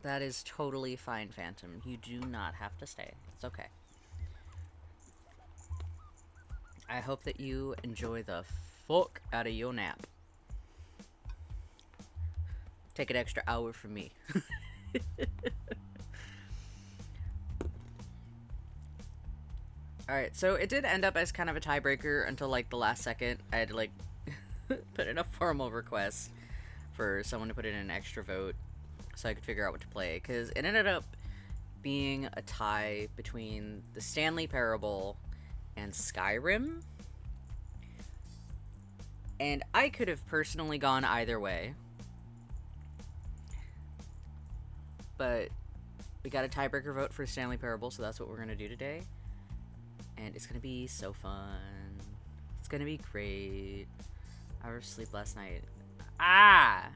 That is totally fine, Phantom. You do not have to stay. It's okay. I hope that you enjoy the fuck out of your nap. Take an extra hour from me. Alright, so it did end up as kind of a tiebreaker until like the last second. I had to like put in a formal request for someone to put in an extra vote so I could figure out what to play, because it ended up being a tie between the Stanley Parable and Skyrim. And I could have personally gone either way. But we got a tiebreaker vote for Stanley Parable, so that's what we're going to do today. And it's going to be so fun. It's going to be great. I was asleep last night. Ah!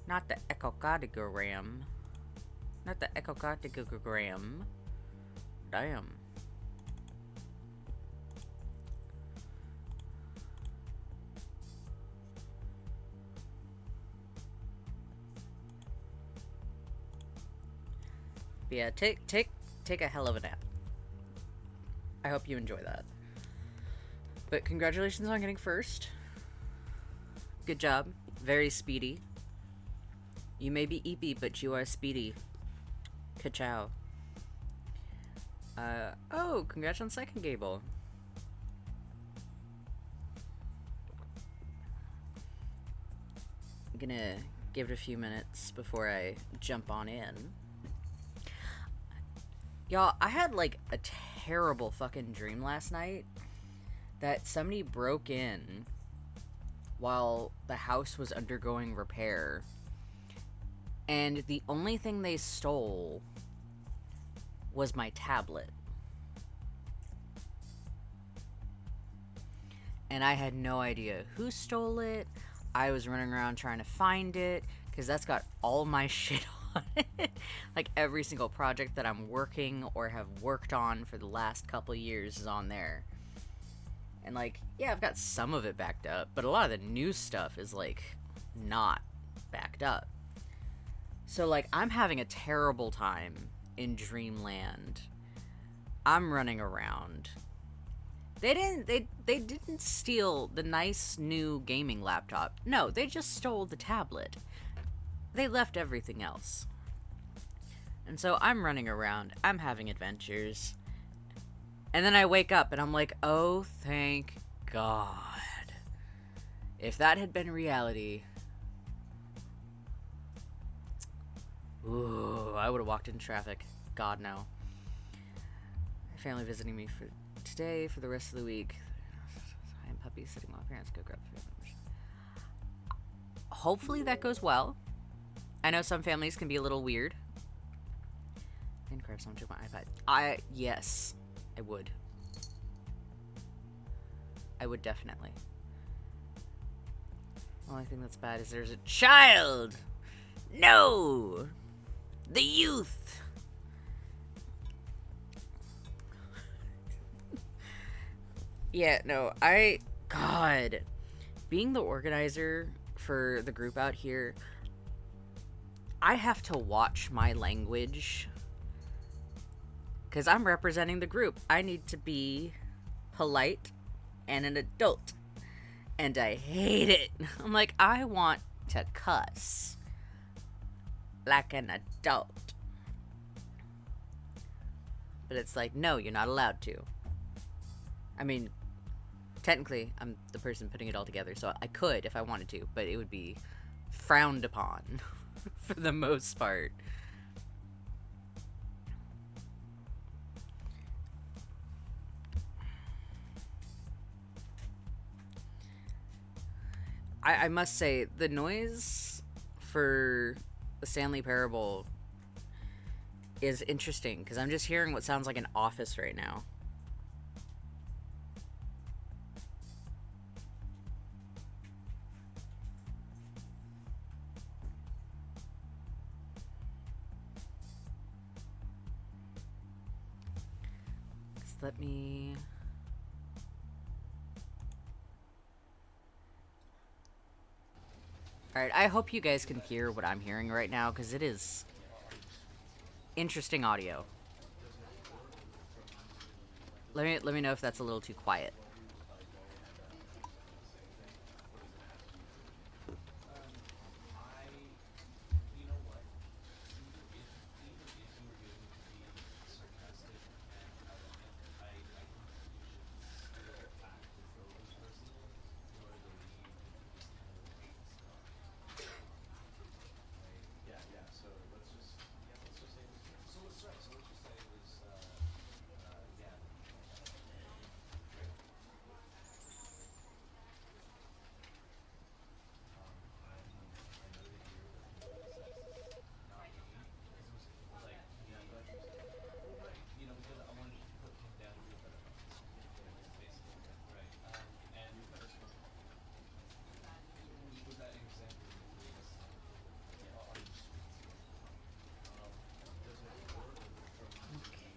Not the echocardiogram. Not the echocardiogram. Damn. But yeah, take a hell of a nap. I hope you enjoy that. But congratulations on getting first. Good job. Very speedy. You may be eepy, but you are speedy. Ka-chow. Oh, congrats on second, Gable. I'm gonna give it a few minutes before I jump on in. Y'all, I had like a terrible fucking dream last night that somebody broke in while the house was undergoing repair, and the only thing they stole was my tablet. And I had no idea who stole it. I was running around trying to find it, because that's got all my shit on it. Like, every single project that I'm working or have worked on for the last couple years is on there. And, like, yeah, I've got some of it backed up, but a lot of the new stuff is, like, not backed up. So, like, I'm having a terrible time in Dreamland. I'm running around. They didn't steal the nice new gaming laptop. No, they just stole the tablet. They left everything else. And so I'm running around. I'm having adventures. And then I wake up and I'm like, oh, thank God. If that had been reality, ooh, I would have walked in traffic. God, no. My family visiting me for today, for the rest of the week. I am puppy sitting while parents go grab food. Hopefully that goes well. I know some families can be a little weird. And grab someone to my iPad. Yes, I would. I would definitely. The only thing that's bad is there's a child! No! The youth! Yeah, no, God. Being the organizer for the group out here, I have to watch my language. Because I'm representing the group. I need to be polite and an adult. And I hate it. I'm like, I want to cuss like an adult. But it's like, no, you're not allowed to. I mean, technically, I'm the person putting it all together, so I could if I wanted to, but it would be frowned upon for the most part. I must say, the noise for the Stanley Parable is interesting, because I'm just hearing what sounds like an office right now. Just let me... Alright, I hope you guys can hear what I'm hearing right now, because it is interesting audio. Let me know if that's a little too quiet.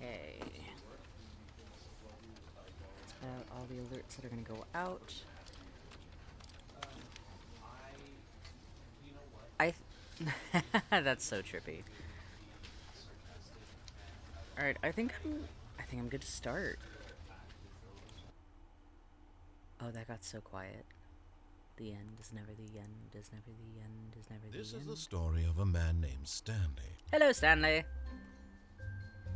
Okay. That's all the alerts that are gonna go out. That's so trippy. Alright, I think I'm good to start. Oh, that got so quiet. The end is never the end, is never the end, is never the end. This is the story of a man named Stanley. Hello, Stanley.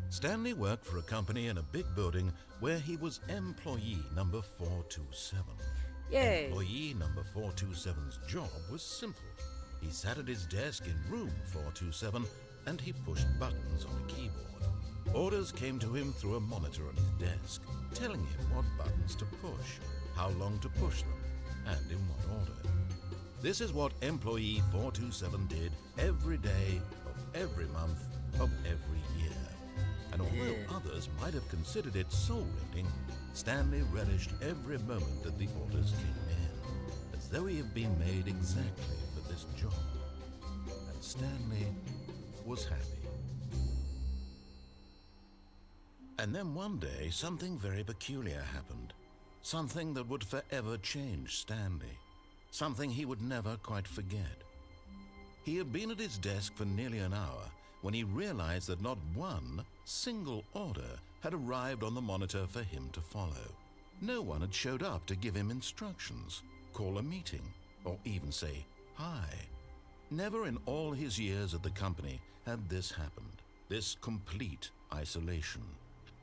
Stanley worked for a company in a big building where he was employee number 427. Yay! Employee number 427's job was simple. He sat at his desk in room 427 and he pushed buttons on a keyboard. Orders came to him through a monitor on his desk, telling him what buttons to push, how long to push them, and in what order. This is what employee 427 did every day of every month of every year. And although others might have considered it soul-rending, Stanley relished every moment that the orders came in, as though he had been made exactly for this job. And Stanley was happy. And then one day, something very peculiar happened. Something that would forever change Stanley. Something he would never quite forget. He had been at his desk for nearly an hour when he realized that not one single order had arrived on the monitor for him to follow. No one had showed up to give him instructions, call a meeting, or even say hi. Never in all his years at the company had this happened, this complete isolation.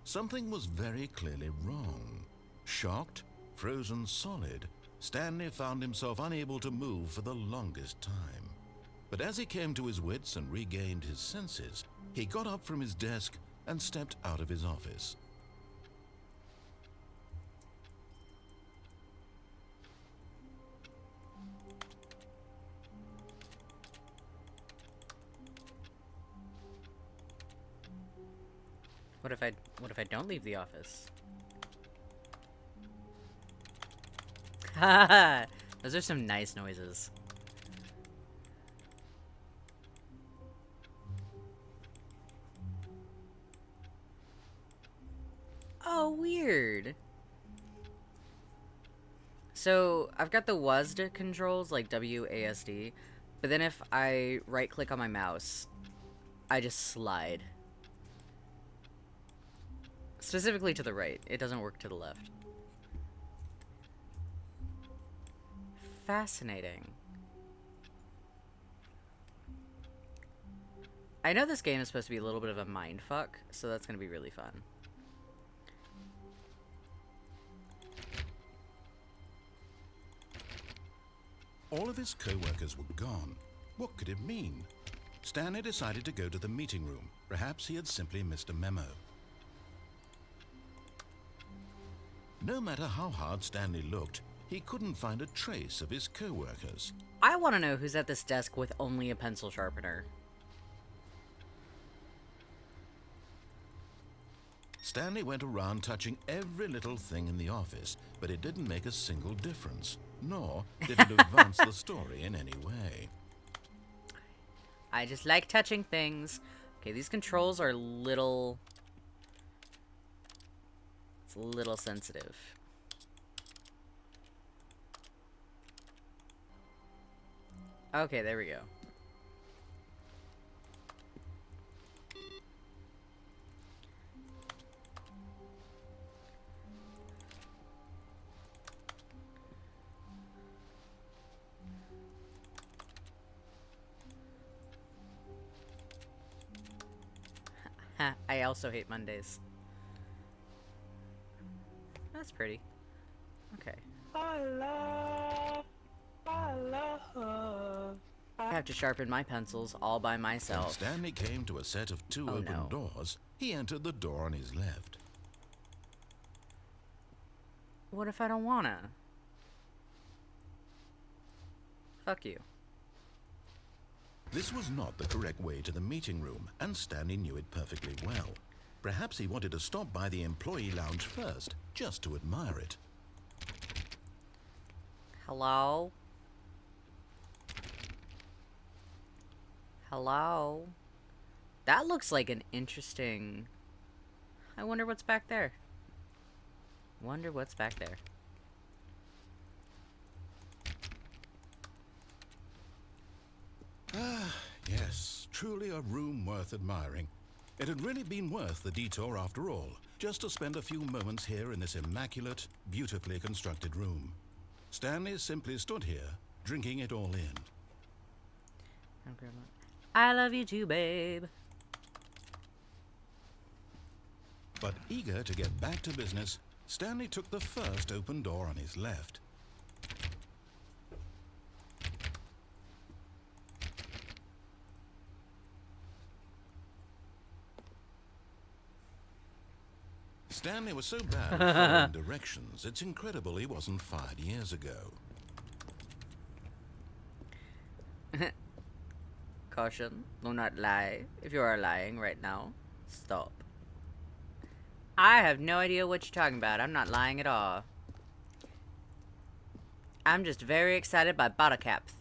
Something was very clearly wrong. Shocked, frozen solid, Stanley found himself unable to move for the longest time. But as he came to his wits and regained his senses, he got up from his desk and stepped out of his office. What if I don't leave the office? Haha! Those are some nice noises. Oh, weird. So, I've got the WASD controls, like WASD, but then if I right-click on my mouse, I just slide. Specifically to the right. It doesn't work to the left. Fascinating. I know this game is supposed to be a little bit of a mindfuck, so that's going to be really fun. All of his co-workers were gone. What could it mean? Stanley decided to go to the meeting room. Perhaps he had simply missed a memo. No matter how hard Stanley looked, he couldn't find a trace of his co-workers. I want to know who's at this desk with only a pencil sharpener. Stanley went around touching every little thing in the office, but it didn't make a single difference, nor did it advance the story in any way. I just like touching things. Okay, these controls are little... It's a little sensitive. Okay, there we go. I also hate Mondays. That's pretty. Okay. I have to sharpen my pencils all by When myself. Stanley came to a set of two open doors, he entered the door on his left. What if I don't wanna? Fuck you. This was not the correct way to the meeting room, and Stanley knew it perfectly well. Perhaps he wanted to stop by the employee lounge first, just to admire it. Hello? Hello? That looks like an interesting... I wonder what's back there. Wonder what's back there. Ah, yes, truly a room worth admiring. It had really been worth the detour after all, just to spend a few moments here in this immaculate, beautifully constructed room. Stanley simply stood here, drinking it all in. I love you too, babe. But eager to get back to business, Stanley took the first open door on his left. Stanley was so bad at following directions, it's incredible he wasn't fired years ago. Caution, do not lie. If you are lying right now, stop. I have no idea what you're talking about. I'm not lying at all. I'm just very excited by Buttercaps.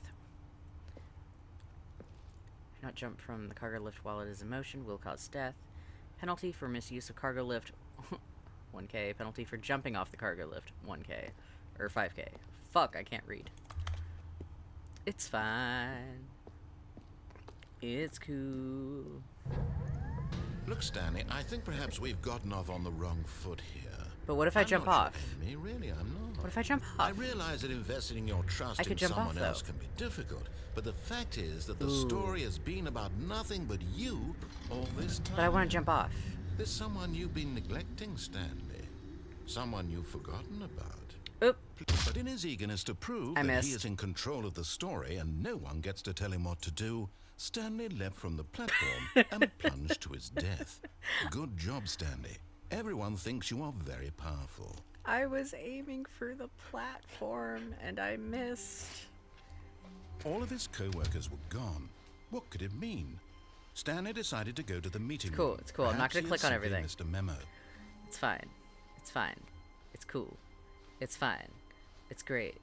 Not jump from the cargo lift while it is in motion will cause death. Penalty for misuse of cargo lift, 1K. Penalty for jumping off the cargo lift, 1K. Or 5K. Fuck, I can't read. It's fine. It's cool. Look, Stanley, I think perhaps we've gotten off on the wrong foot here. But what if I jump off? Me, really, I'm not. What if I jump I off? realize that investing in your trust in someone else can be difficult, but the fact is that the story has been about nothing but you all this time. But I want to jump off. There's someone you've been neglecting, Stanley. Someone you've forgotten about. Oop. But in his eagerness to prove that he is in control of the story and no one gets to tell him what to do, Stanley leapt from the platform and plunged to his death. Good job, Stanley. Everyone thinks you are very powerful. I was aiming for the platform and I missed. All of his co-workers were gone. What could it mean? Stanley decided to go to the meeting room. It's cool. I'm not going to click on everything. Missed a memo. It's fine. It's fine. It's cool. It's fine. It's great.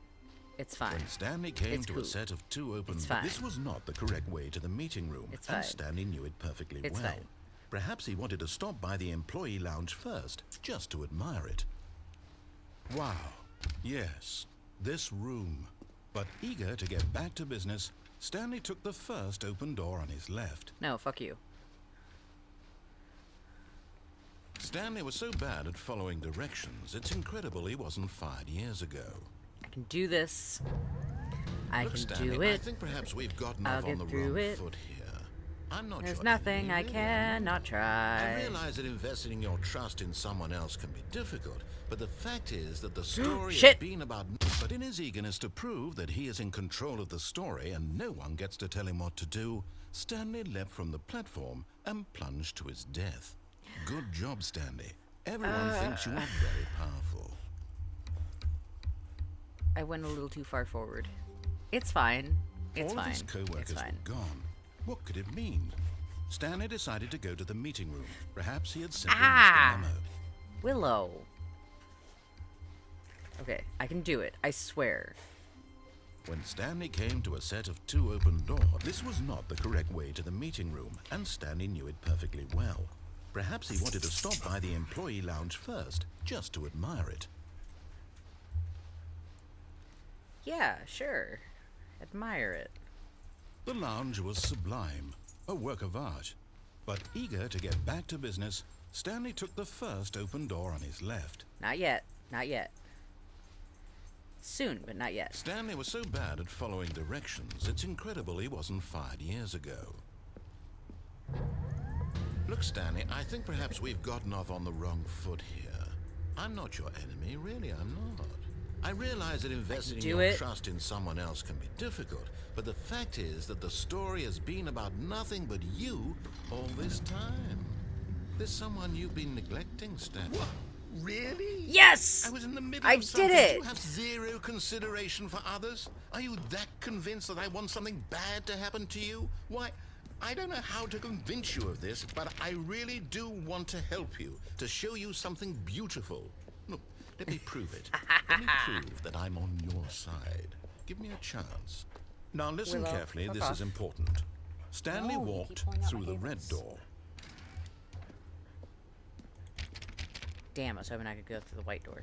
It's fine. When Stanley came to a set of two open doors, this was not the correct way to the meeting room, and Stanley knew it perfectly well. Perhaps he wanted to stop by the employee lounge first, just to admire it. Wow. Yes, this room. But eager to get back to business, Stanley took the first open door on his left. No, fuck you. Stanley was so bad at following directions, it's incredible he wasn't fired years ago. I can do this. I can Stanley, do it. I think perhaps we've gotten off on the wrong foot here. I'm not There's nothing I cannot try. I realize that investing your trust in someone else can be difficult, but the fact is that the story has been about... But in his eagerness to prove that he is in control of the story and no one gets to tell him what to do, Stanley leapt from the platform and plunged to his death. Good job, Stanley. Everyone thinks you are very powerful. I went a little too far forward. It's fine. It's fine. All of his co-workers were gone. What could it mean? Stanley decided to go to the meeting room. Perhaps he had simply missed a memo. Willow. Okay, I can do it. I swear. When Stanley came to a set of two open doors, this was not the correct way to the meeting room, and Stanley knew it perfectly well. Perhaps he wanted to stop by the employee lounge first, just to admire it. Yeah, sure. Admire it. The lounge was sublime, a work of art. But eager to get back to business, Stanley took the first open door on his left. Not yet. Not yet. Soon, but not yet. Stanley was so bad at following directions, it's incredible he wasn't fired years ago. Look, Stanley, I think perhaps we've gotten off on the wrong foot here. I'm not your enemy, really, I'm not. I realize that investing your trust in someone else can be difficult, but the fact is that the story has been about nothing but you all this time. There's someone you've been neglecting, Stanley. What? Really? Yes! I was in the middle of something. I did it! You have zero consideration for others? Are you that convinced that I want something bad to happen to you? Why, I don't know how to convince you of this, but I really do want to help you, to show you something beautiful. Look, let me prove it. Let me prove that I'm on your side. Give me a chance. Now listen carefully, this is important. Stanley walked through the red door. Damn, I was hoping I could go through the white door.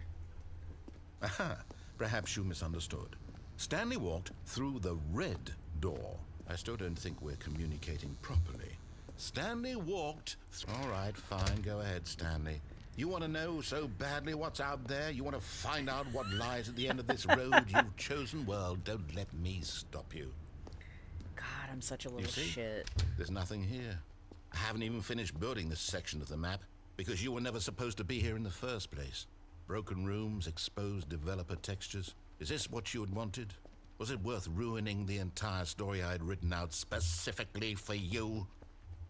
Aha, perhaps you misunderstood. Stanley walked through the red door. I still don't think we're communicating properly. Stanley walked... All right, fine, go ahead, Stanley. You want to know so badly what's out there? You want to find out what lies at the end of this road you've chosen? Well, don't let me stop you. God, I'm such a little shit. There's nothing here. I haven't even finished building this section of the map, because you were never supposed to be here in the first place. Broken rooms, exposed developer textures. Is this what you had wanted? Was it worth ruining the entire story I had written out specifically for you?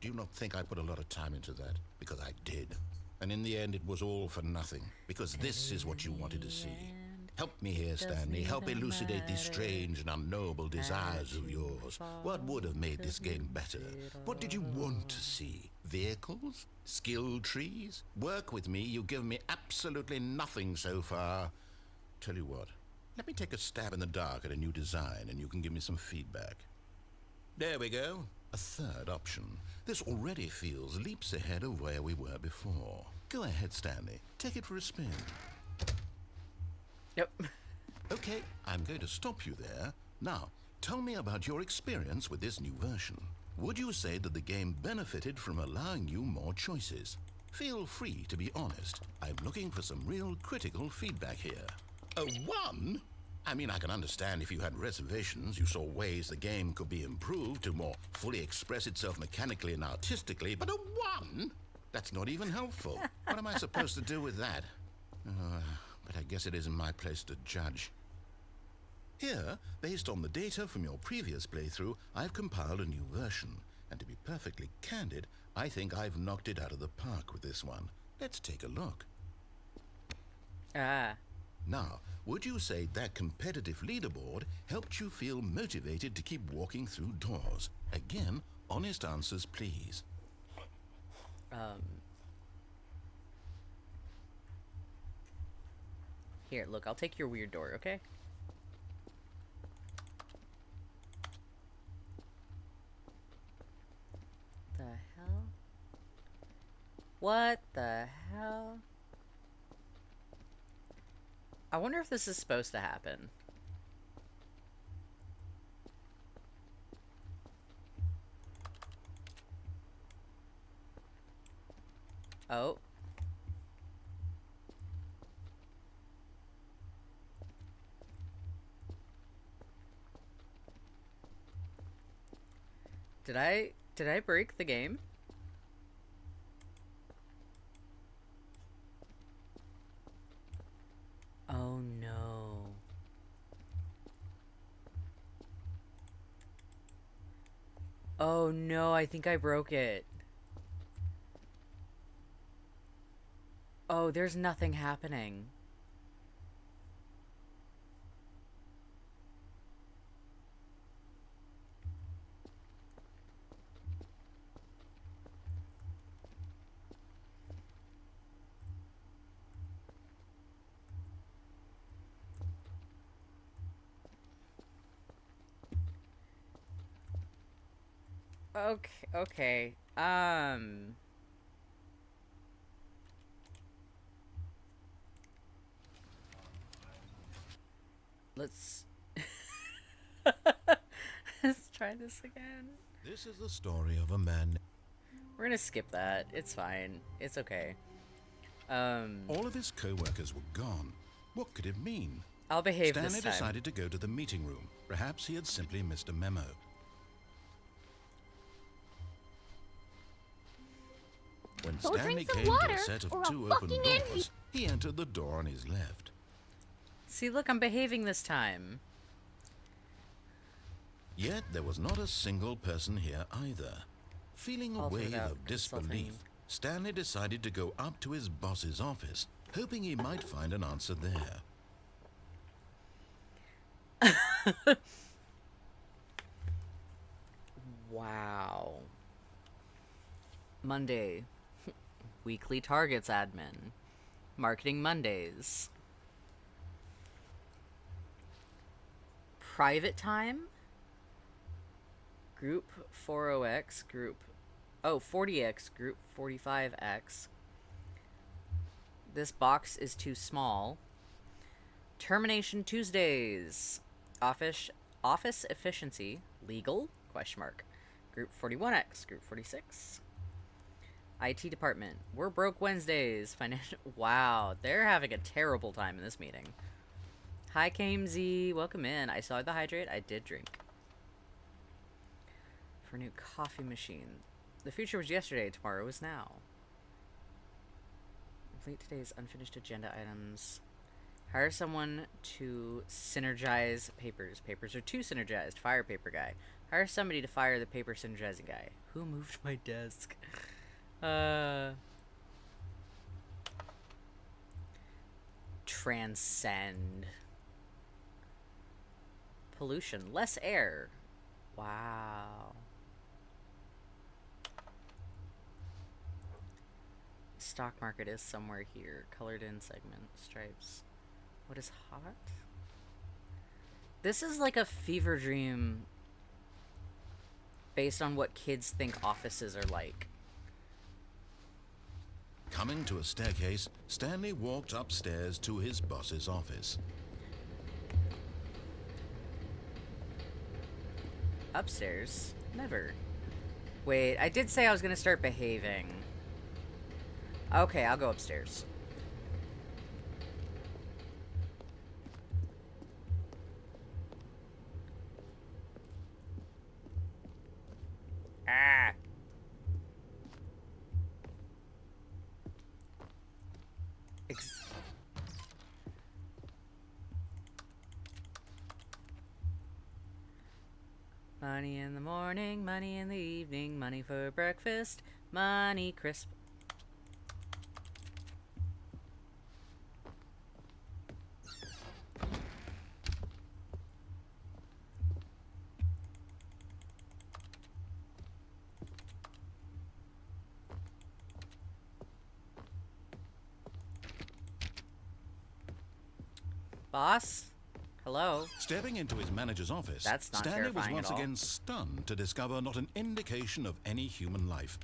Do you not think I put a lot of time into that? Because I did. And in the end, it was all for nothing. Because this is what you wanted to see. Help me here, Stanley. Help elucidate these strange and unknowable desires of yours. What would have made this game better? What did you want to see? Vehicles? Skill trees? Work with me. You've given me absolutely nothing so far. Tell you what. Let me take a stab in the dark at a new design and you can give me some feedback. There we go. A third option. This already feels leaps ahead of where we were before. Go ahead, Stanley. Take it for a spin. Yep. Okay, I'm going to stop you there. Now, tell me about your experience with this new version. Would you say that the game benefited from allowing you more choices? Feel free to be honest. I'm looking for some real critical feedback here. A 1? I mean, I can understand if you had reservations, you saw ways the game could be improved to more fully express itself mechanically and artistically, but a 1? That's not even helpful. What am I supposed to do with that? But I guess it isn't my place to judge. Here, based on the data from your previous playthrough, I've compiled a new version. And to be perfectly candid, I think I've knocked it out of the park with this one. Let's take a look. Now, would you say that competitive leaderboard helped you feel motivated to keep walking through doors? Again, honest answers, please. Here, look, I'll take your weird door, okay? The hell? What the hell? I wonder if this is supposed to happen. Oh. Did I break the game? Oh no. Oh no, I think I broke it. Oh, there's nothing happening. Okay. Let's try this again. This is the story of a man. We're gonna skip that. It's fine. It's okay. All of his co-workers were gone. What could it mean? I'll behave Stanley this time. decided to go to the meeting room. Perhaps he had simply missed a memo. When Go Stanley drink some came to water, a set of or I'll 2 open fucking end you. doors, he entered the door on his left. See, look, I'm behaving this time. Yet there was not a single person here either. Feeling a All wave without of disbelief, consulting. Stanley decided to go up to his boss's office, hoping he might find an answer there. Wow. Monday. Weekly targets admin. Marketing Mondays. Private time. Group 40X. Group... Oh, 40X. Group 45X. This box is too small. Termination Tuesdays. Office efficiency. Legal? Question mark. Group 41X. Group 46. IT department. We're broke Wednesdays. Financial. Wow, they're having a terrible time in this meeting. Hi, KMZ. Welcome in. I saw the hydrate. I did drink. For a new coffee machine. The future was yesterday. Tomorrow is now. Complete today's unfinished agenda items. Hire someone to synergize papers. Papers are too synergized. Fire paper guy. Hire somebody to fire the paper synergizing guy. Who moved my desk? Transcend. Pollution. Less air. Wow. Stock market is somewhere here. Colored in segment. Stripes. What is hot? This is like a fever dream based on what kids think offices are like. Coming to a staircase, Stanley walked upstairs to his boss's office. Upstairs? Never. Wait, I did say I was gonna start behaving. Okay, I'll go upstairs. Ah! Money in the morning, money in the evening, money for breakfast, money crisp. Boss? Hello? Stepping into his manager's office, That's not Stanley was terrifying once at all. again stunned to discover not an indication of any human life.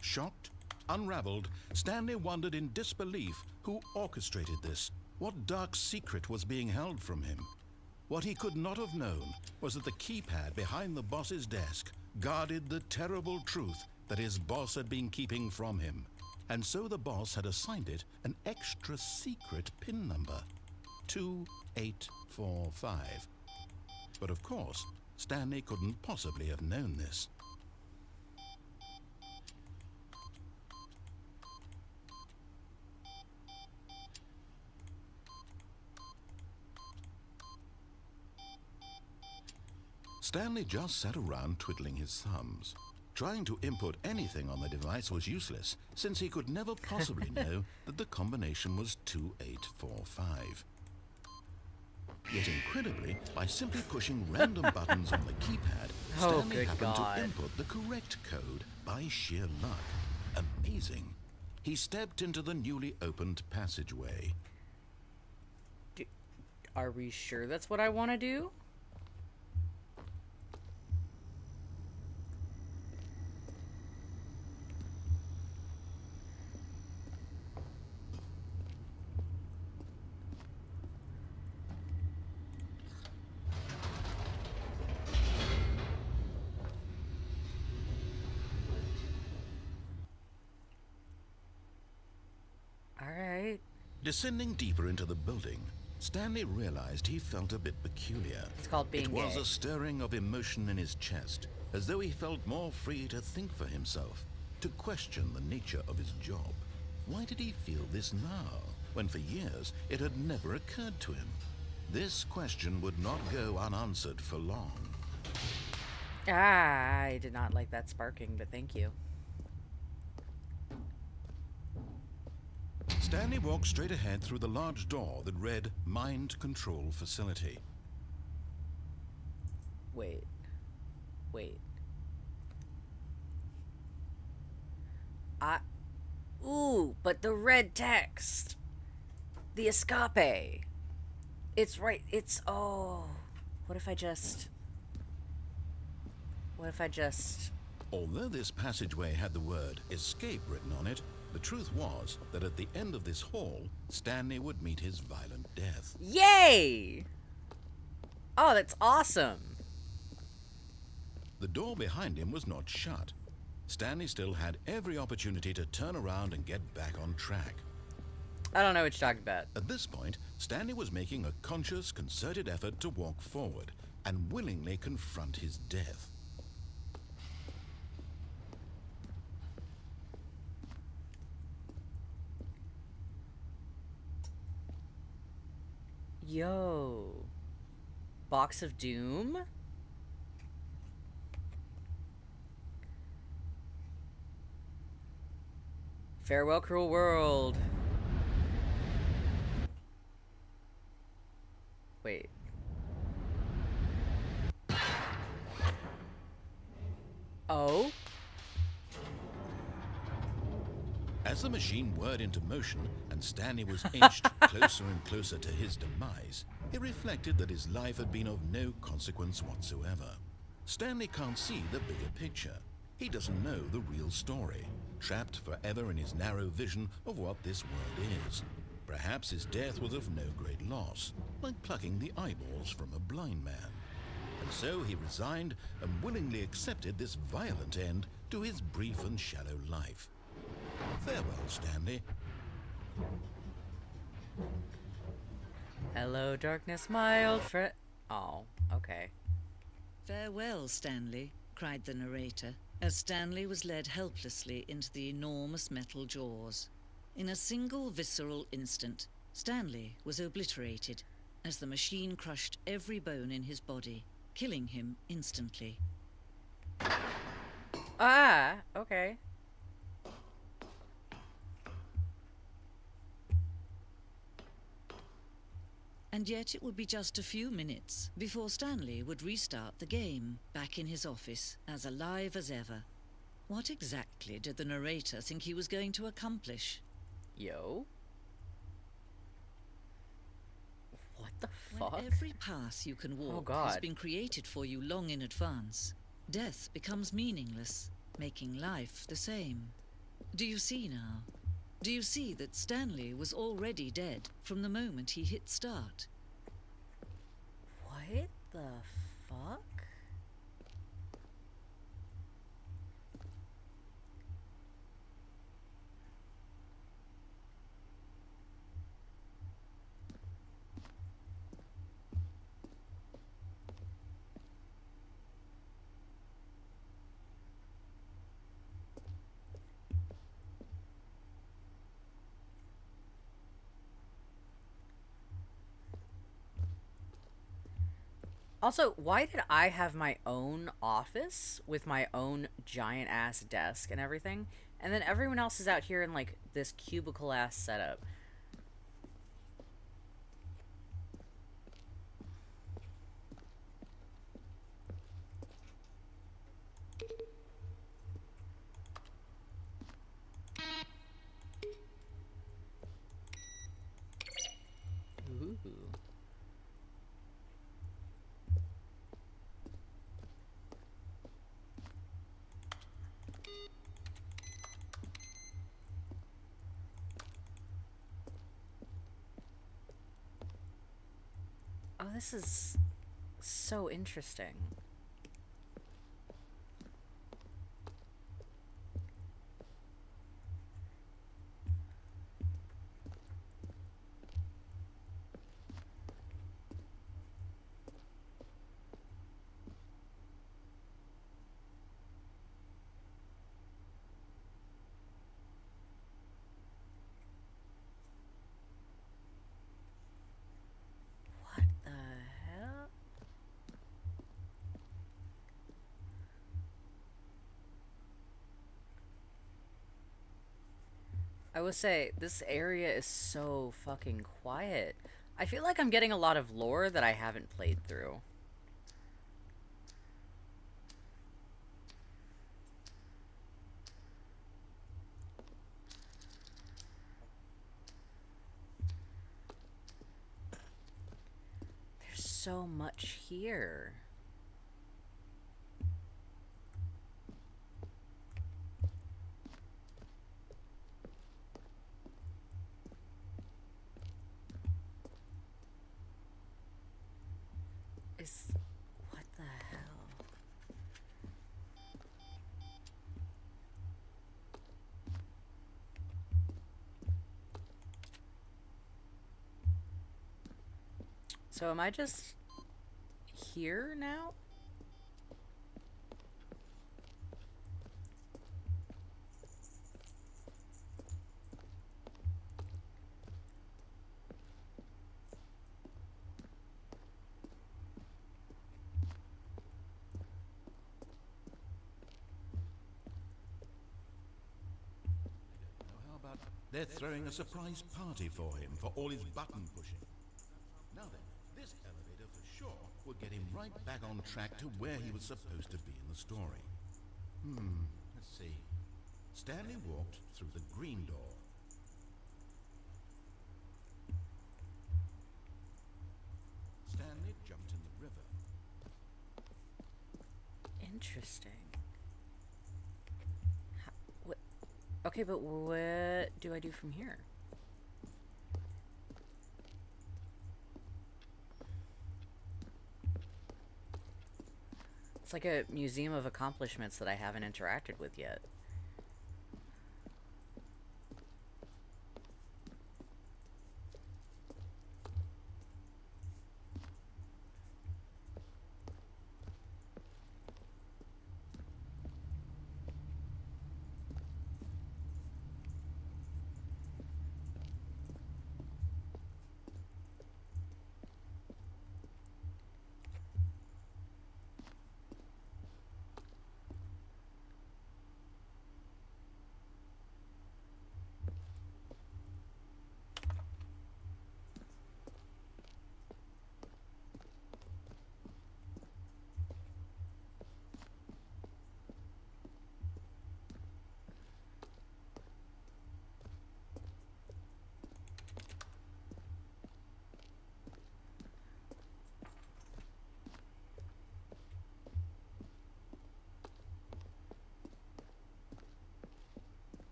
Shocked, unraveled, Stanley wondered in disbelief who orchestrated this. What dark secret was being held from him? What he could not have known was that the keypad behind the boss's desk guarded the terrible truth that his boss had been keeping from him. And so the boss had assigned it an extra secret PIN number. 2845. But of course, Stanley couldn't possibly have known this. Stanley just sat around twiddling his thumbs. Trying to input anything on the device was useless, since he could never possibly know that the combination was 2845. Yet incredibly, by simply pushing random buttons on the keypad, Oh, Stanley good happened God. to input the correct code by sheer luck. Amazing. He stepped into the newly opened passageway. Are we sure that's what I want to do? Descending deeper into the building, Stanley realized he felt a bit peculiar. It's called being It was gay. a stirring of emotion in his chest, as though he felt more free to think for himself, to question the nature of his job. Why did he feel this now, when for years it had never occurred to him? This question would not go unanswered for long. Ah, I did not like that sparking, but thank you. Stanley walked straight ahead through the large door that read Mind Control Facility. Wait. Ooh, but the red text. The escape. It's right. Oh. What if I just... Although this passageway had the word escape written on it, the truth was that at the end of this hall, Stanley would meet his violent death. Yay! Oh, that's awesome. The door behind him was not shut. Stanley still had every opportunity to turn around and get back on track. I don't know what you're talking about. At this point, Stanley was making a conscious, concerted effort to walk forward and willingly confront his death. Yo. Box of Doom? Farewell, cruel world. Wait. Oh? As the machine whirred into motion and Stanley was inched closer and closer to his demise, he reflected that his life had been of no consequence whatsoever. Stanley can't see the bigger picture. He doesn't know the real story, trapped forever in his narrow vision of what this world is. Perhaps his death was of no great loss, like plucking the eyeballs from a blind man. And so he resigned and willingly accepted this violent end to his brief and shallow life. Farewell, Stanley. Hello, darkness, my old friend. Oh, okay. "Farewell, Stanley," cried the narrator, as Stanley was led helplessly into the enormous metal jaws. In a single visceral instant, Stanley was obliterated as the machine crushed every bone in his body, killing him instantly. Ah, okay. And yet it would be just a few minutes before Stanley would restart the game, back in his office, as alive as ever. What exactly did the narrator think he was going to accomplish? Yo. What the When fuck? every path you can walk has God. been created for you long in advance, death becomes meaningless, making life the same. Do you see now? Do you see that Stanley was already dead from the moment he hit start? What the fuck? Also, why did I have my own office with my own giant ass desk and everything? And then everyone else is out here in like this cubicle ass setup. Ooh. Oh, this is so interesting. would say this area is so fucking quiet. I feel like I'm getting a lot of lore that I haven't played through. There's so much here. What the hell? So am I just here now? They're throwing a surprise party for him for all his button pushing. Now then, this elevator for sure will get him right back on track to where he was supposed to be in the story. Let's see. Stanley walked through the green door. Stanley jumped in the river. Interesting. Okay, but what do I do from here? It's like a museum of accomplishments that I haven't interacted with yet.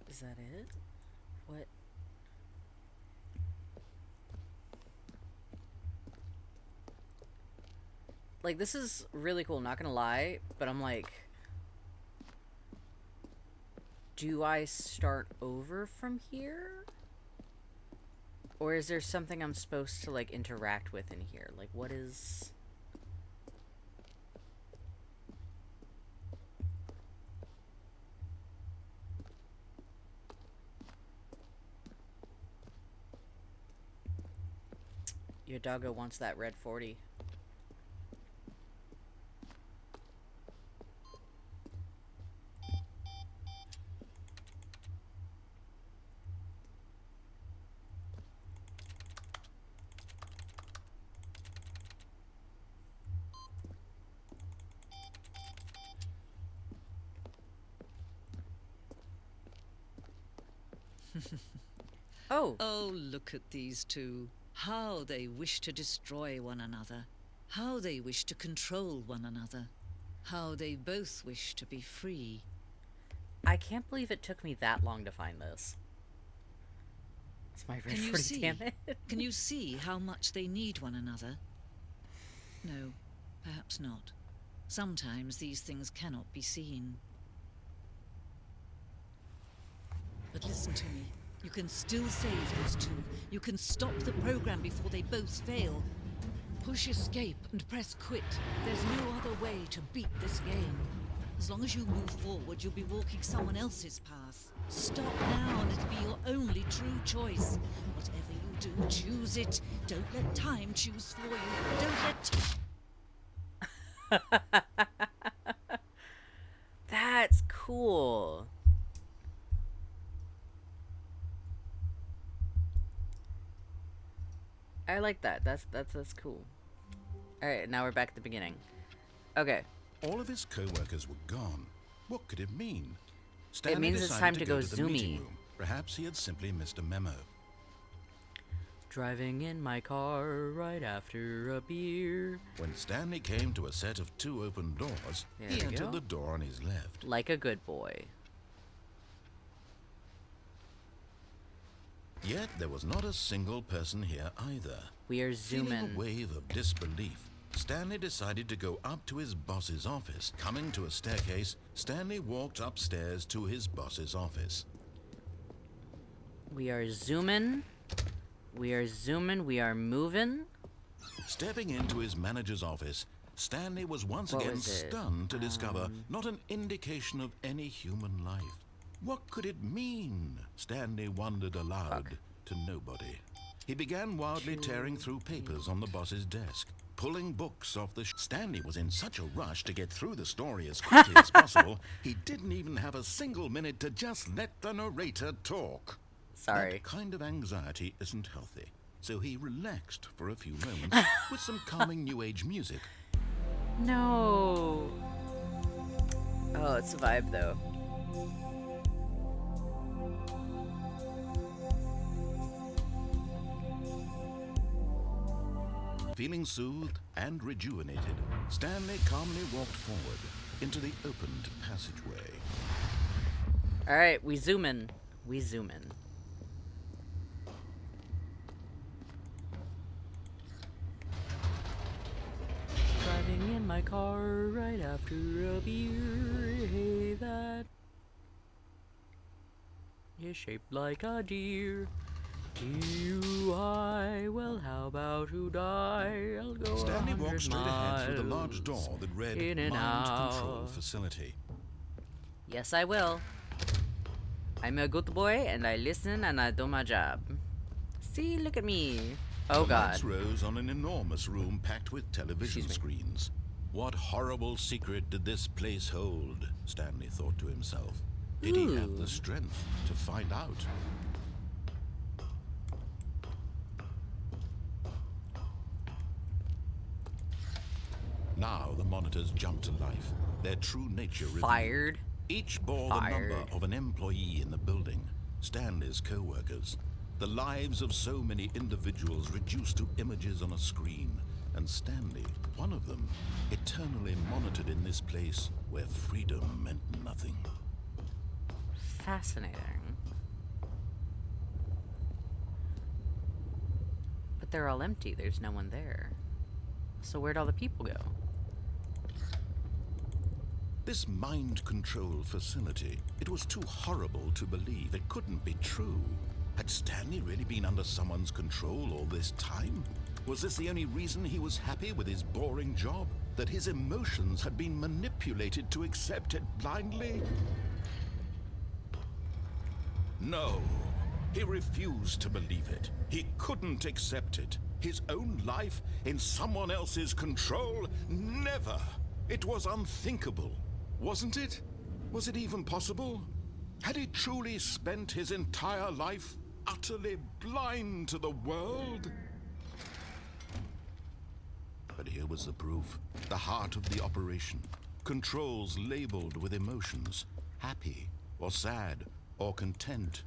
Is that it? What? Like, this is really cool, not gonna lie, but I'm like, do I start over from here? Or is there something I'm supposed to, like, interact with in here? Like, what is... Your doggo wants that red 40. Oh! Oh, look at these two. How they wish to destroy one another. How they wish to control one another. How they both wish to be free. I can't believe it took me that long to find this. It's my red 40, damn it. Can you see how much they need one another? No, perhaps not. Sometimes these things cannot be seen. But listen to me. You can still save those two. You can stop the program before they both fail. Push escape and press quit. There's no other way to beat this game. As long as you move forward, you'll be walking someone else's path. Stop now and it'll be your only true choice. Whatever you do, choose it. Don't let time choose for you. Don't let... That's cool. cool. I like that. That's cool. All right, now we're back at the beginning. Okay. All of his co-workers were gone. What could it mean? It means it's time decided to go to the meeting zoomy. room. Perhaps he had simply missed a memo. Driving in my car right after a beer. When Stanley came to a set of 2 open doors, There he we entered go. the door on his left. Like a good boy. Yet there was not a single person here either. We are Feeling zooming. a wave of disbelief, Stanley decided to go up to his boss's office. Coming to a staircase, Stanley walked upstairs to his boss's office. We are zooming. We are zooming. We are moving. Stepping into his manager's office, Stanley was once What again was it? stunned to discover not an indication of any human life. What could it mean? Stanley wondered aloud to nobody. He began wildly tearing through papers on the boss's desk, pulling books off the Stanley was in such a rush to get through the story as quickly as possible, he didn't even have a single minute to just let the narrator talk. Sorry. That kind of anxiety isn't healthy, so he relaxed for a few moments with some calming new age music. No. Oh, it's a vibe though. Feeling soothed and rejuvenated, Stanley calmly walked forward into the opened passageway. All right, we zoom in. We zoom in. Driving in my car right after a beer. Hey, that is shaped like a deer. D-U-I, well, how about who die? I'll go Stanley 100 walked straight ahead through the large miles door that read in and Mind Control out. Facility. Yes, I will. I'm a good boy, and I listen, and I do my job. See, look at me. Oh, The God. lights rose on an enormous room packed with television Excuse me. screens. What horrible secret did this place hold? Stanley thought to himself. Did he have Ooh. the strength to find out? Now the monitors jumped to life, their true nature revealed. Fired. Each bore Fired. the number of an employee in the building, Stanley's co-workers. The lives of so many individuals reduced to images on a screen, and Stanley, one of them, eternally monitored in this place where freedom meant nothing. Fascinating. But they're all empty. There's no one there. So where'd all the people go? This mind control facility, it was too horrible to believe. It couldn't be true. Had Stanley really been under someone's control all this time? Was this the only reason he was happy with his boring job? That his emotions had been manipulated to accept it blindly? No. He refused to believe it. He couldn't accept it. His own life in someone else's control? Never. It was unthinkable. Wasn't it? Was it even possible? Had he truly spent his entire life utterly blind to the world? But here was the proof. The heart of the operation. Controls labeled with emotions. Happy, or sad, or content.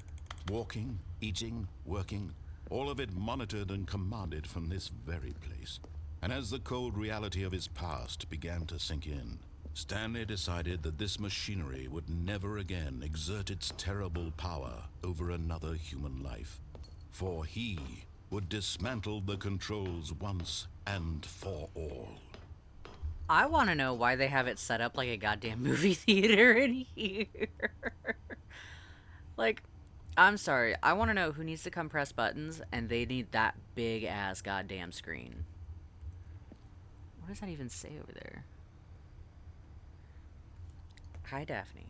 Walking, eating, working. All of it monitored and commanded from this very place. And as the cold reality of his past began to sink in, Stanley decided that this machinery would never again exert its terrible power over another human life. For he would dismantle the controls once and for all. I want to know why they have it set up like a goddamn movie theater in here. Like, I'm sorry. I want to know who needs to come press buttons, and they need that big ass goddamn screen. What does that even say over there? Hi, Daphne.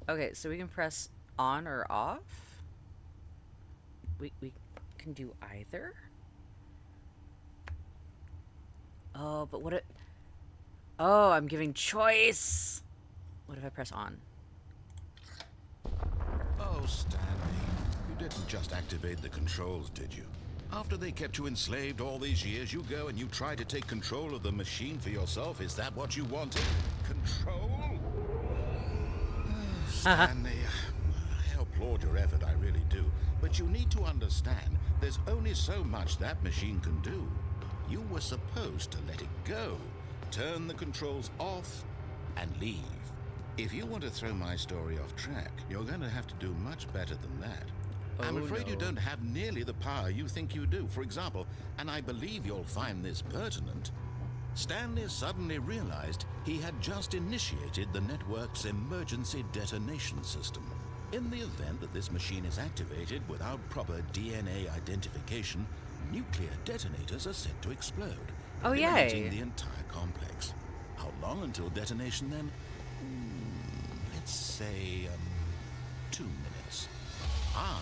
Okay, so we can press on or off. We can do either. Oh, but what it... Oh, I'm giving choice. What if I press on? Oh, Stanley, you didn't just activate the controls, did you? After they kept you enslaved all these years, you go and you try to take control of the machine for yourself. Is that what you wanted? Control? Stanley, I applaud your effort, I really do. But you need to understand, there's only so much that machine can do. You were supposed to let it go, turn the controls off, and leave. If you want to throw my story off track, you're going to have to do much better than that. I'm afraid you don't have nearly the power you think you do. For example, and I believe you'll find this pertinent, Stanley suddenly realized he had just initiated the network's emergency detonation system. In the event that this machine is activated without proper DNA identification, nuclear detonators are set to explode, eliminating the entire complex. How long until detonation then? Let's say, 2 minutes.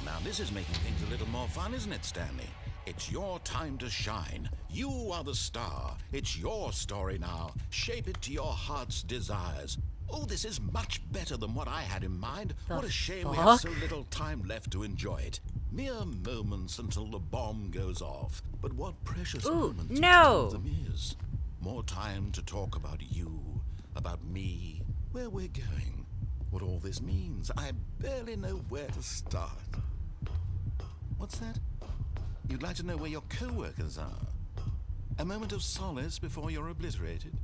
Now this is making things a little more fun, isn't it, Stanley? It's your time to shine. You are the star. It's your story now. Shape it to your heart's desires. Oh, this is much better than what I had in mind. What a shame we have so little time left to enjoy it. Mere moments until the bomb goes off. But what precious moments each one of them is. More time to talk about you, about me, where we're going, what all this means. I barely know where to start. What's that? You'd like to know where your co-workers are? A moment of solace before you're obliterated?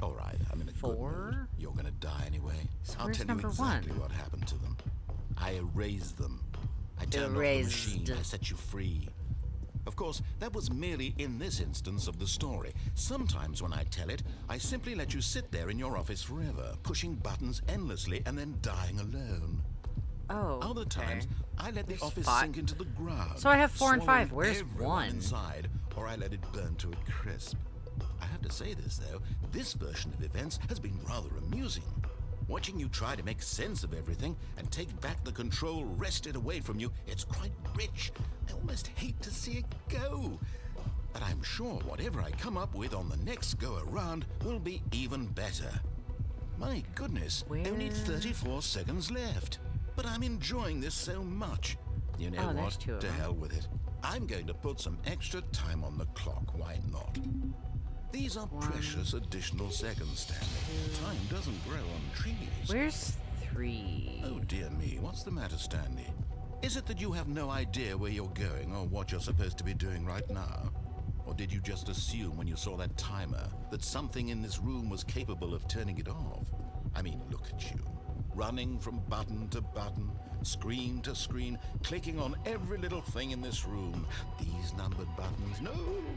All right, I'm in a good mood. You're gonna die anyway. So I'll tell you exactly what happened to them. I erased them. I turned off the machine. I set you free. Of course, that was merely in this instance of the story. Sometimes when I tell it, I simply let you sit there in your office forever, pushing buttons endlessly and then dying alone. Other times, I let the office sink into the ground. So I have 4 and 5. Where's everyone 1? Inside, or I let it burn to a crisp. I have to say this, though. This version of events has been rather amusing. Watching you try to make sense of everything and take back the control wrested away from you, it's quite rich. I almost hate to see it go. But I'm sure whatever I come up with on the next go-around will be even better. My goodness, only 34 seconds left. But I'm enjoying this so much. You know what? To hell with it. I'm going to put some extra time on the clock. Why not? These are precious additional seconds, Stanley. Time doesn't grow on trees. Where's 3? Oh dear me, what's the matter, Stanley? Is it that you have no idea where you're going or what you're supposed to be doing right now? Or did you just assume when you saw that timer that something in this room was capable of turning it off? I mean, look at you. Running from button to button, screen to screen, clicking on every little thing in this room. These numbered buttons, no,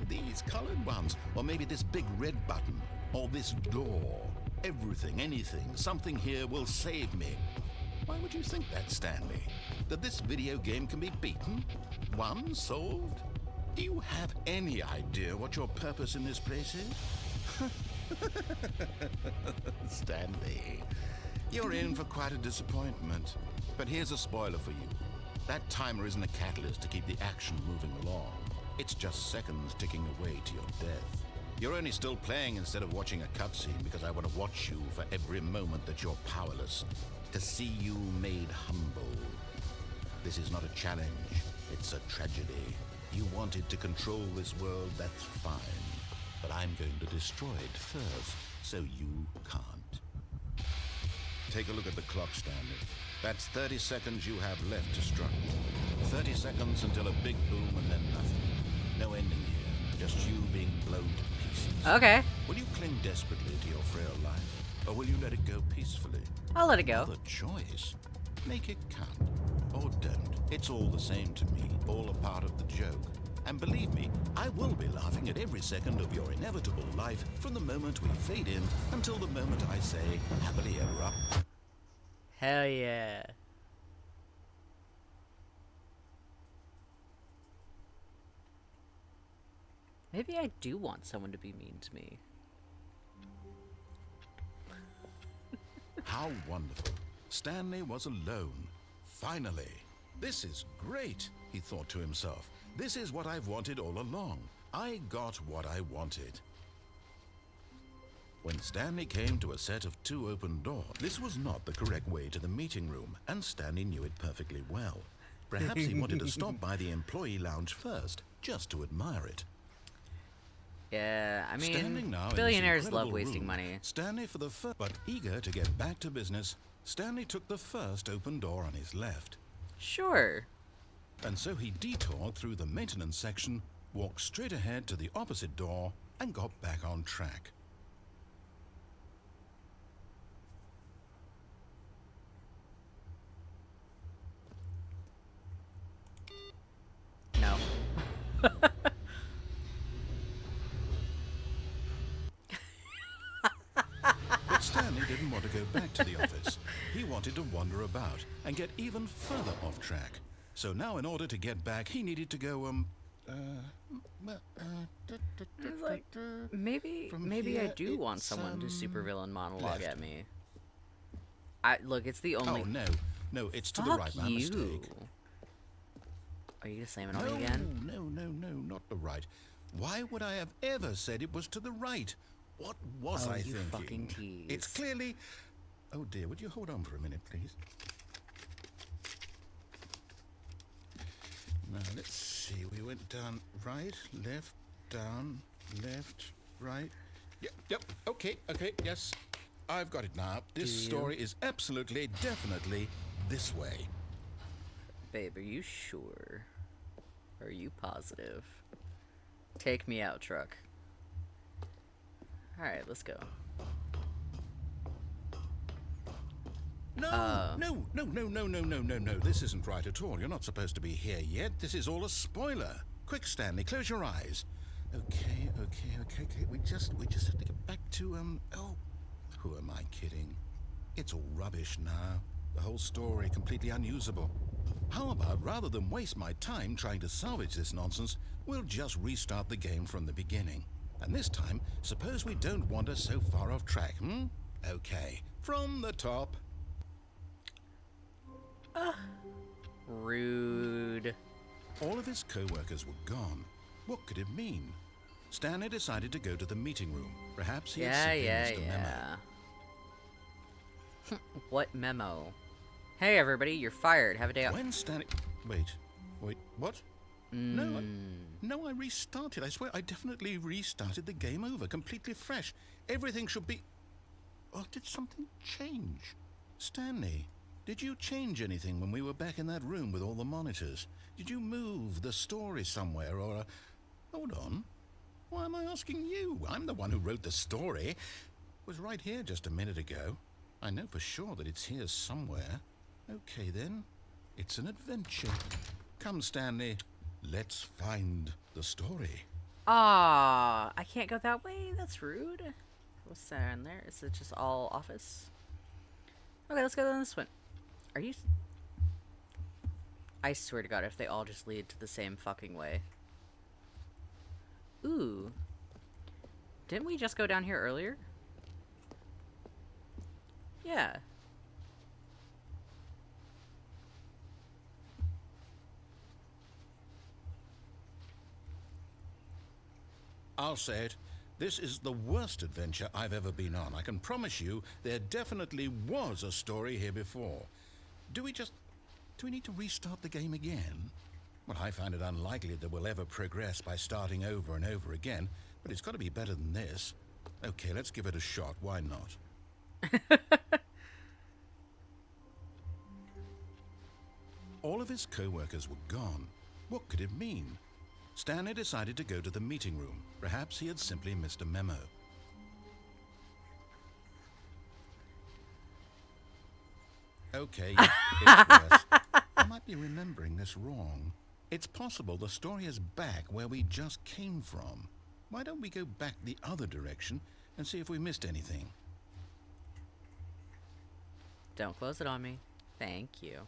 these colored ones. Or maybe this big red button, or this door. Everything, anything, something here will save me. Why would you think that, Stanley? That this video game can be beaten? Won? Solved? Do you have any idea what your purpose in this place is? Stanley, you're in for quite a disappointment. But here's a spoiler for you. That timer isn't a catalyst to keep the action moving along. It's just seconds ticking away to your death. You're only still playing instead of watching a cutscene because I want to watch you for every moment that you're powerless. To see you made humble. This is not a challenge. It's a tragedy. You wanted to control this world, that's fine. But I'm going to destroy it first, so you can't. Take a look at the clock, Stanley. That's 30 seconds you have left to struggle. 30 seconds until a big boom and then nothing. No ending here, just you being blown to pieces. Okay. Will you cling desperately to your frail life, or will you let it go peacefully? I'll let it go. The choice. Make it count, or don't. It's all the same to me, all a part of the joke. And believe me, I will be laughing at every second of your inevitable life from the moment we fade in until the moment I say, happily ever up. Hell yeah. Maybe I do want someone to be mean to me. How wonderful. Stanley was alone. Finally. This is great, he thought to himself. This is what I've wanted all along. I got what I wanted. When Stanley came to a set of 2 open doors, this was not the correct way to the meeting room, and Stanley knew it perfectly well. Perhaps he wanted to stop by the employee lounge first, just to admire it. Yeah, I Standing mean, now in this billionaires love incredible wasting room, money. Stanley for the first, but eager to get back to business, Stanley took the first open door on his left. Sure. And so he detoured through the maintenance section, walked straight ahead to the opposite door, and got back on track. No. But Stanley didn't want to go back to the office. He wanted to wander about and get even further off track. So now in order to get back, he needed to go, It's like, maybe From I here, do want it's, someone to supervillain monologue left. at me. Look, it's the only. Oh, no, it's to the Fuck right, my you. mistake. Are you slamming on me again? No, not the right. Why would I have ever said it was to the right? What was Oh, I you thinking? fucking tease. It's clearly... Oh dear, would you hold on for a minute, please? Now, let's see. We went down right, left, down, left, right. Yep, okay, yes. I've got it now. This story is absolutely, definitely this way. Babe, are you sure? Are you positive? Take me out, truck. Alright, let's go. No. This isn't right at all. You're not supposed to be here yet. This is all a spoiler. Quick, Stanley, close your eyes. Okay. We just have to get back to, oh, who am I kidding? It's all rubbish now. The whole story completely unusable. How about, rather than waste my time trying to salvage this nonsense, we'll just restart the game from the beginning. And this time, suppose we don't wander so far off track, Okay, from the top. Rude. All of his co-workers were gone. What could it mean? Stanley decided to go to the meeting room. Perhaps he had simply missed a memo. What memo? Hey everybody, you're fired. Have a day off. When Stanley... Wait, what? No, I restarted. I swear, I definitely restarted the game over, completely fresh. Everything should be... Or did something change? Stanley, did you change anything when we were back in that room with all the monitors? Did you move the story somewhere, or... Hold on. Why am I asking you? I'm the one who wrote the story. It was right here just a minute ago. I know for sure that it's here somewhere. Okay, then. It's an adventure. Come, Stanley. Let's find the story. Ah, I can't go that way? That's rude. What's that in there? Is it just all office? Okay, let's go down this one. Are you... I swear to God, if they all just lead to the same fucking way. Ooh. Didn't we just go down here earlier? Yeah. I'll say it. This is the worst adventure I've ever been on. I can promise you there definitely was a story here before. Do we need to restart the game again? Well, I find it unlikely that we'll ever progress by starting over and over again, but it's got to be better than this. Okay, let's give it a shot. Why not? All of his co-workers were gone. What could it mean? Stanley decided to go to the meeting room. Perhaps he had simply missed a memo. Okay, it's worse. I might be remembering this wrong. It's possible the story is back where we just came from. Why don't we go back the other direction and see if we missed anything? Don't close it on me. Thank you.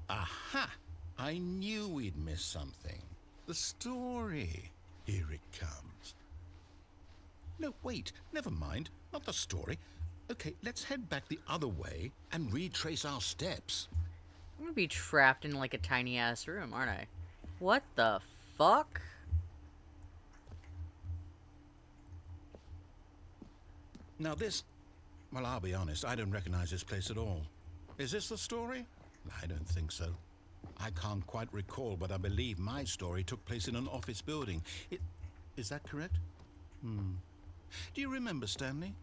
Aha! I knew we'd miss something. The story. Here it comes. No, wait. Never mind. Not the story. Okay, let's head back the other way and retrace our steps. I'm gonna be trapped in like a tiny ass room, aren't I? What the fuck? Now this... Well, I'll be honest, I don't recognize this place at all. Is this the story? I don't think so. I can't quite recall, but I believe my story took place in an office building. Is that correct? Do you remember, Stanley?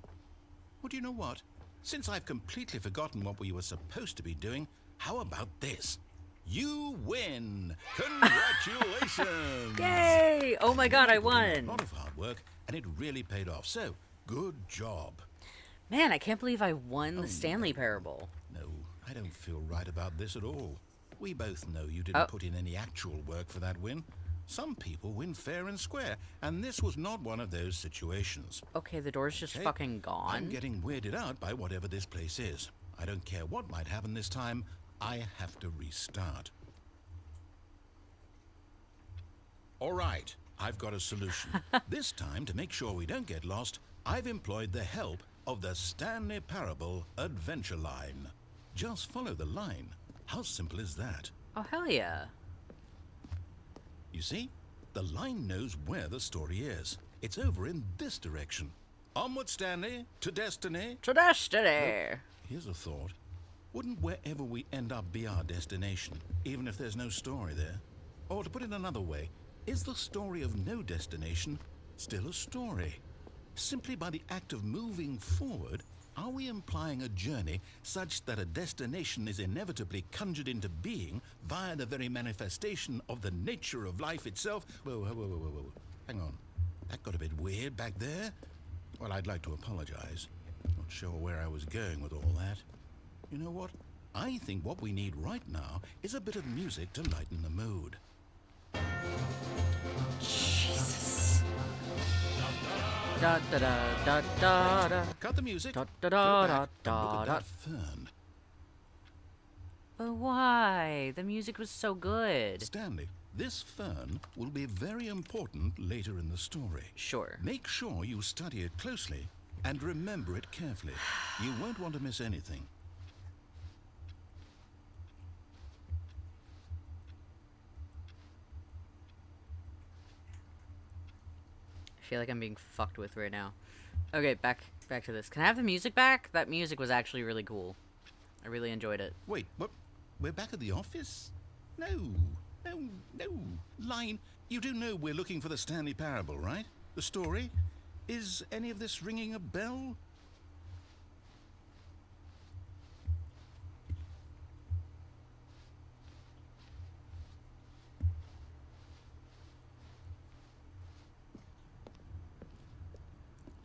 Well, do you know what? Since I've completely forgotten what we were supposed to be doing, how about this? You win! Congratulations! Yay! Oh my god, I A won! lot of hard work, and it really paid off. So, good job. Man, I can't believe I won the Stanley Parable. No, I don't feel right about this at all. We both know you didn't put in any actual work for that win. Some people win fair and square, and this was not one of those situations. Okay, the door's just fucking gone. I'm getting weirded out by whatever this place is. I don't care what might happen this time. I have to restart. All right, I've got a solution. This time, to make sure we don't get lost, I've employed the help of the Stanley Parable Adventure Line. Just follow the line. How simple is that? Oh, hell yeah. You see? The line knows where the story is. It's over in this direction. Onward, Stanley, to destiny. To destiny! Look, here's a thought. Wouldn't wherever we end up be our destination, even if there's no story there? Or to put it another way, is the story of no destination still a story? Simply by the act of moving forward, are we implying a journey such that a destination is inevitably conjured into being via the very manifestation of the nature of life itself? Whoa. Hang on. That got a bit weird back there. Well, I'd like to apologize. Not sure where I was going with all that. You know what? I think what we need right now is a bit of music to lighten the mood. Jesus. Da da da da da da. Cut the music. Da da Go da back da and look da. at that fern. But why? The music was so good. Stanley, this fern will be very important later in the story. Sure. Make sure you study it closely and remember it carefully. You won't want to miss anything. I feel like I'm being fucked with right now. Okay, back to this. Can I have the music back? That music was actually really cool. I really enjoyed it. Wait, what? We're back at the office? No. Line, you do know we're looking for the Stanley Parable, right? The story? Is any of this ringing a bell?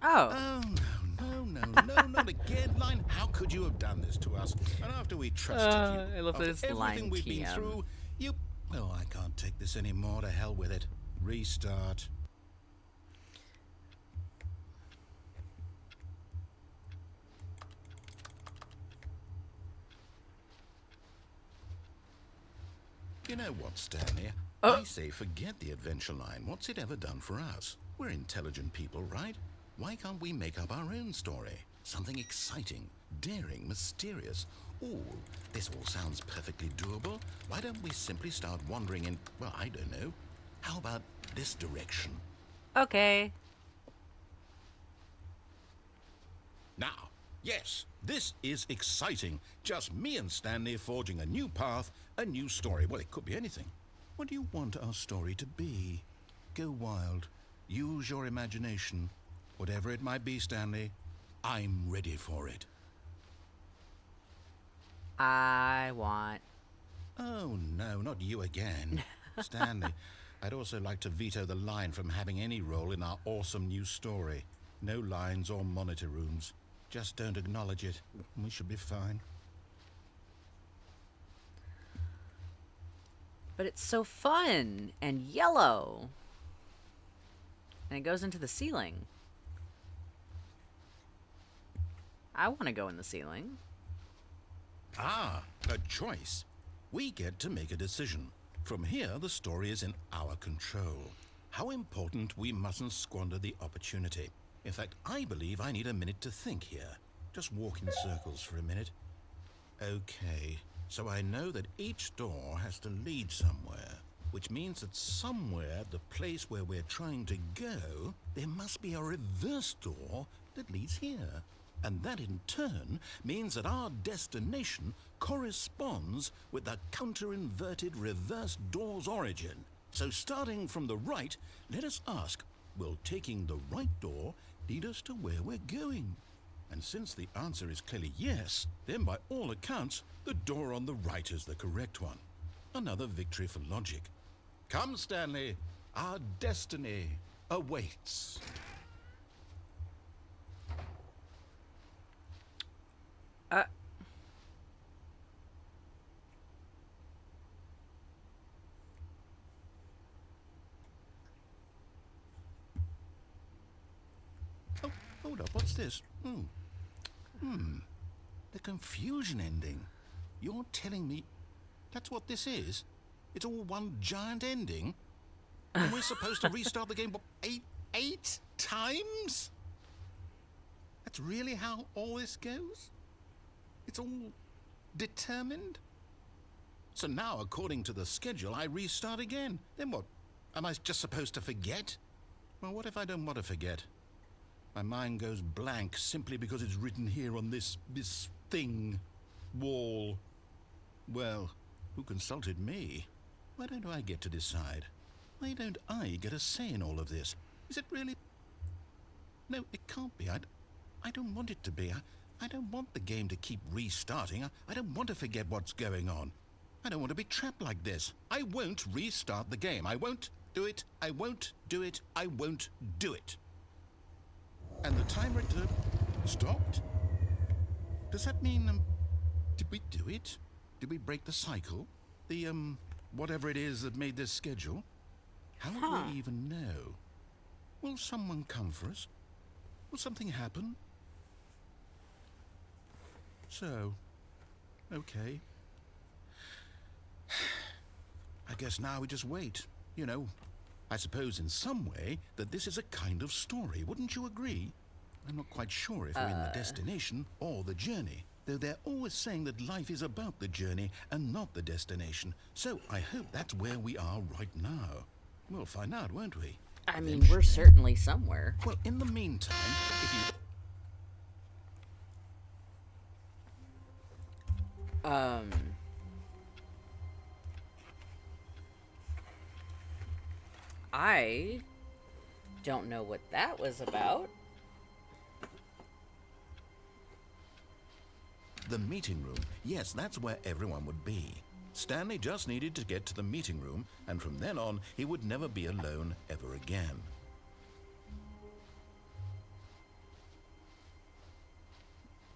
Oh. Oh, no, not again, Line. How could you have done this to us? And after we trusted you, I love that after it's Line everything we've been TM. through, you... Oh, I can't take this anymore. To hell with it. Restart. You know what, Stanley? I say forget the adventure line. What's it ever done for us? We're intelligent people, right? Why can't we make up our own story? Something exciting, daring, mysterious. Ooh, this all sounds perfectly doable. Why don't we simply start wandering in, well, I don't know. How about this direction? Okay. Now, yes, this is exciting. Just me and Stanley forging a new path, a new story. Well, it could be anything. What do you want our story to be? Go wild. Use your imagination. Whatever it might be, Stanley, I'm ready for it. I want... Oh, no, not you again. Stanley, I'd also like to veto the line from having any role in our awesome new story. No lines or monitor rooms. Just don't acknowledge it. We should be fine. But it's so fun and yellow. And it goes into the ceiling. I want to go in the ceiling. Ah, a choice. We get to make a decision. From here, the story is in our control. How important we mustn't squander the opportunity. In fact, I believe I need a minute to think here. Just walk in circles for a minute. Okay, So I know that each door has to lead somewhere, which means that somewhere at the place where we're trying to go, there must be a reverse door that leads here. And that in turn means that our destination corresponds with the counter-inverted reverse door's origin. So starting from the right, let us ask, will taking the right door lead us to where we're going? And since the answer is clearly yes, then by all accounts, the door on the right is the correct one. Another victory for logic. Come, Stanley, our destiny awaits. Oh, hold up, what's this? The confusion ending. You're telling me that's what this is? It's all one giant ending? And we're supposed to restart the game eight times? That's really how all this goes? It's all determined? So now, according to the schedule, I restart again. Then what? Am I just supposed to forget? Well, what if I don't want to forget? My mind goes blank simply because it's written here on this thing, wall. Well, who consulted me? Why don't I get to decide? Why don't I get a say in all of this? Is it really? No, it can't be. I don't want it to be. I don't want the game to keep restarting. I don't want to forget what's going on. I don't want to be trapped like this. I won't restart the game. I won't do it. I won't do it. I won't do it. And the timer stopped? Does that mean, did we do it? Did we break the cycle? The, whatever it is that made this schedule? How will we even know? Will someone come for us? Will something happen? So, okay. I guess now we just wait. You know, I suppose in some way that this is a kind of story, wouldn't you agree? I'm not quite sure if we're in the destination or the journey, though they're always saying that life is about the journey and not the destination. So I hope that's where we are right now. We'll find out, won't we? I mean, we're certainly somewhere. Well, in the meantime, if you... I don't know what that was about. The meeting room. Yes, that's where everyone would be. Stanley just needed to get to the meeting room, and from then on, he would never be alone ever again.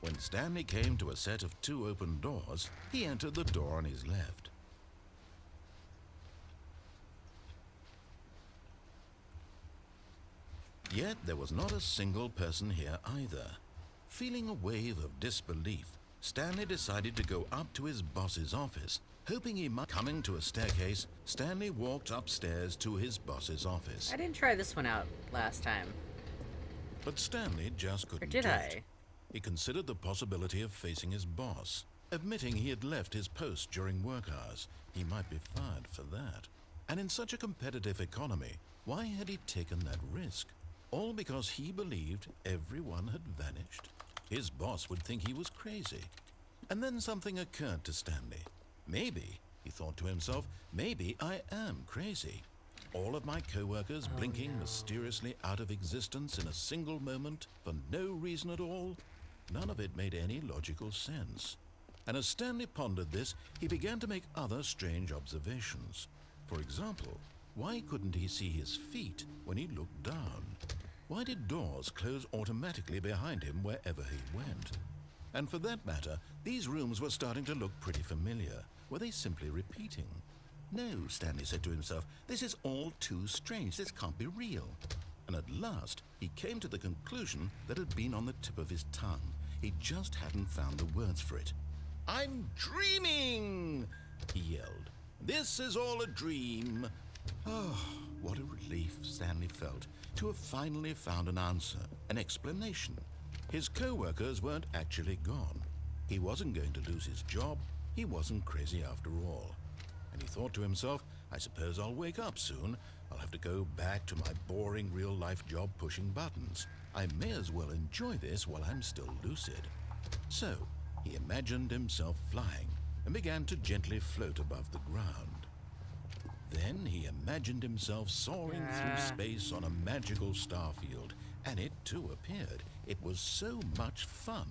When Stanley came to a set of 2 open doors, he entered the door on his left. Yet there was not a single person here either. Feeling a wave of disbelief, Stanley decided to go up to his boss's office, hoping he might... Coming to a staircase, Stanley walked upstairs to his boss's office. I didn't try this one out last time. But Stanley just couldn't Or did do I? it. He considered the possibility of facing his boss, admitting he had left his post during work hours. He might be fired for that. And in such a competitive economy, why had he taken that risk? All because he believed everyone had vanished. His boss would think he was crazy. And then something occurred to Stanley. Maybe, he thought to himself, maybe I am crazy. All of my co-workers blinking mysteriously out of existence in a single moment for no reason at all. None of it made any logical sense. And as Stanley pondered this, he began to make other strange observations. For example, why couldn't he see his feet when he looked down? Why did doors close automatically behind him wherever he went? And for that matter, these rooms were starting to look pretty familiar. Were they simply repeating? No, Stanley said to himself, this is all too strange. This can't be real. And at last, he came to the conclusion that had been on the tip of his tongue. He just hadn't found the words for it. I'm dreaming, he yelled. This is all a dream. Oh, what a relief Stanley felt to have finally found an answer, an explanation. His co-workers weren't actually gone. He wasn't going to lose his job. He wasn't crazy after all. And he thought to himself, I suppose I'll wake up soon. I'll have to go back to my boring real-life job pushing buttons. I may as well enjoy this while I'm still lucid. So, he imagined himself flying and began to gently float above the ground. Then he imagined himself soaring through space on a magical starfield, and it too appeared. It was so much fun,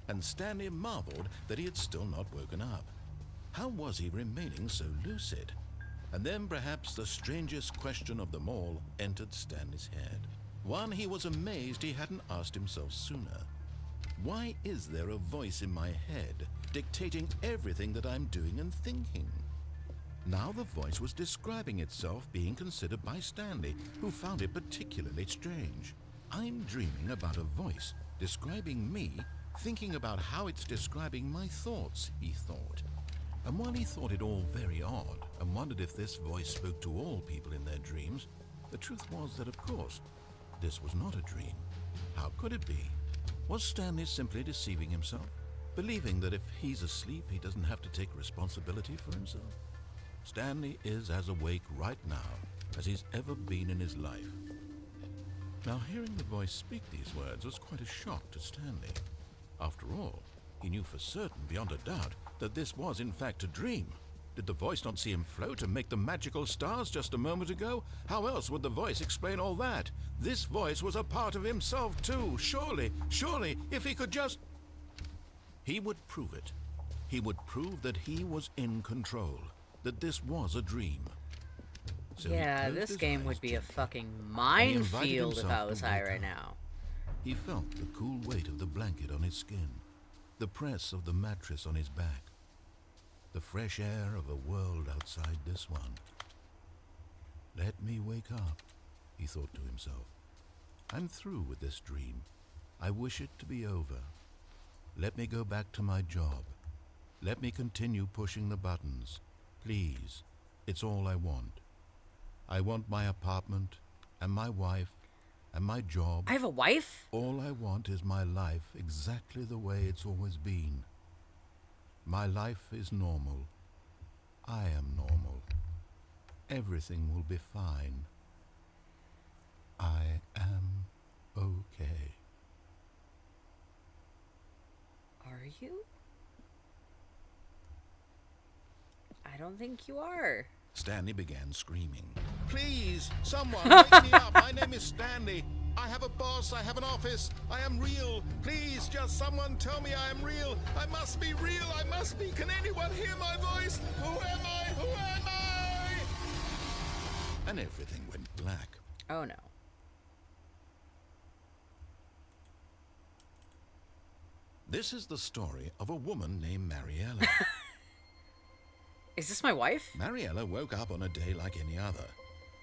and Stanley marveled that he had still not woken up. How was he remaining so lucid? And then perhaps the strangest question of them all entered Stanley's head. One he was amazed he hadn't asked himself sooner. Why is there a voice in my head dictating everything that I'm doing and thinking? Now the voice was describing itself being considered by Stanley, who found it particularly strange. I'm dreaming about a voice describing me, thinking about how it's describing my thoughts, he thought. And while he thought it all very odd and wondered if this voice spoke to all people in their dreams, the truth was that, of course, this was not a dream. How could it be? Was Stanley simply deceiving himself, believing that if he's asleep, he doesn't have to take responsibility for himself? Stanley is as awake right now as he's ever been in his life. Now, hearing the voice speak these words was quite a shock to Stanley. After all, he knew for certain, beyond a doubt, that this was in fact a dream. Did the voice not see him float and make the magical stars just a moment ago? How else would the voice explain all that? This voice was a part of himself too. Surely, if he could just... He would prove it. He would prove that he was in control, that this was a dream. So yeah, this game would be a fucking minefield if I was high right now. He felt the cool weight of the blanket on his skin, the press of the mattress on his back, the fresh air of a world outside this one. Let me wake up, he thought to himself. I'm through with this dream. I wish it to be over. Let me go back to my job. Let me continue pushing the buttons. Please, it's all I want. I want my apartment, and my wife, and my job. I have a wife? All I want is my life exactly the way it's always been. My life is normal. I am normal. Everything will be fine. I am okay. Are you? I don't think you are. Stanley began screaming. Please, someone, wake me up. My name is Stanley. I have a boss. I have an office. I am real. Please, just someone tell me I am real. I must be real. I must be. Can anyone hear my voice? Who am I? Who am I? And everything went black. Oh no. This is the story of a woman named Mariella. Is this my wife? Mariella woke up on a day like any other.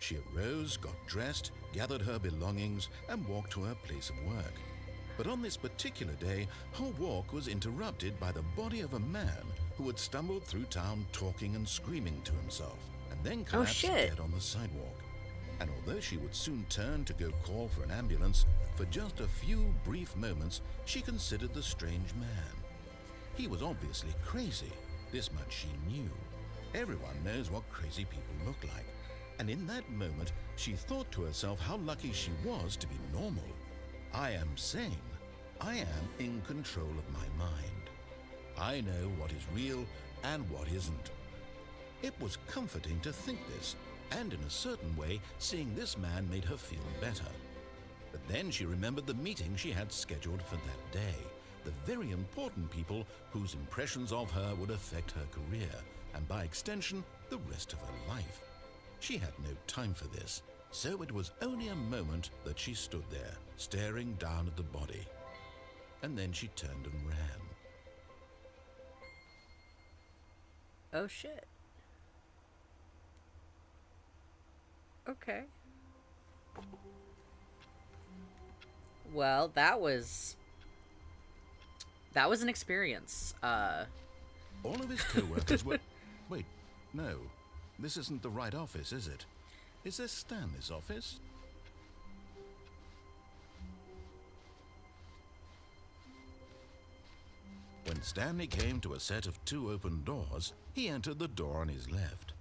She arose, got dressed, gathered her belongings, and walked to her place of work. But on this particular day, her walk was interrupted by the body of a man who had stumbled through town talking and screaming to himself, and then collapsed dead on the sidewalk. And although she would soon turn to go call for an ambulance, for just a few brief moments, she considered the strange man. He was obviously crazy. This much she knew. Everyone knows what crazy people look like. And in that moment, she thought to herself how lucky she was to be normal. I am sane. I am in control of my mind. I know what is real and what isn't. It was comforting to think this, and in a certain way, seeing this man made her feel better. But then she remembered the meeting she had scheduled for that day, the very important people whose impressions of her would affect her career, and by extension, the rest of her life. She had no time for this, so it was only a moment that she stood there, staring down at the body. And then she turned and ran. Oh shit. Okay. Well, that was an experience. All of his co-workers were... Wait, no. This isn't the right office, is it? Is this Stanley's office? When When Stanley came to a set of 2 open doors, he entered the door on his left.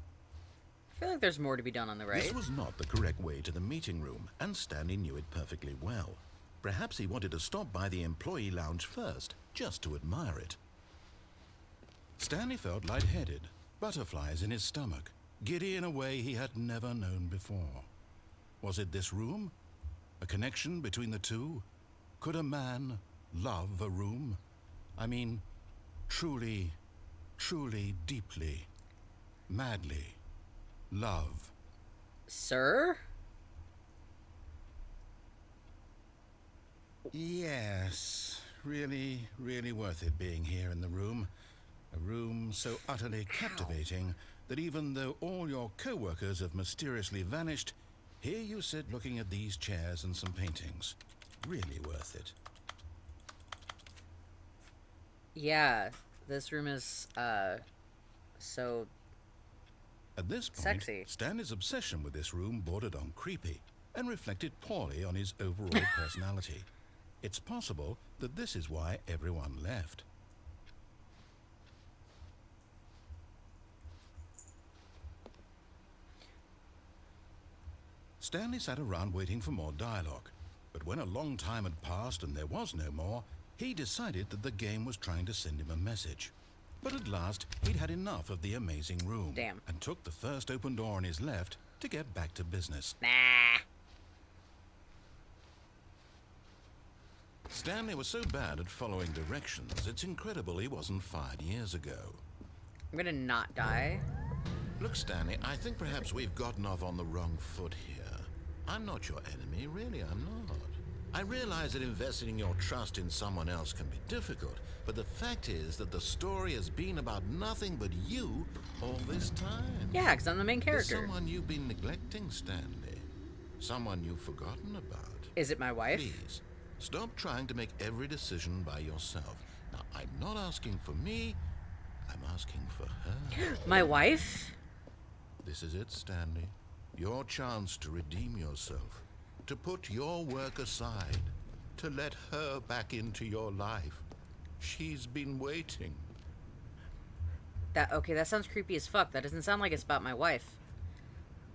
I feel like there's more to be done on the right. This was not the correct way to the meeting room, and Stanley knew it perfectly well. Perhaps he wanted to stop by the employee lounge first, just to admire it. Stanley felt lightheaded, butterflies in his stomach, giddy in a way he had never known before. Was it this room? A connection between the two? Could a man love a room? I mean, truly, truly, deeply, madly love. Sir? Yes, really, really worth it being here in the room. A room so utterly captivating that even though all your co-workers have mysteriously vanished, here you sit looking at these chairs and some paintings. Really worth it. Yeah, this room is, so At this point, sexy. Stanley's obsession with this room bordered on creepy and reflected poorly on his overall personality. It's possible that this is why everyone left. Stanley sat around waiting for more dialogue, but when a long time had passed and there was no more, he decided that the game was trying to send him a message. But at last, he'd had enough of the amazing room. Damn. And took the first open door on his left to get back to business. Nah. Stanley was so bad at following directions, it's incredible he wasn't fired years ago. I'm gonna not die. Look, Stanley, I think perhaps we've gotten off on the wrong foot here. I'm not your enemy, really, I'm not. I realize that investing your trust in someone else can be difficult, but the fact is that the story has been about nothing but you all this time. Yeah, because I'm the main There's character. someone you've been neglecting, Stanley. Someone you've forgotten about. Is it my wife? Please, stop trying to make every decision by yourself. Now, I'm not asking for me, I'm asking for her. My wife? This is it, Stanley. Your chance to redeem yourself. To put your work aside. To let her back into your life. She's been waiting. Okay, that sounds creepy as fuck. That doesn't sound like it's about my wife.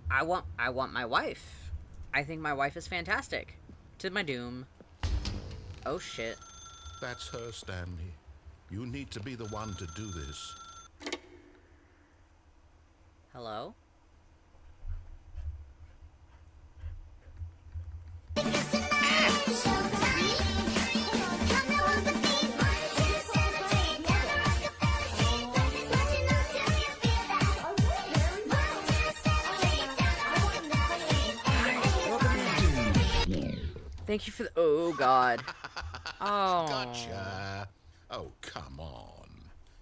I want my wife. I think my wife is fantastic. To my doom. Oh shit. That's her, Stanley. You need to be the one to do this. Hello? Thank you for the. Oh, God. Oh. Gotcha. Oh, come on.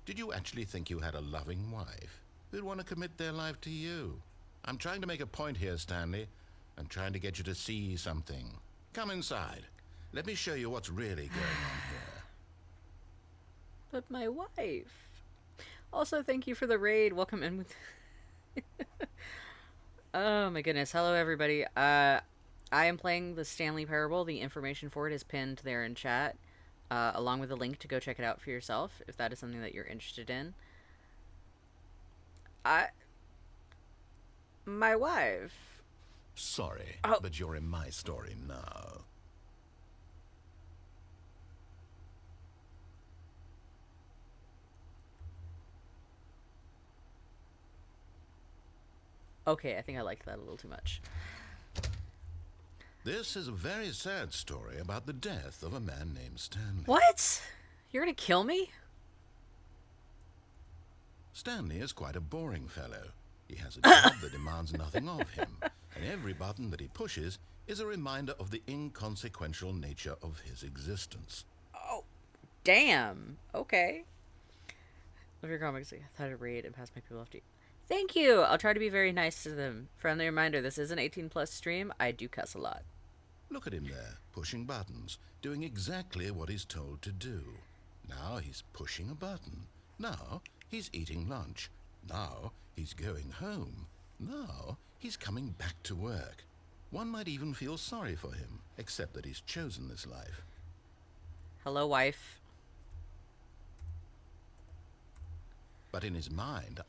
Did you actually think you had a loving wife who'd want to commit their life to you? I'm trying to make a point here, Stanley. I'm trying to get you to see something. Come inside. Let me show you what's really going on here. But my wife. Also, thank you for the raid. Welcome in with. Oh my goodness. Hello, everybody. I am playing the Stanley Parable. The information for it is pinned there in chat, along with a link to go check it out for yourself if that is something that you're interested in. My wife. Sorry, Oh. but you're in my story now. Okay, I think I liked that a little too much. This is a very sad story about the death of a man named Stanley. What? You're gonna kill me? Stanley is quite a boring fellow. He has a job that demands nothing of him, and every button that he pushes is a reminder of the inconsequential nature of his existence. Oh, damn. Okay. Love your comics. I thought I'd read and pass my people off to you. Thank you. I'll try to be very nice to them. Friendly reminder, this is an 18+ stream. I do cuss a lot. Look at him there, pushing buttons, doing exactly what he's told to do. Now he's pushing a button. Now he's eating lunch. Now he's going home. Now he's coming back to work. One might even feel sorry for him, except that he's chosen this life. Hello, wife. But in his mind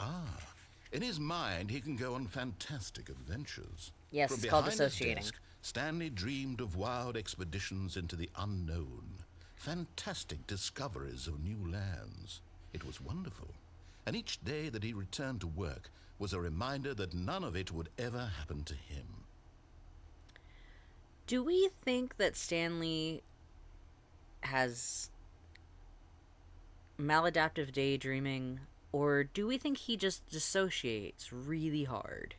he can go on fantastic adventures. Yes, From it's called behind his dissociating. desk, Stanley dreamed of wild expeditions into the unknown, fantastic discoveries of new lands. It was wonderful, and each day that he returned to work was a reminder that none of it would ever happen to him. Do we think that Stanley has maladaptive daydreaming, or do we think he just dissociates really hard?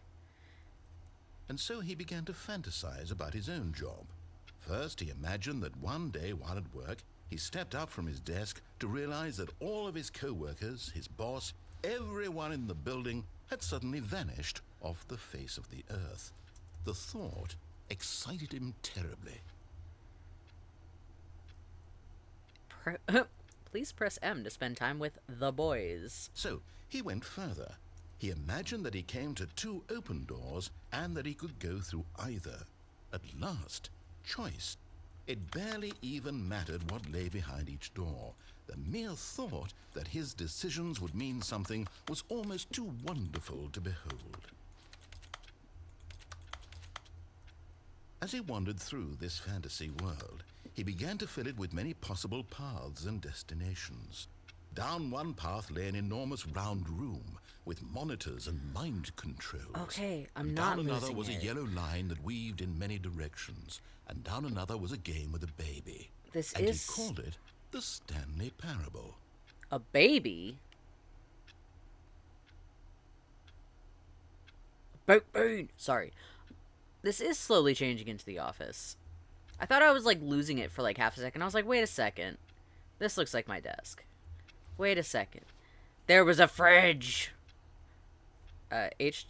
And so he began to fantasize about his own job. First, he imagined that one day while at work, he stepped up from his desk to realize that all of his co-workers, his boss, everyone in the building had suddenly vanished off the face of the earth. The thought excited him terribly. Please press M to spend time with the boys. So he went further. He imagined that he came to 2 open doors and that he could go through either. At last, choice. It barely even mattered what lay behind each door. The mere thought that his decisions would mean something was almost too wonderful to behold. As he wandered through this fantasy world, he began to fill it with many possible paths and destinations. Down one path lay an enormous round room with monitors and mind controls. Okay, I'm And not down another losing was it. a yellow line that weaved in many directions, and down another was a game with a baby. This and is he called it the Stanley Parable. a baby. Boon. Sorry. This is slowly changing into The Office. I thought I was like losing it for like half a second. I was like, wait a second. This looks like my desk. Wait a second. There was a fridge.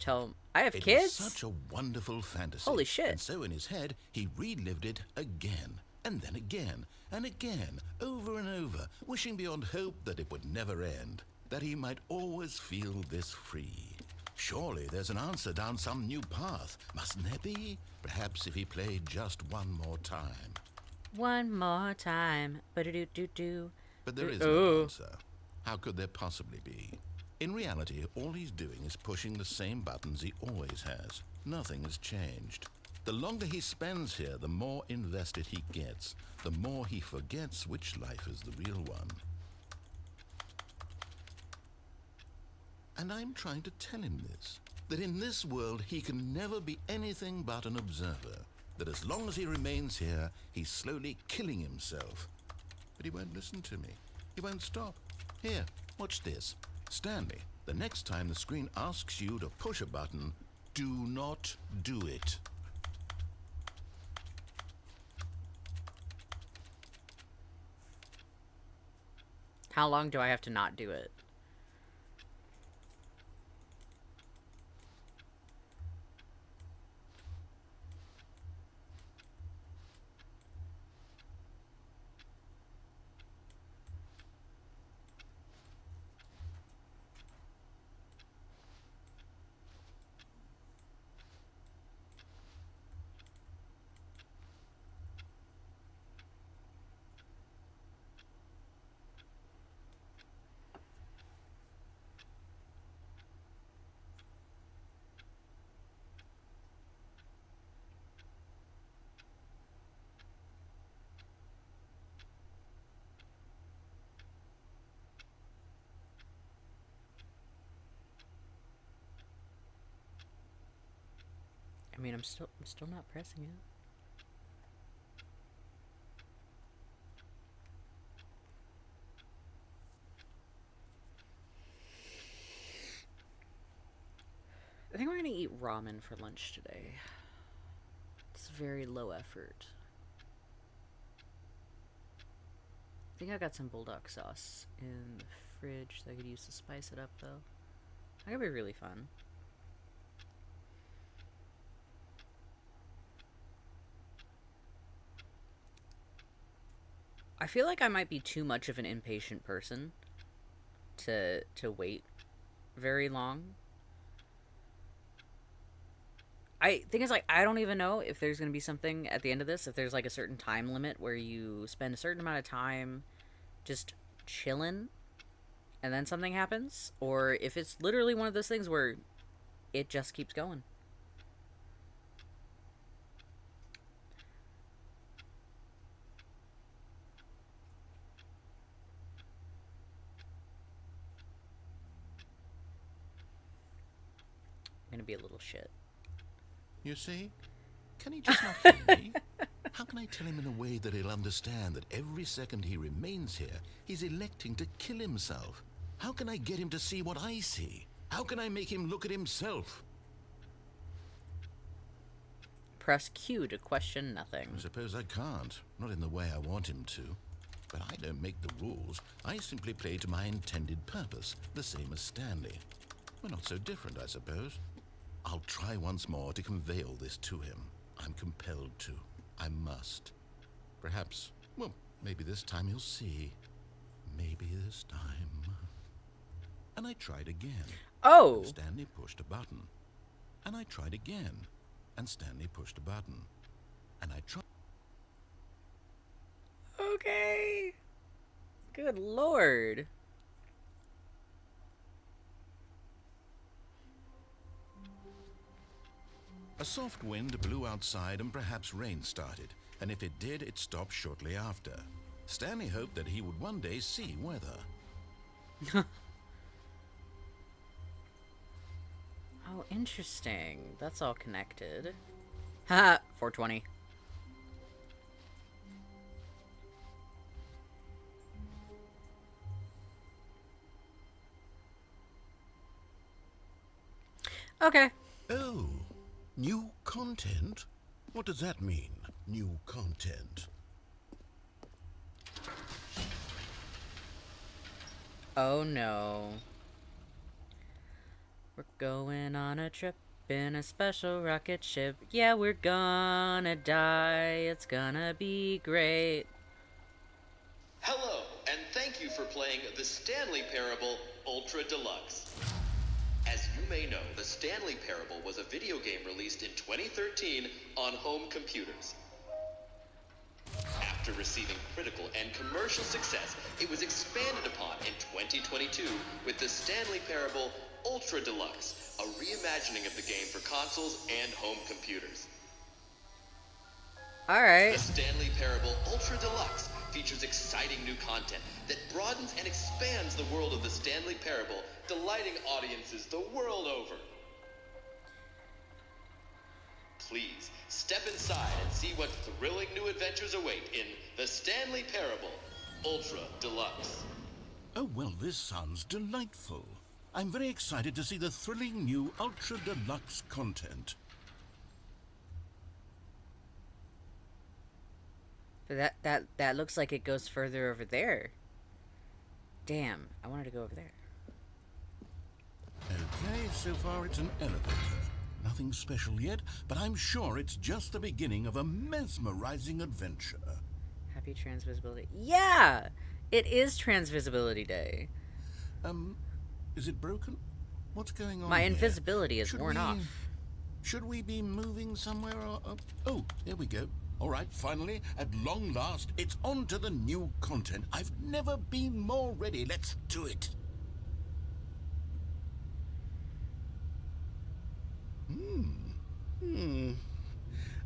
Tell I have kids? It was such a wonderful fantasy. Holy shit. And so in his head, he relived it again, and then again, and again, over and over, wishing beyond hope that it would never end, that he might always feel this free. Surely there's an answer down some new path, mustn't there be? Perhaps if he played just one more time. One more time. Ba-do-do-do-do. But there is no answer. How could there possibly be? In reality, all he's doing is pushing the same buttons he always has. Nothing has changed. The longer he spends here, the more invested he gets, the more he forgets which life is the real one. And I'm trying to tell him this, that in this world he can never be anything but an observer, that as long as he remains here, he's slowly killing himself. But he won't listen to me. He won't stop. Here, watch this. Stanley, the next time the screen asks you to push a button, do not do it. How long do I have to not do it? I mean, I'm still not pressing it. I think we're gonna eat ramen for lunch today. It's very low effort. I think I got some bulldog sauce in the fridge that I could use to spice it up, though. That could be really fun. I feel like I might be too much of an impatient person to wait very long. I think it's like, I don't even know if there's going to be something at the end of this, if there's like a certain time limit where you spend a certain amount of time just chilling and then something happens, or if it's literally one of those things where it just keeps going. I'm gonna be a little shit. You see? Can he just not hear me? How can I tell him in a way that he'll understand that every second he remains here, he's electing to kill himself? How can I get him to see what I see? How can I make him look at himself? Press Q to question nothing. I suppose I can't. Not in the way I want him to. But I don't make the rules. I simply play to my intended purpose, the same as Stanley. We're not so different, I suppose. I'll try once more to convey all this to him. I'm compelled to. I must. Perhaps, well, maybe this time he'll see. Maybe this time. And I tried again. Oh! And Stanley pushed a button. And I tried again. And Stanley pushed a button. And I tried. Okay. Good lord. A soft wind blew outside and perhaps rain started. And if it did, it stopped shortly after. Stanley hoped that he would one day see weather. Oh, interesting. That's all connected. Haha, 420. Okay. Oh, new content? What does that mean, new content? Oh no. We're going on a trip in a special rocket ship. Yeah, we're gonna die. It's gonna be great. Hello, and thank you for playing the Stanley Parable Ultra Deluxe. As you may know, the Stanley Parable was a video game released in 2013 on home computers. After receiving critical and commercial success, it was expanded upon in 2022 with the Stanley Parable Ultra Deluxe, a reimagining of the game for consoles and home computers. Alright. The Stanley Parable Ultra Deluxe features exciting new content that broadens and expands the world of the Stanley Parable, delighting audiences the world over. Please, step inside and see what thrilling new adventures await in the Stanley Parable Ultra Deluxe. Oh, well, this sounds delightful. I'm very excited to see the thrilling new Ultra Deluxe content. But that looks like it goes further over there. Damn, I wanted to go over there. Okay, so far it's an elevator. Nothing special yet, but I'm sure it's just the beginning of a mesmerizing adventure. Happy Transvisibility. Yeah! It is Transvisibility Day. Is it broken? What's going on My here? invisibility is worn off. Should we be moving somewhere or... oh, there we go. All right, finally, at long last, it's on to the new content. I've never been more ready. Let's do it.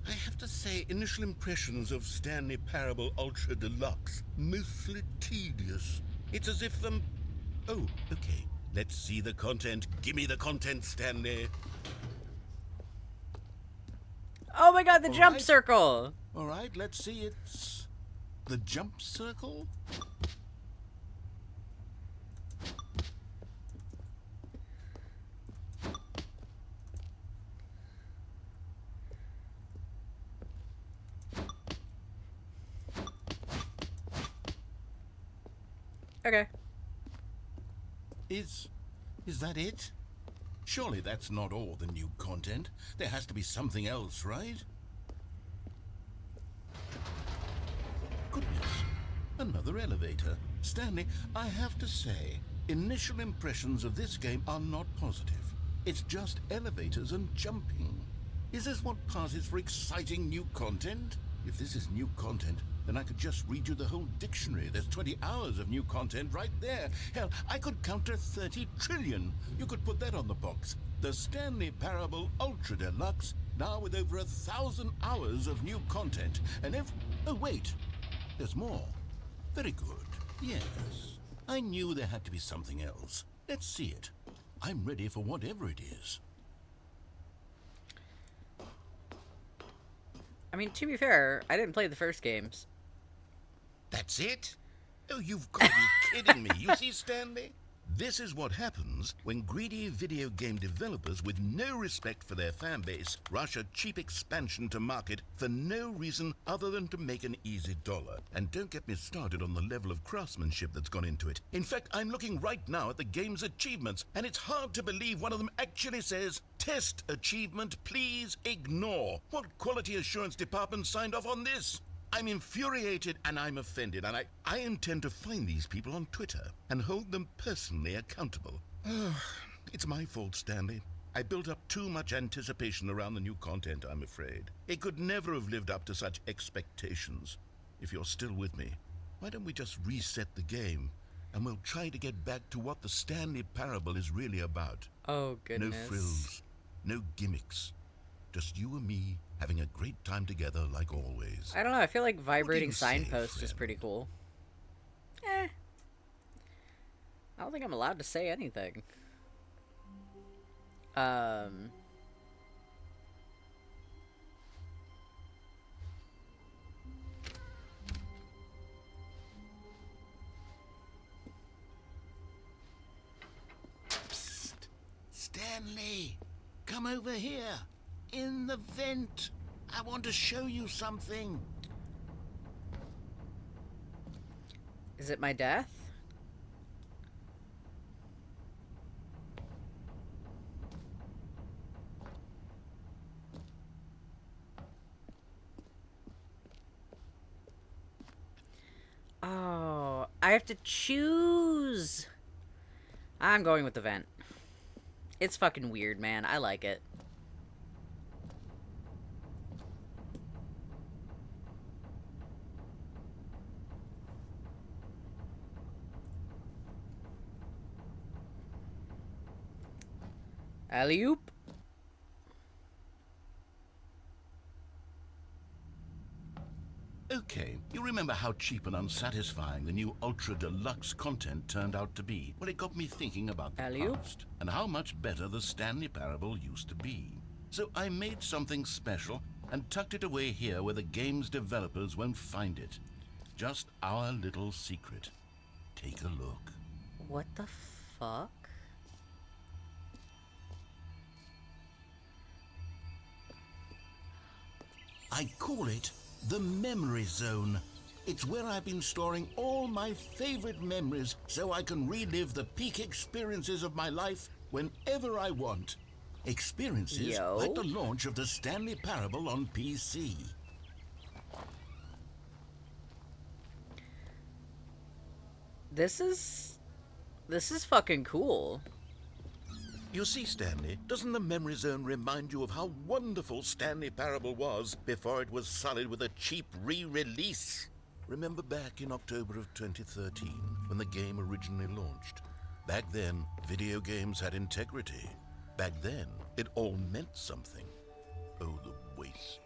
I have to say, initial impressions of Stanley Parable Ultra Deluxe, mostly tedious. It's as if, oh, okay. Let's see the content. Give me the content, Stanley. Oh my god, the All jump right. circle! All right, let's see. It's the jump circle. Okay. Is that it? Surely that's not all the new content. There has to be something else, right? Goodness, another elevator. Stanley, I have to say, initial impressions of this game are not positive. It's just elevators and jumping. Is this what passes for exciting new content? If this is new content, Then I could just read you the whole dictionary. There's 20 hours of new content right there. Hell, I could count to 30 trillion. You could put that on the box. The Stanley Parable Ultra Deluxe, now with over 1,000 hours of new content. And oh, wait. There's more. Very good. Yes. I knew there had to be something else. Let's see it. I'm ready for whatever it is. I mean, to be fair, I didn't play the first games. That's it? Oh, you've got to be kidding me. You see, Stanley? This is what happens when greedy video game developers with no respect for their fan base rush a cheap expansion to market for no reason other than to make an easy dollar. And don't get me started on the level of craftsmanship that's gone into it. In fact, I'm looking right now at the game's achievements, and it's hard to believe one of them actually says, "Test achievement, please ignore." What quality assurance department signed off on this? I'm infuriated and I'm offended, and I intend to find these people on Twitter and hold them personally accountable. It's my fault, Stanley. I built up too much anticipation around the new content, I'm afraid. It could never have lived up to such expectations. If you're still with me, why don't we just reset the game and we'll try to get back to what the Stanley Parable is really about. Oh, goodness. No frills, no gimmicks. Just you and me having a great time together like always. I don't know, I feel like vibrating you say, signpost is friend? pretty cool. I don't think I'm allowed to say anything. Psst. Stanley, come over here. In the vent. I want to show you something. Is it my death? Oh, I have to choose. I'm going with the vent. It's fucking weird, man. I like it. Alley-oop. Okay, you remember how cheap and unsatisfying the new Ultra Deluxe content turned out to be? Well, it got me thinking about the Alley-oop. past and how much better the Stanley Parable used to be. So I made something special and tucked it away here where the game's developers won't find it. Just our little secret. Take a look. What the fuck? I call it the Memory Zone. It's where I've been storing all my favorite memories so I can relive the peak experiences of my life whenever I want. Experiences Yo. like the launch of the Stanley Parable on PC. This is fucking cool. You see, Stanley, doesn't the Memory Zone remind you of how wonderful Stanley Parable was before it was sullied with a cheap re-release? Remember back in October of 2013, when the game originally launched? Back then, video games had integrity. Back then, it all meant something. Oh, the waste.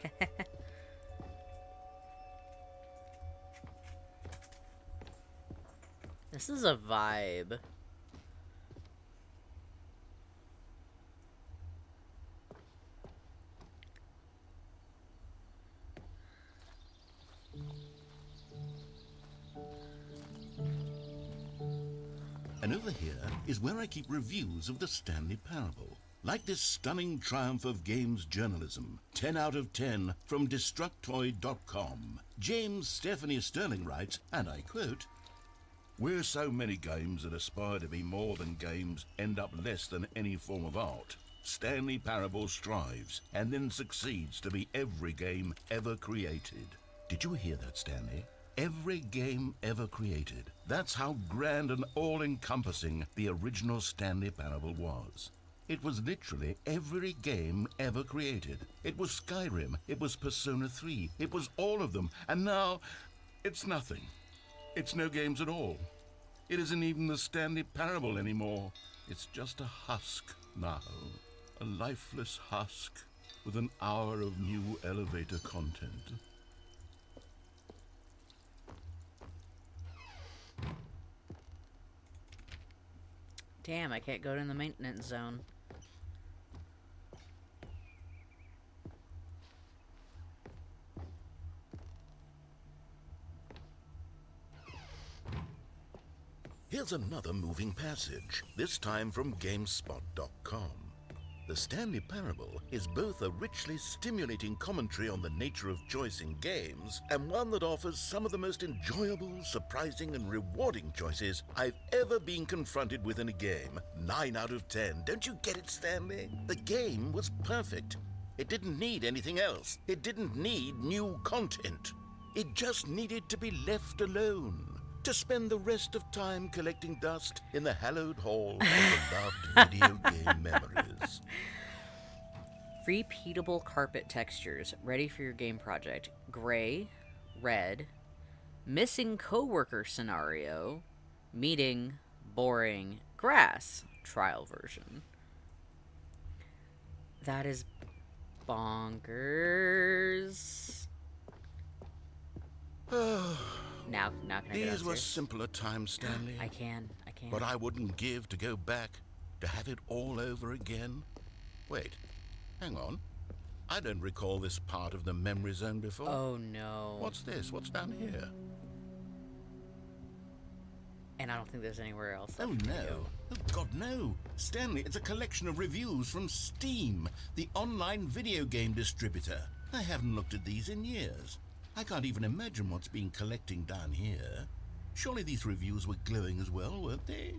This is a vibe. And over here is where I keep reviews of the Stanley Parable. Like this stunning triumph of games journalism, 10 out of 10 from Destructoid.com. James Stephanie Sterling writes, and I quote, "Where so many games that aspire to be more than games end up less than any form of art, Stanley Parable strives and then succeeds to be every game ever created." Did you hear that, Stanley? Every game ever created. That's how grand and all-encompassing the original Stanley Parable was. It was literally every game ever created. It was Skyrim, it was Persona 3, it was all of them, and now It's nothing. It's no games at all. It isn't even the Stanley Parable anymore. It's just a husk now. A lifeless husk with an hour of new elevator content. Damn, I can't go to the maintenance zone. Here's another moving passage, this time from GameSpot.com. The Stanley Parable is both a richly stimulating commentary on the nature of choice in games, and one that offers some of the most enjoyable, surprising, and rewarding choices I've ever been confronted with in a game. 9 out of 10. Don't you get it, Stanley? The game was perfect. It didn't need anything else. It didn't need new content. It just needed to be left alone, to spend the rest of time collecting dust in the hallowed hall of beloved video game memories. Repeatable carpet textures ready for your game project. Gray, red, missing coworker scenario, meeting, boring, grass, trial version. That is bonkers. Now can I go These were downstairs? simpler times, Stanley. I can. But I wouldn't give to go back, to have it all over again. Wait, hang on. I don't recall this part of the memory zone before. Oh no. What's this? What's down here? And I don't think there's anywhere else. Oh left to no. go. Oh God, no. Stanley, it's a collection of reviews from Steam, the online video game distributor. I haven't looked at these in years. I can't even imagine what's been collecting down here. Surely these reviews were glowing as well, weren't they?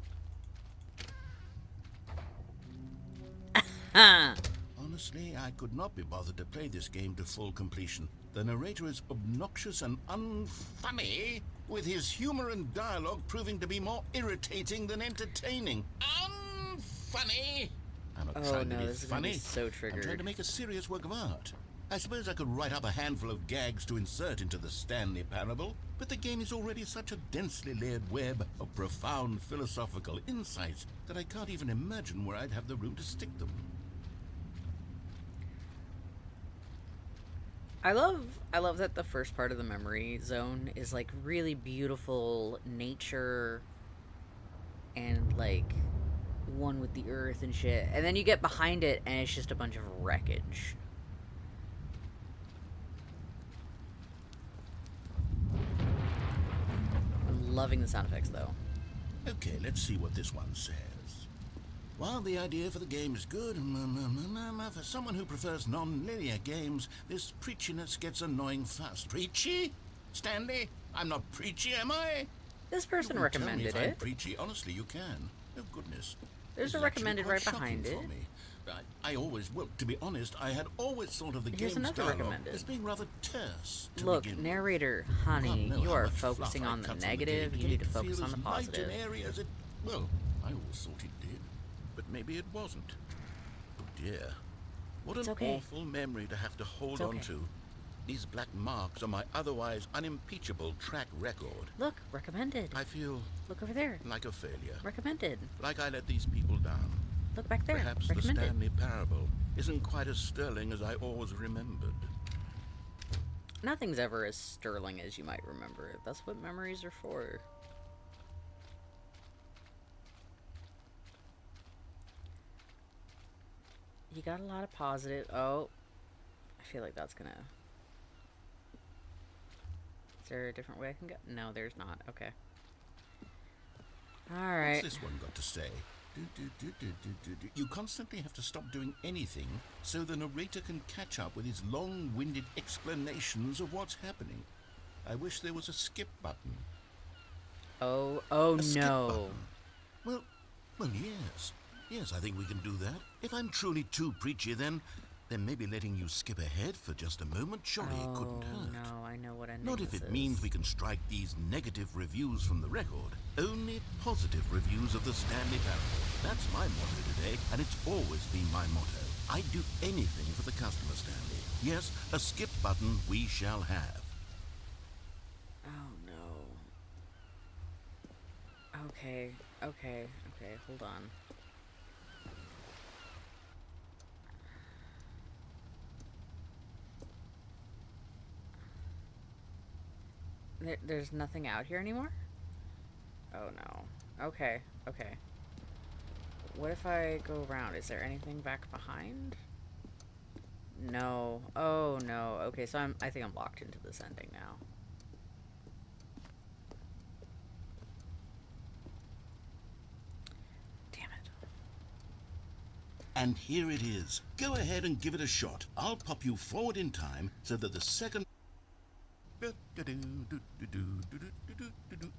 Honestly, I could not be bothered to play this game to full completion. The narrator is obnoxious and unfunny, with his humor and dialogue proving to be more irritating than entertaining. Unfunny! I'm not trying to be this is gonna funny. be so I'm trying triggered. to make a serious work of art. I suppose I could write up a handful of gags to insert into the Stanley Parable, but the game is already such a densely layered web of profound philosophical insights that I can't even imagine where I'd have the room to stick them. I love that the first part of the memory zone is like really beautiful nature and like one with the earth and shit. And then you get behind it and it's just a bunch of wreckage. I'm loving the sound effects though. Okay, let's see what this one says. While the idea for the game is good, for someone who prefers non-linear games, this preachiness gets annoying fast. Preachy? Stanley? I'm not preachy, am I? This person You can tell me recommended if I'm it. preachy. Honestly, you can. Oh, goodness. There's This a is actually recommended quite right shocking behind for it. me. I always, well, to be honest, I had always thought of the Here's game's another dialogue recommended. as being rather terse to Look, begin with. narrator, You honey, can't know you how are much fluff focusing I on the cut from negative. game You to need get to it focus feel on the as light and positive. airy as it, well, I always thought it did, but maybe it wasn't. Oh dear, what It's an okay. awful memory to have to hold It's on okay. to. These black marks are my otherwise unimpeachable track record. Look, recommended. I feel Look over there. like a failure, Recommended. like I let these people down. Look back there. Perhaps the Recommended. Stanley Parable isn't quite as sterling as I always remembered. Nothing's ever as sterling as you might remember it. That's what memories are for. You got a lot of positive. Oh, I feel like that's gonna. Is there a different way I can go? No, there's not. Okay. All right. What's this one got to say? You constantly have to stop doing anything so the narrator can catch up with his long-winded explanations of what's happening. I wish there was a skip button. Oh A skip no. button. Well, yes. Yes, I think we can do that. If I'm truly too preachy, then maybe letting you skip ahead for just a moment, surely it couldn't hurt. No, I know what I Not if it means we can strike these negative reviews from the record. Only positive reviews of the Stanley Parable. That's my motto today, and it's always been my motto. I'd do anything for the customer, Stanley. Yes, a skip button we shall have. Oh Okay, okay, okay, hold on. There's nothing out here anymore? Oh no. Okay, okay. What if I go around? Is there anything back behind? No. Oh no. Okay, so I think I'm locked into this ending now. Damn it. And here it is. Go ahead and give it a shot. I'll pop you forward in time so that the second...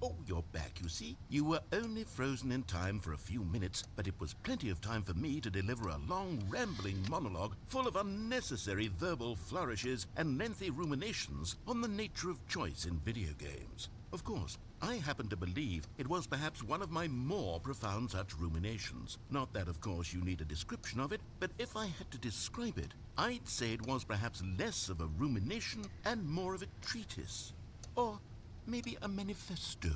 Oh, you're back, you see. You were only frozen in time for a few minutes, but it was plenty of time for me to deliver a long, rambling monologue full of unnecessary verbal flourishes and lengthy ruminations on the nature of choice in video games. Of course, I happen to believe it was perhaps one of my more profound such ruminations. Not that, of course, you need a description of it, but if I had to describe it, I'd say it was perhaps less of a rumination and more of a treatise. Or maybe a manifesto.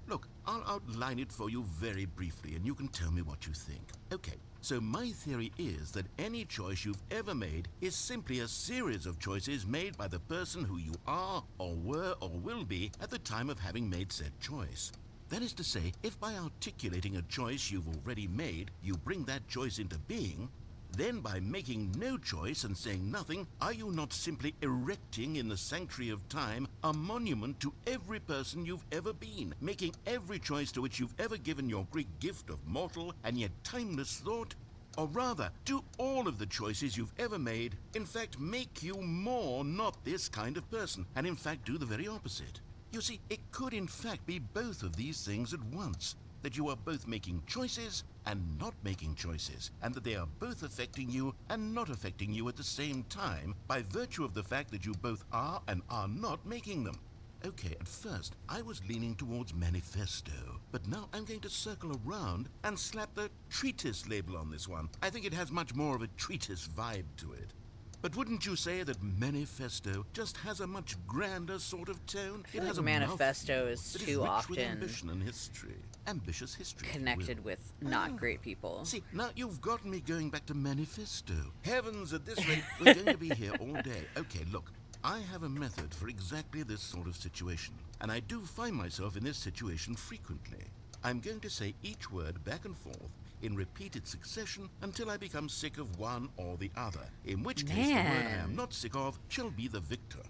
Look, I'll outline it for you very briefly, and you can tell me what you think. Okay, so my theory is that any choice you've ever made is simply a series of choices made by the person who you are, or were, or will be at the time of having made said choice. That is to say, if by articulating a choice you've already made, you bring that choice into being, then by making no choice and saying nothing, are you not simply erecting in the sanctuary of time a monument to every person you've ever been, making every choice to which you've ever given your great gift of mortal and yet timeless thought? Or rather, do all of the choices you've ever made, in fact, make you more not this kind of person, and in fact do the very opposite? You see, it could in fact be both of these things at once. That you are both making choices and not making choices, and that they are both affecting you and not affecting you at the same time by virtue of the fact that you both are and are not making them. Okay, at first I was leaning towards manifesto, but now I'm going to circle around and slap the treatise label on this one. I think it has much more of a treatise vibe to it. But wouldn't you say that manifesto just has a much grander sort of tone? I feel like manifesto is too often ambition and history. Ambitious history. Connected with not great people. See, now you've gotten me going back to manifesto. Heavens, at this rate, we're going to be here all day. Okay, look, I have a method for exactly this sort of situation, and I do find myself in this situation frequently. I'm going to say each word back and forth in repeated succession until I become sick of one or the other, in which case the word I am not sick of shall be the victor.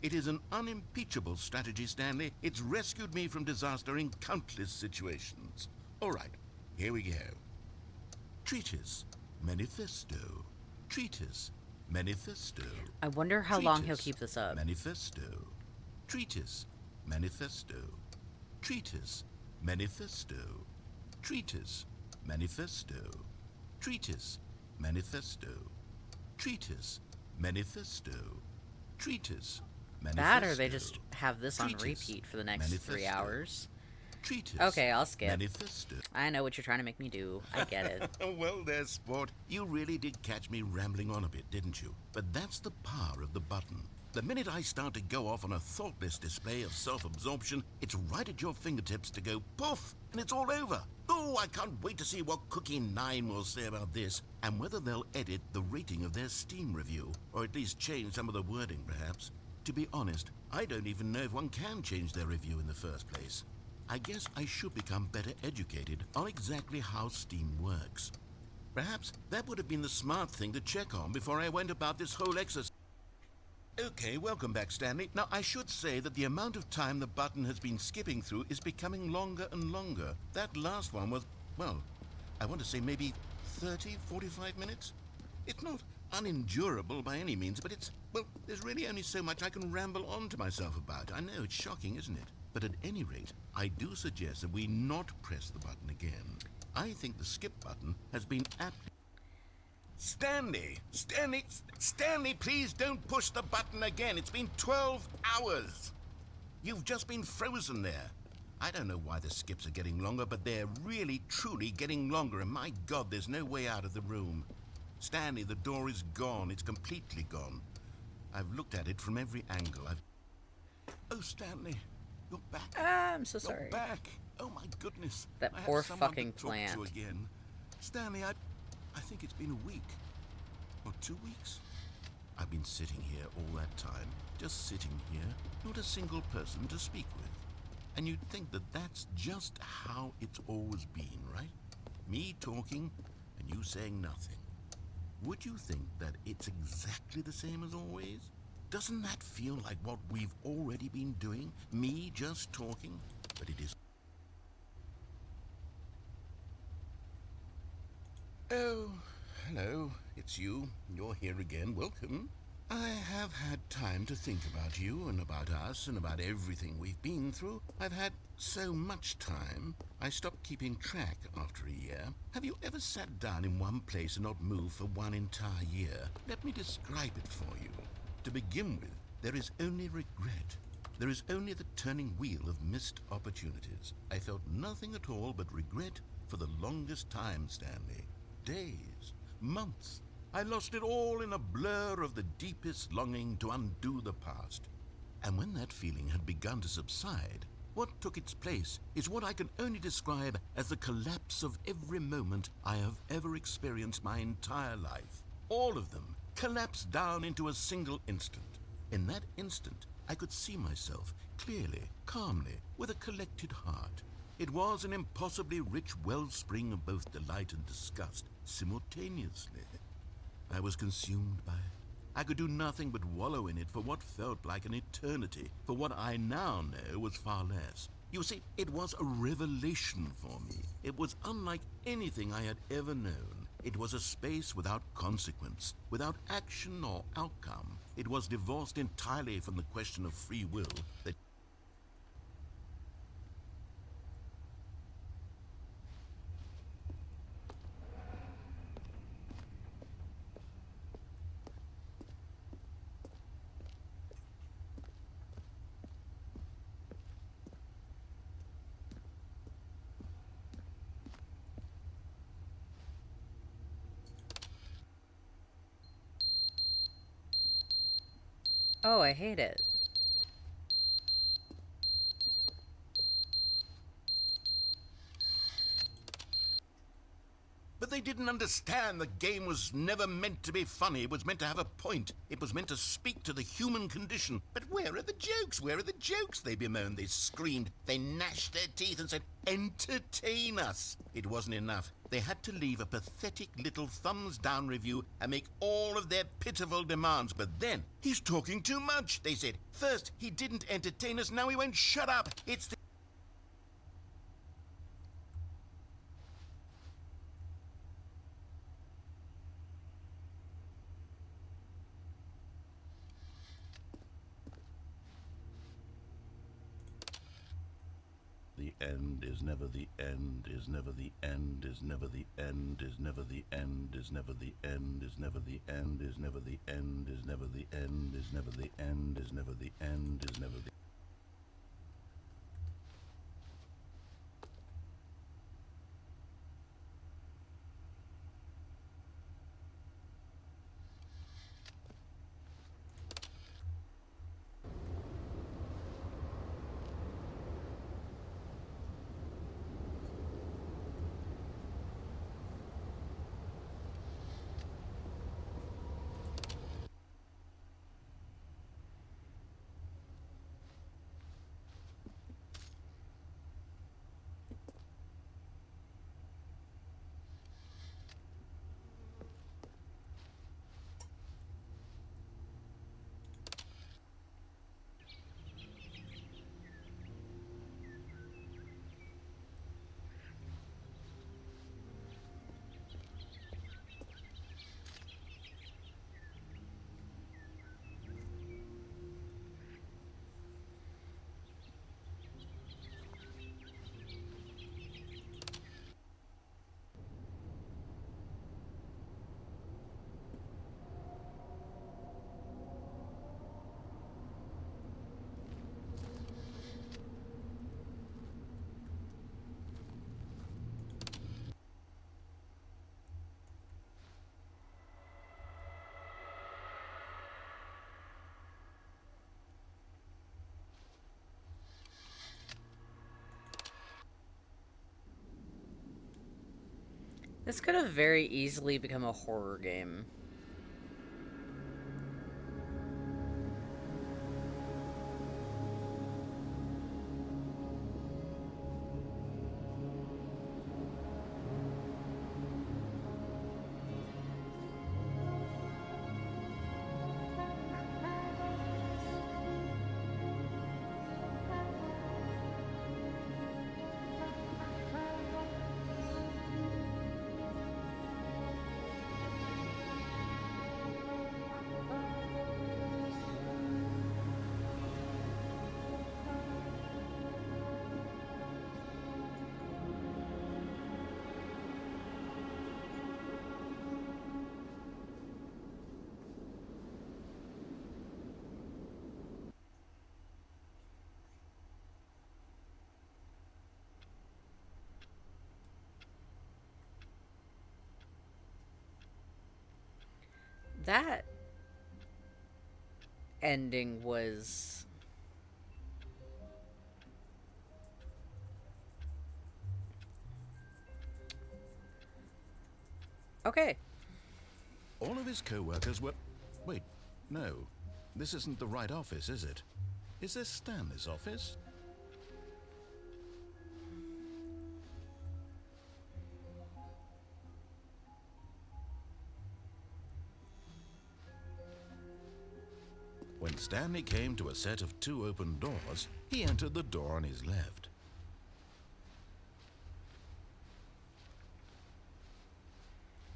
It is an unimpeachable strategy, Stanley. It's rescued me from disaster in countless situations. All right, here we go. Treatise, manifesto. Treatise, manifesto. I wonder how long he'll keep this up. Manifesto. Treatise, manifesto. Treatise, manifesto. Treatise, manifesto. Treatise, manifesto. Treatise, manifesto. Treatise, manifesto. That or they just have this on repeat for the next 3 hours. Treatise, okay, I'll skip. Manifesto. I know what you're trying to make me do. I get it. Well, there, sport. You really did catch me rambling on a bit, didn't you? But that's the power of the button. The minute I start to go off on a thoughtless display of self-absorption, it's right at your fingertips to go poof, and it's all over. Oh, I can't wait to see what Cookie 9 will say about this, and whether they'll edit the rating of their Steam review, or at least change some of the wording, perhaps. To be honest, I don't even know if one can change their review in the first place. I guess I should become better educated on exactly how Steam works. Perhaps that would have been the smart thing to check on before I went about this whole exercise. Okay, welcome back, Stanley. Now, I should say that the amount of time the button has been skipping through is becoming longer and longer. That last one was, well, I want to say maybe 30, 45 minutes? It's not unendurable by any means, but it's, well, there's really only so much I can ramble on to myself about. I know, it's shocking, isn't it? But at any rate, I do suggest that we not press the button again. I think the skip button has been aptly... Stanley, please don't push the button again. It's been 12 hours. You've just been frozen there. I don't know why the skips are getting longer, but they're really, truly getting longer, and my God, there's no way out of the room. Stanley, the door is gone. It's completely gone. I've looked at it from every angle. Oh, Stanley, You're back. I'm so You're sorry. back. Oh my goodness. That I have poor someone fucking to talk plant. to again. Stanley, I think it's been a week. Or 2 weeks. I've been sitting here all that time. Just sitting here. Not a single person to speak with. And you'd think that that's just how it's always been, right? Me talking and you saying nothing. Would you think that it's exactly the same as always? Doesn't that feel like what we've already been doing? Me just talking? But it is. Oh, hello. It's you. You're here again. Welcome. I have had time to think about you and about us and about everything we've been through. I've had so much time, I stopped keeping track after a year. Have you ever sat down in one place and not moved for one entire year? Let me describe it for you. To begin with, there is only regret. There is only the turning wheel of missed opportunities. I felt nothing at all but regret for the longest time, Stanley. Days, months. I lost it all in a blur of the deepest longing to undo the past. And when that feeling had begun to subside, what took its place is what I can only describe as the collapse of every moment I have ever experienced my entire life. All of them collapsed down into a single instant. In that instant, I could see myself clearly, calmly, with a collected heart. It was an impossibly rich wellspring of both delight and disgust simultaneously. I was consumed by it. I could do nothing but wallow in it for what felt like an eternity, for what I now know was far less. You see, it was a revelation for me. It was unlike anything I had ever known. It was a space without consequence, without action or outcome. It was divorced entirely from the question of free will that Oh, I hate it. But they didn't understand the game was never meant to be funny. It was meant to have a point. It was meant to speak to the human condition. But where are the jokes? Where are the jokes? They bemoaned, they screamed, they gnashed their teeth and said, entertain us. It wasn't enough. They had to leave a pathetic little thumbs-down review and make all of their pitiful demands. But then, he's talking too much, they said. First, he didn't entertain us, now he won't shut up. It's the The end is never the end, is never the end, is never the end, is never the end, is never the end, is never the end, is never the end, is never the end, is never the end, is never the end, is never the This could have very easily become a horror game. That ending was... Okay. All of his co-workers were... Wait, no. This isn't the right office, is it? Is this Stanley's office? When Stanley came to a set of 2 open doors, he entered the door on his left.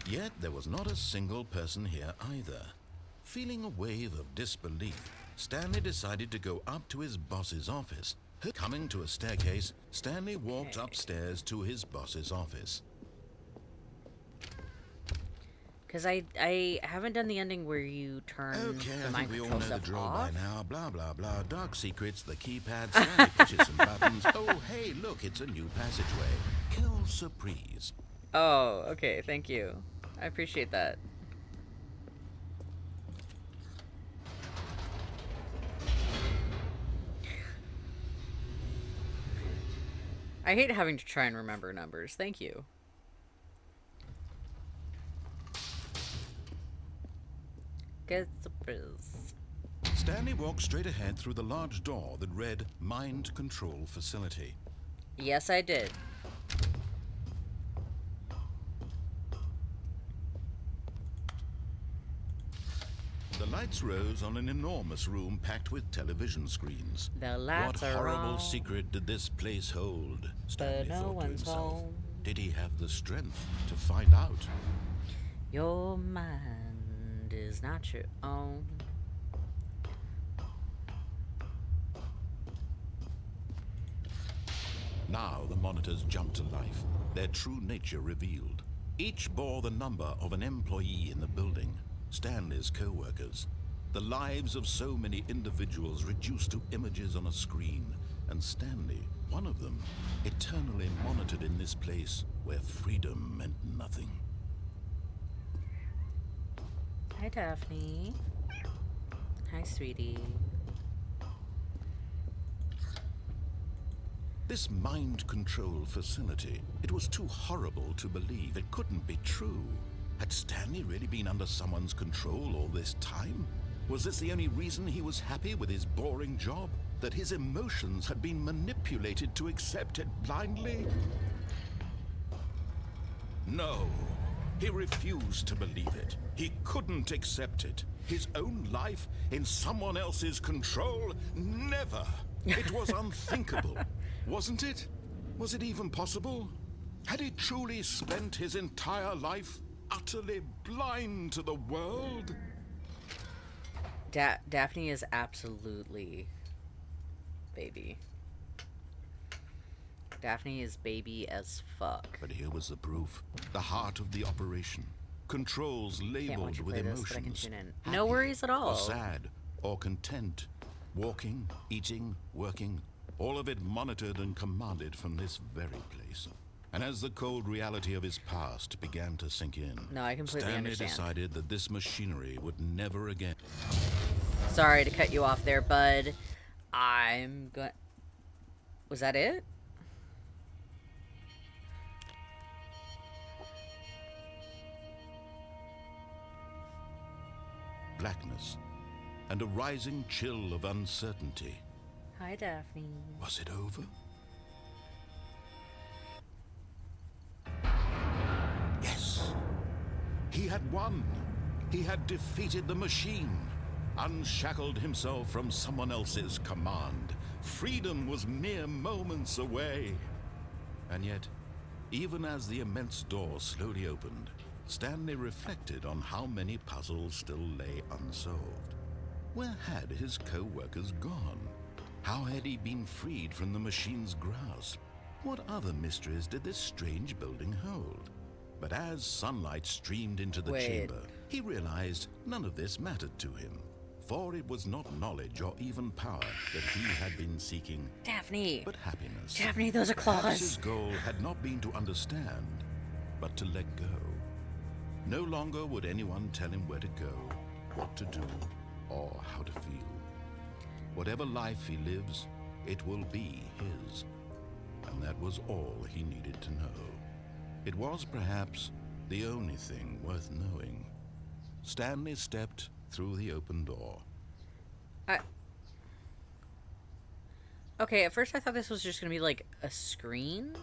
Yet there was not a single person here either. Feeling a wave of disbelief, Stanley decided to go up to his boss's office. Coming to a staircase, Stanley walked upstairs to his boss's office. Because I haven't done the ending where you turn Okay, the I mind think we all control know the stuff drill off. by now. Blah, blah, blah. Dark secrets, the keypad, Stanley pushes some buttons. Oh, hey, look, it's a new passageway. Kill surprise. Oh, okay, thank you. I appreciate that. I hate having to try and remember numbers. Thank you. Get the biz. Stanley walked straight ahead through the large door that read Mind Control Facility. Yes, I did. The lights rose on an enormous room packed with television screens. The lights What are horrible on, secret did this place hold? Stanley but no thought to one's himself. home. Did he have the strength to find out? Your mind is not your own. Now the monitors jumped to life, their true nature revealed. Each bore the number of an employee in the building, Stanley's co-workers. The lives of so many individuals reduced to images on a screen, and Stanley, one of them, eternally monitored in this place where freedom meant nothing. Hi, Daphne. Hi, sweetie. This mind control facility, it was too horrible to believe. It couldn't be true. Had Stanley really been under someone's control all this time? Was this the only reason he was happy with his boring job? That his emotions had been manipulated to accept it blindly? No, he refused to believe it. He couldn't accept it. His own life in someone else's control? Never. It was unthinkable. Wasn't it? Was it even possible? Had he truly spent his entire life utterly blind to the world? Daphne is absolutely baby. Daphne is baby as fuck. But here was the proof. The heart of the operation. Controls Can't watch labeled you with play this, but I can emotions. tune in. Happy, No worries at all. Or sad, or content. Walking, eating, working. All of it monitored and commanded from this very place. And as the cold reality of his past began to sink in, No, I completely Stanley understand. decided that this machinery would never again... Sorry to cut you off there, bud. I'm going... Was that it? blackness and a rising chill of uncertainty. Hi, Daphne. Was it over? Yes. He had won. He had defeated the machine, unshackled himself from someone else's command. Freedom was mere moments away. And yet, even as the immense door slowly opened, Stanley reflected on how many puzzles still lay unsolved. Where had his co-workers gone? How had he been freed from the machine's grasp? What other mysteries did this strange building hold? But as sunlight streamed into the chamber, he realized none of this mattered to him. For it was not knowledge or even power that he had been seeking, Daphne! but happiness. Daphne, those are Perhaps his claws! goal had not been to understand, but to let go. No longer would anyone tell him where to go, what to do, or how to feel. Whatever life he lives, it will be his. And that was all he needed to know. It was perhaps the only thing worth knowing. Stanley stepped through the open door. Okay, at first I thought this was just gonna be like a screen.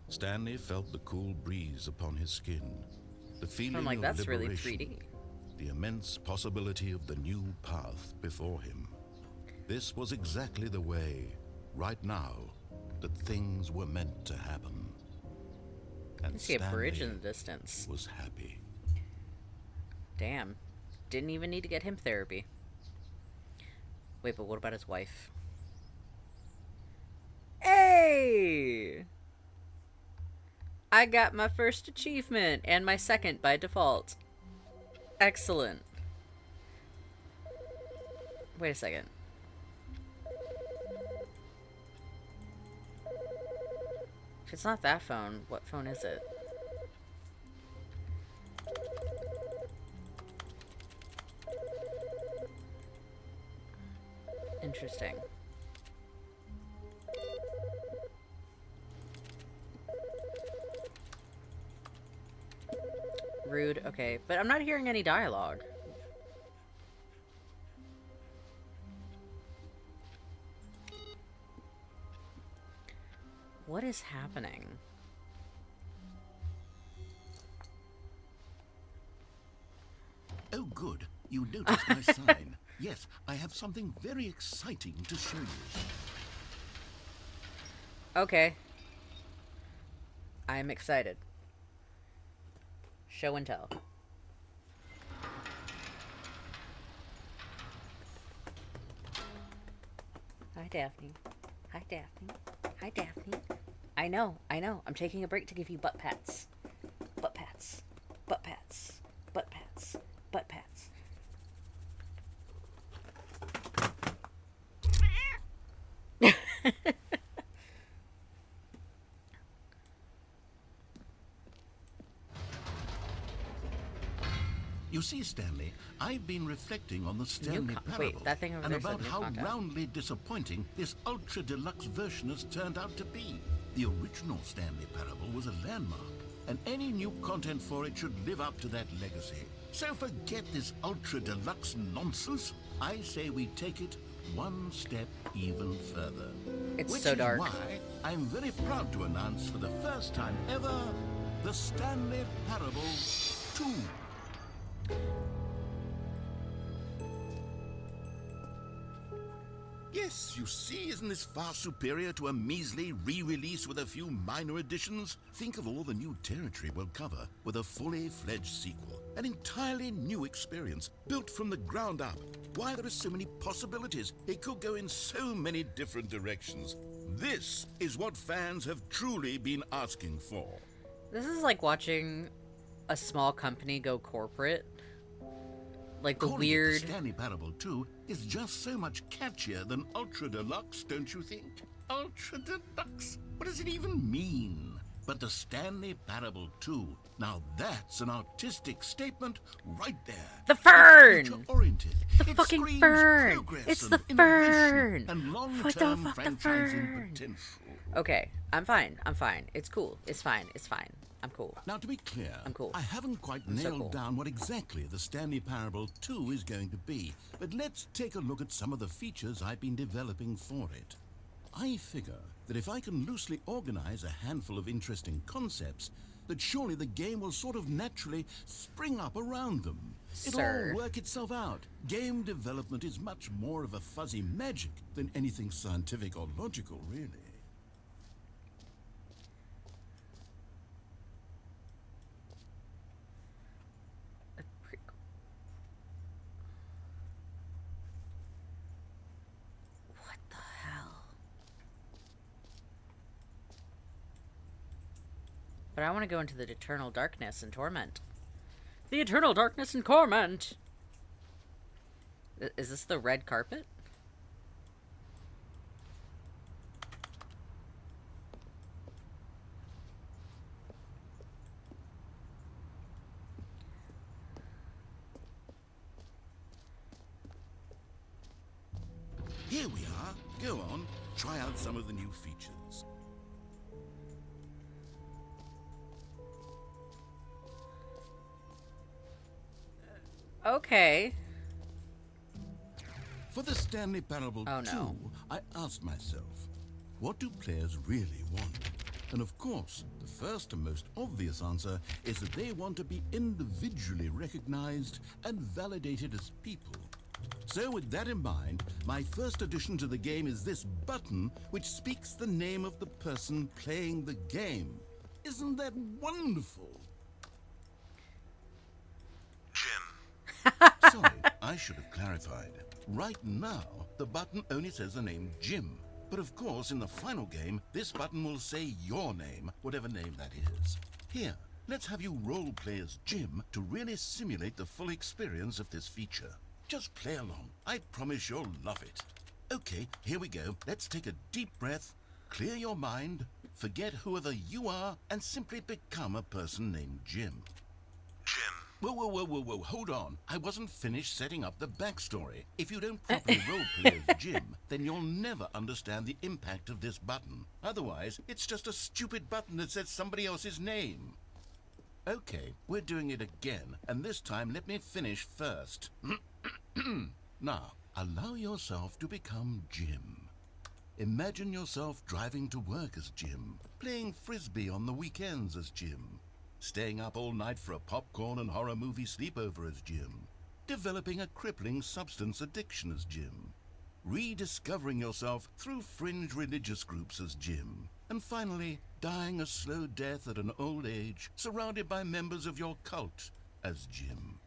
Stanley felt the cool breeze upon his skin, the feeling I'm like, of that's really liberation, 3D. the immense possibility of the new path before him. This was exactly the way, right now, that things were meant to happen. And I see a bridge in Stanley the distance. was happy. Damn. Didn't even need to get him therapy. Wait, but what about his wife? Hey! I got my first achievement, and my second by default. Excellent. Wait a second. If it's not that phone, what phone is it? Interesting. Rude, okay. But I'm not hearing any dialogue. What is happening? Oh, good. You noticed my sign. Yes, I have something very exciting to show you. Okay. I'm excited. Show and tell. Hi, Daphne. Hi, Daphne. Hi, Daphne. I know. I'm taking a break to give you butt pats. Butt pats. Butt pats. Butt pats. Butt pats. You see, Stanley, I've been reflecting on the Stanley Parable wait, that thing over and there said about new how content. roundly disappointing this ultra deluxe version has turned out to be. The original Stanley Parable was a landmark, and any new content for it should live up to that legacy. So forget this ultra deluxe nonsense. I say we take it one step even further. It's Which so is dark. why I'm very proud to announce for the first time ever the Stanley Parable 2. Yes, you see, isn't this far superior to a measly re-release with a few minor additions? Think of all the new territory we'll cover with a fully fledged sequel. An entirely new experience, built from the ground up. Why, there are so many possibilities. It could go in so many different directions. This is what fans have truly been asking for. This is like watching a small company go corporate. Like the Calling it weird... the Stanley Parable 2 is just so much catchier than Ultra Deluxe, don't you think? Ultra Deluxe? What does it even mean? But the Stanley Parable 2, now that's an artistic statement right there. The fern! Future-oriented. The It fucking screams fern! progress It's and the innovation fern! And What the long-term fuck, the franchising fern? potential. Okay, I'm fine. It's cool. It's fine. I'm cool. Now, to be clear, I'm cool. I haven't quite I'm so nailed cool. down what exactly the Stanley Parable 2 is going to be, but let's take a look at some of the features I've been developing for it. I figure that if I can loosely organize a handful of interesting concepts, that surely the game will sort of naturally spring up around them. It'll Sir. all work itself out. Game development is much more of a fuzzy magic than anything scientific or logical, really. What the hell? But I want to go into the eternal darkness and torment. The eternal darkness and torment! Is this the red carpet? Here we are. Go on, try out some of the new features. Okay. For the Stanley Parable Oh, 2, no. I asked myself, what do players really want? And of course, the first and most obvious answer is that they want to be individually recognized and validated as people. So with that in mind, my first addition to the game is this button which speaks the name of the person playing the game. Isn't that wonderful? Jim. Sorry, I should have clarified. Right now, the button only says the name Jim. But of course, in the final game, this button will say your name, whatever name that is. Here, let's have you roleplay as Jim to really simulate the full experience of this feature. Just play along. I promise you'll love it. Okay, here we go. Let's take a deep breath, clear your mind, forget whoever you are, and simply become a person named Jim. Jim. Whoa, hold on. I wasn't finished setting up the backstory. If you don't properly roleplay as Jim, then you'll never understand the impact of this button. Otherwise, it's just a stupid button that says somebody else's name. Okay, we're doing it again, and this time let me finish first. Now, allow yourself to become Jim. Imagine yourself driving to work as Jim, playing frisbee on the weekends as Jim, staying up all night for a popcorn and horror movie sleepover as Jim, developing a crippling substance addiction as Jim, rediscovering yourself through fringe religious groups as Jim, and finally, dying a slow death at an old age, surrounded by members of your cult as Jim.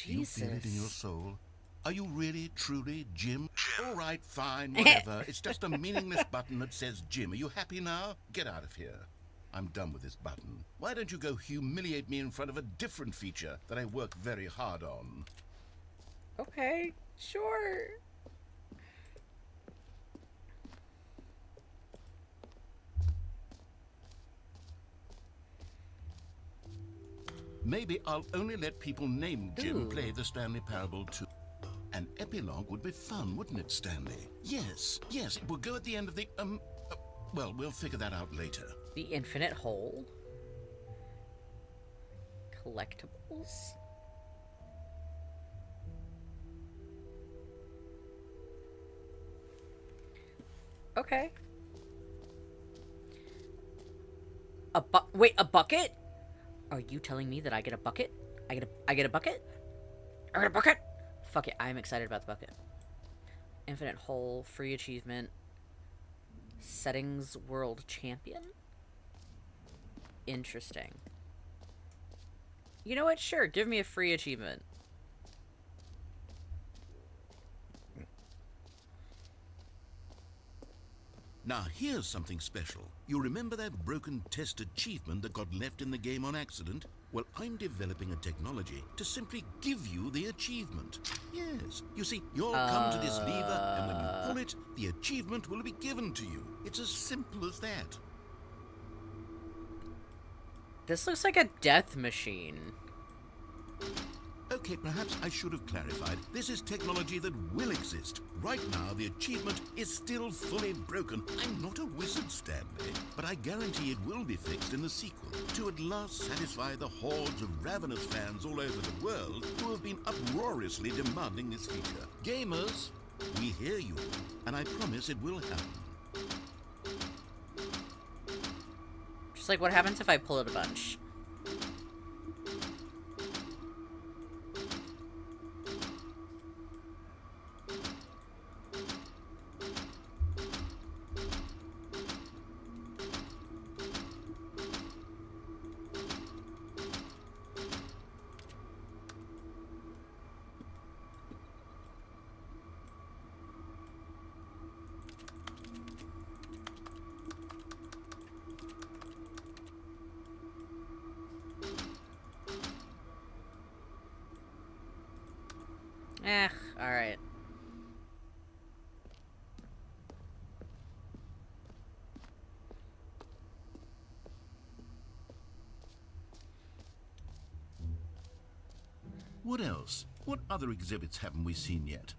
Do you feel it in your Jesus. soul? Are you really, truly Jim? All right, fine, whatever. It's just a meaningless button that says Jim. Are you happy now? Get out of here. I'm done with this button. Why don't you go humiliate me in front of a different feature that I work very hard on? Okay, sure. Maybe I'll only let people named Jim Ooh. play the Stanley Parable 2. An epilogue would be fun, wouldn't it, Stanley? Yes, it will go at the end of the, well, we'll figure that out later. The infinite hole. Collectibles. Okay. Wait, a bucket? Are you telling me that I get a bucket? I get a bucket? I get a bucket? Fuck it, I'm excited about the bucket. Infinite hole, free achievement. Settings world champion? Interesting. You know what? Sure, give me a free achievement. Now, here's something special. You remember that broken test achievement that got left in the game on accident? Well, I'm developing a technology to simply give you the achievement. Yes. You see, you'll come to this lever, and when you pull it, the achievement will be given to you. It's as simple as that. This looks like a death machine. Okay. Okay, perhaps I should have clarified. This is technology that will exist. Right now, the achievement is still fully broken. I'm not a wizard, Stanley, but I guarantee it will be fixed in the sequel to at last satisfy the hordes of ravenous fans all over the world who have been uproariously demanding this feature. Gamers, we hear you, and I promise it will happen. Just like what happens if I pull it a bunch? Alright. What else? What other exhibits haven't we seen yet?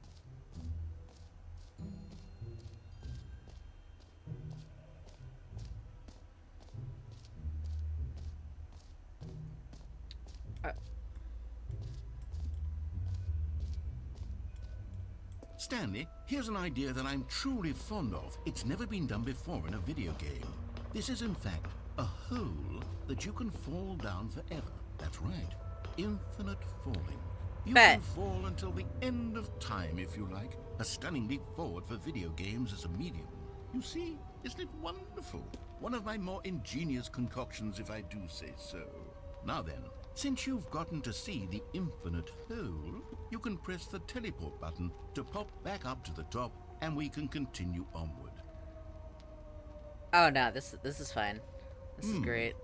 Stanley, here's an idea that I'm truly fond of. It's never been done before in a video game. This is, in fact, a hole that you can fall down forever. That's right. Infinite falling. You can fall until the end of time, if you like. A stunning leap forward for video games as a medium. You see, isn't it wonderful? One of my more ingenious concoctions, if I do say so. Now then, since you've gotten to see the infinite hole, you can press the teleport button to pop back up to the top, and we can continue onward. Oh no, this is fine. This is great.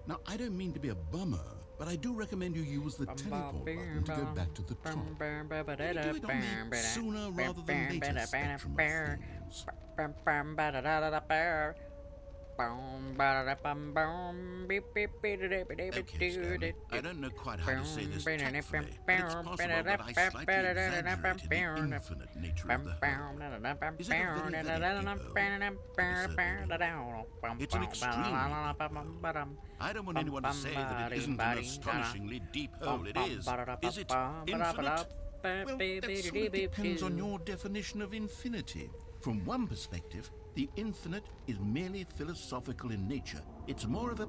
Now, I don't mean to be a bummer, but I do recommend you use the teleport button to go back to the top. Do it on the sooner rather than later spectrum of things. Okay, Stanley, I don't know quite how to say this tactfully, but it's possible that I slightly exaggerated the infinite nature of the hole. Is it a very, very big hole? It's an extremely big hole. I don't want anyone to say that it isn't an astonishingly deep hole. It is. Is it infinite? Well, that sort of depends on your definition of infinity. From one perspective, the infinite is merely philosophical in nature. It's more of a...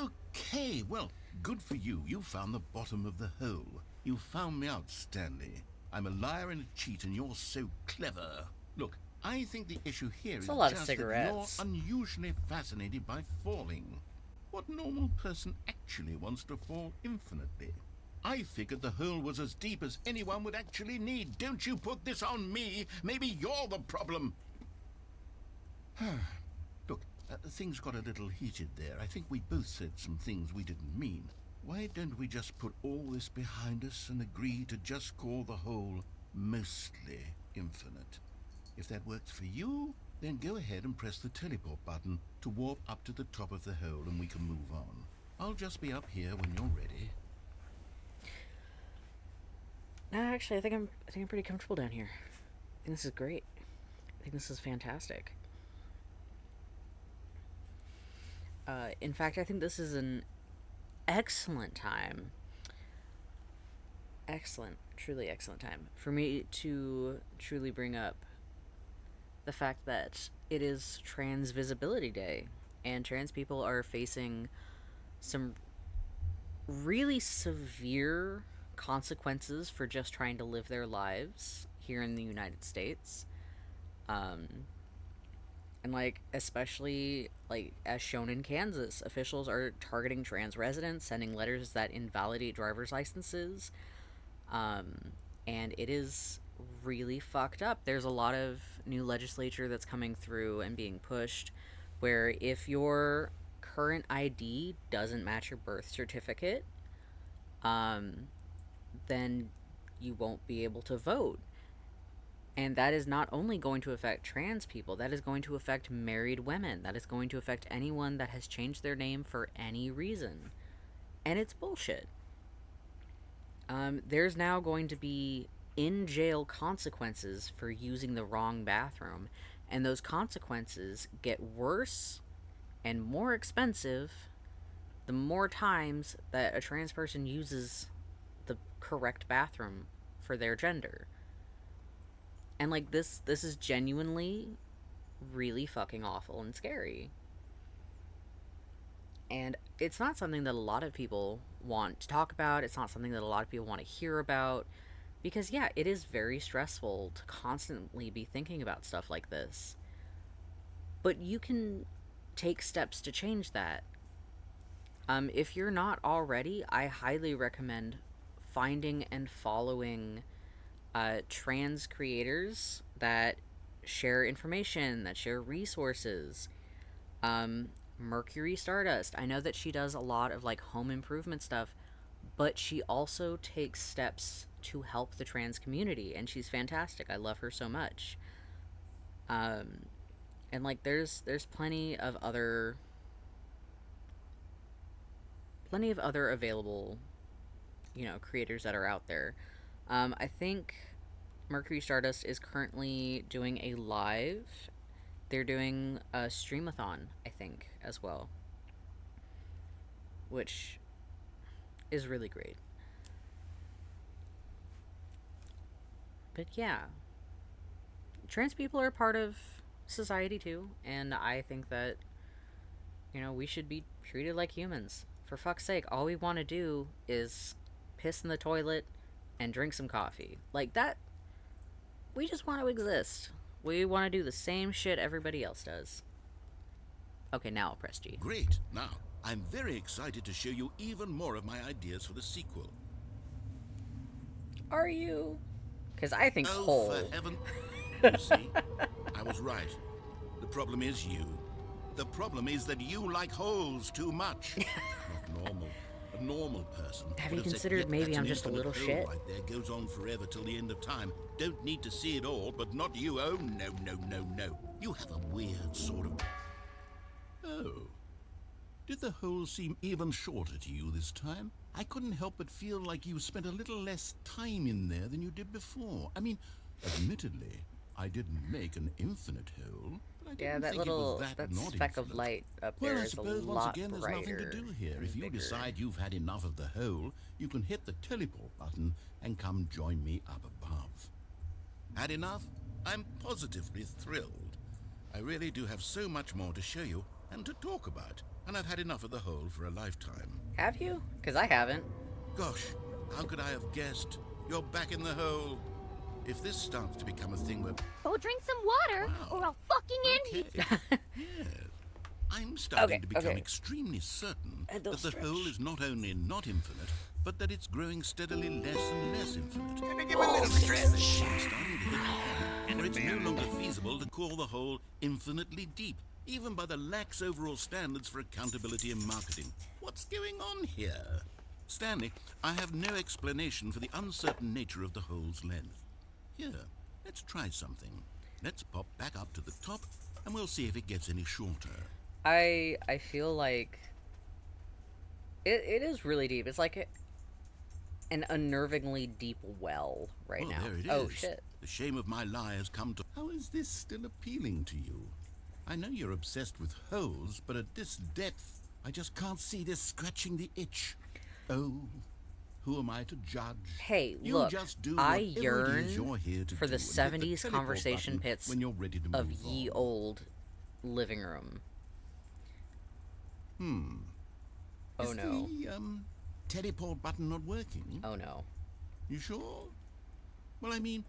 Okay, well, good for you. You found the bottom of the hole. You found me out, Stanley. I'm a liar and a cheat, and you're so clever. Look, I think the issue here is just that you're unusually fascinated by falling. What normal person actually wants to fall infinitely? I figured the hole was as deep as anyone would actually need. Don't you put this on me. Maybe you're the problem. Look, things got a little heated there. I think we both said some things we didn't mean. Why don't we just put all this behind us and agree to just call the hole mostly infinite? If that works for you, then go ahead and press the teleport button to warp up to the top of the hole and we can move on. I'll just be up here when you're ready. No, actually, I think I'm pretty comfortable down here. I think this is great. I think this is fantastic. In fact, I think this is an excellent time. Truly excellent time for me to truly bring up the fact that it is Trans Visibility Day, and trans people are facing some really severe consequences for just trying to live their lives here in the United States. And like, especially like as shown in Kansas, officials are targeting trans residents, sending letters that invalidate driver's licenses. And it is really fucked up. There's a lot of new legislature that's coming through and being pushed where if your current ID doesn't match your birth certificate, then you won't be able to vote. And that is not only going to affect trans people, that is going to affect married women. That is going to affect anyone that has changed their name for any reason. And it's bullshit. There's now going to be in jail consequences for using the wrong bathroom, and those consequences get worse and more expensive the more times that a trans person uses the correct bathroom for their gender. And like this is genuinely really fucking awful and scary. And it's not something that a lot of people want to talk about. It's not something that a lot of people want to hear about. Because, yeah, it is very stressful to constantly be thinking about stuff like this. But you can take steps to change that. If you're not already, I highly recommend finding and following trans creators that share information, that share resources. Mercury Stardust. I know that she does a lot of like home improvement stuff, but she also takes steps to help the trans community, and she's fantastic. I love her so much. And like there's plenty of other available, creators that are out there. I think Mercury Stardust is currently doing a live. They're doing a streamathon, I think, as well, which is really great. But yeah, trans people are part of society too, and I think that, we should be treated like humans. For fuck's sake, all we want to do is piss in the toilet and drink some coffee. Like that, we just want to exist. We want to do the same shit everybody else does. Okay, now I'll press G. Great. Now, I'm very excited to show you even more of my ideas for the sequel. Are you? Because I think Oh, whole. for heaven... You see, I was right. The problem is you. The problem is that you like holes too much. Not normal. A normal person. Have you would said, considered "Yep, maybe that's I'm an just a infinite little hole shit?" Right there goes on forever till the end of time. Don't need to see it all, but not you. Oh, no, no, no, no. You have a weird sort of... Oh. Did the hole seem even shorter to you this time? I couldn't help but feel like you spent a little less time in there than you did before. I mean, admittedly, I didn't make an infinite hole, but I didn't Yeah, that think it little was that not speck of infinite. light up Well, there I is a suppose once lot again there's brighter. nothing to do here. and If you bigger. decide you've had enough of the hole, you can hit the teleport button and come join me up above. Had enough? I'm positively thrilled. I really do have so much more to show you and to talk about, and I've had enough of the hole for a lifetime. Have you? Because I haven't. Gosh, how could I have guessed? You're back in the hole. If this starts to become a thing where... Go drink some water, Wow. or I'll fucking end you. Okay. Yes. I'm starting Okay, to become okay. extremely certain And that they'll the hole stretch. is not only not infinite, but that it's growing steadily less and less infinite. Let me give a little stretch. I'm starting to hit the point where it's no longer feasible to call the hole infinitely deep, even by the lax overall standards for accountability and marketing. What's going on here? Stanley, I have no explanation for the uncertain nature of the hole's length. Here, let's try something. Let's pop back up to the top, and we'll see if it gets any shorter. I feel like it is really deep. It's like an unnervingly deep well right Well, now. there it is. Oh shit. The shame of my lie has come to... How is this still appealing to you? I know you're obsessed with holes, but at this depth, I just can't see this scratching the itch. Oh, who am I to judge? Hey, You look, just do I whatever it yearn is you're here to for the do and hit 70s teleport conversation button pits when you're ready to of move ye on. old living room. Oh Is no. the teleport button not working? Oh no. You sure? Well, I mean,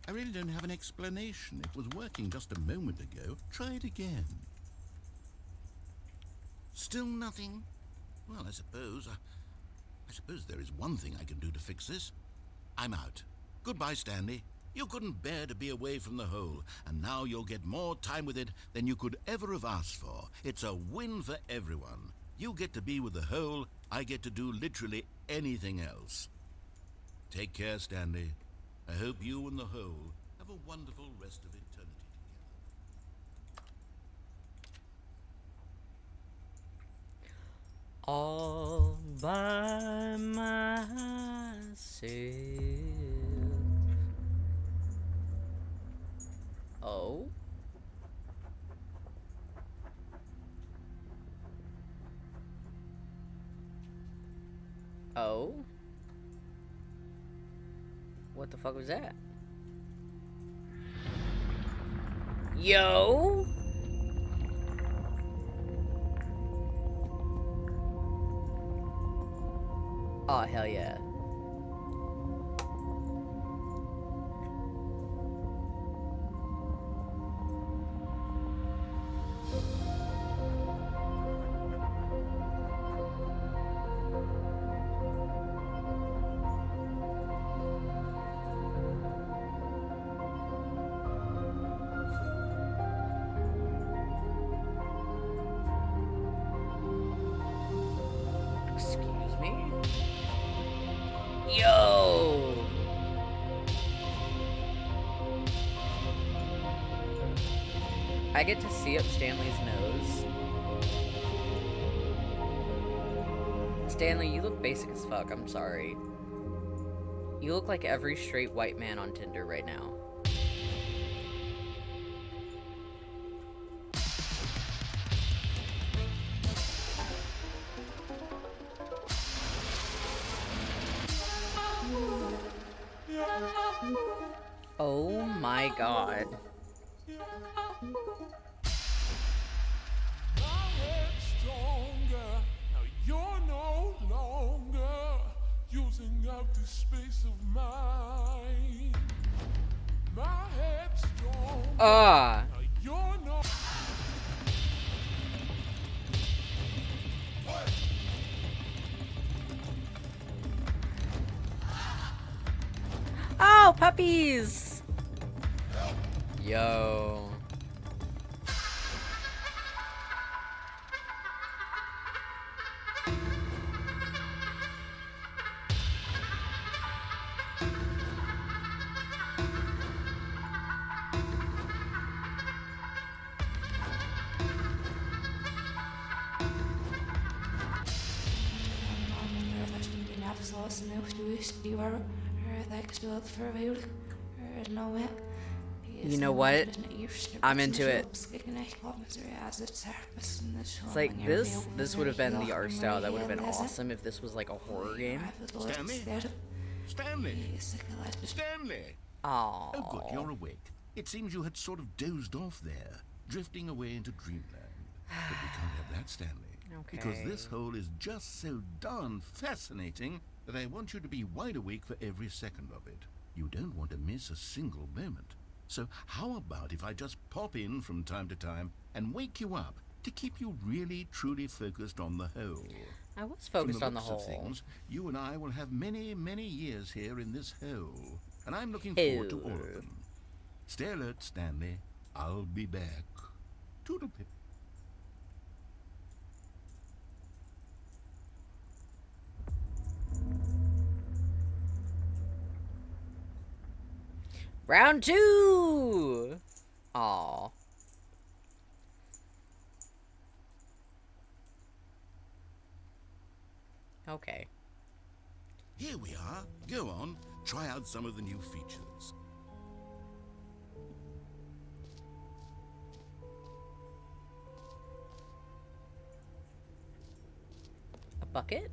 I really don't have an explanation. It was working just a moment ago. Try it again. Still nothing? Well, I suppose there is one thing I can do to fix this. I'm out. Goodbye, Stanley. You couldn't bear to be away from the hole, and now you'll get more time with it than you could ever have asked for. It's a win for everyone. You get to be with the hole, I get to do literally anything else. Take care, Stanley. I hope you and the hole have a wonderful rest of eternity together. All by myself. Oh? Oh? What the fuck was that? Yo! Oh, hell yeah. Excuse me? Yo! I get to see up Stanley's nose. Stanley, you look basic as fuck, I'm sorry. You look like every straight white man on Tinder right now. Oh my god. You're no longer using up the space of mine. My head's strong. You're no. Oh, puppies! Yo. You know what? I'm into it. It's like this would have been the art style that would have been awesome if this was like a horror game. Stanley? Stanley? Stanley? Aww. Oh, good, you're awake. It seems you had sort of dozed off there, drifting away into dreamland. But we can't have that, Stanley. Okay. Because this hole is just so darn fascinating that I want you to be wide awake for every second of it. You don't want to miss a single moment. So how about if I just pop in from time to time and wake you up to keep you really, truly focused on the hole? I was focused on the From the looks hole. of things, you and I will have many, many years here in this hole, and I'm looking forward to all of them. Stay alert, Stanley. I'll be back. Toodle pip. Round 2! Aw. Okay. Here we are. Go on. Try out some of the new features. A bucket?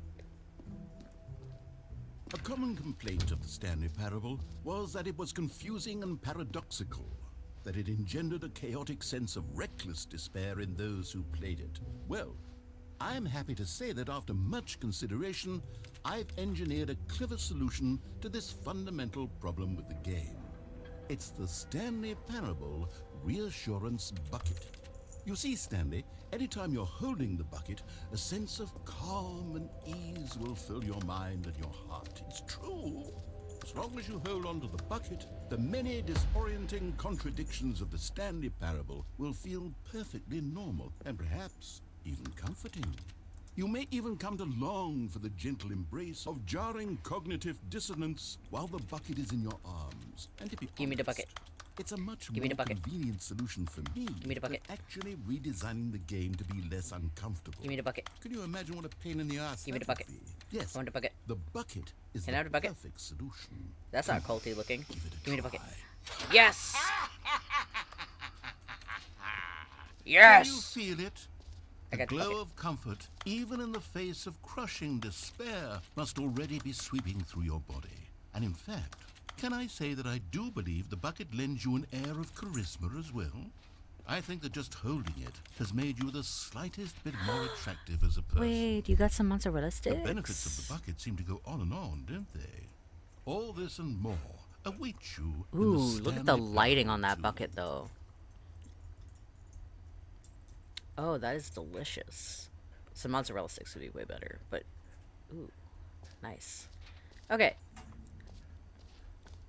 A common complaint of the Stanley Parable was that it was confusing and paradoxical, that it engendered a chaotic sense of reckless despair in those who played it. Well, I'm happy to say that after much consideration, I've engineered a clever solution to this fundamental problem with the game. It's the Stanley Parable Reassurance Bucket. You see, Stanley, anytime you're holding the bucket, a sense of calm and ease will fill your mind and your heart. It's true. As long as you hold on to the bucket, the many disorienting contradictions of the Stanley Parable will feel perfectly normal and perhaps even comforting. You may even come to long for the gentle embrace of jarring cognitive dissonance while the bucket is in your arms. And to be Give me the honest, bucket. it's a much Give me more the bucket. convenient solution for me Give me the bucket. than actually redesigning the game to be less uncomfortable. Give me the bucket. Can you imagine what a pain in the ass Give me that the bucket. would be? Yes. I want the bucket. The bucket is Can I have the a bucket? perfect solution. That's not culty looking. Give it a Give me the bucket. try. Yes! Can you Yes! feel it? I The got the glow bucket. of comfort, even in the face of crushing despair, must already be sweeping through your body. And in fact, can I say that I do believe the bucket lends you an air of charisma as well? I think that just holding it has made you the slightest bit more attractive as a person. Wait, you got some mozzarella The sticks? benefits of the bucket seem to go on and on, don't they? All this and more await you in the Ooh, look at the Stanley lighting Parable on that 2. bucket, though. Oh, that is delicious. Some mozzarella sticks would be way better, but... Ooh, nice. Okay.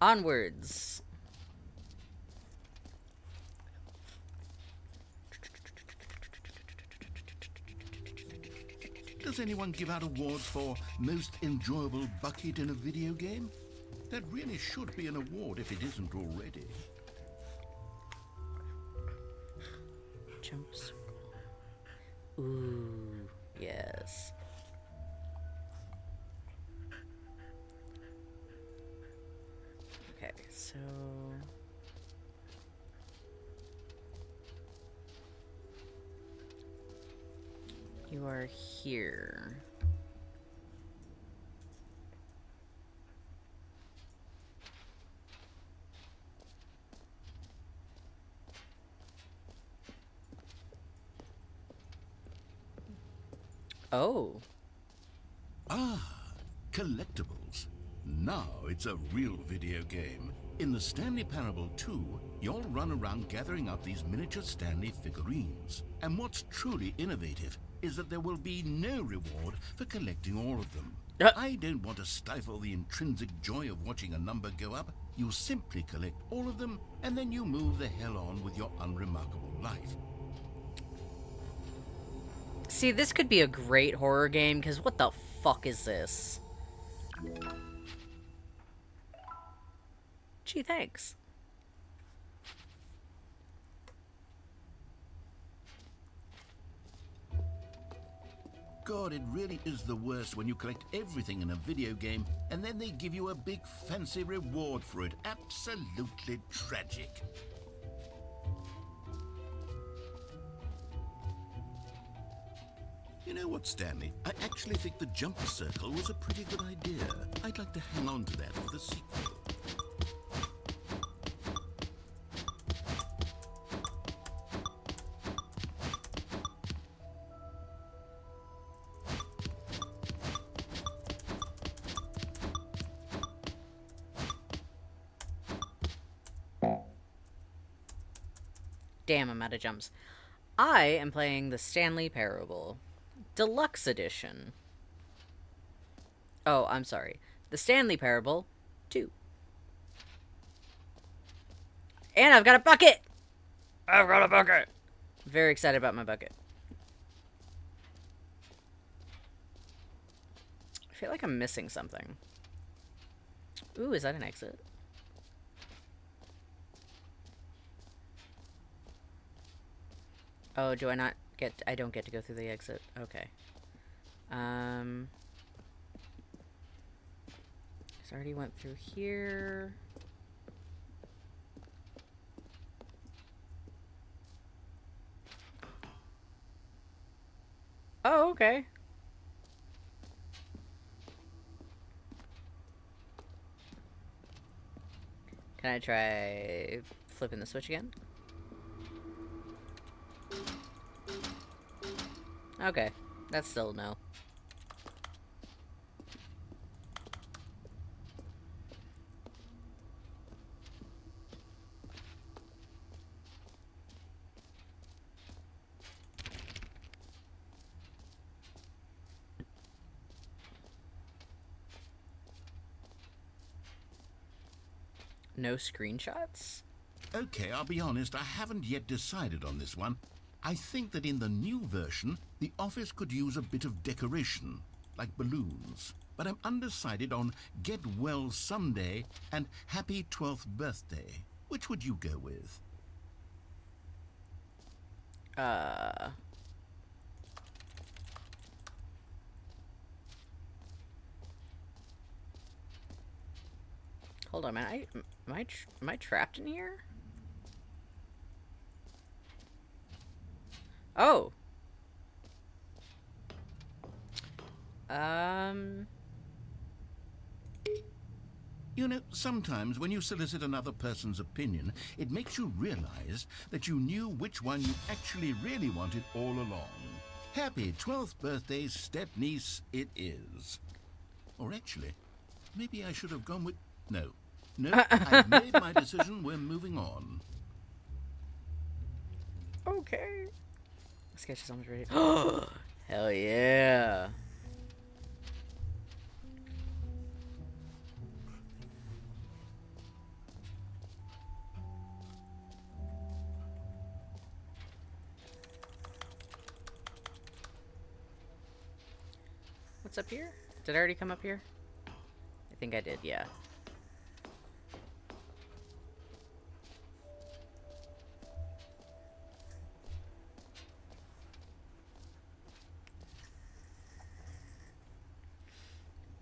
Onwards. Does anyone give out awards for most enjoyable bucket in a video game? That really should be an award if it isn't already. Jumps. Ooh, yes. Okay, so... You are here. Oh. Ah, collectibles. Now it's a real video game. In the Stanley Parable 2, you'll run around gathering up these miniature Stanley figurines. And what's truly innovative is that there will be no reward for collecting all of them. I don't want to stifle the intrinsic joy of watching a number go up. You simply collect all of them, and then you move the hell on with your unremarkable life. See, this could be a great horror game, because what the fuck is this? Gee, thanks. God, it really is the worst when you collect everything in a video game and then they give you a big fancy reward for it. Absolutely tragic. You know what, Stanley? I actually think the jump circle was a pretty good idea. I'd like to hang on to that for the sequel. Damn, I'm out of jumps. I am playing the Stanley Parable. Deluxe Edition. Oh, I'm sorry. The Stanley Parable 2. And I've got a bucket! I've got a bucket! Very excited about my bucket. I feel like I'm missing something. Ooh, is that an exit? Oh, do I not get... I don't get to go through the exit. Okay. So I already went through here. Oh, okay. Can I try flipping the switch again? Okay, that's still no. No screenshots? Okay, I'll be honest, I haven't yet decided on this one. I think that in the new version, the office could use a bit of decoration, like balloons. But I'm undecided on Get Well Someday and Happy 12th Birthday. Which would you go with? Hold on, man. Am I trapped in here? Oh. You know, sometimes when you solicit another person's opinion, it makes you realize that you knew which one you actually really wanted all along. Happy 12th birthday, step-niece, it is. Or actually, maybe I should have gone with... No. No, I've made my decision. We're moving on. Okay. Sketch is almost ready. Oh, hell yeah. What's up here? Did I already come up here? I think I did, yeah.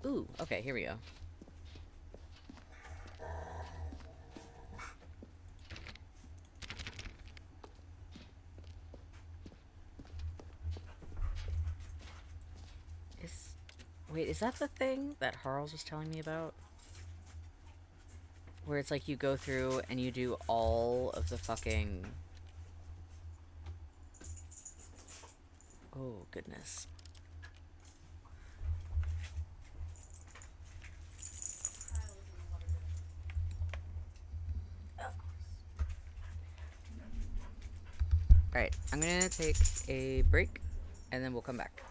Ooh, okay, here we go. Wait, is that the thing that Harles was telling me about? Where it's like you go through and you do all of the fucking... Oh, goodness. Alright, I'm gonna take a break, and then we'll come back.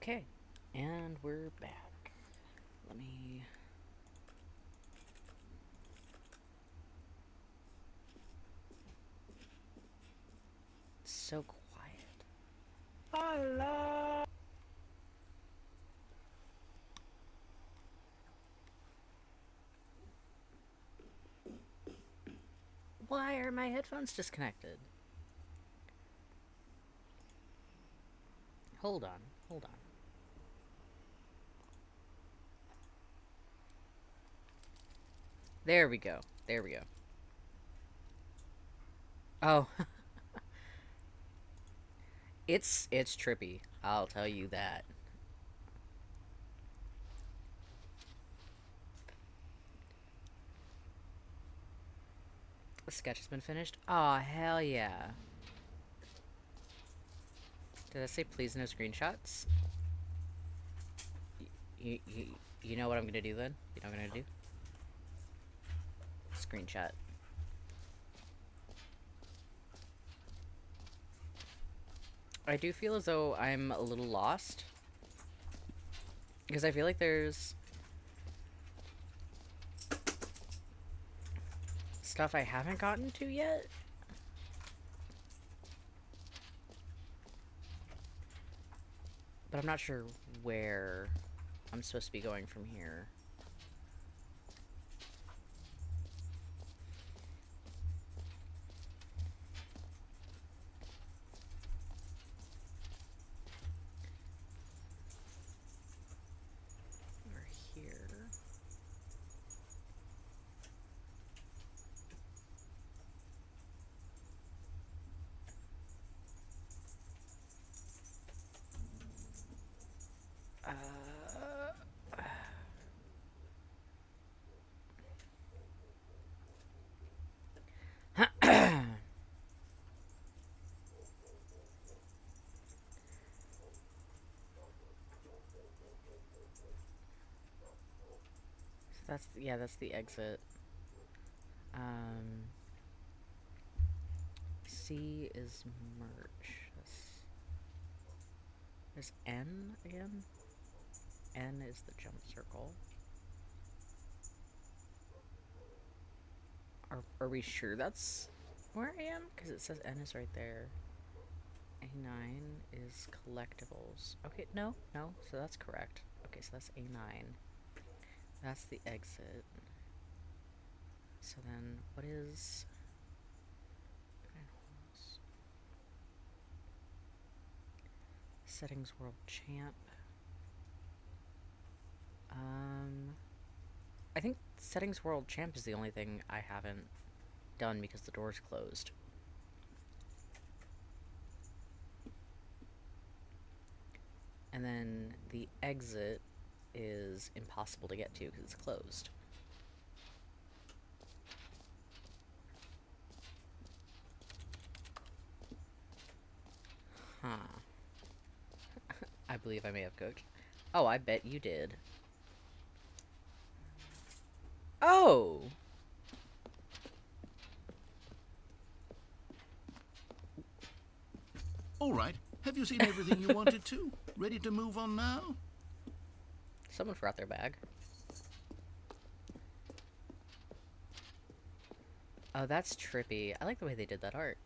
Okay, and we're back. Let me... It's so quiet. Why are my headphones disconnected? Hold on, hold on. There we go. There we go. Oh. It's trippy. I'll tell you that. The sketch has been finished? Aw, hell yeah. Did I say please no screenshots? You know what I'm gonna do then? You know what I'm gonna do? Screenshot. I do feel as though I'm a little lost. Because I feel like there's stuff I haven't gotten to yet. But I'm not sure where I'm supposed to be going from here. We're here. That's, yeah, that's the exit. C is merge. There's N again? N is the jump circle. Are we sure that's where I am? Because it says N is right there. A9 is collectibles. Okay, no, so that's correct. Okay, so that's A9. That's the exit. So then, what is... Settings World Champ. I think Settings World Champ is the only thing I haven't done because the door's closed. And then the exit is impossible to get to because it's closed. Huh. I believe I may have cooked. Oh, I bet you did. Oh! All right. Have you seen everything you wanted to? Ready to move on now? Someone forgot their bag. Oh, that's trippy. I like the way they did that art.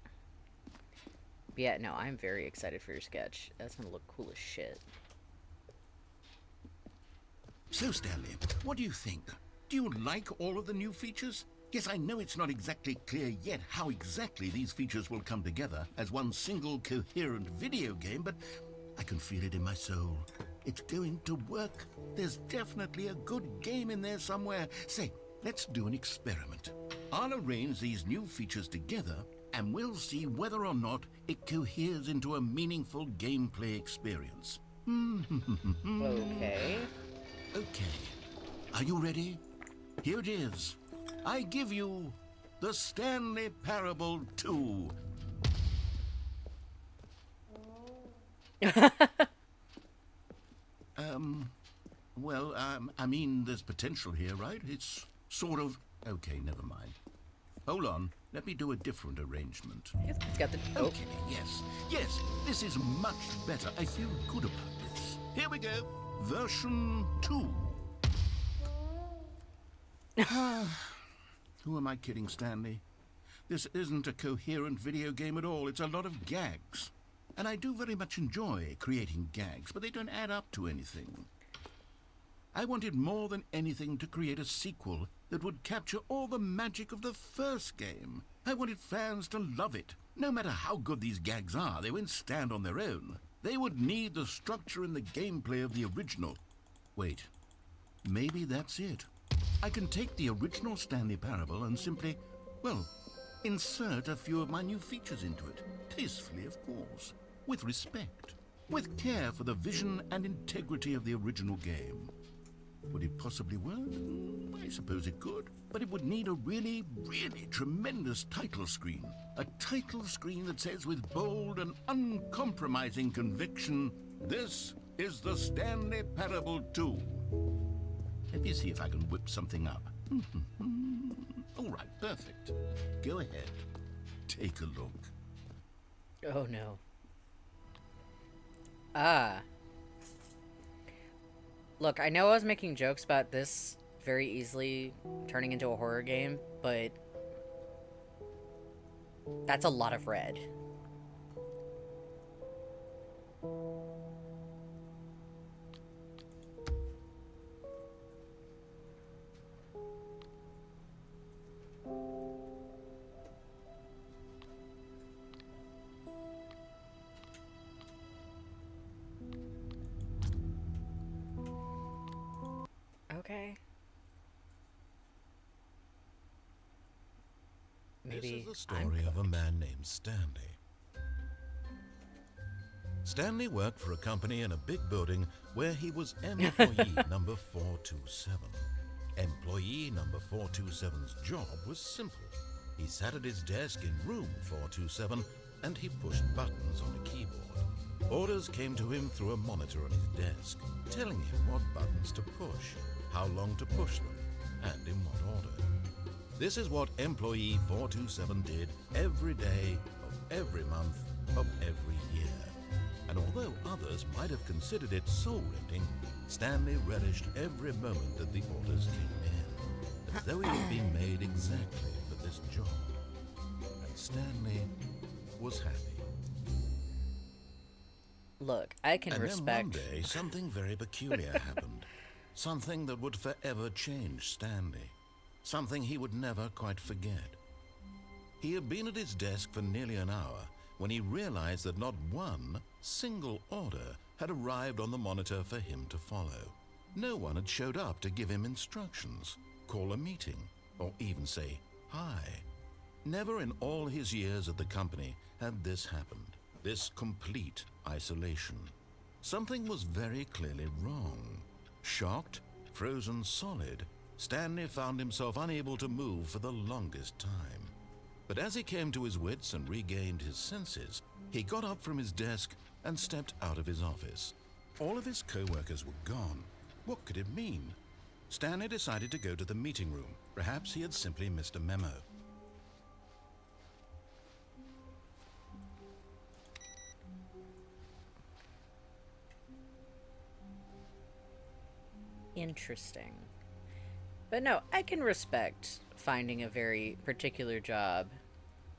But yeah, no, I'm very excited for your sketch. That's gonna look cool as shit. So, Stanley, what do you think? Do you like all of the new features? Yes, I know it's not exactly clear yet how exactly these features will come together as one single coherent video game, but I can feel it in my soul. It's going to work. There's definitely a good game in there somewhere. Say, let's do an experiment. I'll arrange these new features together, and we'll see whether or not it coheres into a meaningful gameplay experience. Okay. Okay. Are you ready? Here it is. I give you the Stanley Parable 2. I mean, there's potential here, right? It's sort of... Okay, never mind. Hold on. Let me do a different arrangement. It's got the... Oh. Okay, yes, this is much better. I feel good about this. Here we go. Version 2. Who am I kidding, Stanley? This isn't a coherent video game at all. It's a lot of gags. And I do very much enjoy creating gags, but they don't add up to anything. I wanted more than anything to create a sequel that would capture all the magic of the first game. I wanted fans to love it. No matter how good these gags are, they won't stand on their own. They would need the structure and the gameplay of the original. Wait, maybe that's it. I can take the original Stanley Parable and simply, well, insert a few of my new features into it. Tastefully, of course. With respect. With care for the vision and integrity of the original game. Would it possibly work? I suppose it could. But it would need a really, really tremendous title screen. A title screen that says with bold and uncompromising conviction, "This is the Stanley Parable 2. Let me see if I can whip something up. All right, perfect. Go ahead. Take a look. Oh no. Look, I know I was making jokes about this very easily turning into a horror game, but that's a lot of red. Okay. Maybe This is the story of a man named Stanley. Stanley worked for a company in a big building where he was employee number 427. Employee number 427's job was simple. He sat at his desk in room 427 and he pushed buttons on a keyboard. Orders came to him through a monitor on his desk, telling him what buttons to push, how long to push them, and in what order. This is what employee 427 did every day of every month of every year. And although others might have considered it soul-rending, Stanley relished every moment that the orders came in, as though he had been made exactly for this job. And Stanley was happy. Look, I can And respect. then one day, something very peculiar happened. Something that would forever change Stanley. Something he would never quite forget. He had been at his desk for nearly an hour when he realized that not one single order had arrived on the monitor for him to follow. No one had showed up to give him instructions, call a meeting, or even say hi. Never in all his years at the company had this happened. This complete isolation. Something was very clearly wrong. Shocked, frozen solid, Stanley found himself unable to move for the longest time. But as he came to his wits and regained his senses, he got up from his desk and stepped out of his office. All of his co-workers were gone. What could it mean? Stanley decided to go to the meeting room. Perhaps he had simply missed a memo. Interesting. But no, I can respect finding a very particular job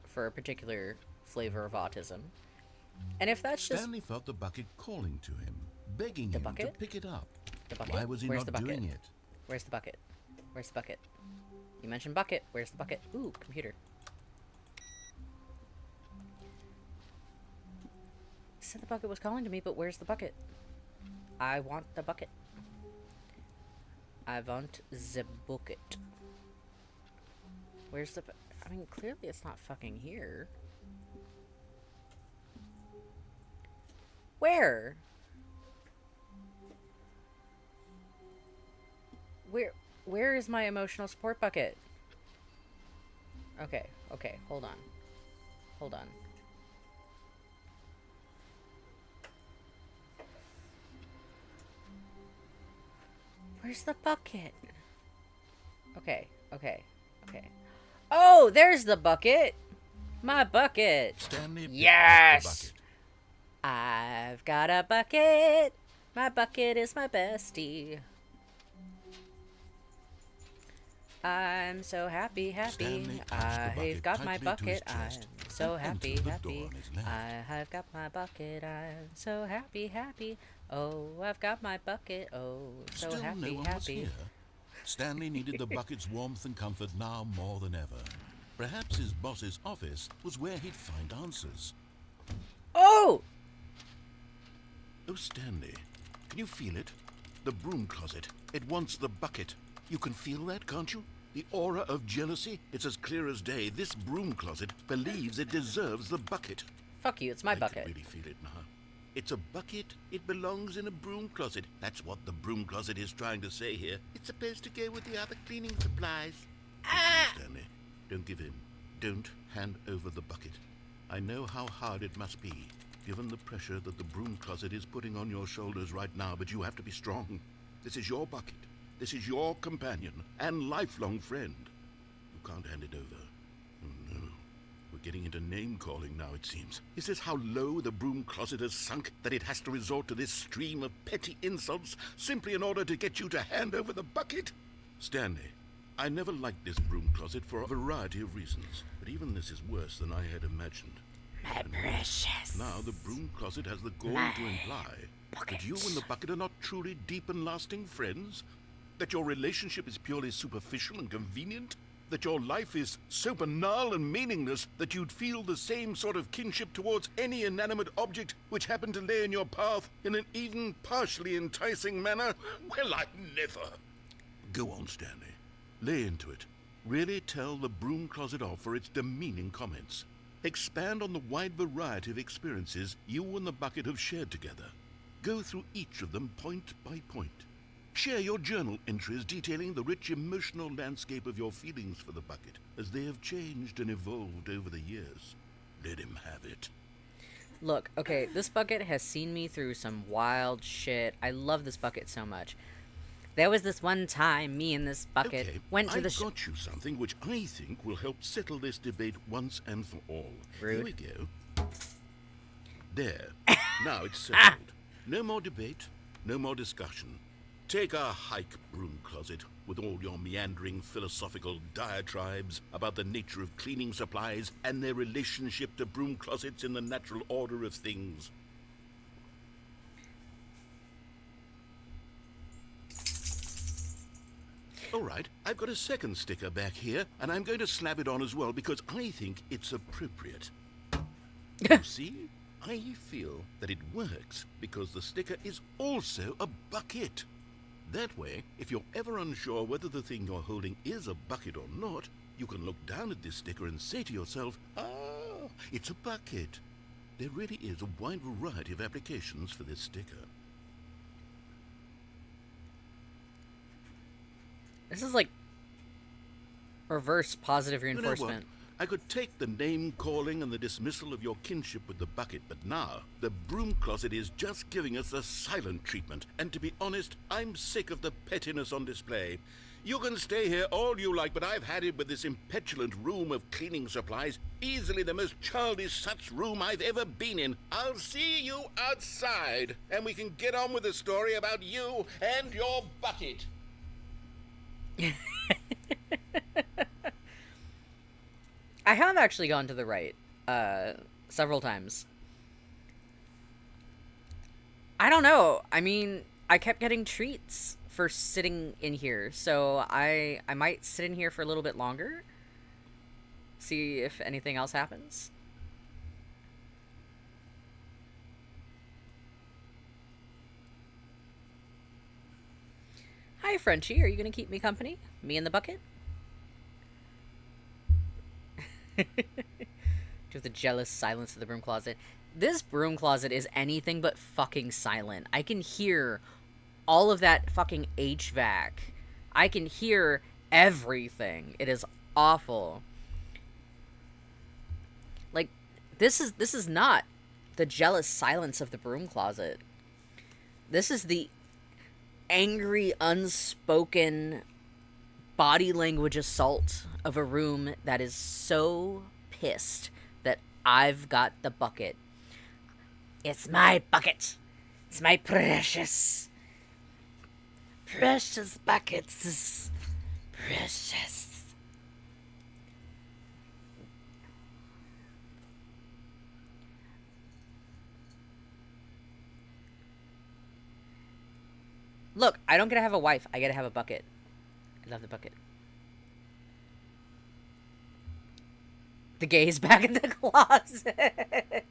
for a particular flavor of autism. And if that's just Stanley felt the bucket calling to him, begging The him bucket? to pick it up. the bucket, Why was he where's not the bucket? doing it? Where's the bucket? Where's the bucket? You mentioned bucket. Where's the bucket? Ooh, computer. You said the bucket was calling to me, but where's the bucket? I want the bucket. I want the bucket. Where's the... I mean, clearly it's not fucking here. Where? Where is my emotional support bucket? Okay, hold on. Hold on. Where's the bucket? Okay. Oh, there's the bucket! My bucket! Stanley picked up the Yes! bucket. I've got a bucket! My bucket is my bestie. I'm so happy, Stanley clutched the I've bucket got my tightly to his bucket. I'm chest so and happy, entered the door happy. on his left. I have got my bucket. I'm so happy, happy. Oh, I've got my bucket. Oh, so Still happy, no one was happy. here. Stanley needed the bucket's warmth and comfort now more than ever. Perhaps his boss's office was where he'd find answers. Oh! Oh, Stanley, can you feel it? The broom closet. It wants the bucket. You can feel that, can't you? The aura of jealousy? It's as clear as day. This broom closet believes it deserves the bucket. Fuck you, it's my I bucket. can really feel it now. It's a bucket. It belongs in a broom closet. That's what the broom closet is trying to say here. It's supposed to go with the other cleaning supplies. Stanley, don't give in. Don't hand over the bucket. I know how hard it must be, given the pressure that the broom closet is putting on your shoulders right now, but you have to be strong. This is your bucket. This is your companion and lifelong friend. You can't hand it over. Oh, no. We're getting into name-calling now, it seems. Is this how low the broom closet has sunk, that it has to resort to this stream of petty insults simply in order to get you to hand over the bucket? Stanley, I never liked this broom closet for a variety of reasons, but even this is worse than I had imagined. My precious. Now the broom closet has the gall to imply that you and the bucket are not truly deep and lasting friends, that your relationship is purely superficial and convenient, that your life is so banal and meaningless that you'd feel the same sort of kinship towards any inanimate object which happened to lay in your path in an even partially enticing manner. Well, I never. Go on, Stanley. Lay into it. Really tell the broom closet off for its demeaning comments. Expand on the wide variety of experiences you and the bucket have shared together. Go through each of them point by point. Share your journal entries detailing the rich emotional landscape of your feelings for the bucket as they have changed and evolved over the years. Let him have it. Look, okay, this bucket has seen me through some wild shit. I love this bucket so much. There was this one time me and this bucket Okay, went to I've the got you something which I think will help settle this debate once and for all. Rude. Here we go. There. Now it's settled. No more debate, no more discussion. Take a hike, broom closet, with all your meandering philosophical diatribes about the nature of cleaning supplies and their relationship to broom closets in the natural order of things. All right, I've got a second sticker back here, and I'm going to slap it on as well because I think it's appropriate. You see? I feel that it works because the sticker is also a bucket. That way, if you're ever unsure whether the thing you're holding is a bucket or not, you can look down at this sticker and say to yourself, ah, it's a bucket. There really is a wide variety of applications for this sticker. This is like reverse positive You know reinforcement. what? I could take the name-calling and the dismissal of your kinship with the bucket, but now the broom closet is just giving us the silent treatment. And to be honest, I'm sick of the pettiness on display. You can stay here all you like, but I've had it with this impetulant room of cleaning supplies. Easily the most childish such room I've ever been in. I'll see you outside, and we can get on with the story about you and your bucket. I have actually gone to the right several times. I don't know. I mean, I kept getting treats for sitting in here, so I might sit in here for a little bit longer. See if anything else happens. Hi, Frenchie. Are you going to keep me company? Me and the bucket? To the jealous silence of the broom closet. This broom closet is anything but fucking silent. I can hear all of that fucking HVAC. I can hear everything. It is awful. Like, this is not the jealous silence of the broom closet. This is the angry, unspoken body language assault of a room that is so pissed that I've got the bucket. It's my bucket. It's my precious buckets. Precious. Look, I don't get to have a wife. I get to have a bucket. I love the bucket. The gay's back in the closet.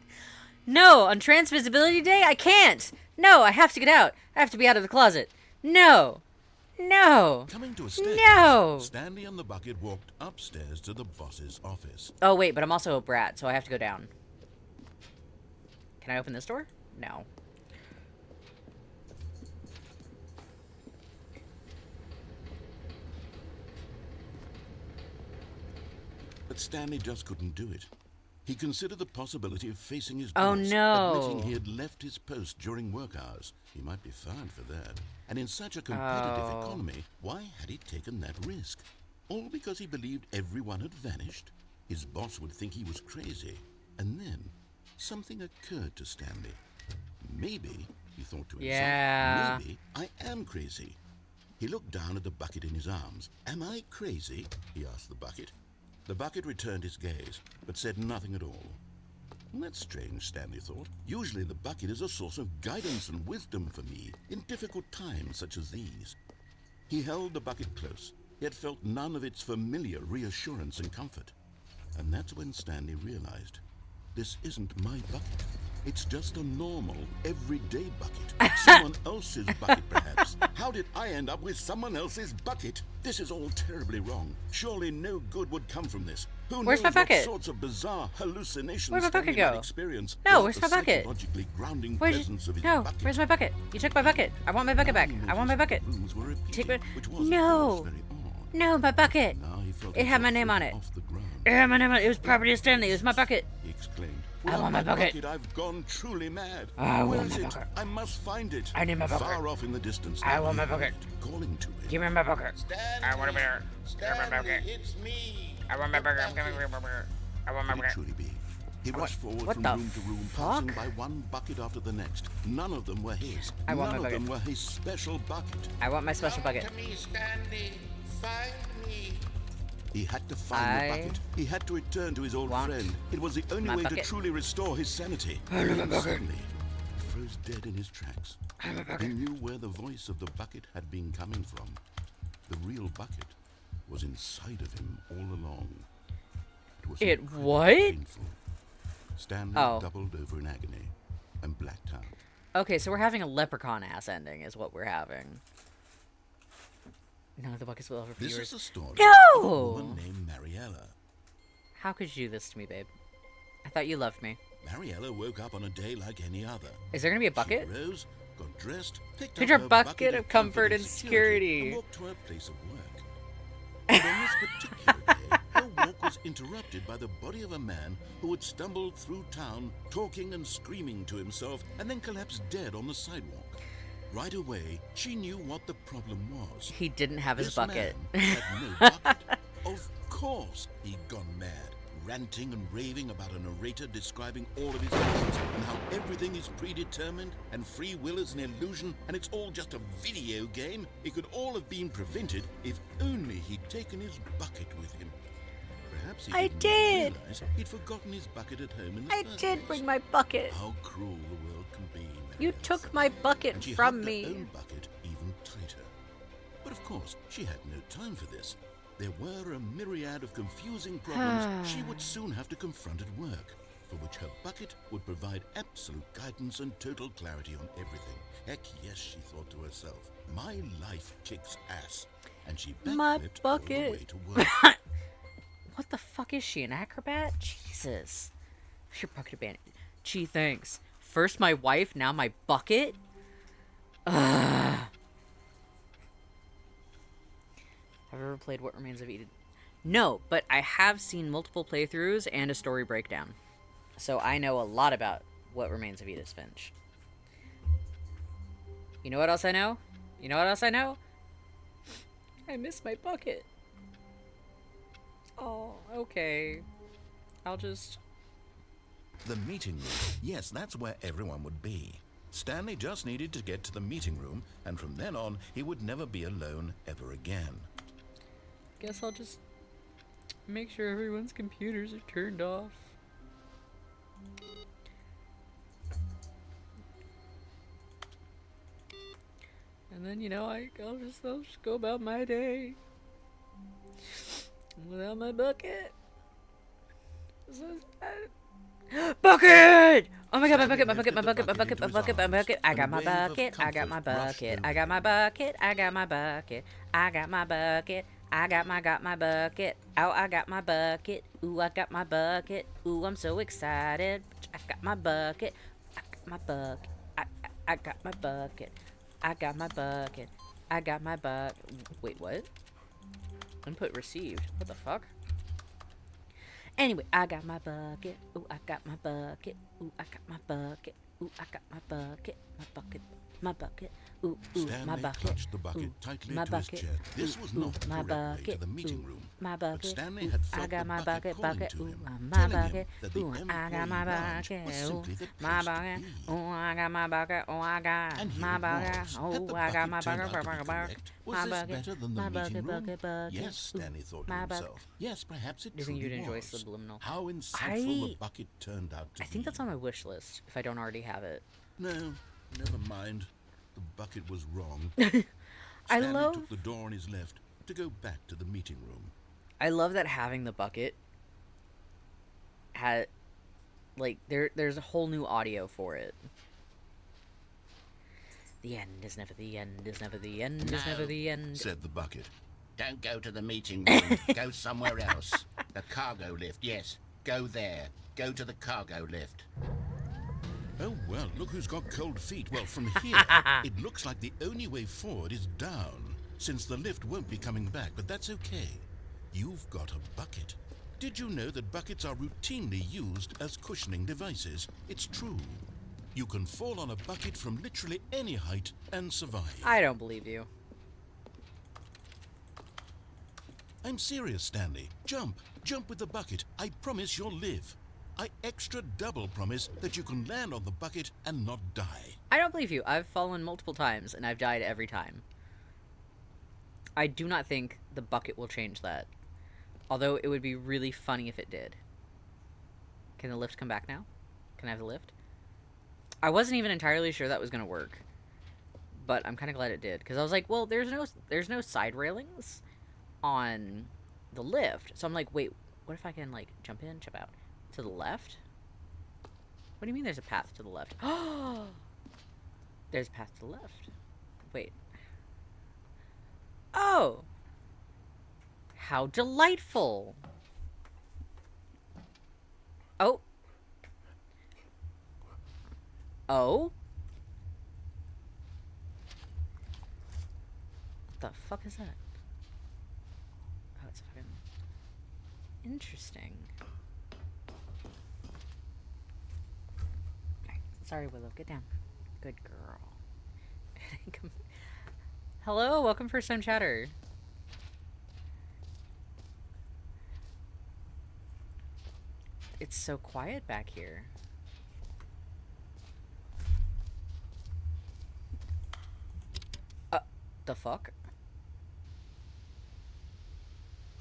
No, on Trans Visibility Day, I can't. No, I have to get out. I have to be out of the closet. No. No. Coming to a staircase, No. Stanley and the bucket walked upstairs to the boss's office. Oh, wait, but I'm also a brat, so I have to go down. Can I open this door? No. But Stanley just couldn't do it. He considered the possibility of facing his Oh, boss, no. admitting he had left his post during work hours. He might be fined for that. And in such a competitive Oh. economy, why had he taken that risk? All because he believed everyone had vanished? His boss would think he was crazy. And then, something occurred to Stanley. Maybe, he thought to himself, Yeah. maybe I am crazy. He looked down at the bucket in his arms. Am I crazy? He asked the bucket. The bucket returned his gaze, but said nothing at all. That's strange, Stanley thought. Usually the bucket is a source of guidance and wisdom for me in difficult times such as these. He held the bucket close, yet felt none of its familiar reassurance and comfort. And that's when Stanley realized, this isn't my bucket. It's just a normal, everyday bucket. Someone else's bucket, perhaps. How did I end up with someone else's bucket? This is all terribly wrong. Surely no good would come from this. Who Where's my knows what bucket? sorts of bizarre hallucinations Where'd my bucket Stanley might go? experience No, without where's the my bucket? psychologically grounding Where's presence of his no? bucket. Where's my bucket? You took my bucket. I want my bucket back. I want my bucket. Rooms were Take repeating, my- which was, of No. course, very odd. No, my bucket. Now he felt It had my himself name on float it. off the ground. It had my name on it. It was property of Stanley. It was my bucket. He exclaimed. I want my bucket. I've gone truly mad. I Where want is my it? bucket. I must find it. I need my bucket. Far off in the distance. I want he my bucket. heard calling to him. Give me my bucket. I want a bear. Stanley, it's me. I want my burger. I'm coming for my burger. I want my Could it burger. truly be? He rushed forward what from the room to room, passing fuck? by one bucket after the next. None of them were his. I want None my of them bucket. were his special bucket. I want my special bucket. Come to me, Stanley. Find me. He had to find I the bucket. He had to return to his old want friend. It was the only my way to bucket. truly restore his sanity. I want my bucket. Suddenly, he froze dead in his tracks. I want my He bucket. knew where the voice of the bucket had been coming from. The real bucket was inside of him all along. It was It incredibly what? painful. Stanley Oh. doubled over in agony and blacked out. Okay, so we're having a leprechaun ass ending, is what we're having. No, the buckets will over This viewers. is a story No! of a woman named Mariella. How could you do this to me, babe? I thought you loved me. Mariella woke up on a day like any other. Is there gonna be a bucket? She rose, got dressed, picked Picked up her her bucket of comfort and security. and walked to her place of work. But on this particular day, her walk was interrupted by the body of a man who had stumbled through town, talking and screaming to himself, and then collapsed dead on the sidewalk. Right away, she knew what the problem was. He didn't have his This bucket. man had no bucket. Of course he'd gone mad, ranting and raving about a narrator describing all of his actions and how everything is predetermined and free will is an illusion and it's all just a video game. It could all have been prevented if only he'd taken his bucket with him. Perhaps he I didn't did. realize he'd forgotten his bucket at home in the I first did place. bring my bucket. How cruel the world can be. You Mariella took thought. my bucket And she from hugged me. her own bucket even tighter. But of course, she had no time for this. There were a myriad of confusing problems she would soon have to confront at work, for which her bucket would provide absolute guidance and total clarity on everything. Heck yes, she thought to herself, my life kicks ass. And she My backflipped all the bucket. way to work. What the fuck is she, an acrobat? Jesus. Your bucket bandit. Gee, thanks. First my wife, now my bucket? Ugh. Have you ever played What Remains of Edith? No, but I have seen multiple playthroughs and a story breakdown. So I know a lot about What Remains of Edith Finch. You know what else I know? You know what else I know? I miss my bucket. Oh, okay. I'll just... The meeting room. Yes, that's where everyone would be. Stanley just needed to get to the meeting room, and from then on, he would never be alone ever again. Guess I'll just make sure everyone's computers are turned off. And then, you know, I'll just go about my day without my bucket. So sad. Bucket! Oh my god, my bucket, my bucket, my bucket, my bucket, my bucket, my bucket. I got my bucket, I got my bucket, I got my bucket, I got my bucket, I got my bucket, I got my bucket. Oh, I got my bucket. Ooh, I got my bucket. Ooh, I'm so excited. I got my bucket. I got my bucket. I got my bucket. I got my bucket. I got my bucket. Wait, what? Input received. What the fuck? Anyway, I got my bucket. Ooh, I got my bucket. Ooh, I got my bucket. Ooh, I got my bucket. My bucket. My bucket. Ooh, ooh, Stanley my bucket. clutched the bucket Ooh, tightly my to his bucket. chest. This was Ooh, not the my correct way to bucket. the meeting Ooh, room. my But bucket. Stanley Ooh, had I felt got the my bucket bucket, calling bucket. to Ooh, him, my telling bucket. him that the Ooh, I got my employee lounge bucket. was Ooh, simply the my place to bucket. be. Ooh, I got my bucket. Oh, I got And here my it bucket. was. Oh, Had the I got my bucket turned bucket. out to be Bucket. correct? Was My this bucket. better than the My meeting bucket. room? Bucket. Bucket. Yes, Stanley thought to my bucket. himself. Yes, perhaps it Do you think truly you'd enjoy was. Subliminal? How insightful the bucket turned out to I be. think that's on my wish list, if I don't already have it. No, never mind. The bucket was wrong. I Stanley love... took the door on his left to go back to the meeting room. I love that having the bucket had... Like, there's a whole new audio for it. The end is never the end, is never the end, is never the end. Said the bucket. Don't go to the meeting room. Go somewhere else. The cargo lift, yes. Go there. Go to the cargo lift. Oh, well, look who's got cold feet. Well, from here, it looks like the only way forward is down, since the lift won't be coming back, but that's okay. You've got a bucket. Did you know that buckets are routinely used as cushioning devices? It's true. You can fall on a bucket from literally any height and survive. I don't believe you. I'm serious, Stanley. Jump. Jump with the bucket. I promise you'll live. I extra double promise that you can land on the bucket and not die. I don't believe you. I've fallen multiple times, and I've died every time. I do not think the bucket will change that. Although it would be really funny if it did. Can the lift come back now? Can I have the lift? I wasn't even entirely sure that was going to work. But I'm kind of glad it did. Because I was like, well, there's no side railings on the lift. So I'm like, wait, what if I can, like, jump in, jump out? To the left? What do you mean there's a path to the left? Oh! There's a path to the left. Wait. Oh! How delightful! Oh. Oh? What the fuck is that? Oh, it's fucking... interesting. Sorry, Willow. Get down. Good girl. Hello, welcome First Time Chatter. It's so quiet back here. The fuck?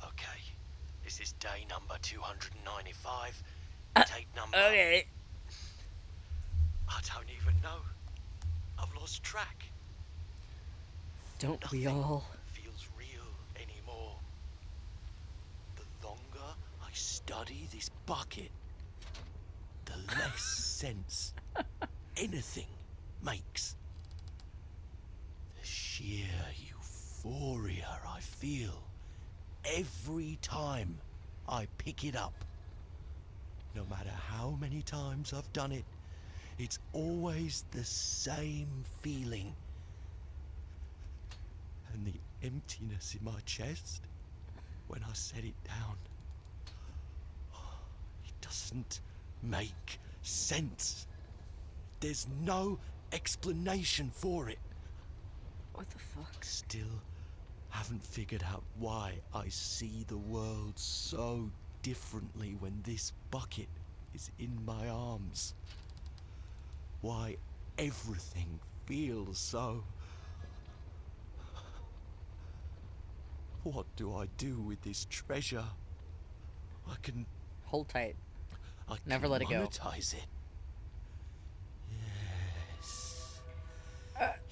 Okay, this is day number 295. Take number... Okay. I don't even know. I've lost track. Don't we Nothing all? feels real anymore. The longer I study this bucket, the less sense anything makes. The sheer euphoria I feel every time I pick it up. No matter how many times I've done it, it's always the same feeling. And the emptiness in my chest when I set it down. It doesn't make sense. There's no explanation for it. What the fuck? Still haven't figured out why I see the world so differently when this bucket is in my arms. Why everything feels so... What do I do with this treasure? I can Hold tight. I Never can let it go. monetize it. Yes.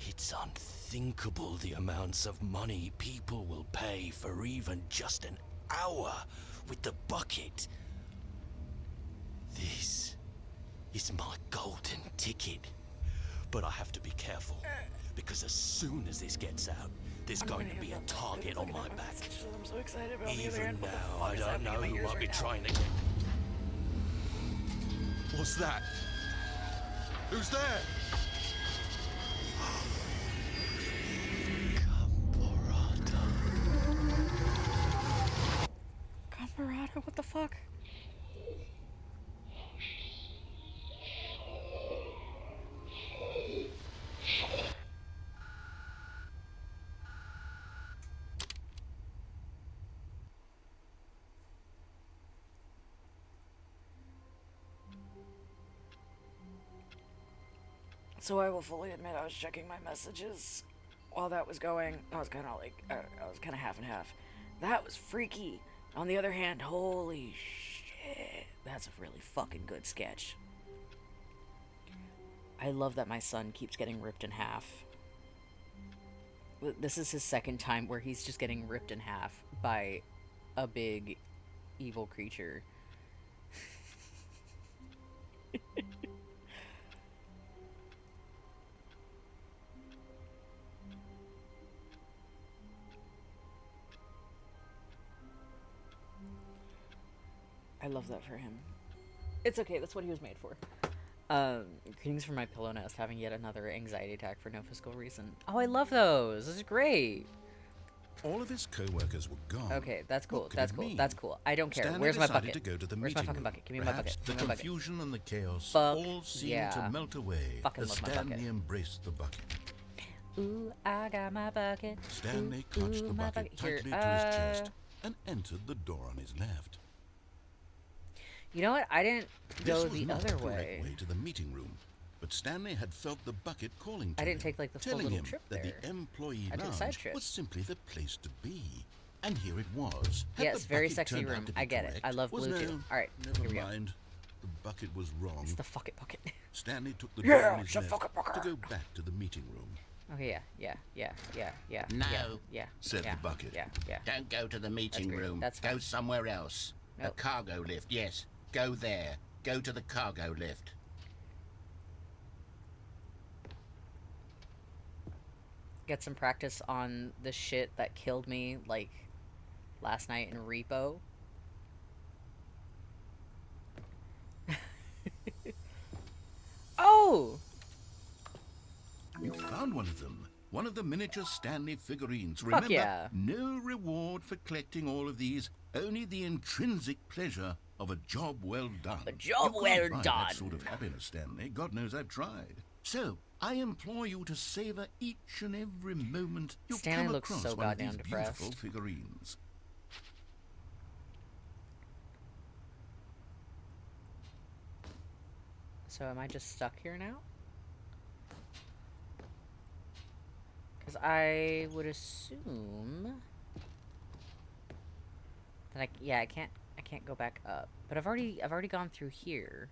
It's unthinkable the amounts of money people will pay for even just an hour with the bucket. This is my golden ticket. But I have to be careful, because as soon as this gets out, there's going to be a target on my back. I'm so excited about Even now, I don't know who I'll be trying to get. What's that? Who's there? Camarada, what the fuck? So I will fully admit I was checking my messages while that was going. I was kind of like, I was kind of half and half. That was freaky. On the other hand, holy shit, that's a really fucking good sketch. I love that my son keeps getting ripped in half. This is his second time where he's just getting ripped in half by a big evil creature. I love that for him. It's okay, that's what he was made for. Greetings from my pillow nest, having yet another anxiety attack for no physical reason. Oh, I love those! This is great! All of his co-workers were gone. Okay, that's cool, What could that's it cool, mean? that's cool. I don't care. Stanley Where's my decided bucket? to go to the Where's my meeting fucking room. bucket? Give me my Perhaps bucket. the Give me my bucket. confusion and the chaos Fuck all seemed yeah. to melt away Fucking as love my Stanley bucket. embraced the bucket. Ooh, I got my bucket. Stanley Ooh, clutched ooh, the my bucket Here, tightly to his chest and entered the door on his left. You know what? I didn't go This was the not other the correct way. way to the meeting room, but Stanley had felt the bucket calling to I didn't him, take, like, the full telling little him trip that there. the employee I took a side lounge trip. was simply the place to be. And here it was. Had Yes, the very bucket sexy turned out room. to be I get it. correct, I love was blue too. no- Alright, never here we go. mind. The bucket was wrong. It's the fuck it bucket. Stanley took the Yeah, door on his it's a left fucking bucket. to go back to the meeting room. Okay, yeah. No, yeah, said yeah, the bucket. Yeah. Don't go to the meeting great. room. That's Go fine. somewhere else. Nope. A cargo lift, yes. Go there. Go to the cargo lift. Get some practice on the shit that killed me, like, last night in Repo. Oh! You found one of them. One of the miniature Stanley figurines. Fuck Remember, yeah. no reward for collecting all of these, only the intrinsic pleasure of a job well done. A job You can't well buy done. That sort of happiness, Stanley. God knows I've tried. So, I implore you to savor each and every moment you Stanley come looks across so one of goddamn these beautiful depressed. figurines. So am I just stuck here now? Because I would assume that I can't go back up. But I've already gone through here.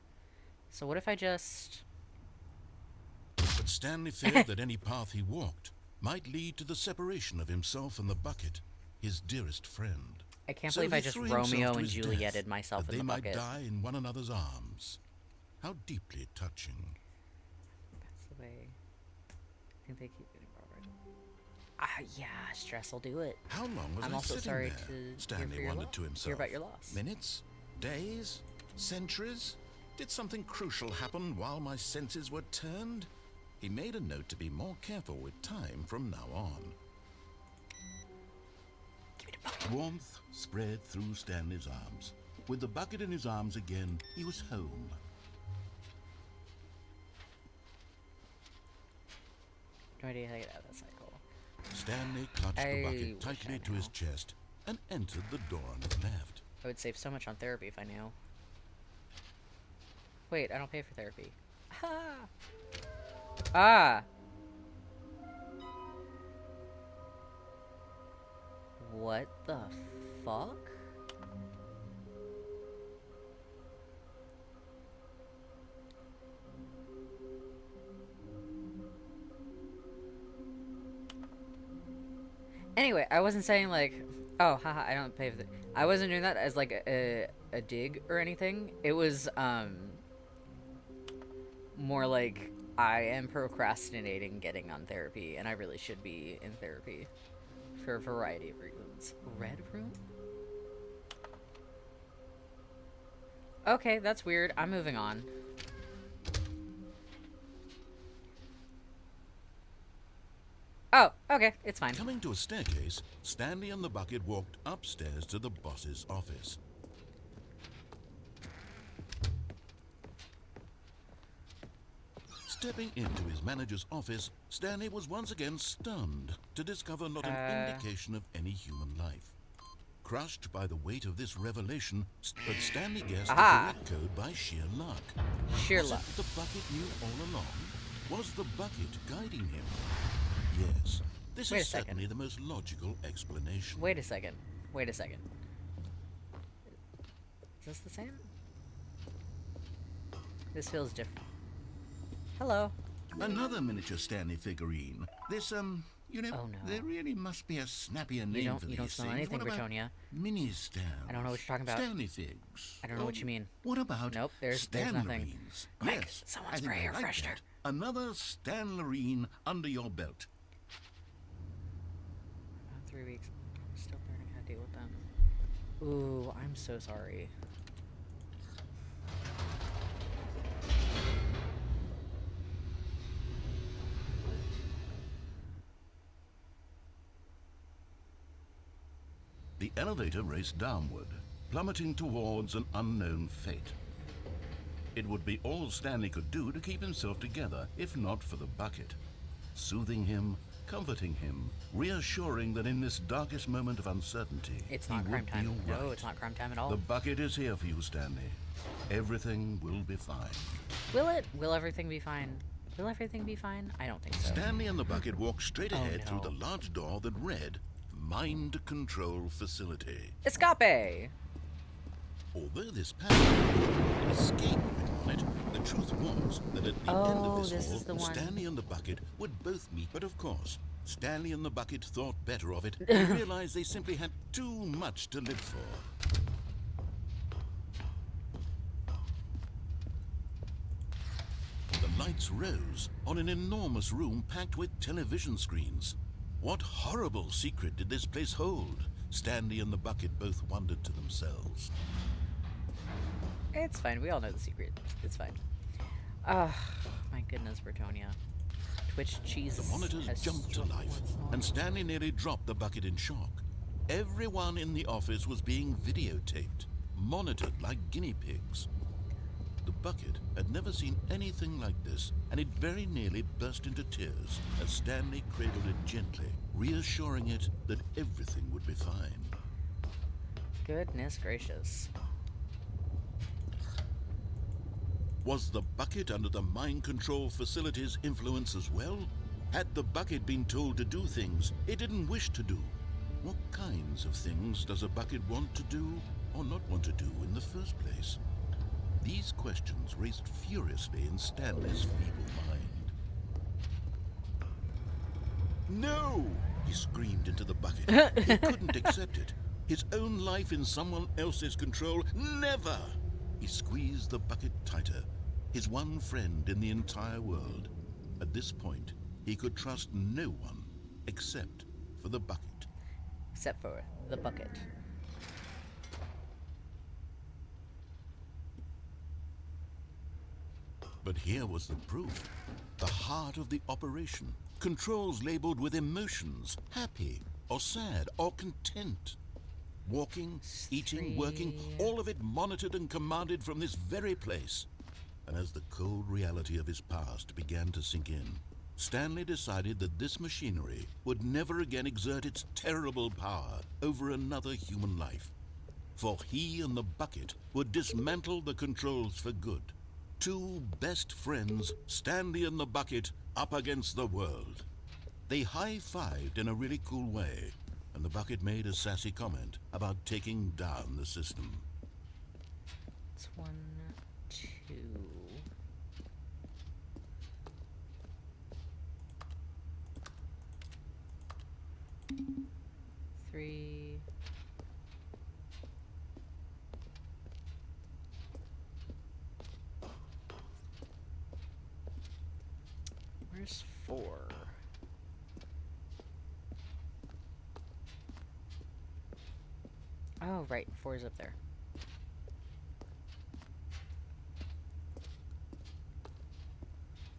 So what if I just... But Stanley feared that any path he walked might lead to the separation of himself and the bucket, his dearest friend. I can't So believe he I just threw himself Romeo to and his Julieted death, myself that in they the might bucket. die in one another's arms. How deeply touching. That's the way. I think they keep getting bothered. Yeah, stress will do it. How long was I'm I also sitting sorry there? to hear Stanley for your wondered loss. to himself. Hear about your loss. Minutes? Days? Centuries? Did something crucial happen while my senses were turned? He made a note to be more careful with time from now on. Warmth spread through Stanley's arms. With the bucket in his arms again, he was home. No idea how to get out of that cycle. Stanley clutched I the bucket wish I tightly to his knew. chest and entered the door on his left. I would save so much on therapy if I knew. Wait, I don't pay for therapy. Ha! Ah. What the fuck? Anyway, I wasn't saying like, oh, haha, I don't pay for the. I wasn't doing that as like a dig or anything. It was more like I am procrastinating getting on therapy, and I really should be in therapy for a variety of reasons. Red room? Okay, that's weird. I'm moving on. Oh, okay, it's fine. Coming to a staircase, Stanley and the bucket walked upstairs to the boss's office. Stepping into his manager's office, Stanley was once again stunned to discover not an indication of any human life. Crushed by the weight of this revelation, but Stanley guessed the correct code by sheer luck. Sheer Was luck. it the bucket knew all along? Was the bucket guiding him? Yes, this Wait a is second. certainly the most logical explanation. Wait a second. Wait a second. Is this the same? This feels different. Hello. Another miniature Stanley figurine. This, you know, Oh, no. there really must be a snappier name for You these don't smell things. anything, What about Britonia. mini Stans? I don't know what you're talking about. Stanley figs. I don't know what you mean. What about Nope, there's nothing. Stanlerines? Quick, Yes, someone I think spray I air like freshener. that. Another Stanlerine under your belt. About 3 weeks. I'm still learning how to deal with them. Ooh, I'm so sorry. The elevator raced downward, plummeting towards an unknown fate. It would be all Stanley could do to keep himself together, if not for the bucket. Soothing him, comforting him, reassuring that in this darkest moment of uncertainty, It's he not would crime be time. all No, right. it's not crime time at all. The bucket is here for you, Stanley. Everything will be fine. Will it? Will everything be fine? Will everything be fine? I don't think so. Stanley and the bucket walked straight Oh, ahead through no. the large door that read, Mind Control Facility. Escape! Although this passage had escape written on it, the truth was that at the end Oh, of this this hall, is the one. Stanley and the bucket would both meet. But of course, Stanley and the bucket thought better of it and realized they simply had too much to live for. The lights rose on an enormous room packed with television screens. What horrible secret did this place hold? Stanley and the bucket both wondered to themselves. It's fine. We all know the secret. It's fine. Ah, my goodness, Britonia. Twitch cheese The monitors has jumped to life, and Stanley nearly dropped the bucket in shock. Everyone in the office was being videotaped, monitored like guinea pigs. The bucket had never seen anything like this, and it very nearly burst into tears as Stanley cradled it gently, reassuring it that everything would be fine. Goodness gracious. Was the bucket under the mind control facility's influence as well? Had the bucket been told to do things it didn't wish to do? What kinds of things does a bucket want to do or not want to do in the first place? These questions raced furiously in Stanley's feeble mind. No! He screamed into the bucket. He couldn't accept it. His own life in someone else's control? Never! He squeezed the bucket tighter. His one friend in the entire world. At this point, he could trust no one except for the bucket. Except for the bucket. But here was the proof. The heart of the operation. Controls labeled with emotions. Happy, or sad, or content. Walking, eating, working, all of it monitored and commanded from this very place. And as the cold reality of his past began to sink in, Stanley decided that this machinery would never again exert its terrible power over another human life. For he and the bucket would dismantle the controls for good. Two best friends, Stanley and the Bucket, up against the world. They high-fived in a really cool way, and the Bucket made a sassy comment about taking down the system. It's 1, 2. 3. Where's 4? Oh, right. 4 is up there.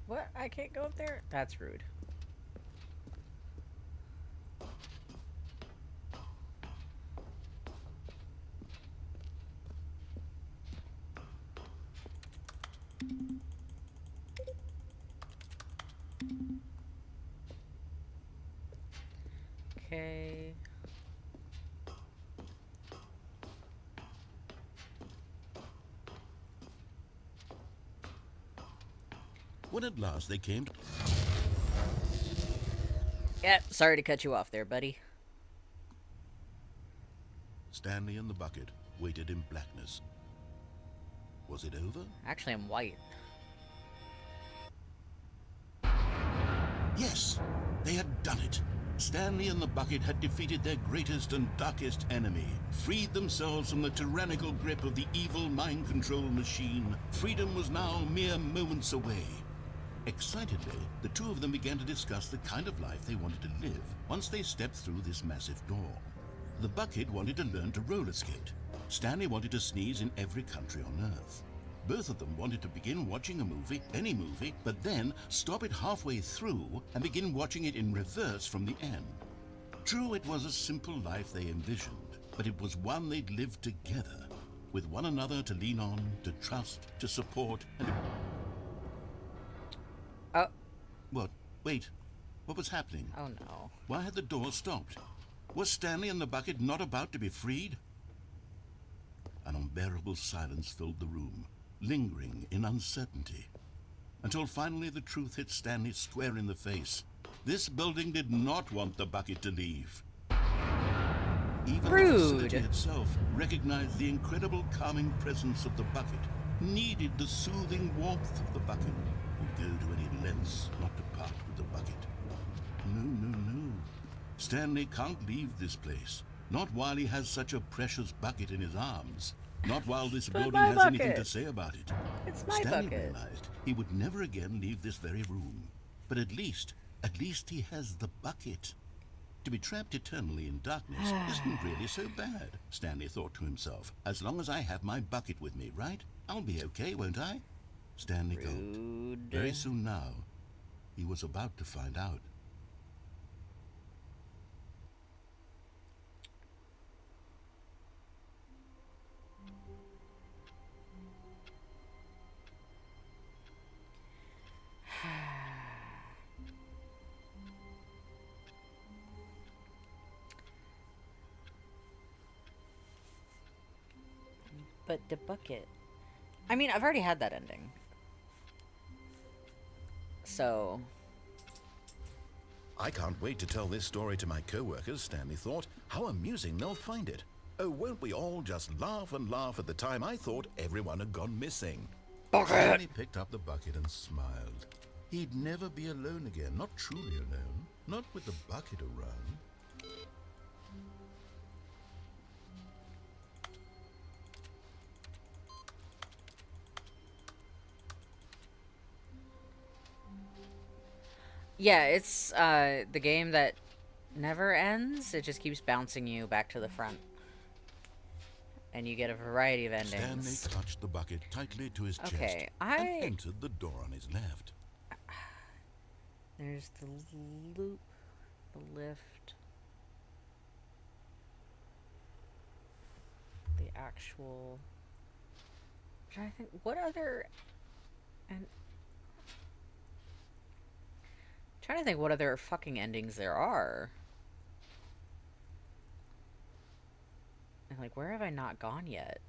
What? I can't go up there? That's rude. Okay. When at last they came to... Yeah, sorry to cut you off there, buddy. Stanley and the Bucket waited in blackness. Was it over? Actually, I'm white. Yes, they had done it. Stanley and the Bucket had defeated their greatest and darkest enemy, freed themselves from the tyrannical grip of the evil mind control machine. Freedom was now mere moments away. Excitedly, the two of them began to discuss the kind of life they wanted to live once they stepped through this massive door. The Bucket wanted to learn to roller skate. Stanley wanted to sneeze in every country on Earth. Both of them wanted to begin watching a movie, any movie, but then stop it halfway through and begin watching it in reverse from the end. True, it was a simple life they envisioned, but it was one they'd lived together, with one another to lean on, to trust, to support, and... Oh. What? Wait. What was happening? Oh, no. Why had the door stopped? Was Stanley and the Bucket not about to be freed? An unbearable silence filled the room, lingering in uncertainty, until finally the truth hit Stanley square in the face. This building did not want the Bucket to leave. Even Rude. the facility itself recognized the incredible calming presence of the Bucket, needed the soothing warmth of the Bucket, would go to any lengths not to part with the Bucket. No, no, no. Stanley can't leave this place, not while he has such a precious Bucket in his arms. Not while this But building my has anything bucket. to say about it. It's my Stanley bucket. realized he would never again leave this very room. But at least he has the Bucket. To be trapped eternally in darkness isn't really so bad, Stanley thought to himself. As long as I have my Bucket with me, right? I'll be okay, won't I? Stanley gulped. Rude. Very soon now, he was about to find out. But the Bucket... I mean, I've already had that ending. So... I can't wait to tell this story to my co-workers, Stanley thought. How amusing they'll find it. Oh, won't we all just laugh and laugh at the time I thought everyone had gone missing. Stanley picked up the Bucket and smiled. He'd never be alone again, not truly alone, not with the Bucket around. Yeah, it's the game that never ends. It just keeps bouncing you back to the front. And you get a variety of endings. Stanley clutched the Bucket tightly to his Okay, chest I- and entered the door on his left. There's the loop, the lift, the actual... I'm trying to think, what other... And... trying to think what other fucking endings there are. And like, where have I not gone yet?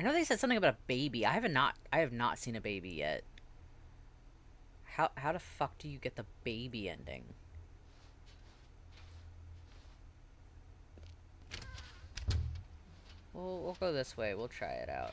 I know they said something about a baby. I have not seen a baby yet. How the fuck do you get the baby ending? We'll go this way. We'll try it out.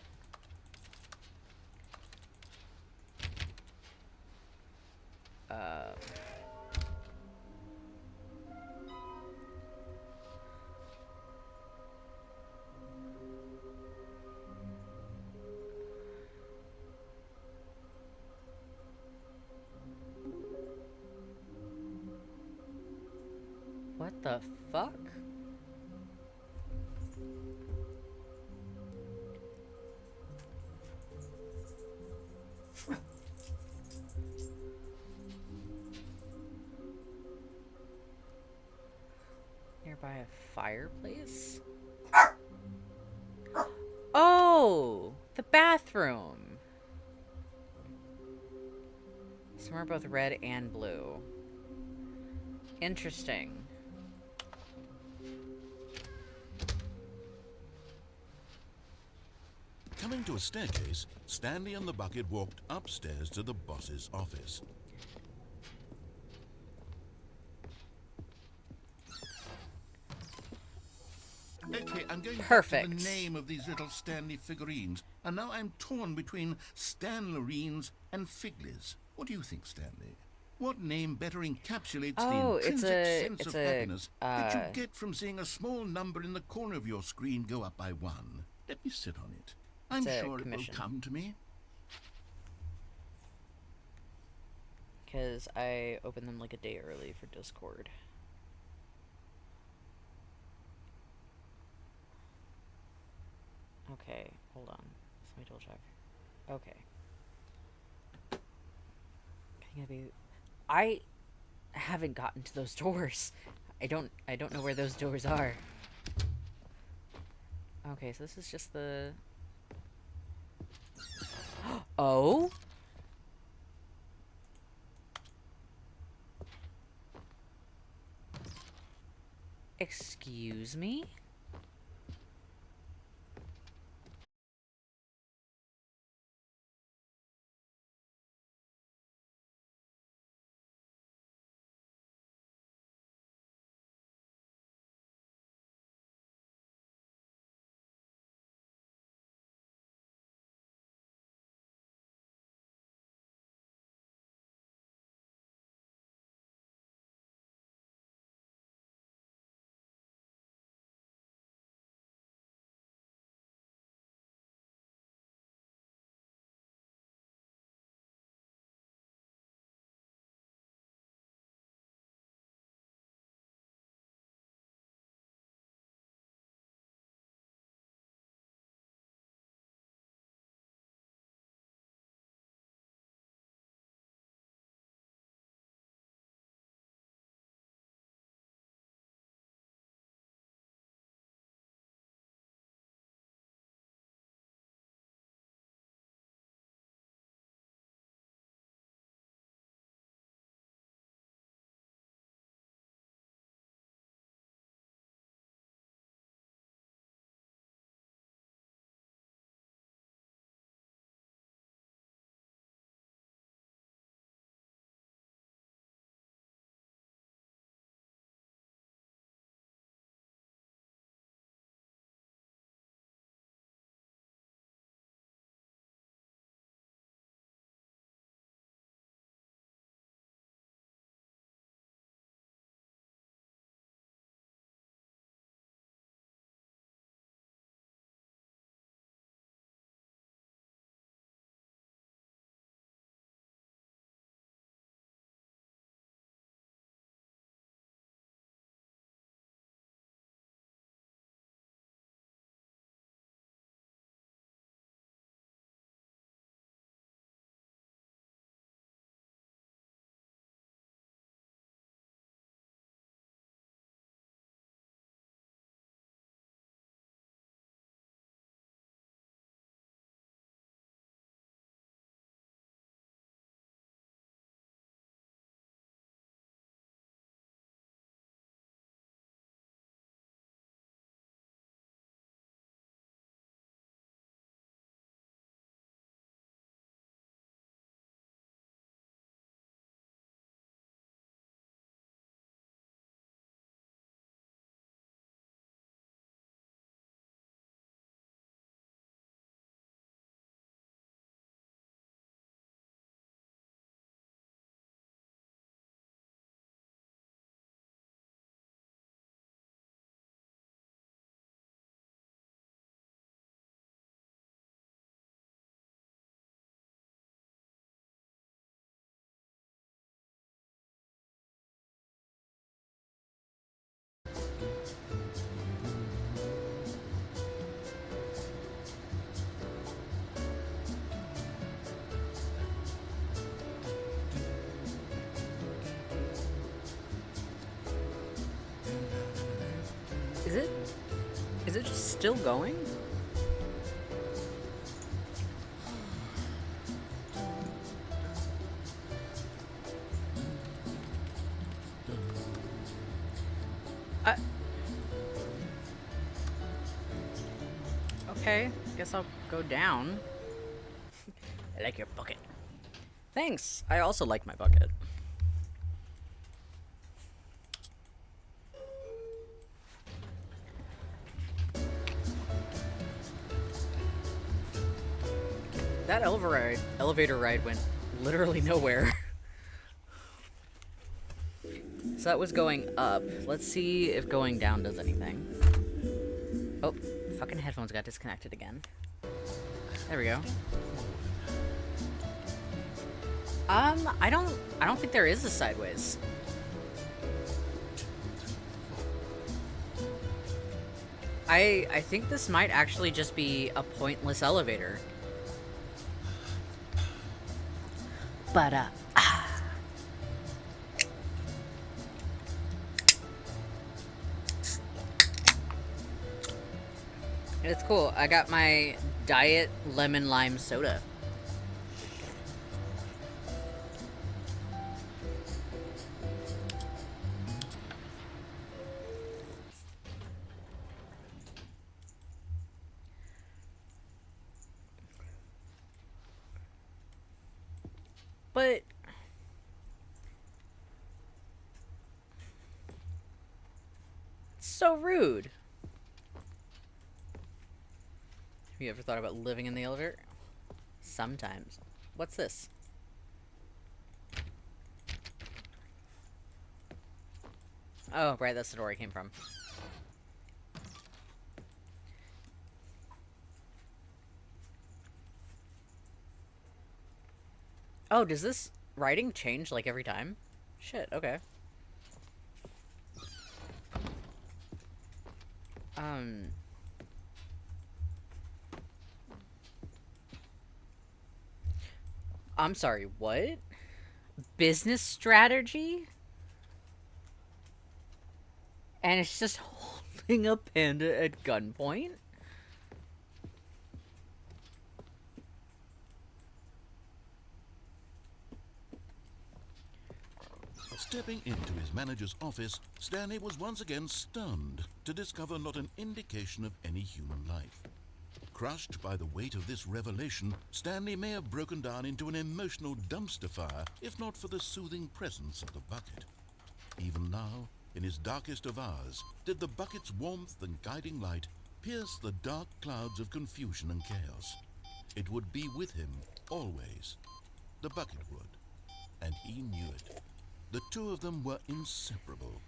What the fuck? Nearby a fireplace? Oh! The bathroom! Some are both red and blue. Interesting. Coming to a staircase, Stanley and the bucket walked upstairs to the boss's office. Okay, I'm going back to the name of these little Stanley figurines, and now I'm torn between Stanlerines and Figlies. What do you think, Stanley? What name better encapsulates the intrinsic sense of happiness that you get from seeing a small number in the corner of your screen go up by 1? Let me sit on it. I'm sure it will come to me. Because I opened them like a day early for Discord. Okay, hold on. Let me double check. Okay. I haven't gotten to those doors. I don't know where those doors are. Okay, so this is just the... Oh? Excuse me? Is it? Is it just still going? Okay, guess I'll go down. I like your bucket. Thanks. I also like my bucket. That elevator ride went literally nowhere. So that was going up. Let's see if going down does anything. Oh, fucking headphones got disconnected again. There we go. I don't think there is a sideways. I think this might actually just be a pointless elevator. But it's cool. I got my diet lemon lime soda. But it's so rude. Have you ever thought about living in the elevator? Sometimes. What's this? Oh, right, that's the door I came from. Oh, does this writing change, like, every time? Shit, okay. I'm sorry, what? Business strategy? And it's just holding a panda at gunpoint? Stepping into his manager's office, Stanley was once again stunned to discover not an indication of any human life. Crushed by the weight of this revelation, Stanley may have broken down into an emotional dumpster fire if not for the soothing presence of the bucket. Even now, in his darkest of hours, did the bucket's warmth and guiding light pierce the dark clouds of confusion and chaos. It would be with him always. The bucket would. And he knew it. The two of them were inseparable.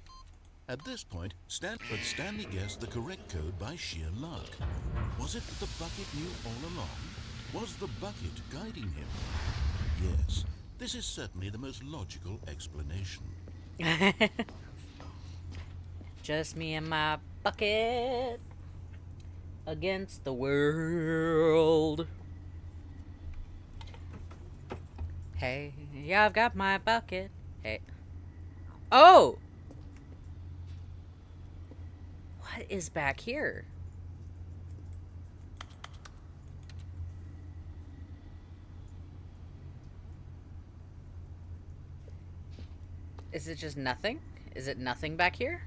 At this point, Stanley guessed the correct code by sheer luck. Was it that the bucket knew all along? Was the bucket guiding him? Yes, this is certainly the most logical explanation. Just me and my bucket against the world. Hey, yeah, I've got my bucket. Hey. Oh! What is back here? Is it just nothing? Is it nothing back here?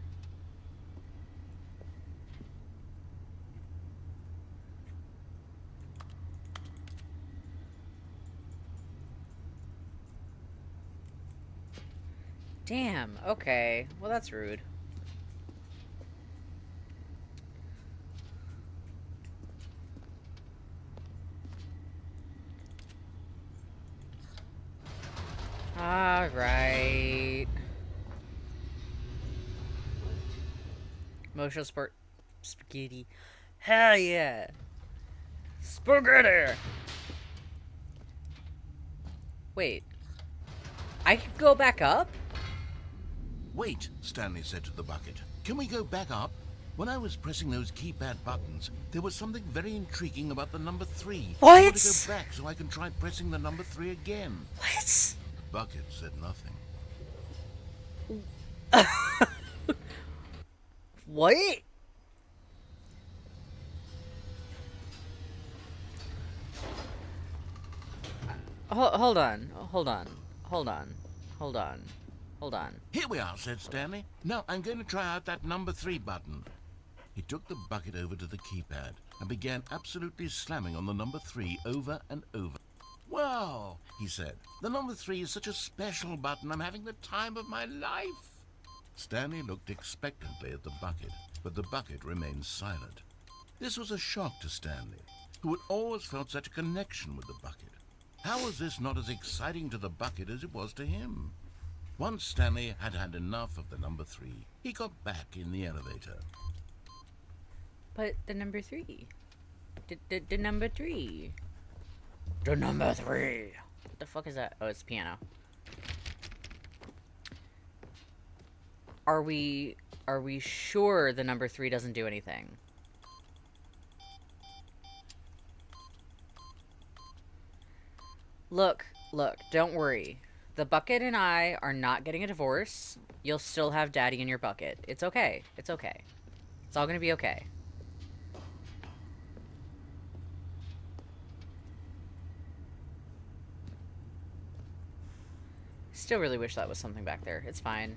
Damn, okay. Well, that's rude. Alright. Motion sport spaghetti. Hell yeah! Spaghetti! Wait. I can go back up? Wait, Stanley said to the bucket. Can we go back up? When I was pressing those keypad buttons, there was something very intriguing about the number 3. What? I want to go back so I can try pressing the number 3 again. What? The bucket said nothing. What? Hold on. Hold on. Hold on. Hold on. Hold on. Here we are, said Stanley. Now I'm going to try out that number 3 button. He took the bucket over to the keypad and began absolutely slamming on the number 3 over and over. Wow, he said. The number 3 is such a special button. I'm having the time of my life. Stanley looked expectantly at the bucket, but the bucket remained silent. This was a shock to Stanley, who had always felt such a connection with the bucket. How was this not as exciting to the bucket as it was to him? Once Stanley had had enough of the number 3, he got back in the elevator. But the number 3. The number 3. The number 3. What the fuck is that? Oh, it's piano. Are we sure the number 3 doesn't do anything? Look, don't worry. The bucket and I are not getting a divorce. You'll still have daddy in your bucket. It's okay. It's okay. It's all gonna be okay. Still really wish that was something back there. It's fine.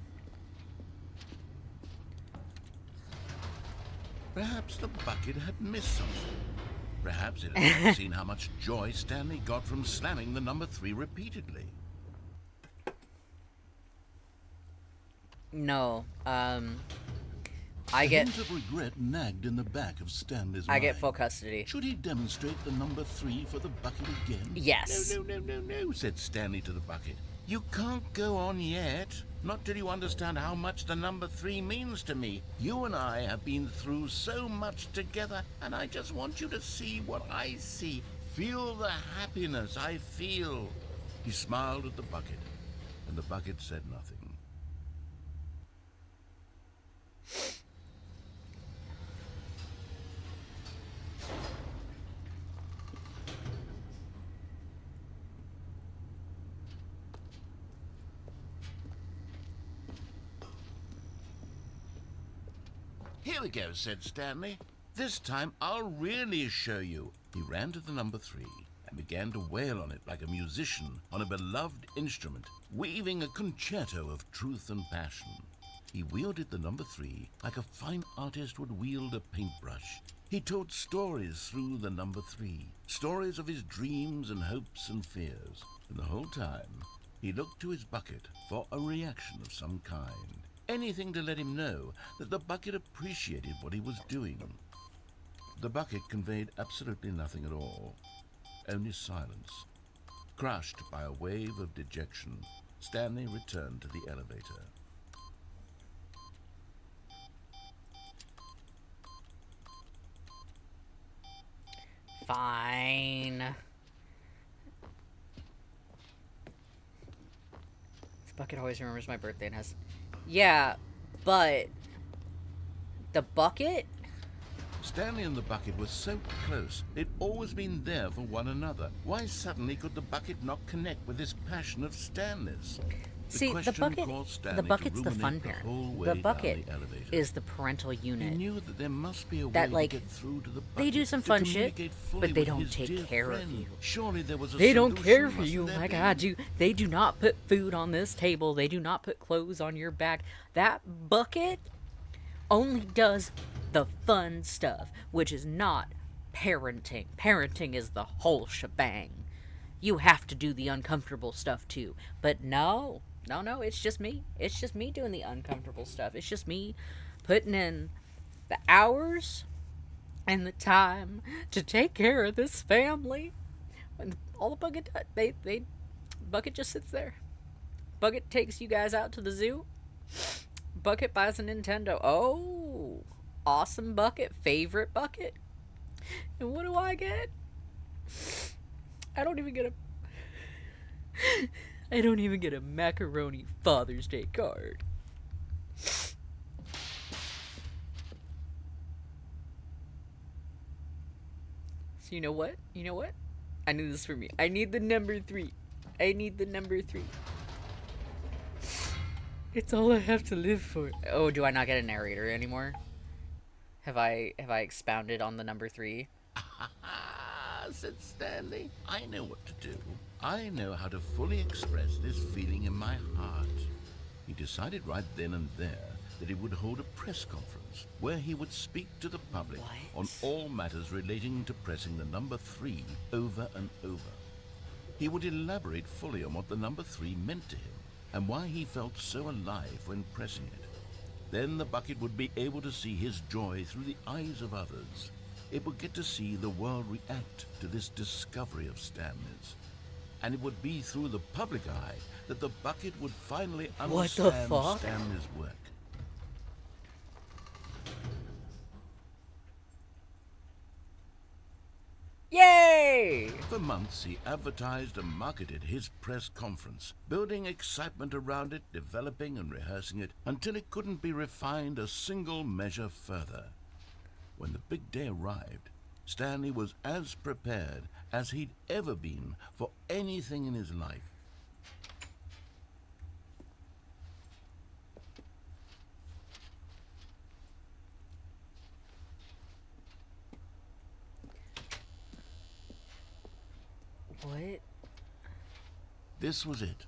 Perhaps the bucket had missed something. Perhaps it had not seen how much joy Stanley got from slamming the number 3 repeatedly. No, I A get hint of regret nagged in the back of Stanley's I mind. get full custody. Should he demonstrate the number 3 for the bucket again? Yes. No, said Stanley to the bucket. You can't go on yet. Not till you understand how much the number 3 means to me. You and I have been through so much together, and I just want you to see what I see. Feel the happiness I feel. He smiled at the bucket, and the bucket said nothing. Here we go, said Stanley. This time I'll really show you. He ran to the number 3 and began to wail on it like a musician on a beloved instrument, weaving a concerto of truth and passion. He wielded the number 3 like a fine artist would wield a paintbrush. He told stories through the number 3, stories of his dreams and hopes and fears. And the whole time, he looked to his bucket for a reaction of some kind. Anything to let him know that the bucket appreciated what he was doing. The bucket conveyed absolutely nothing at all, only silence. Crushed by a wave of dejection, Stanley returned to the elevator. Fine. The bucket always remembers my birthday and has... Yeah, but... The bucket? Stanley and the bucket were so close. They'd always been there for one another. Why suddenly could the bucket not connect with this passion of Stanley's? See, the bucket's the fun parent. The bucket is the parental unit. He knew that there must be a that, way like, to get through to the bucket, they do some to fun shit, communicate fully but they with don't his take dear care of friend. you. Surely there was a They don't care solution, for you. mustn't My there God, be? they do not put food on this table. They do not put clothes on your back. That bucket only does the fun stuff, which is not parenting. Parenting is the whole shebang. You have to do the uncomfortable stuff too. But no, it's just me. It's just me doing the uncomfortable stuff. It's just me putting in the hours and the time to take care of this family. And all the bucket does, bucket just sits there. Bucket takes you guys out to the zoo. Bucket buys a Nintendo. Oh, awesome bucket. Favorite bucket. And what do I get? I don't even get a macaroni Father's Day card. So you know what? I need this for me. I need the number 3. It's all I have to live for. Oh, do I not get a narrator anymore? Have I expounded on the number 3? said Stanley. I know what to do. I know how to fully express this feeling in my heart. He decided right then and there that he would hold a press conference where he would speak to the public on all matters relating to pressing the number 3 over and over. He would elaborate fully on what the number 3 meant to him and why he felt so alive when pressing it. Then the bucket would be able to see his joy through the eyes of others. It would get to see the world react to this discovery of Stanley's. And it would be through the public eye that the bucket would finally What the understand fuck? Stanley's work. Yay! For months, he advertised and marketed his press conference, building excitement around it, developing and rehearsing it, until it couldn't be refined a single measure further. When the big day arrived, Stanley was as prepared as he'd ever been for anything in his life. What? This was it.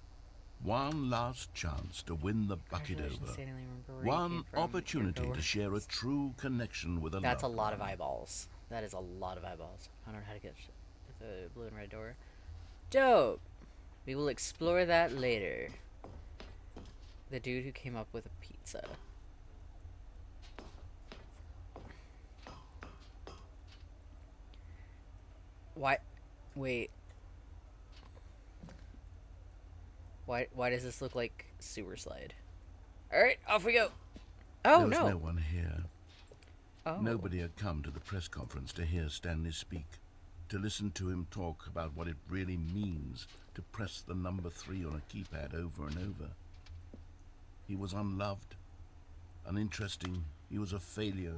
One last chance to win the bucket Congratulations, over. Stanley. Remember where you One came from, opportunity your to share a true connection with a That's a loved lot of one. eyeballs. That is a lot of eyeballs. I don't know how to get the blue and red door. Dope! We will explore that later. The dude who came up with a pizza. Why? Wait. Why does this look like sewer slide? Alright, off we go! Oh, There was no! no one here. Oh. Nobody had come to the press conference to hear Stanley speak, to listen to him talk about what it really means to press the number 3 on a keypad over and over. He was unloved, uninteresting, he was a failure,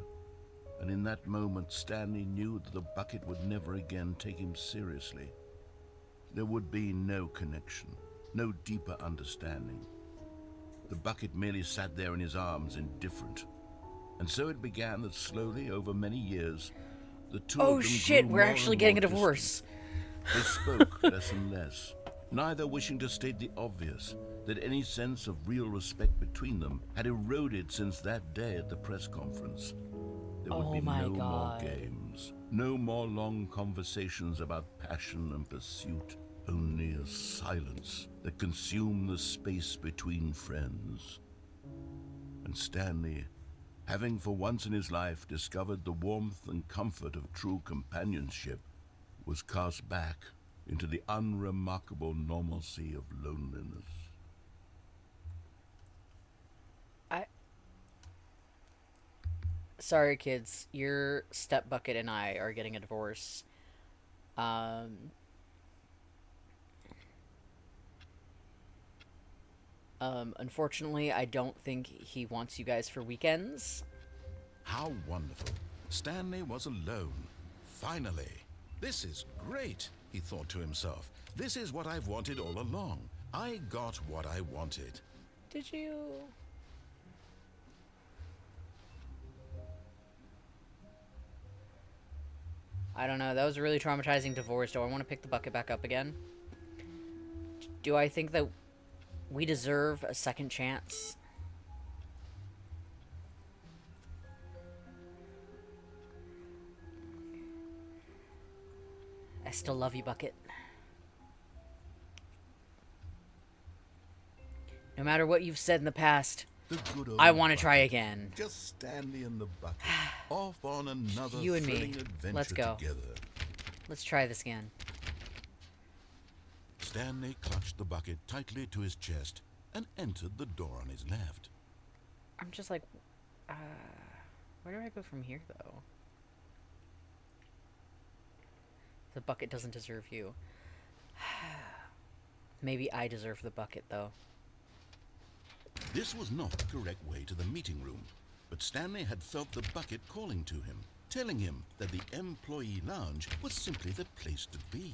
and in that moment Stanley knew that the bucket would never again take him seriously. There would be no connection, no deeper understanding. The bucket merely sat there in his arms, indifferent. And so it began that slowly, over many years, the two Oh of them shit, grew we're more actually and getting a more divorce. distant. They spoke less and less, neither wishing to state the obvious, that any sense of real respect between them had eroded since that day at the press conference. There would Oh be my no more God. games, no more long conversations about passion and pursuit, only a silence that consumed the space between friends. And Stanley, having for once in his life discovered the warmth and comfort of true companionship, was cast back into the unremarkable normalcy of loneliness. Sorry, kids. Your step bucket and I are getting a divorce. Unfortunately, I don't think he wants you guys for weekends. How wonderful. Stanley was alone. Finally. This is great, he thought to himself. This is what I've wanted all along. I got what I wanted. Did you? I don't know. That was a really traumatizing divorce. Do I want to pick the bucket back up again? Do I think that we deserve a second chance? I still love you, Bucket. No matter what you've said in the past, The good old I want to bucket. try again. Just Stanley and the bucket, off on another You and me. thrilling adventure Let's go. together. Let's try this again. Stanley clutched the bucket tightly to his chest and entered the door on his left. I'm just like, where do I go from here, though? The bucket doesn't deserve you. Maybe I deserve the bucket, though. This was not the correct way to the meeting room, but Stanley had felt the bucket calling to him, telling him that the employee lounge was simply the place to be.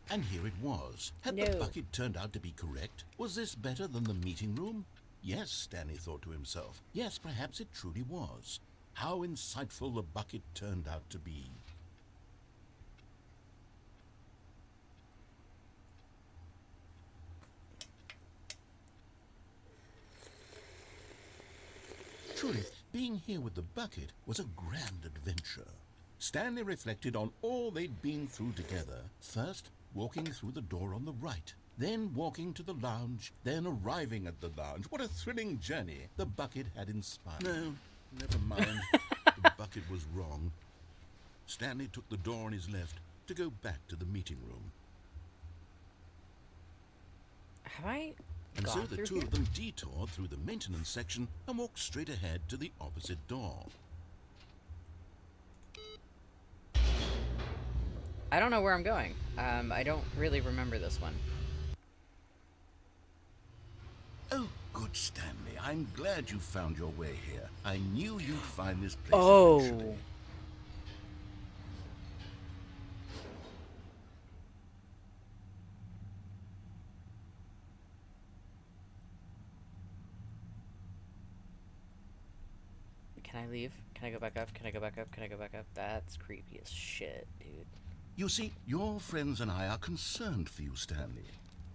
And here it was. Had the No. bucket turned out to be correct? Was this better than the meeting room? Yes, Stanley thought to himself. Yes, perhaps it truly was. How insightful the bucket turned out to be. Truly, being here with the bucket was a grand adventure. Stanley reflected on all they'd been through together. First, walking through the door on the right, then walking to the lounge, then arriving at the lounge. What a thrilling journey the bucket had inspired. No, never mind. The bucket was wrong. Stanley took the door on his left to go back to the meeting room. Have I And so gone the through two here? of them detoured through the maintenance section and walked straight ahead to the opposite door. I don't know where I'm going. I don't really remember this one. Oh, good Stanley. I'm glad you found your way here. I knew you'd find this place Oh. eventually. Can I leave? Can I go back up? Can I go back up? Can I go back up? That's creepy as shit, dude. You see, your friends and I are concerned for you, Stanley.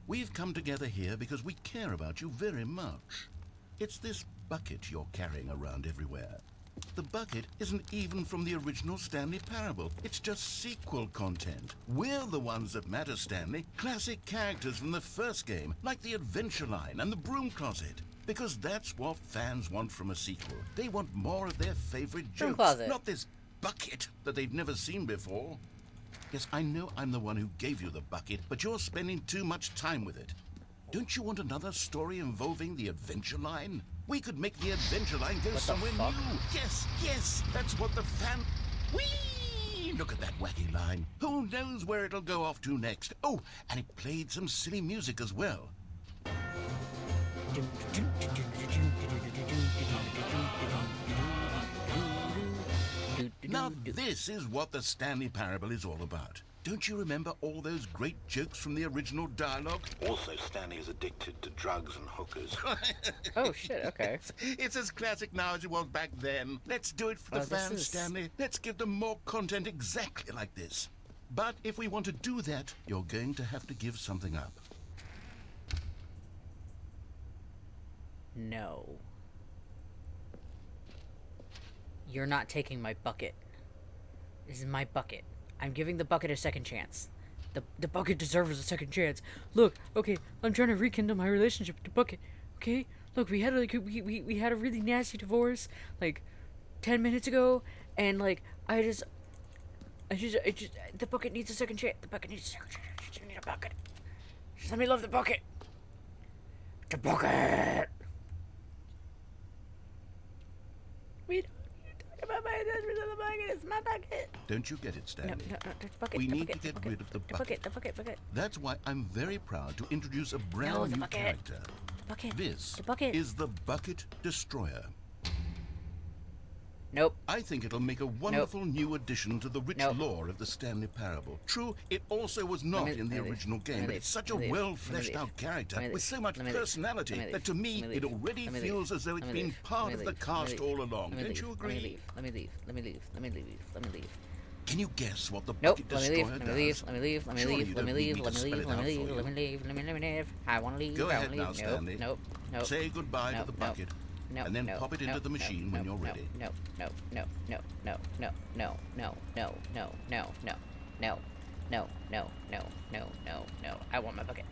We've come together here because we care about you very much. It's this bucket you're carrying around everywhere. The bucket isn't even from the original Stanley Parable. It's just sequel content. We're the ones that matter, Stanley. Classic characters from the first game, like the Adventure Line and the Broom Closet. Because that's what fans want from a sequel. They want more of their favorite Broom jokes, Closet. not this bucket that they've never seen before. Yes, I know I'm the one who gave you the bucket, but you're spending too much time with it. Don't you want another story involving the Adventure Line? We could make the Adventure Line go What the somewhere fuck? new. Yes, yes, that's what the fan... Whee! Look at that wacky line. Who knows where it'll go off to next? Oh, and it played some silly music as well. Now this is what the Stanley Parable is all about. Don't you remember all those great jokes from the original dialogue? Also, Stanley is addicted to drugs and hookers. Oh shit, okay. It's as classic now as it was back then. Let's do it for the Oh, this fans, is- Stanley. Let's give them more content exactly like this. But if we want to do that, you're going to have to give something up. No. You're not taking my bucket. This is my bucket. I'm giving the bucket a second chance. The bucket deserves a second chance. Look, okay, I'm trying to rekindle my relationship with the bucket. Okay? Look, we had we had a really nasty divorce like 10 minutes ago, and like I just the bucket needs a second chance. The bucket needs a second chance. I just need a bucket. Just let me love the bucket. The bucket. We don't need to talk about my husband on the bucket. It's my bucket. Don't you get it, No, Stanley? no, the bucket. We the need bucket, to get the bucket, rid of the bucket. The bucket. That's why I'm very proud to introduce a brand No, the new bucket. character. The bucket. This The bucket. is the Bucket Destroyer. Nope. I think it'll make a wonderful new addition to the rich Nope. lore of the Stanley Parable. True, it also was not me- in the let me leave. original Let game, me but leave. it's such a Let me leave. well-fleshed Let me out character Let me with leave. so much Let me leave. personality Let me that to leave. me Let me it leave. already Let me feels leave. as though it's Let me been leave. part Let of me the leave. cast Let me all leave. along. Let me Don't leave. you Let agree? me leave. Let me leave. Let me leave. Let me leave. Let me leave. Can you guess what the Nope. Bucket Let me Destroyer leave. does? Let me leave. Let me leave. Let me Surely leave. you Let me don't need leave. me Let to me spell leave. it Let me out leave. for Let me you. leave. Let me leave. I want to leave. Go I ahead wanna now, leave. Stanley. Nope. Nope. Say goodbye to the bucket, No, and then no, pop it no, into the no, machine no, when you're no, ready. No, no, no, no, no, no, no, no, no, no, no, no, no, no, no, no, no, no, no. I want my bucket.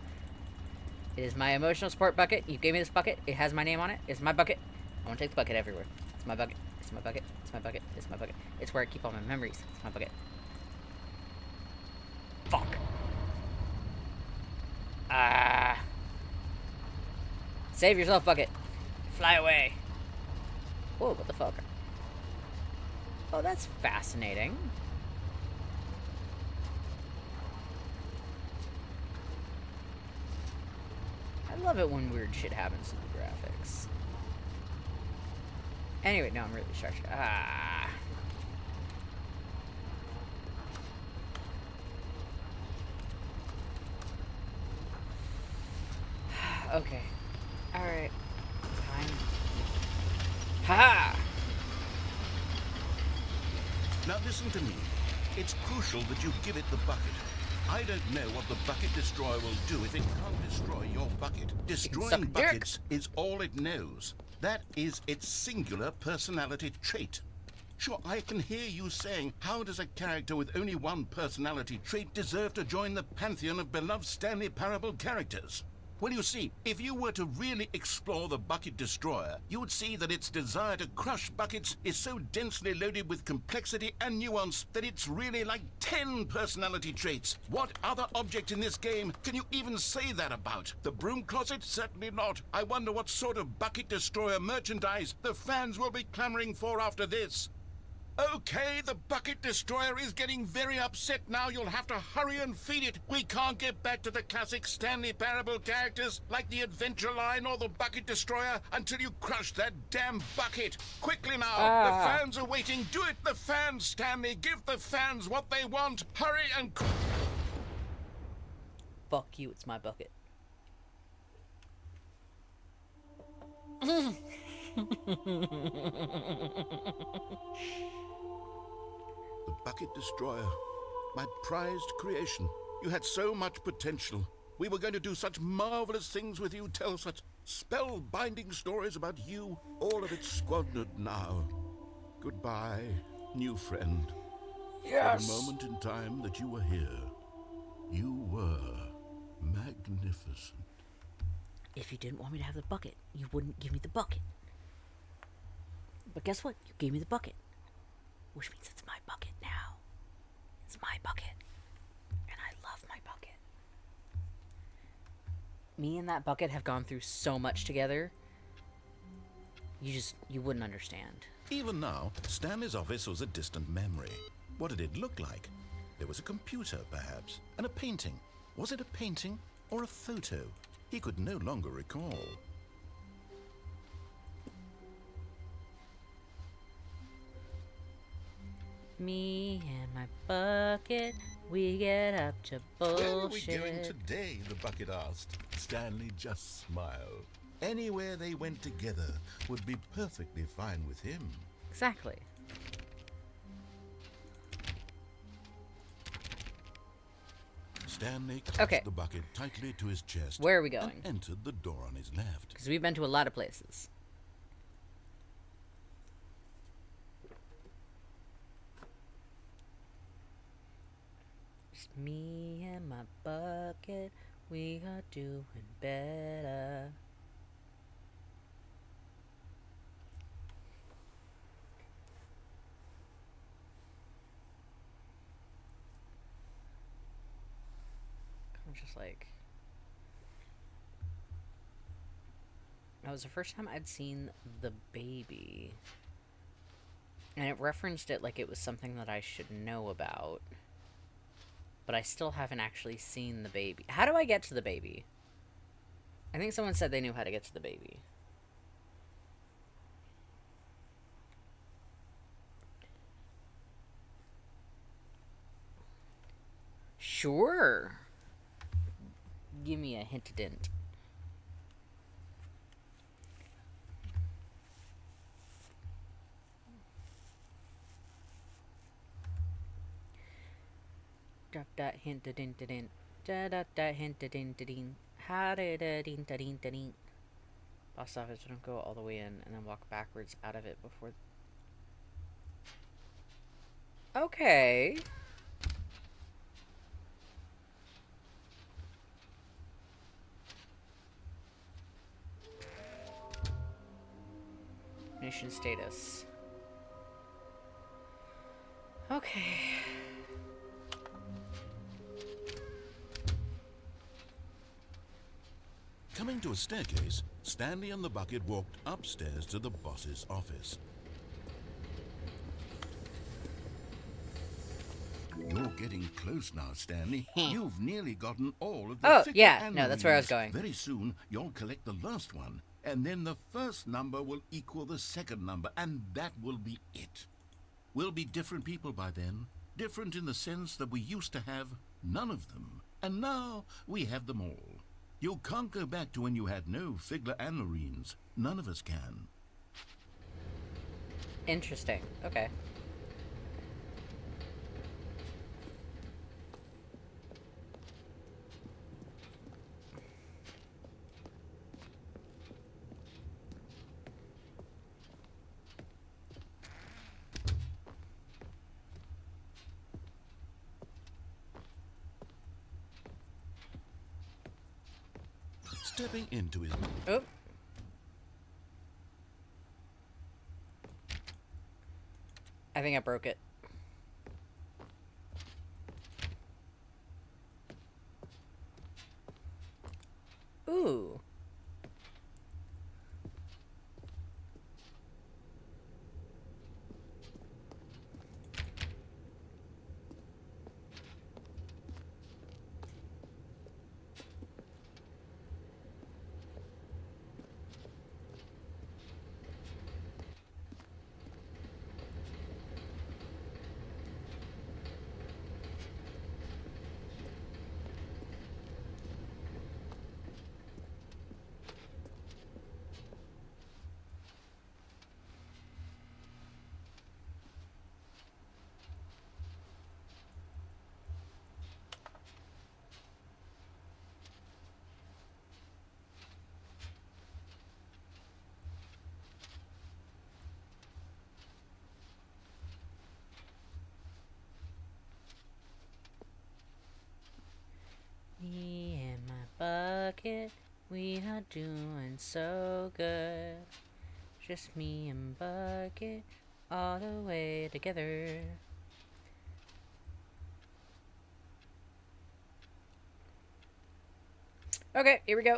It is my emotional support bucket. You gave me this bucket. It has my name on it. It's my bucket. I want to take the bucket everywhere. It's my bucket. It's my bucket. It's my bucket. It's my bucket. It's where I keep all my memories. It's my bucket. Fuck. Ah. Save yourself, bucket. Fly away. Whoa, what the fuck? Oh, that's fascinating. I love it when weird shit happens to the graphics. Anyway, no, I'm really distracted. Ah. Okay. Alright. Ha! Now listen to me. It's crucial that you give it the bucket. I don't know what the bucket destroyer will do if it can't destroy your bucket. Destroying suck a dick. buckets is all it knows. That is its singular personality trait. Sure, I can hear you saying, how does a character with only one personality trait deserve to join the pantheon of beloved Stanley Parable characters? Well, you see, if you were to really explore the bucket destroyer, you would see that its desire to crush buckets is so densely loaded with complexity and nuance that it's really like 10 personality traits. What other object in this game can you even say that about? The broom closet? Certainly not. I wonder what sort of bucket destroyer merchandise the fans will be clamoring for after this. Okay, the bucket destroyer is getting very upset now. You'll have to hurry and feed it. We can't get back to the classic Stanley Parable characters like the Adventure Line or the bucket destroyer until you crush that damn bucket. Quickly now, the fans are waiting. Do it, the fans, Stanley. Give the fans what they want. Hurry and... Fuck you, it's my bucket. The bucket destroyer. My prized creation. You had so much potential. We were going to do such marvelous things with you, tell such spellbinding stories about you. All of it squandered now. Goodbye, new friend. Yes! For the moment in time that you were here, you were magnificent. If you didn't want me to have the bucket, you wouldn't give me the bucket. But guess what? You gave me the bucket. Which means it's my bucket now. It's my bucket. And I love my bucket. Me and that bucket have gone through so much together. You wouldn't understand. Even now, Stanley's office was a distant memory. What did it look like? There was a computer, perhaps, and a painting. Was it a painting or a photo? He could no longer recall. Me and my bucket, we get up to bullshit. Where are we going today? The bucket asked. Stanley just smiled. Anywhere they went together would be perfectly fine with him. Exactly. Stanley clutched the bucket tightly to his chest. Where are we going? And entered the door on his left. Because we've been to a lot of places. Just me and my bucket, we are doing better. I'm just like... That was the first time I'd seen the baby. And it referenced it like it was something that I should know about. But I still haven't actually seen the baby. How do I get to the baby? I think someone said they knew how to get to the baby. Sure. Give me a hint-a-dint. Drop that hint-a-dint-a-dint. Da-da-da hint-a-dint-a-dint. Ha-da-da-dint-a-dint-a-dint. Boss office, don't go all the way in and then walk backwards out of it before... Okay. Mission status. Okay. Coming to a staircase, Stanley and the bucket walked upstairs to the boss's office. You're getting close now, Stanley. You've nearly gotten all of the Oh, figure yeah. No, that's where I was anomalies. going. Very soon, you'll collect the last one, and then the first number will equal the second number, and that will be it. We'll be different people by then. Different in the sense that we used to have none of them, and now we have them all. You can't go back to when you had no Figler and Marines. None of us can. Interesting. Okay. Stepping into his... Oh. I think I broke it. Ooh. Me and my bucket, we are doing so good. Just me and bucket, all the way together. Okay, here we go.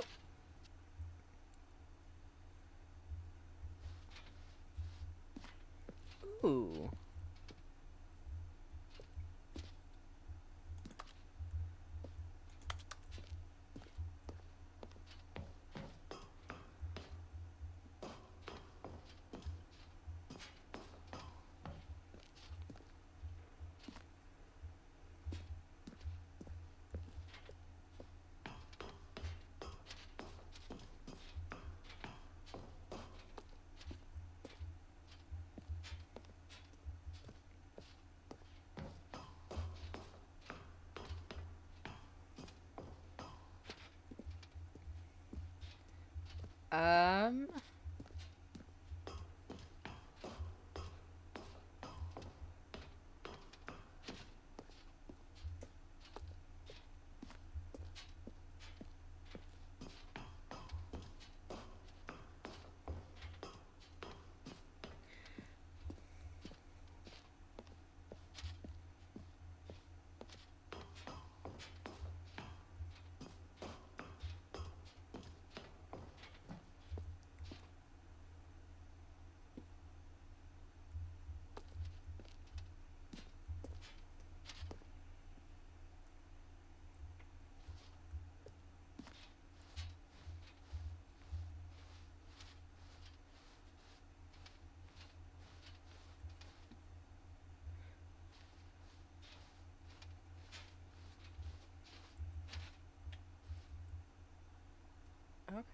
Ooh. Um...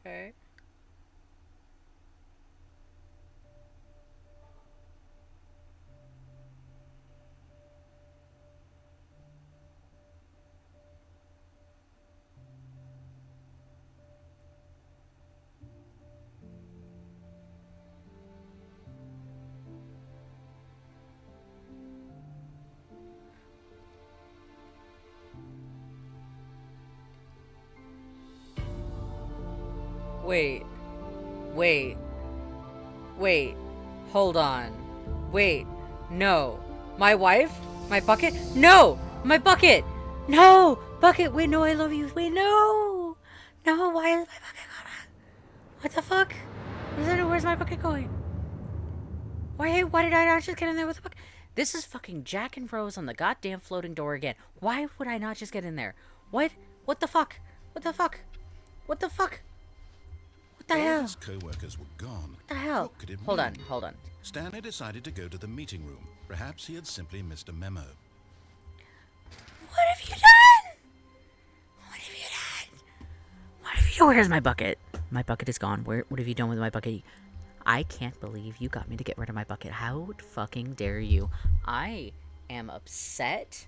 Okay. Wait. Wait. Wait. Hold on. Wait. No. My wife? My bucket? No! My bucket! No! Bucket! Wait, no, I love you. Wait, no! No, why is my bucket gone? What the fuck? Where's my bucket going? Why did I not just get in there with the bucket? This is fucking Jack and Rose on the goddamn floating door again. Why would I not just get in there? What? What the fuck? What the fuck? What the fuck? What the All hell? his co-workers were gone. What the hell? What could it Hold on, mean? hold on. Stanley decided to go to the meeting room. Perhaps he had simply missed a memo. What have you done? What have you done? What have Where's my bucket? My bucket is gone. What have you done with my bucket? I can't believe you got me to get rid of my bucket. How fucking dare you? I am upset.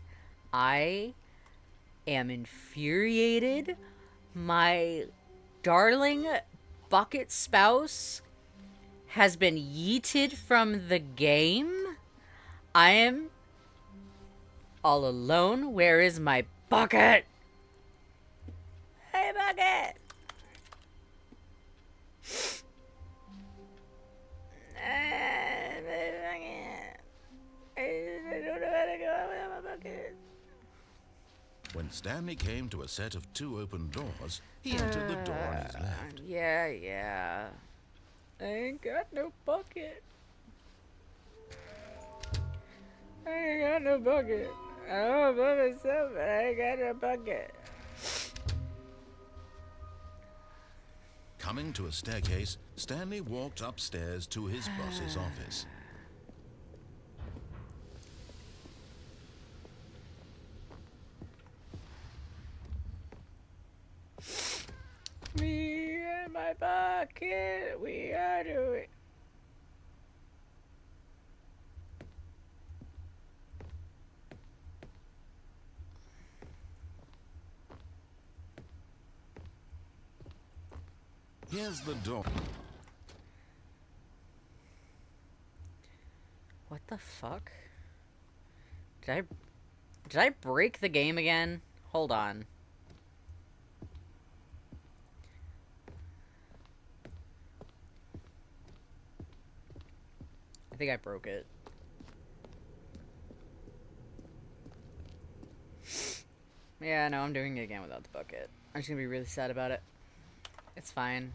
I am infuriated. My darling bucket spouse has been yeeted from the game. I am all alone. Where is my bucket? Hey, bucket! I don't know how to go out without my bucket. When Stanley came to a set of 2 open doors, he entered the door on his left. Yeah. I ain't got no bucket. I ain't got no bucket. I don't know by myself, but I ain't got no bucket. Coming to a staircase, Stanley walked upstairs to his boss's office. Me and my bucket, we are doing. Here's the door. What the fuck? Did I break the game again? Hold on. I think I broke it. Yeah, no, I'm doing it again without the bucket. I'm just gonna be really sad about it. It's fine.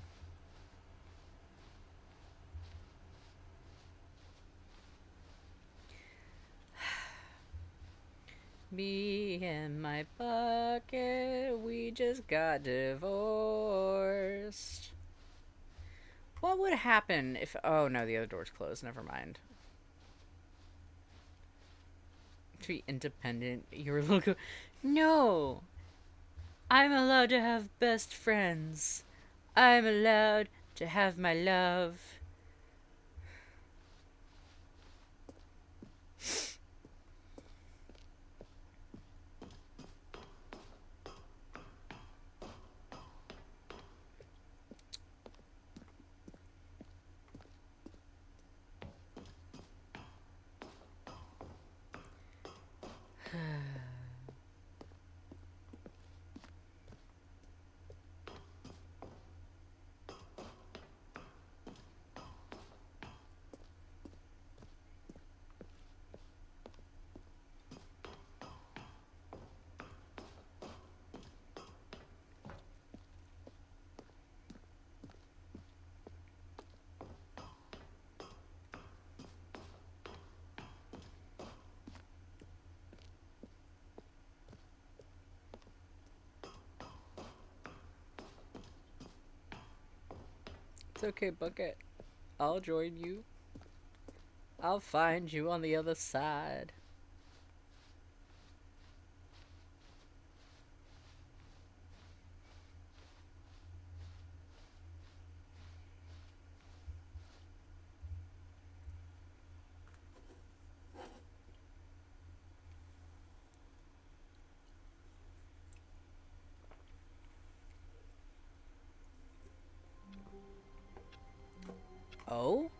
Me and my bucket, we just got divorced. What would happen if... Oh, no, the other door's closed. Never mind. To be independent, you're a little... No! I'm allowed to have best friends. I'm allowed to have my love. It's okay, Bucket. I'll join you. I'll find you on the other side. Oh?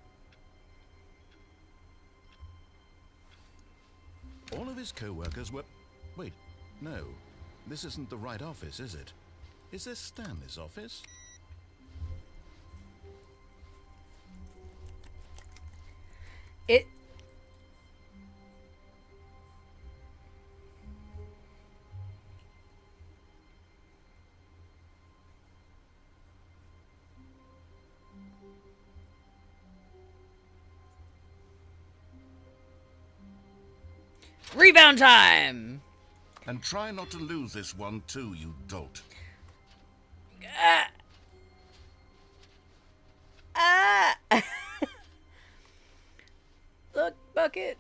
All of his co-workers were... Wait, no. This isn't the right office, is it? Is this Stanley's office? It... Rebound time! And try not to lose this one too, you dolt. Look, Bucket.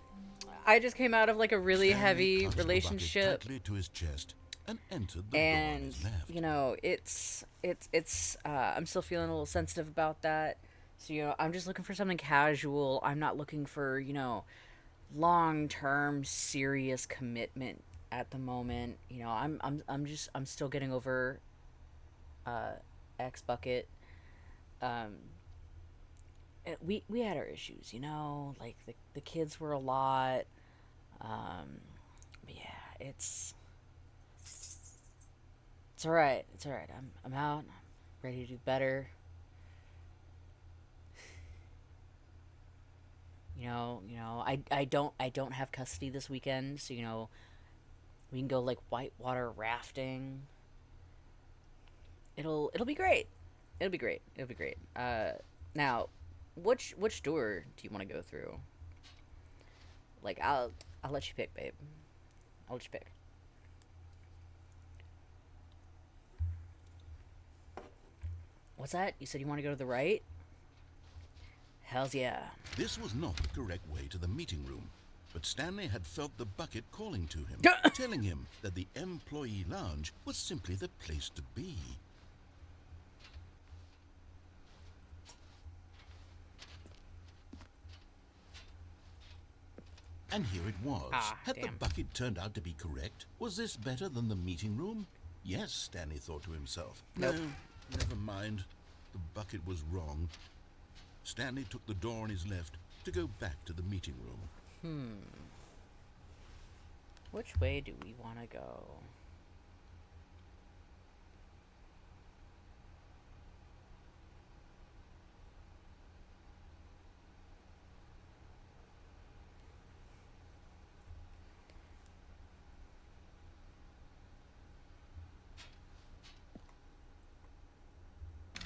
I just came out of like a really Stanley heavy clutched the bucket relationship. tightly to his chest and entered the door on And his left. you know, I'm still feeling a little sensitive about that. So, you know, I'm just looking for something casual. I'm not looking for, you know, long-term serious commitment at the moment. You know, I'm still getting over X Bucket. Um we had our issues, you know, like the kids were a lot. But yeah, it's all right. It's all right. I'm out. I'm ready to do better. I don't have custody this weekend, so you know, we can go like whitewater rafting. It'll be great. It'll be great. It'll be great. Now, which door do you want to go through? Like I'll let you pick, babe. I'll let you pick. What's that? You said you want to go to the right? Hells yeah. This was not the correct way to the meeting room, but Stanley had felt the bucket calling to him, telling him that the employee lounge was simply the place to be. And here it was. Had the bucket turned out to be correct? Was this better than the meeting room? Yes, Stanley thought to himself. Nope. No, never mind. The bucket was wrong. Stanley took the door on his left to go back to the meeting room. Which way do we want to go?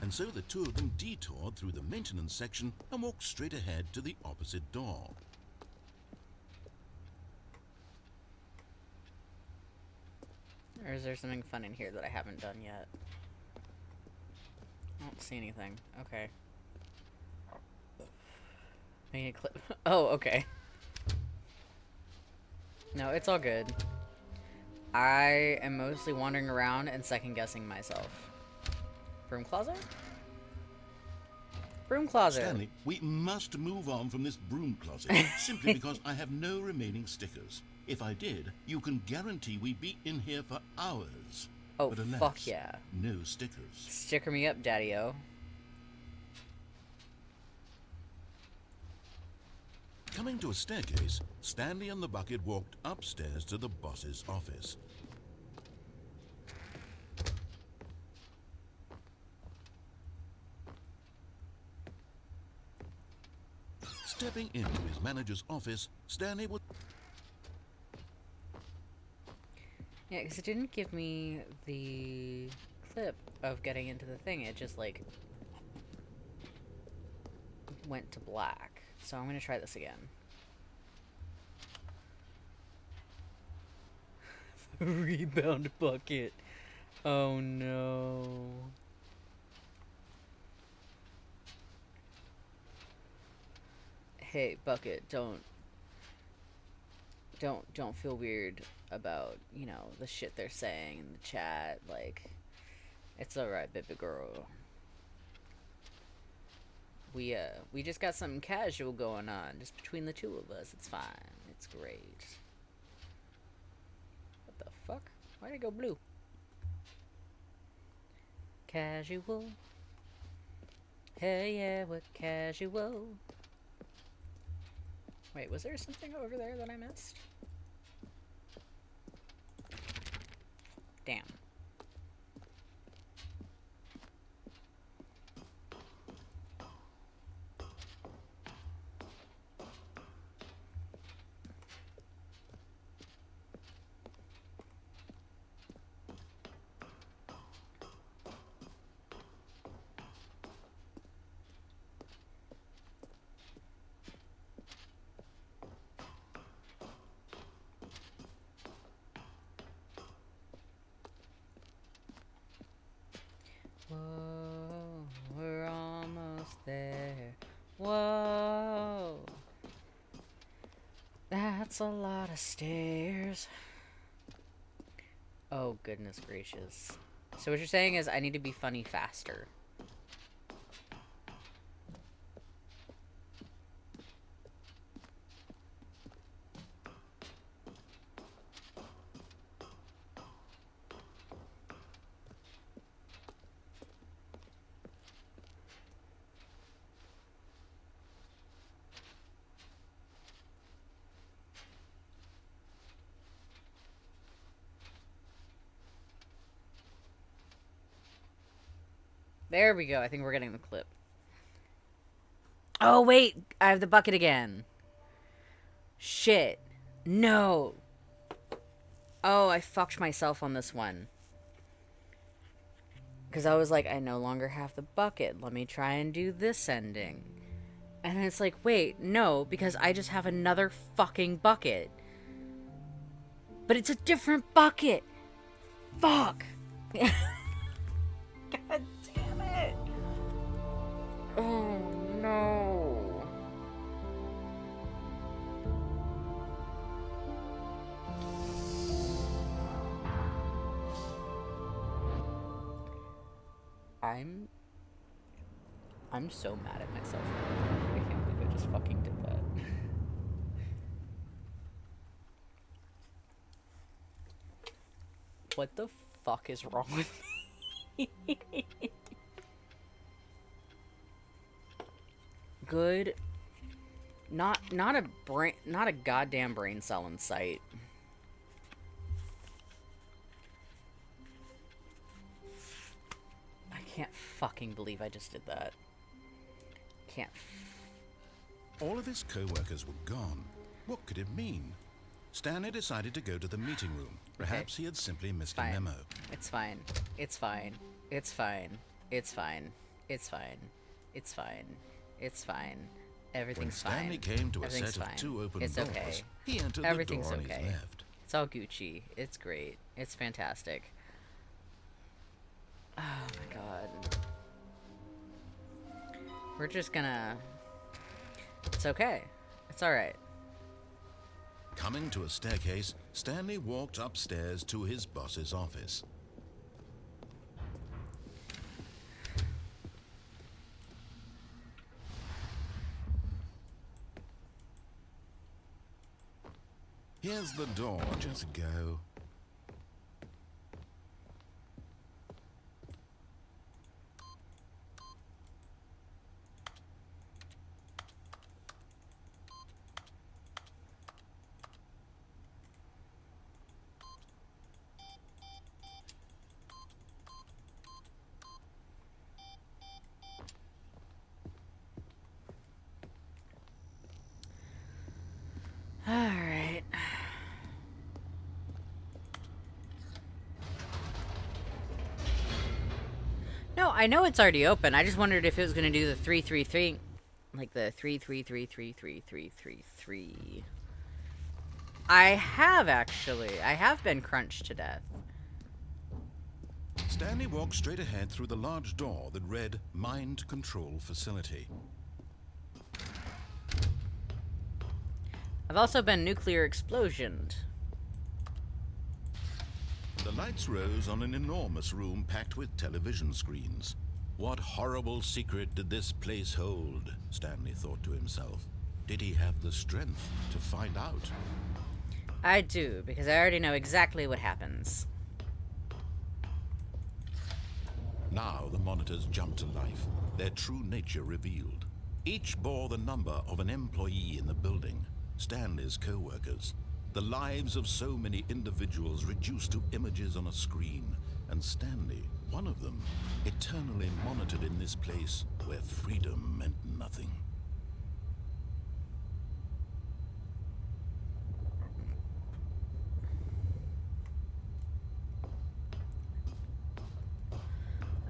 And so the two of them detoured through the maintenance section and walked straight ahead to the opposite door. Or is there something fun in here that I haven't done yet? I don't see anything. Okay. I need a clip. Oh, okay. No, it's all good. I am mostly wandering around and second-guessing myself. Broom closet? Broom closet. Stanley, we must move on from this broom closet, simply because I have no remaining stickers. If I did, you can guarantee we'd be in here for hours. Oh, but alas, fuck yeah. no stickers. Sticker me up, daddy-o. Coming to a staircase, Stanley and the bucket walked upstairs to the boss's office. Stepping into his manager's office, Stanley was... Yeah, because it didn't give me the clip of getting into the thing. It just, like, went to black. So I'm going to try this again. Rebound bucket. Oh, no. Hey, bucket, don't feel weird about, you know, the shit they're saying in the chat. Like, it's alright, baby girl. We just got something casual going on, just between the two of us. It's fine. It's great. What the fuck? Why'd it go blue? Casual. Hell yeah, we're casual. Wait, was there something over there that I missed? Damn. Whoa, we're almost there. Whoa, that's a lot of stairs. Oh, goodness gracious. So what you're saying is I need to be funny faster. There we go. I think we're getting the clip. Oh, wait. I have the bucket again. Shit. No. Oh, I fucked myself on this one. Because I was like, I no longer have the bucket. Let me try and do this ending. And it's like, wait, no, because I just have another fucking bucket. But it's a different bucket. Fuck. God damn it. Oh, no. I'm so mad at myself. I can't believe I just fucking did that. What the fuck is wrong with me? Good. Not a goddamn brain cell in sight. I can't fucking believe I just did that. Can't. All of his co-workers were gone. What could it mean? Stanley decided to go to the meeting room. Perhaps he had simply missed a memo. It's fine. It's fine. It's fine. It's fine. It's fine. It's fine. It's fine. Everything's fine. When Stanley came to a Everything's set of fine. two open It's doors, okay. he entered Everything's the door on okay. his left. It's all Gucci. It's great. It's fantastic. Oh my god. We're just gonna... It's okay. It's alright. Coming to a staircase, Stanley walked upstairs to his boss's office. Here's the door. Just go. Alright. No, I know it's already open. I just wondered if it was going to do the 333. Like the 333333333. I have actually. I have been crunched to death. Stanley walked straight ahead through the large door that read Mind Control Facility. I've also been nuclear explosioned. The lights rose on an enormous room packed with television screens. What horrible secret did this place hold? Stanley thought to himself. Did he have the strength to find out? I do, because I already know exactly what happens. Now the monitors jumped to life, their true nature revealed. Each bore the number of an employee in the building, Stanley's co-workers. The lives of so many individuals reduced to images on a screen, and Stanley, one of them, eternally monitored in this place where freedom meant nothing.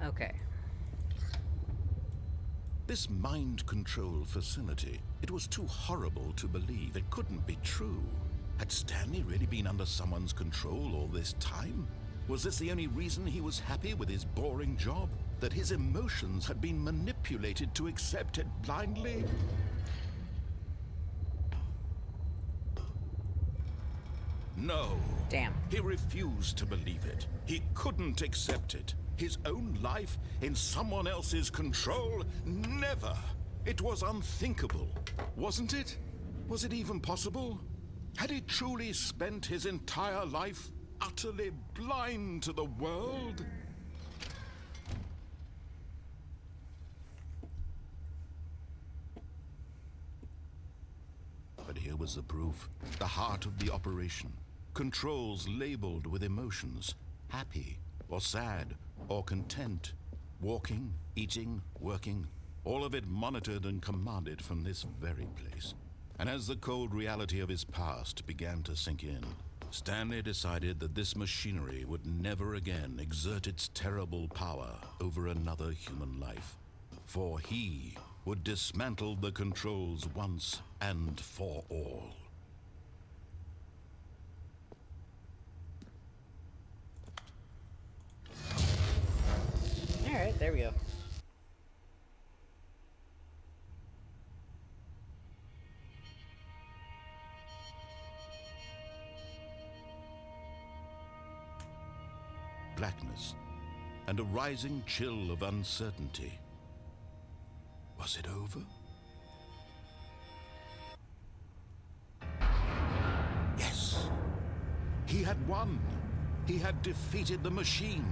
Okay. This mind control facility, it was too horrible to believe. It couldn't be true. Had Stanley really been under someone's control all this time? Was this the only reason he was happy with his boring job? That his emotions had been manipulated to accept it blindly? No. Damn. He refused to believe it. He couldn't accept it. His own life in someone else's control? Never. It was unthinkable, wasn't it? Was it even possible? Had he truly spent his entire life utterly blind to the world? But here was the proof. The heart of the operation. Controls labeled with emotions. Happy, or sad, or content. Walking, eating, working. All of it monitored and commanded from this very place. And as the cold reality of his past began to sink in, Stanley decided that this machinery would never again exert its terrible power over another human life. For he would dismantle the controls once and for all. Alright, there we go. Blackness and a rising chill of uncertainty. Was it over? Yes. He had won. He had defeated the machine,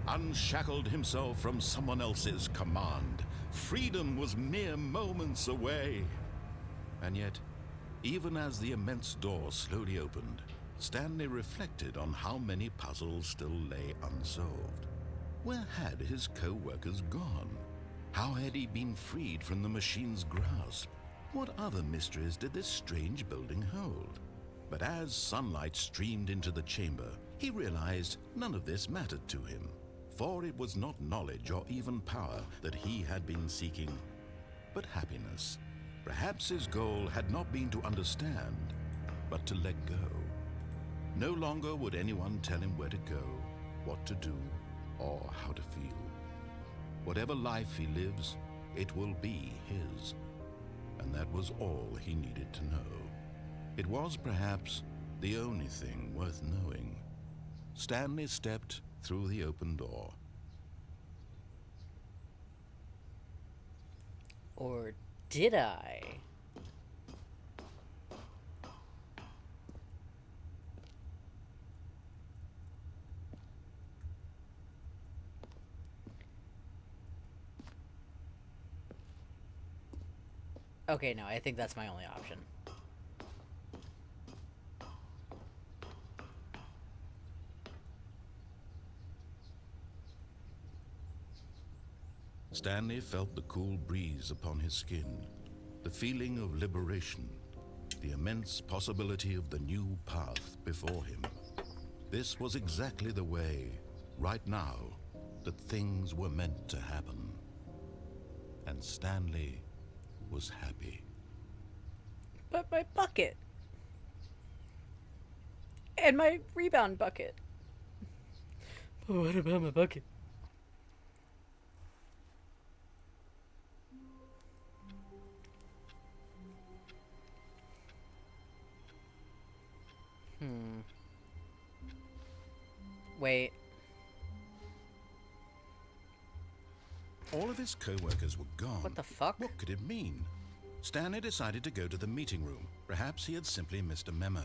unshackled himself from someone else's command. Freedom was mere moments away. And yet, even as the immense door slowly opened, Stanley reflected on how many puzzles still lay unsolved. Where had his co-workers gone? How had he been freed from the machine's grasp? What other mysteries did this strange building hold? But as sunlight streamed into the chamber, he realized none of this mattered to him, for it was not knowledge or even power that he had been seeking, but happiness. Perhaps his goal had not been to understand, but to let go. No longer would anyone tell him where to go, what to do, or how to feel. Whatever life he lives, it will be his. And that was all he needed to know. It was perhaps the only thing worth knowing. Stanley stepped through the open door. Or did I? Okay, no, I think that's my only option. Stanley felt the cool breeze upon his skin, the feeling of liberation, the immense possibility of the new path before him. This was exactly the way, right now, that things were meant to happen. And Stanley was happy. But my bucket. And my rebound bucket. But what about my bucket? Wait. All of his co-workers were gone. What the fuck? What could it mean? Stanley decided to go to the meeting room. Perhaps he had simply missed a memo.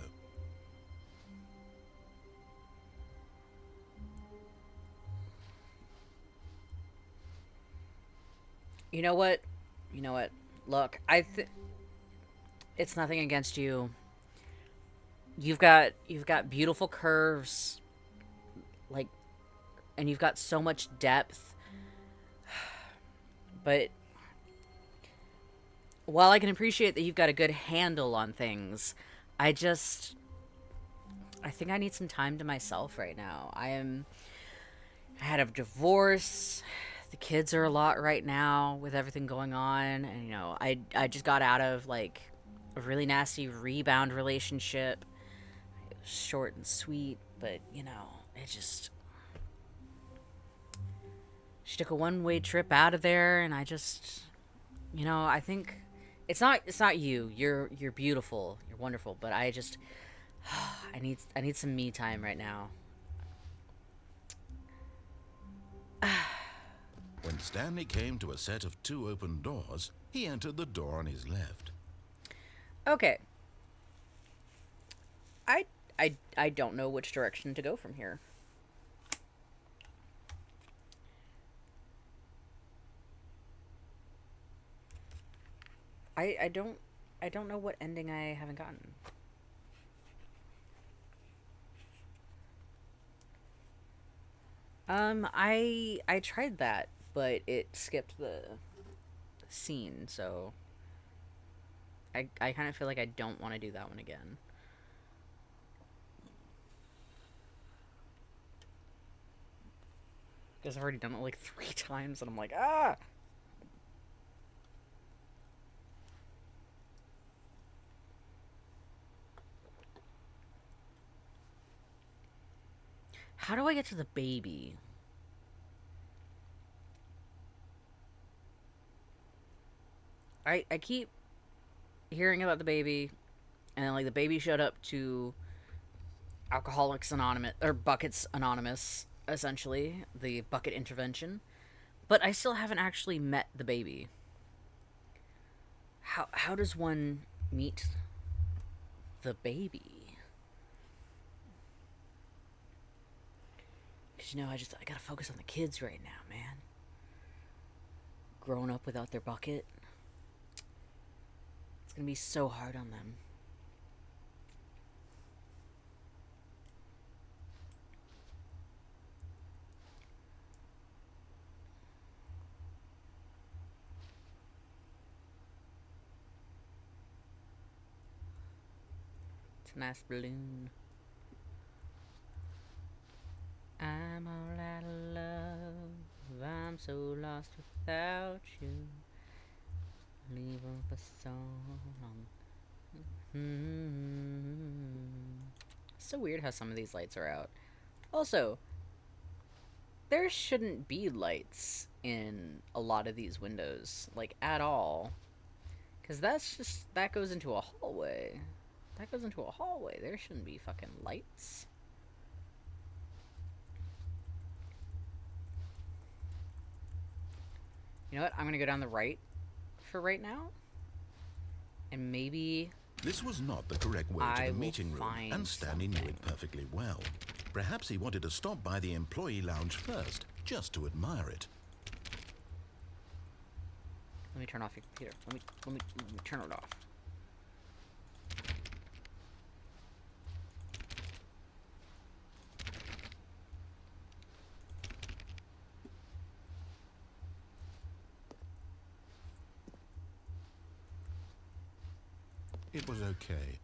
You know what? You know what? Look, it's nothing against you. You've got beautiful curves, like, and you've got so much depth. But while I can appreciate that you've got a good handle on things, I think I need some time to myself right now. I had a divorce. The kids are a lot right now with everything going on, and you know, I just got out of like a really nasty rebound relationship. It was short and sweet, but you know, she took a one-way trip out of there, and I just, you know, I think it's not you. You're beautiful. You're wonderful, but I need some me time right now. When Stanley came to a set of 2 open doors, he entered the door on his left. Okay. I don't know which direction to go from here. I don't know what ending I haven't gotten. I tried that, but it skipped the scene, so I kind of feel like I don't want to do that one again. Because I've already done it like 3 times, and I'm like, ah! How do I get to the baby? I keep hearing about the baby, and then, like, the baby showed up to Alcoholics Anonymous, or Buckets Anonymous, essentially, the bucket intervention, but I still haven't actually met the baby. How does one meet the baby? Because, you know, I gotta focus on the kids right now, man. Growing up without their bucket. It's gonna be so hard on them. It's a nice balloon. I'm all out of love. I'm so lost without you. Leave up a song. So weird how some of these lights are out. Also, there shouldn't be lights in a lot of these windows, like, at all. Because that goes into a hallway. That goes into a hallway. There shouldn't be fucking lights. You know what? I'm gonna go down the right for right now. And maybe This was not the correct way I to the will meeting room, find and Stanley knew something. it perfectly well. Perhaps he wanted to stop by the employee lounge first, just to admire it. let me turn off your computer. Let me turn it off. It was okay.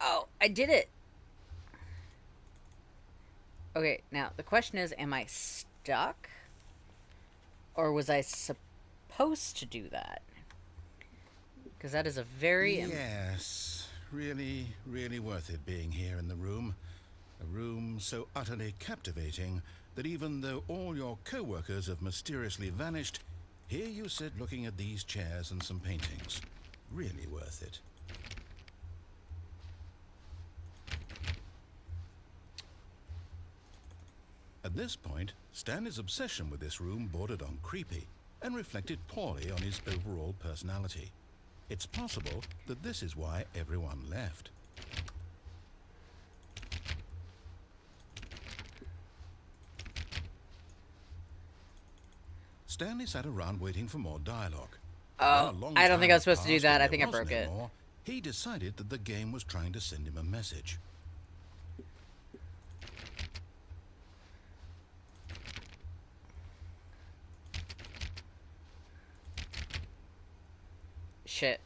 Oh, I did it! Okay, now, the question is, am I stuck? Or was I supposed to do that? Because that is a very... Yes, really, really worth it being here in the room. A room so utterly captivating that even though all your co-workers have mysteriously vanished, here you sit looking at these chairs and some paintings. Really worth it. At this point, Stanley's obsession with this room bordered on creepy and reflected poorly on his overall personality. It's possible that this is why everyone left. Stanley sat around waiting for more dialogue. Oh, When a long I don't think time I was supposed to do passed that. and I there think I wasn't broke it. any more, he decided that the game was trying to send him a message. Shit.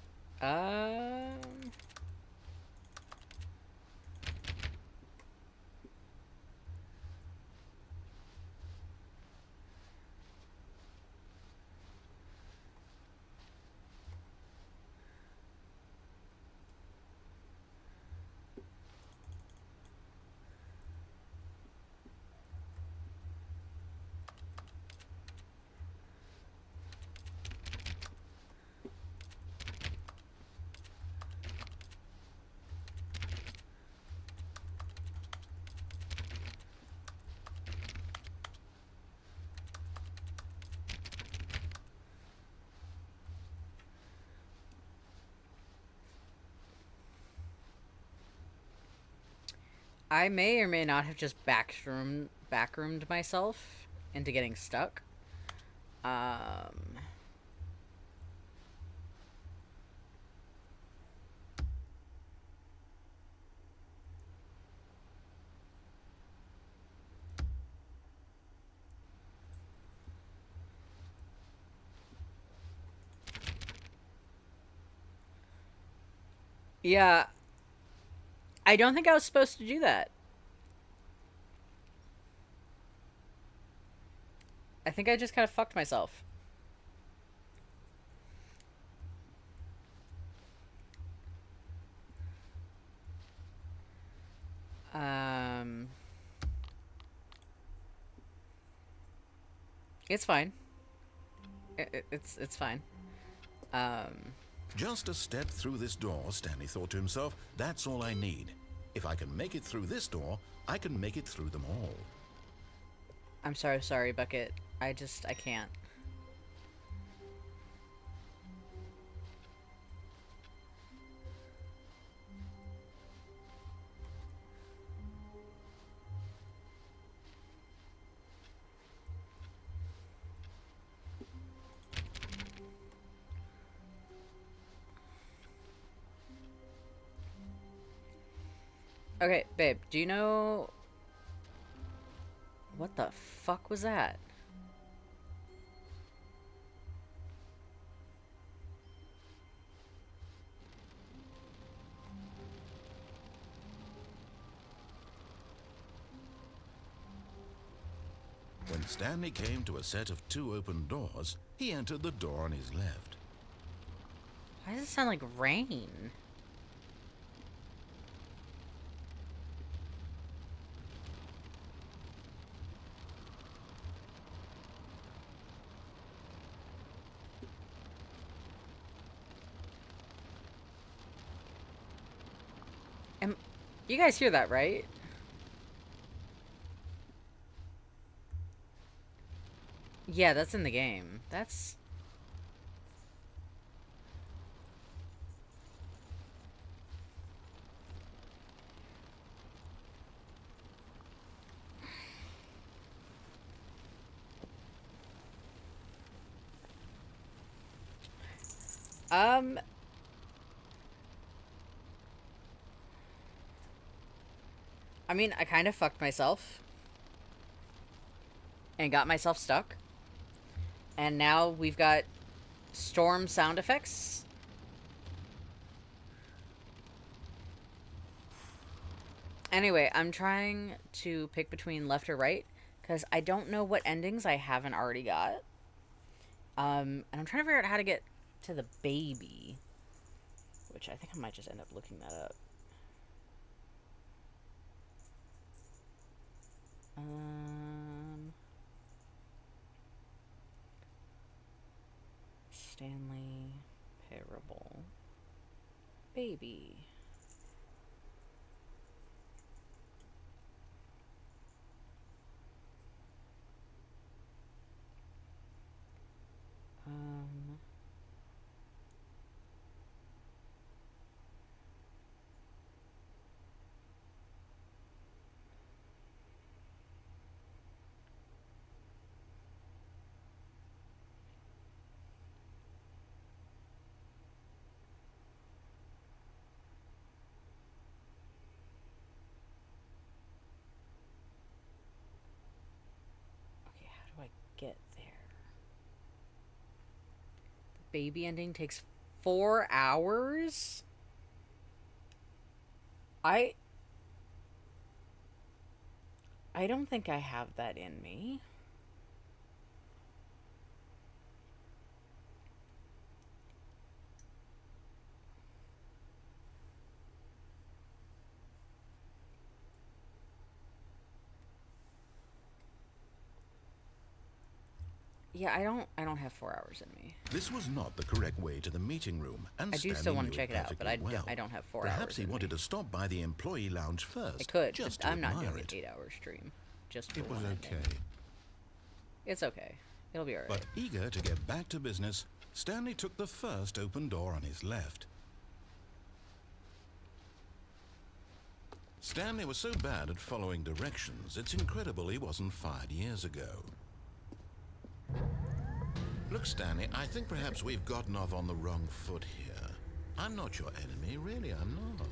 I may or may not have just backroomed myself into getting stuck. Yeah, I don't think I was supposed to do that. I think I just kind of fucked myself. It's fine. It's fine. Just a step through this door, Stanley thought to himself. That's all I need. If I can make it through this door, I can make it through them all. I'm sorry, Bucket. I can't. Okay, babe, do you know... What the fuck was that? When Stanley came to a set of 2 open doors, he entered the door on his left. Why does it sound like rain? You guys hear that, right? Yeah, that's in the game. That's... I mean, I kind of fucked myself. And got myself stuck. And now we've got storm sound effects. Anyway, I'm trying to pick between left or right, because I don't know what endings I haven't already got. And I'm trying to figure out how to get to the baby. Which I think I might just end up looking that up. Stanley Parable Baby. Get there. The baby ending takes 4 hours? I don't think I have that in me. Yeah, I don't have 4 hours in me. This was not the correct way to the meeting room, and I do Stanley still want knew to check it out, but perfectly well. I don't have 4 hours. Perhaps he wanted to stop by the employee lounge first. I could, just but to I'm not admire doing it. an 8-hour stream. Just for It was one okay. ending. It's okay. It'll be alright. But eager to get back to business, Stanley took the first open door on his left. Stanley was so bad at following directions, it's incredible he wasn't fired years ago. Look, Stanley, I think perhaps we've gotten off on the wrong foot here. I'm not your enemy, really, I'm not.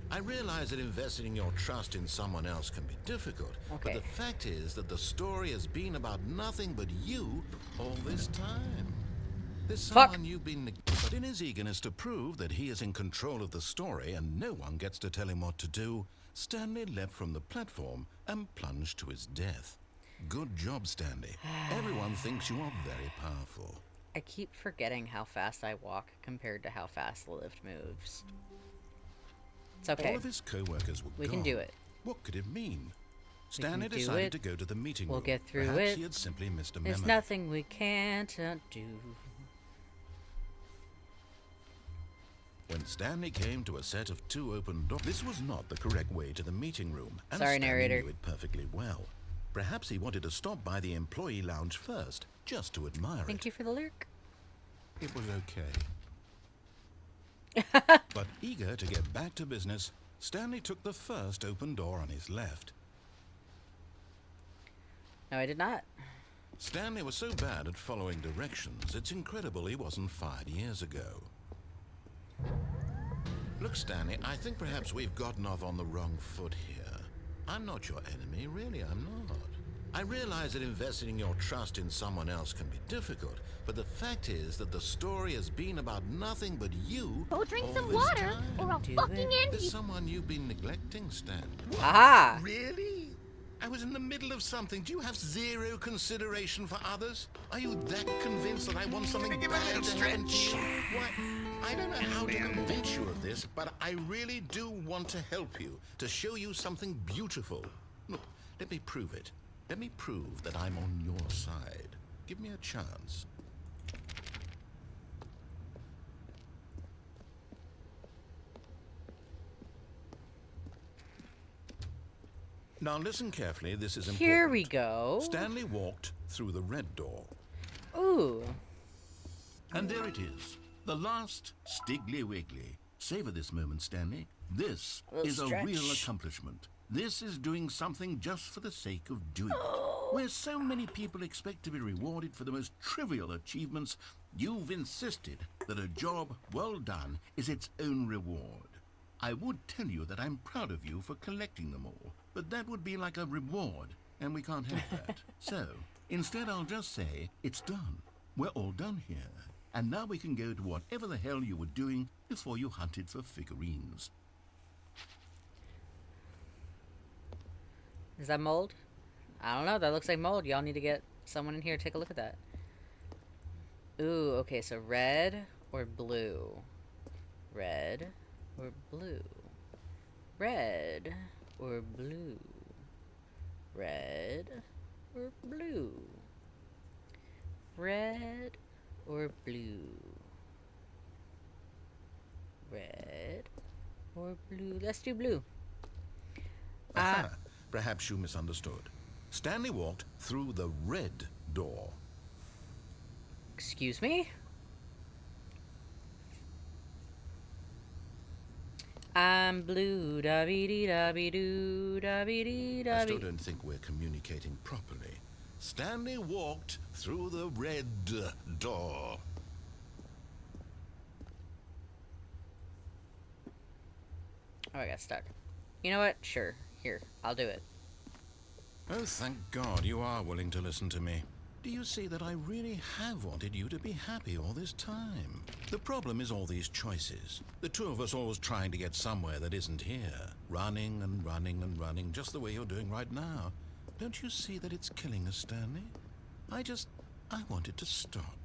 I realize that investing your trust in someone else can be difficult, Okay. but the fact is that the story has been about nothing but you all this time. There's Fuck. someone you've been... But in his eagerness to prove that he is in control of the story and no one gets to tell him what to do, Stanley leapt from the platform and plunged to his death. Good job, Stanley. Everyone thinks you are very powerful. I keep forgetting how fast I walk compared to how fast the lift moves. It's okay. All of his co-workers were We gone. can do it. What could it mean? We Stanley can do decided it. to go to the meeting We'll room. get through Perhaps it. he had simply missed a memo. There's nothing we can't do. When Stanley came to a set of 2 open doors, this was not the correct way to the meeting room, and Sorry, Stanley narrator. knew it perfectly well. Perhaps he wanted to stop by the employee lounge first, just to admire Thank it. you for the lyric. It was okay. But eager to get back to business, Stanley took the first open door on his left. No, I did not. Stanley was so bad at following directions, it's incredible he wasn't fired years ago. Look, Stanley, I think perhaps we've gotten off on the wrong foot here. I'm not your enemy, really, I'm not. I realize that investing your trust in someone else can be difficult, but the fact is that the story has been about nothing but you. Go drink all some this water, time. or I'll Do fucking it. end There's you. someone you've been neglecting, Stanley. Aha! Really? I was in the middle of something. Do you have zero consideration for others? Are you that convinced that I want something bad to happen to you? Why, I don't know how to convince you of this, but I really do want to help you, to show you something beautiful. Look, let me prove it. Let me prove that I'm on your side. Give me a chance. Now listen carefully, this is important. Here we go. Stanley walked through the red door. Ooh. And there it is, the last Stiggly Wiggly. Savor this moment, Stanley. This Little is a real stretch. accomplishment. This is doing something just for the sake of doing it. Where so many people expect to be rewarded for the most trivial achievements, you've insisted that a job well done is its own reward. I would tell you that I'm proud of you for collecting them all, but that would be like a reward, and we can't have that. So, instead I'll just say, it's done. We're all done here. And now we can go to whatever the hell you were doing before you hunted for figurines. Is that mold? I don't know. That looks like mold. Y'all need to get someone in here to take a look at that. Ooh, okay. So red or blue? Red or blue? Red or blue? Red or blue? Red or blue? Red or blue? Let's do blue. Aha, perhaps you misunderstood. Stanley walked through the red door. Excuse me? I'm blue, da be dee da be doo, da be dee da I still be. don't think we're communicating properly. Stanley walked through the red door. Oh, I got stuck. You know what? Sure. Here, I'll do it. Oh, thank God you are willing to listen to me. Do you see that I really have wanted you to be happy all this time? The problem is all these choices. The two of us always trying to get somewhere that isn't here. Running and running and running, just the way you're doing right now. Don't you see that it's killing us, Stanley? I wanted to stop.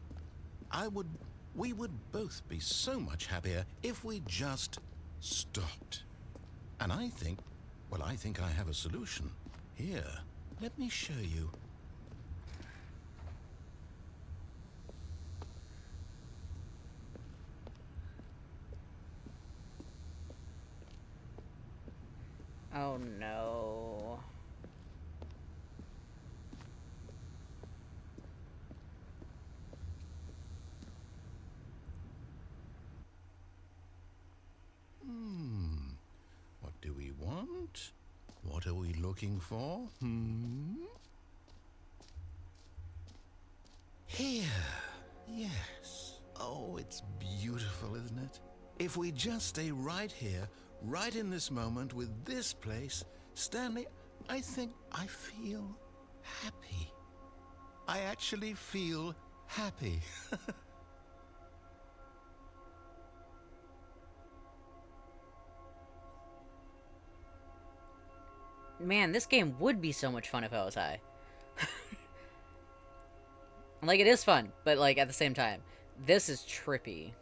We would both be so much happier if we just stopped. And I think I have a solution. Here, let me show you. Oh no. What do we want? What are we looking for? Here. Yes. Oh, it's beautiful, isn't it? If we just stay right here, right in this moment with this place, Stanley, I think I feel happy. I actually feel happy. Man, this game would be so much fun if I was high. Like, it is fun, but, like, at the same time, this is trippy.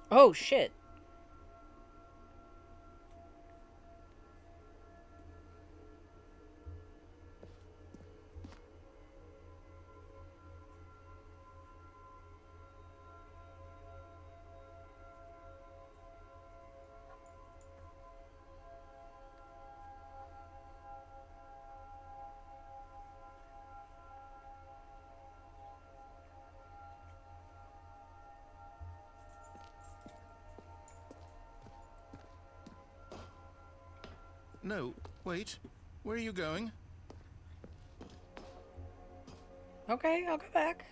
Oh, shit. No, wait. Where are you going? Okay, I'll go back.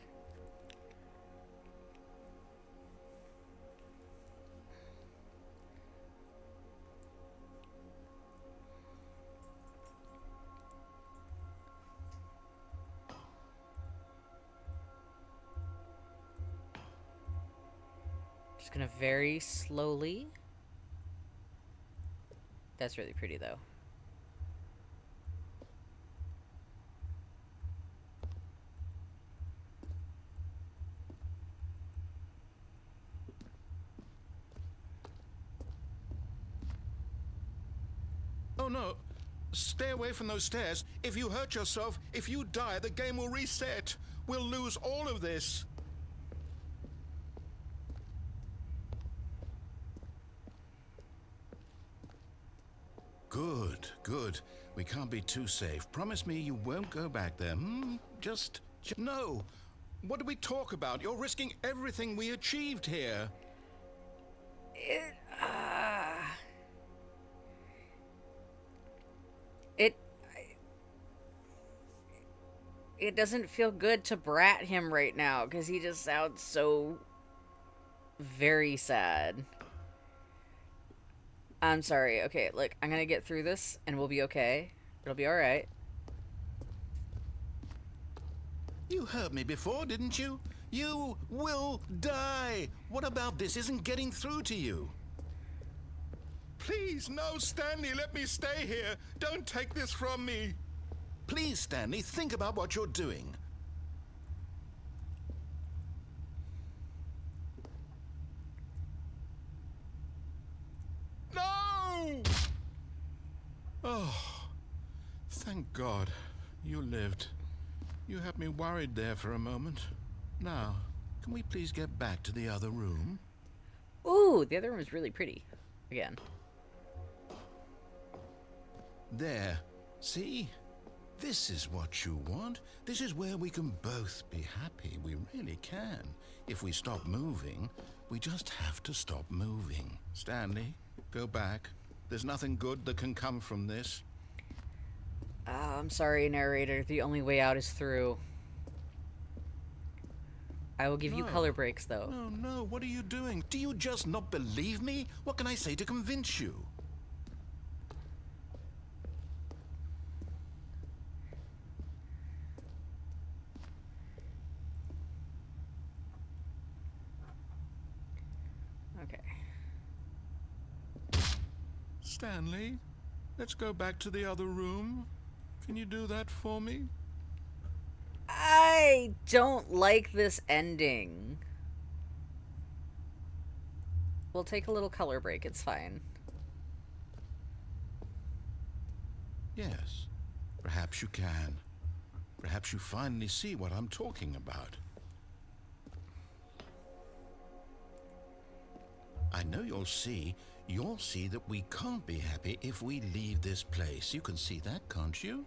Just gonna very slowly. That's really pretty, though. Oh no. Stay away from those stairs. If you hurt yourself, if you die, the game will reset. We'll lose all of this. Good, good. We can't be too safe. Promise me you won't go back there. Just no. What do we talk about? You're risking everything we achieved here. It doesn't feel good to brat him right now, because he just sounds so very sad. I'm sorry. Okay, look, I'm gonna get through this, and we'll be okay. It'll be alright. You heard me before, didn't you? You will die. What about this isn't getting through to you? Please, no, Stanley, let me stay here. Don't take this from me. Please, Stanley, think about what you're doing. No! Oh, thank God you lived. You had me worried there for a moment. Now, can we please get back to the other room? Ooh, the other room is really pretty. Again. There. See? This is what you want. This is where we can both be happy. We really can. If we stop moving, we just have to stop moving. Stanley, go back. There's nothing good that can come from this. I'm sorry, narrator. The only way out is through. I will give you color breaks, though. No, no, what are you doing? Do you just not believe me? What can I say to convince you? Okay. Stanley, let's go back to the other room. Can you do that for me? I don't like this ending. We'll take a little color break, it's fine. Yes, perhaps you can. Perhaps you finally see what I'm talking about. I know you'll see that we can't be happy if we leave this place. You can see that, can't you?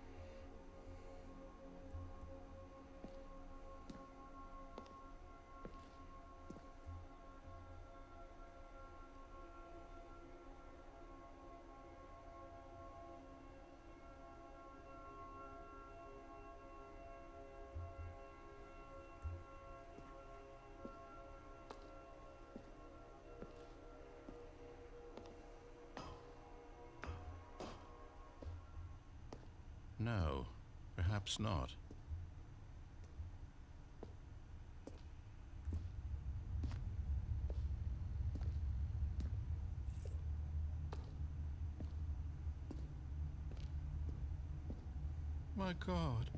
No, perhaps not. My God,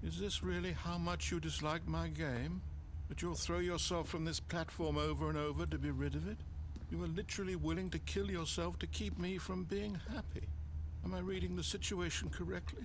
is this really how much you dislike my game? That you'll throw yourself from this platform over and over to be rid of it? You are literally willing to kill yourself to keep me from being happy. Am I reading the situation correctly?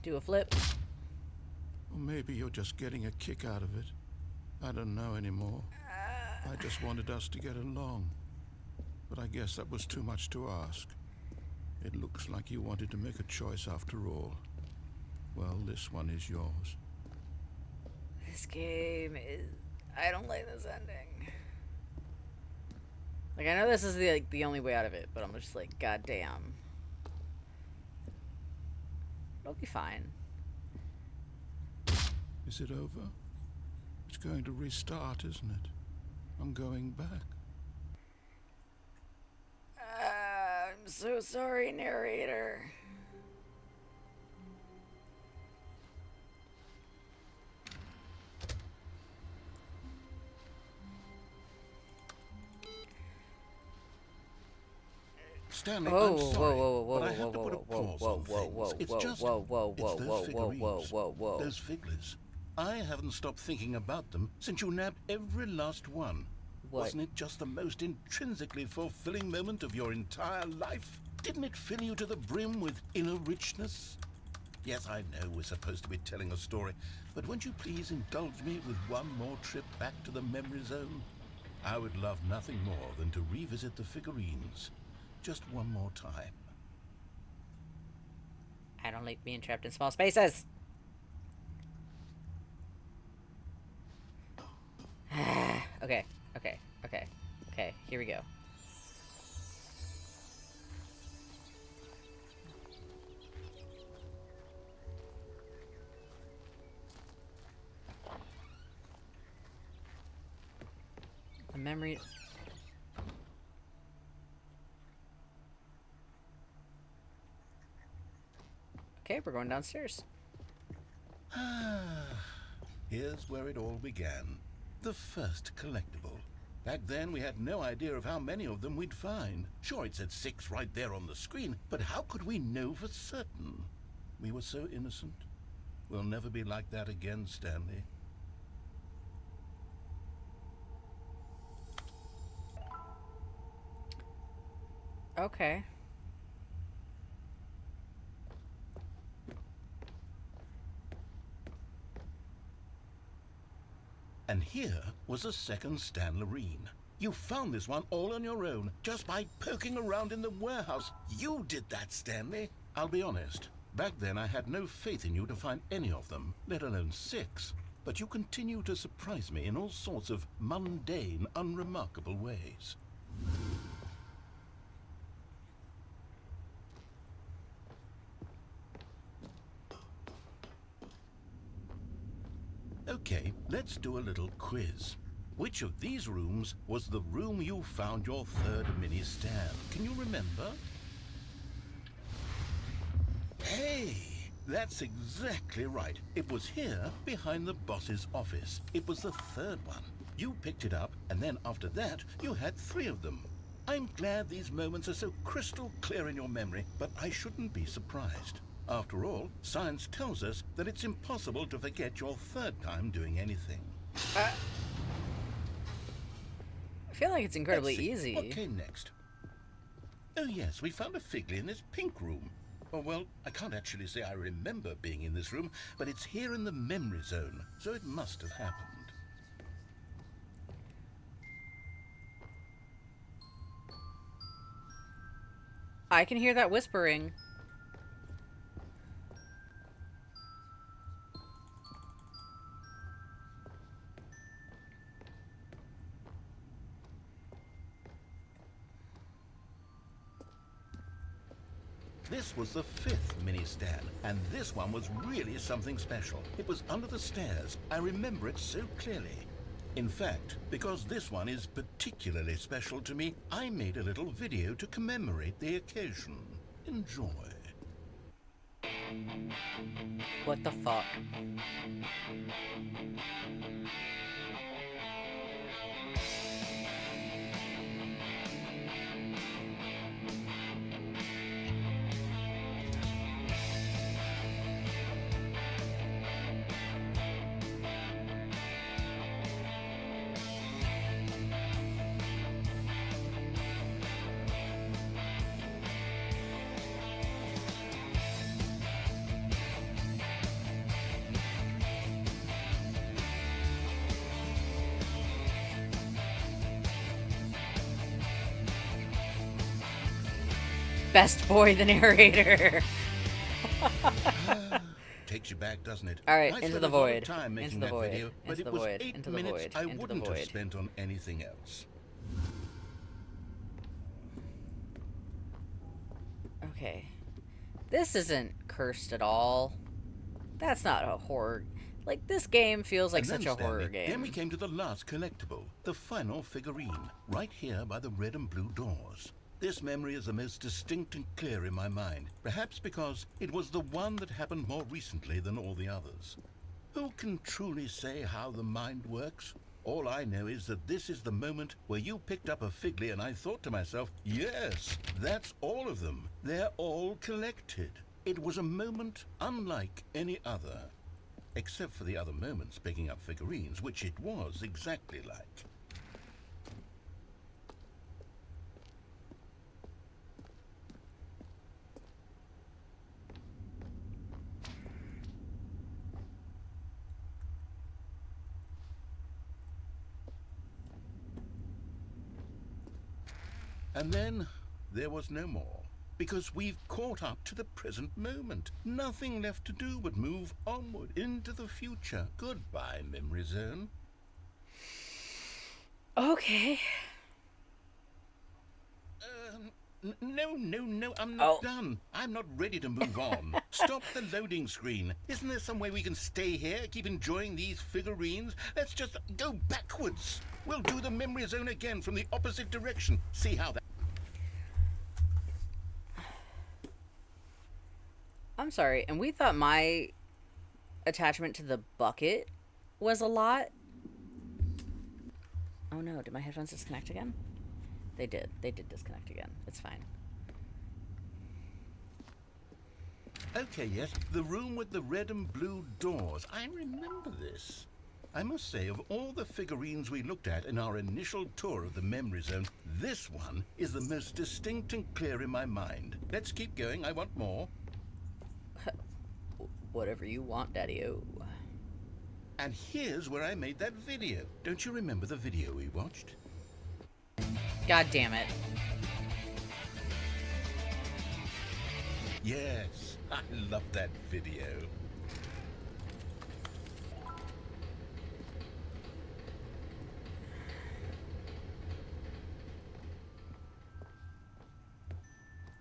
Do a flip. Or maybe you're just getting a kick out of it. I don't know anymore. I just wanted us to get along. But I guess that was too much to ask. It looks like you wanted to make a choice after all. Well, this one is yours. This game is... I don't like this ending. Like, I know this is the only way out of it, but I'm just like, god damn. It'll be fine. Is it over? It's going to restart, isn't it? I'm going back. I'm so sorry, narrator. Stanley, Whoa, I'm whoa, sorry, whoa, whoa, but I whoa, have to put a whoa, pause whoa, on whoa, things. whoa, It's whoa, just, whoa, whoa, it's whoa, those whoa, whoa, figurines, whoa, whoa. those figglers. I haven't stopped thinking about them since you nabbed every last one. What? Wasn't it just the most intrinsically fulfilling moment of your entire life? Didn't it fill you to the brim with inner richness? Yes, I know we're supposed to be telling a story, but won't you please indulge me with one more trip back to the memory zone? I would love nothing more than to revisit the figurines. Just one more time. I don't like being trapped in small spaces. Okay, okay, okay, okay, here we go. A memory... Okay, we're going downstairs. Here's where it all began. The first collectible. Back then, we had no idea of how many of them we'd find. Sure, it said 6 right there on the screen, but how could we know for certain? We were so innocent. We'll never be like that again, Stanley. Okay. And here was a second Stanley. You found this one all on your own, just by poking around in the warehouse. You did that, Stanley. I'll be honest. Back then, I had no faith in you to find any of them, let alone 6. But you continue to surprise me in all sorts of mundane, unremarkable ways. Okay, let's do a little quiz. Which of these rooms was the room you found your third mini stand? Can you remember? Hey, that's exactly right. It was here, behind the boss's office. It was the third one. You picked it up, and then after that, you had 3 of them. I'm glad these moments are so crystal clear in your memory, but I shouldn't be surprised. After all, science tells us that it's impossible to forget your third time doing anything. I feel like it's incredibly Let's see, easy. what came next? Oh yes, we found a Figley in this pink room. Oh well, I can't actually say I remember being in this room, but it's here in the memory zone, so it must have happened. I can hear that whispering. This was the 5th mini-stand, and this one was really something special. It was under the stairs. I remember it so clearly. In fact, because this one is particularly special to me, I made a little video to commemorate the occasion. Enjoy. What the fuck? Best boy, the narrator. Takes you back, doesn't it? All right, I into spent the a lot of void. time making Into the that void. video, but Into it the was void. 8 Into the minutes void. I Into the wouldn't have void. spent on anything else. Okay. This isn't cursed at all. That's not a horror. Like, this game feels like And such then, a horror Stanley, game. Then we came to the last collectible, the final figurine, right here by the red and blue doors. This memory is the most distinct and clear in my mind, perhaps because it was the one that happened more recently than all the others. Who can truly say how the mind works? All I know is that this is the moment where you picked up a Figley and I thought to myself, yes, that's all of them. They're all collected. It was a moment unlike any other. Except for the other moments picking up figurines, which it was exactly like. And then there was no more. Because we've caught up to the present moment. Nothing left to do but move onward into the future. Goodbye, Memory Zone. Okay. No, I'm not done. I'm not ready to move on. Stop the loading screen. Isn't there some way we can stay here, keep enjoying these figurines? Let's just go backwards. We'll do the Memory Zone again from the opposite direction. See how that... I'm sorry, and we thought my attachment to the bucket was a lot. Oh no, did my headphones disconnect again? They did. They did disconnect again. It's fine. Okay, yes, the room with the red and blue doors. I remember this. I must say, of all the figurines we looked at in our initial tour of the Memory Zone, this one is the most distinct and clear in my mind. Let's keep going. I want more. Whatever you want, Daddy-o. And here's where I made that video. Don't you remember the video we watched? God damn it. Yes, I love that video.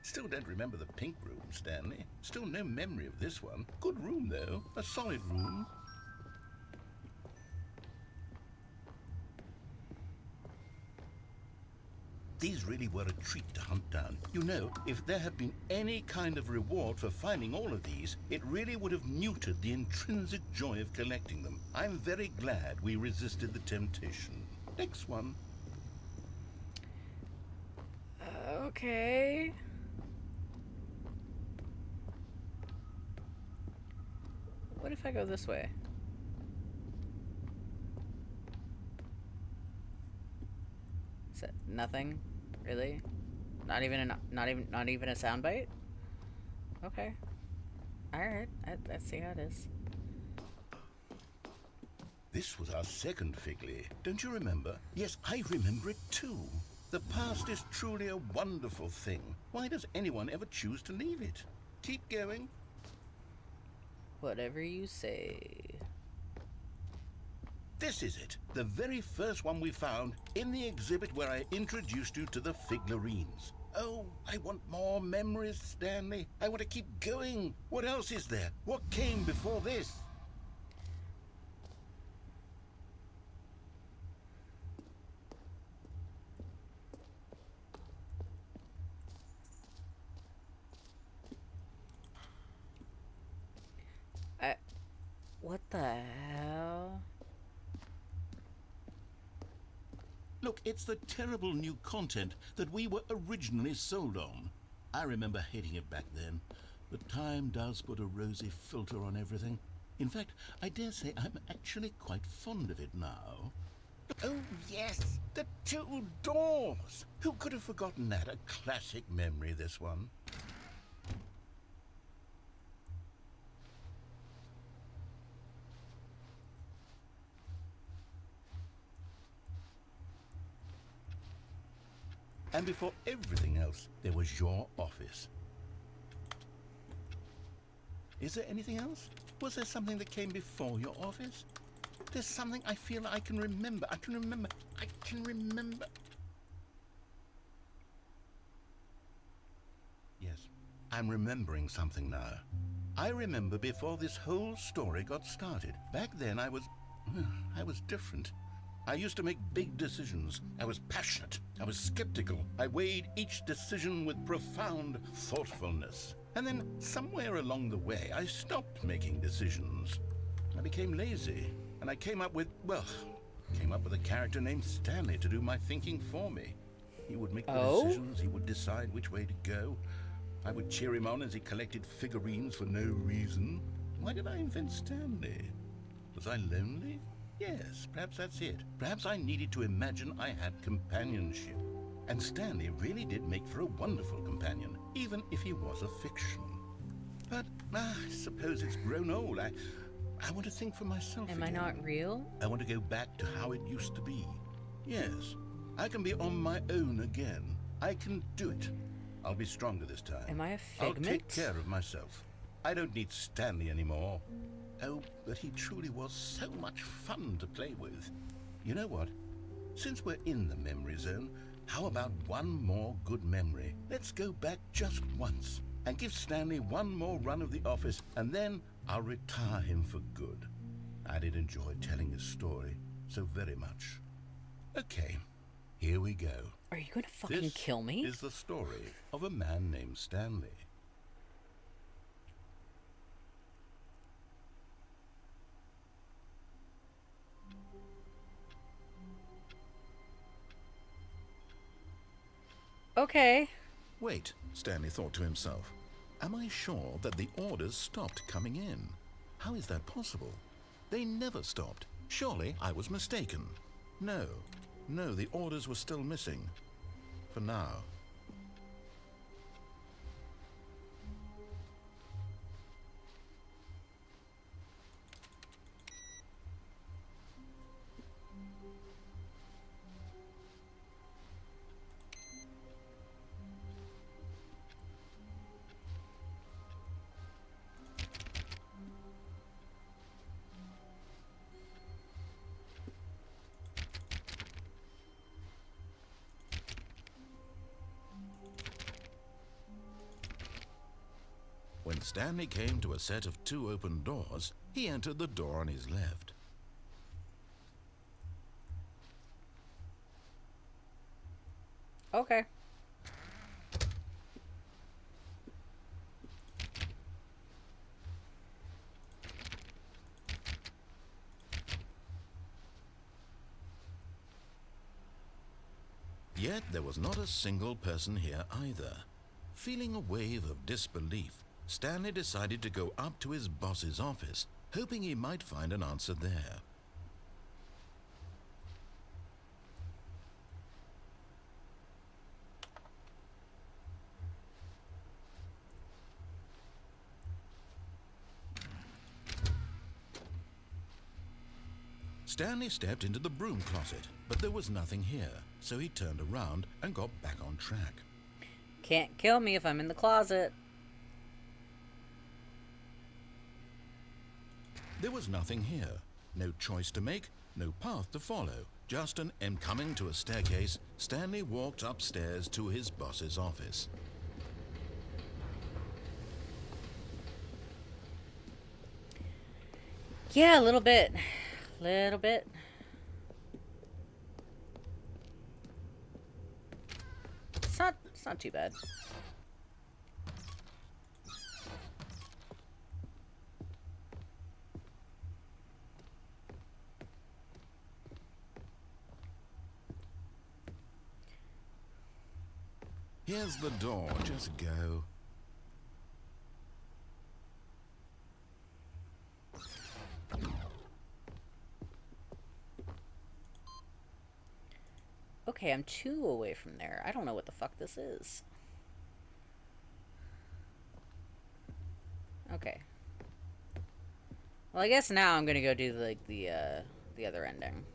Still don't remember the pink room, Stanley. Still no memory of this one. Good room, though. A solid room. These really were a treat to hunt down. You know, if there had been any kind of reward for finding all of these, it really would have muted the intrinsic joy of collecting them. I'm very glad we resisted the temptation. Next one. Okay. What if I go this way? nothing, really. Not even a soundbite. Okay. All right. I see how it is. This was our second Figley. Don't you remember? Yes, I remember it too. The past is truly a wonderful thing. Why does anyone ever choose to leave it? Keep going. Whatever you say. This is it. The very first one we found in the exhibit where I introduced you to the figlarines. Oh, I want more memories, Stanley. I want to keep going. What else is there? What came before this? What the hell? Look, it's the terrible new content that we were originally sold on. I remember hating it back then, but time does put a rosy filter on everything. In fact, I dare say I'm actually quite fond of it now. Oh, yes, the two doors. Who could have forgotten that? A classic memory, this one. And before everything else, there was your office. Is there anything else? Was there something that came before your office? There's something I feel I can remember. I can remember. Yes, I'm remembering something now. I remember before this whole story got started. Back then I was different. I used to make big decisions. I was passionate. I was skeptical. I weighed each decision with profound thoughtfulness. And then somewhere along the way, I stopped making decisions. I became lazy, and I came up with a character named Stanley to do my thinking for me. He would make the decisions. He would decide which way to go. I would cheer him on as he collected figurines for no reason. Why did I invent Stanley? Was I lonely? Yes, perhaps that's it. Perhaps I needed to imagine I had companionship. And Stanley really did make for a wonderful companion, even if he was a fiction. But I suppose it's grown old. I want to think for myself Am again. I not real? I want to go back to how it used to be. Yes, I can be on my own again. I can do it. I'll be stronger this time. Am I a figment? I'll take care of myself. I don't need Stanley anymore. Oh, but he truly was so much fun to play with. You know what? Since we're in the memory zone, how about one more good memory? Let's go back just once and give Stanley one more run of the office, and then I'll retire him for good. I did enjoy telling his story so very much. Okay, here we go. Are you gonna fucking This kill me? is the story of a man named Stanley. Okay. Wait, Stanley thought to himself. Am I sure that the orders stopped coming in? How is that possible? They never stopped. Surely I was mistaken. No, the orders were still missing. For now. When Stanley came to a set of 2 open doors, he entered the door on his left. Okay. Yet there was not a single person here either. Feeling a wave of disbelief, Stanley decided to go up to his boss's office, hoping he might find an answer there. Stanley stepped into the broom closet, but there was nothing here, so he turned around and got back on track. Can't kill me if I'm in the closet. There was nothing here. No choice to make, no path to follow. Just an coming to a staircase, Stanley walked upstairs to his boss's office. Yeah, a little bit. Little bit. It's not too bad. Here's the door, just go. Okay, I'm 2 away from there. I don't know what the fuck this is. Okay. Well, I guess now I'm gonna go do the other ending.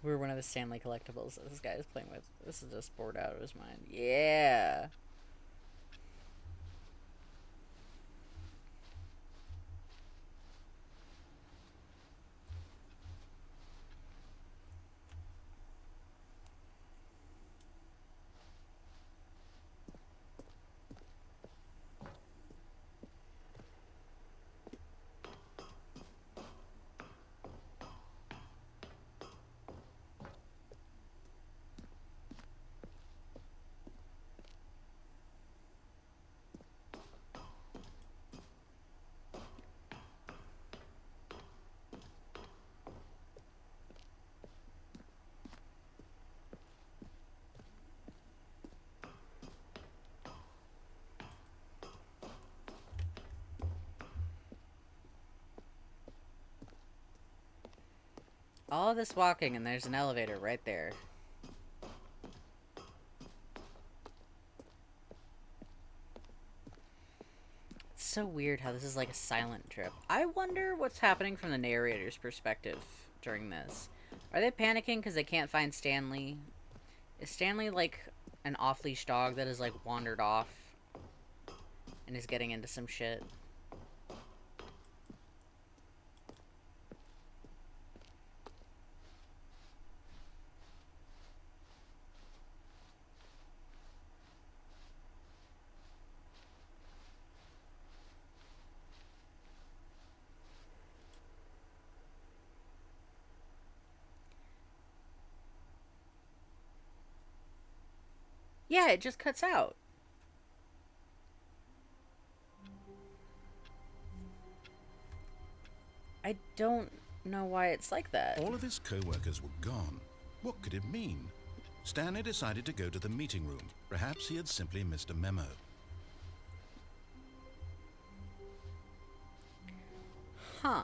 We're one of the Stanley collectibles that this guy is playing with. This is just bored out of his mind. Yeah. All this walking and there's an elevator right there. It's so weird how this is like a silent trip. I wonder what's happening from the narrator's perspective during this. Are they panicking because they can't find Stanley? Is Stanley like an off-leash dog that has like wandered off and is getting into some shit? Yeah, it just cuts out. I don't know why it's like that. All of his co-workers were gone. What could it mean? Stanley decided to go to the meeting room. Perhaps he had simply missed a memo. Huh.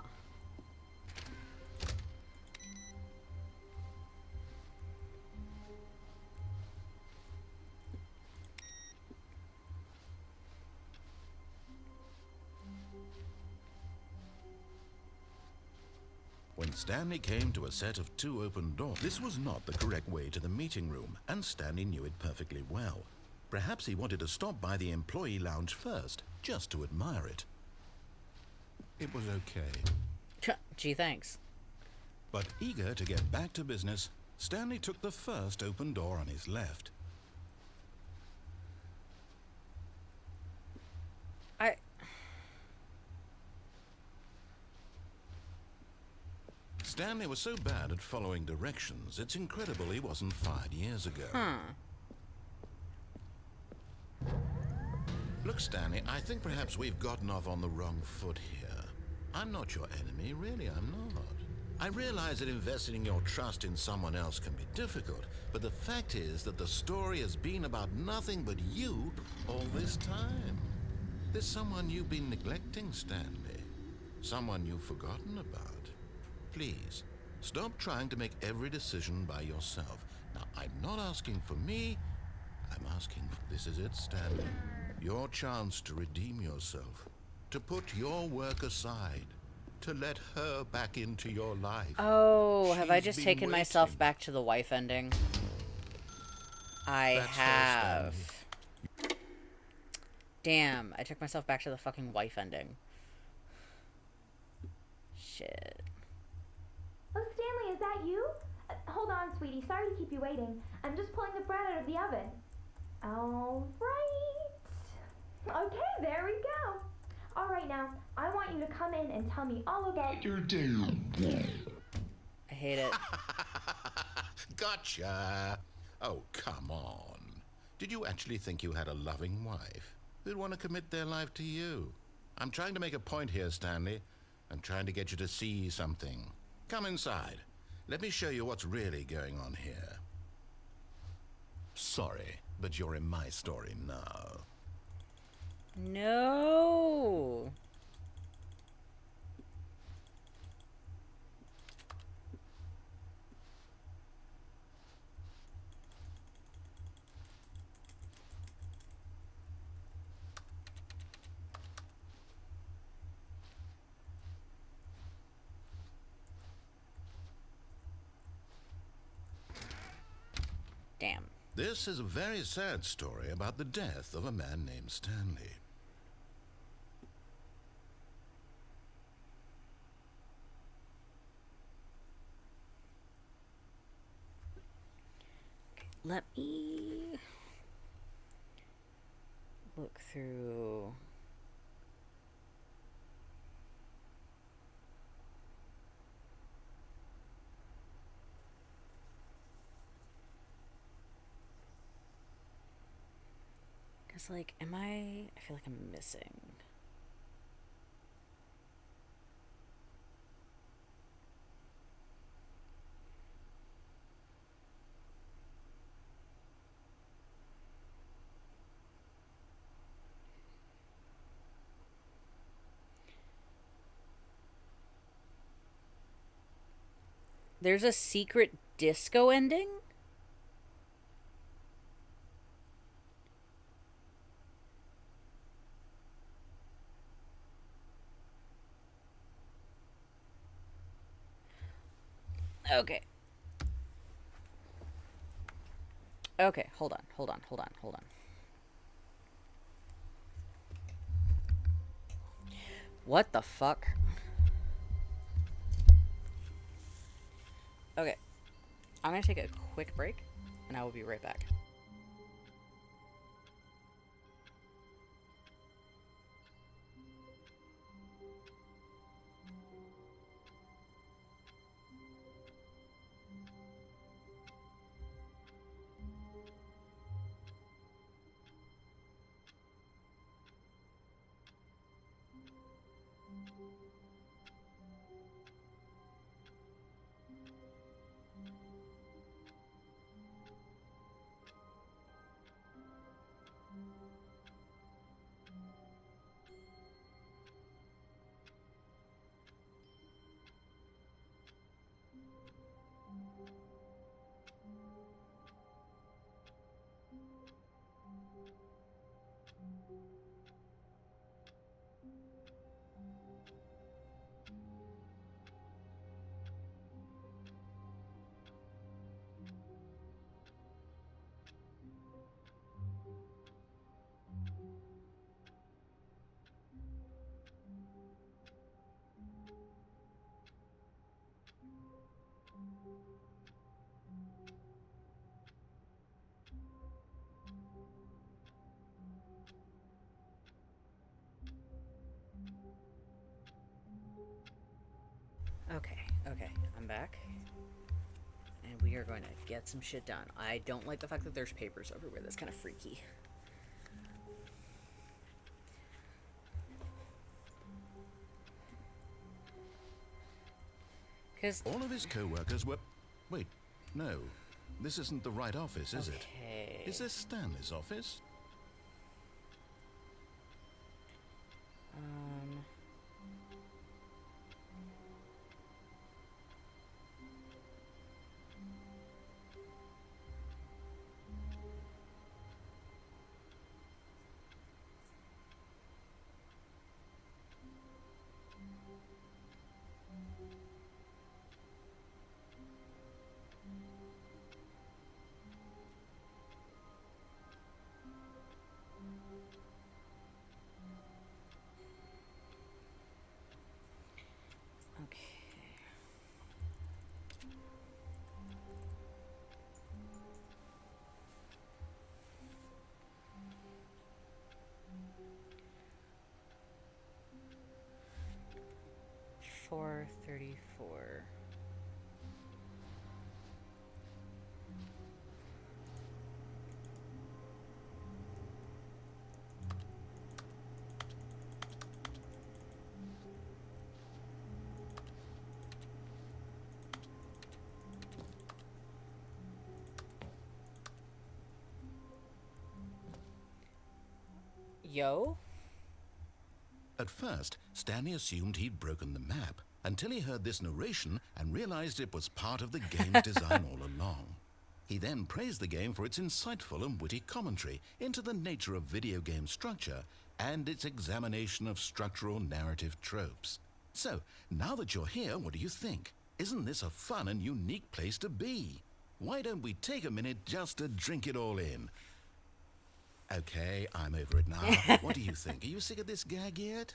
When Stanley came to a set of 2 open doors, this was not the correct way to the meeting room, and Stanley knew it perfectly well. Perhaps he wanted to stop by the employee lounge first, just to admire it. It was okay. Gee, thanks. But eager to get back to business, Stanley took the first open door on his left. Stanley was so bad at following directions, it's incredible he wasn't fired years ago. Look, Stanley, I think perhaps we've gotten off on the wrong foot here. I'm not your enemy, really, I'm not. I realize that investing your trust in someone else can be difficult, but the fact is that the story has been about nothing but you all this time. There's someone you've been neglecting, Stanley. Someone you've forgotten about. Please, stop trying to make every decision by yourself. Now, I'm not asking for me. I'm asking for... This is it, Stanley. Your chance to redeem yourself. To put your work aside. To let her back into your life. Oh, have I She's just been taken myself waiting. back to the wife ending? I That's her, have. Stanley. Damn, I took myself back to the fucking wife ending. Shit. Oh, Stanley, is that you? Hold on, sweetie. Sorry to keep you waiting. I'm just pulling the bread out of the oven. All right. Okay, there we go. All right, now, I want you to come in and tell me all about your day. I hate it. Gotcha. Oh, come on. Did you actually think you had a loving wife who'd want to commit their life to you? I'm trying to make a point here, Stanley. I'm trying to get you to see something. Come inside. Let me show you what's really going on here. Sorry, but you're in my story now. No. Damn. This is a very sad story about the death of a man named Stanley. Let me look through. Because, like, I feel like I'm missing. There's a secret disco ending? Okay. Okay, hold on. What the fuck? Okay. I'm gonna take a quick break, and I will be right back. Okay, I'm back. And we are going to get some shit done. I don't like the fact that there's papers everywhere. That's kind of freaky. Because All of his co-workers were... Wait, no. This isn't the right office, is it? Is this Stanley's office? Um, okay. $4.34. Yo? At first, Stanley assumed he'd broken the map until he heard this narration and realized it was part of the game's design all along. He then praised the game for its insightful and witty commentary into the nature of video game structure and its examination of structural narrative tropes. So, now that you're here, what do you think? Isn't this a fun and unique place to be? Why don't we take a minute just to drink it all in? Okay, I'm over it now. What do you think? Are you sick of this gag yet?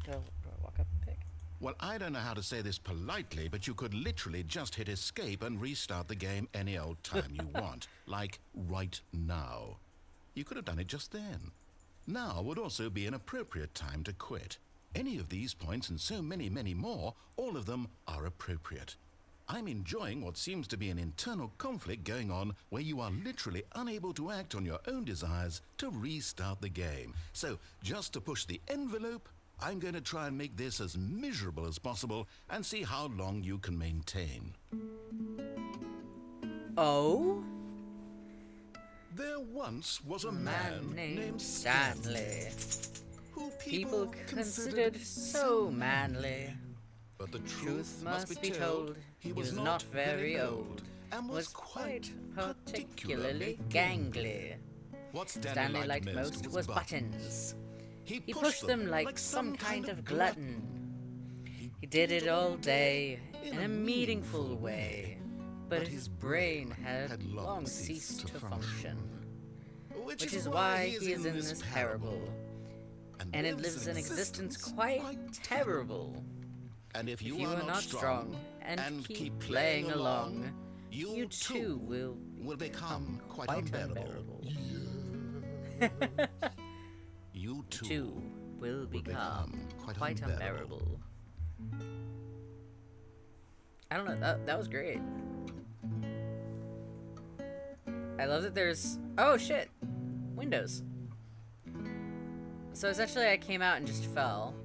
Do I walk up and pick? Well, I don't know how to say this politely, but you could literally just hit escape and restart the game any old time you want. Like, right now. You could have done it just then. Now would also be an appropriate time to quit. Any of these points and so many, many more, all of them are appropriate. I'm enjoying what seems to be an internal conflict going on where you are literally unable to act on your own desires to restart the game. So, just to push the envelope, I'm going to try and make this as miserable as possible and see how long you can maintain. Oh? There once was a Man man named Stanley, who people considered so manly. But the Truth must be told, he was not very old, and was quite particularly gangly. What Stanley liked most was buttons. He pushed them like some kind of glutton. He did it all day in a meaningful way, but his brain had long ceased to function. Which is why he is in this parable, and it lives an existence quite terrible. And if If you are not strong and keep playing along, you too will become quite unbearable. You too will become quite unbearable. I don't know, that was great. I love that there's... Oh, shit! Windows. So essentially I came out and just fell.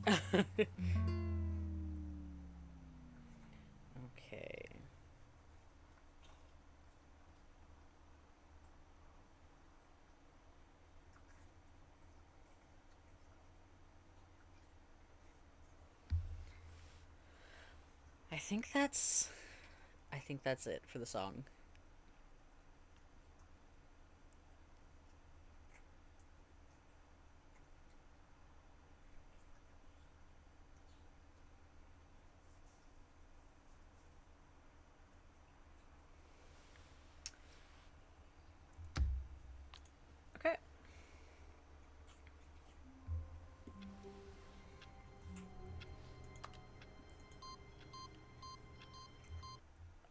Okay. I think that's it for the song. Okay.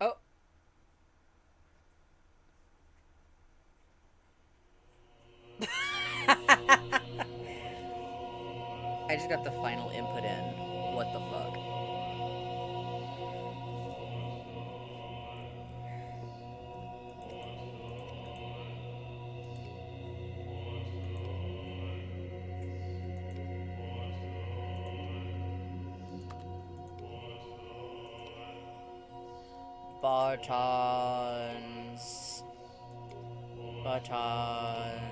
Oh. I just got the final input in. What the fuck? Buttons. Buttons.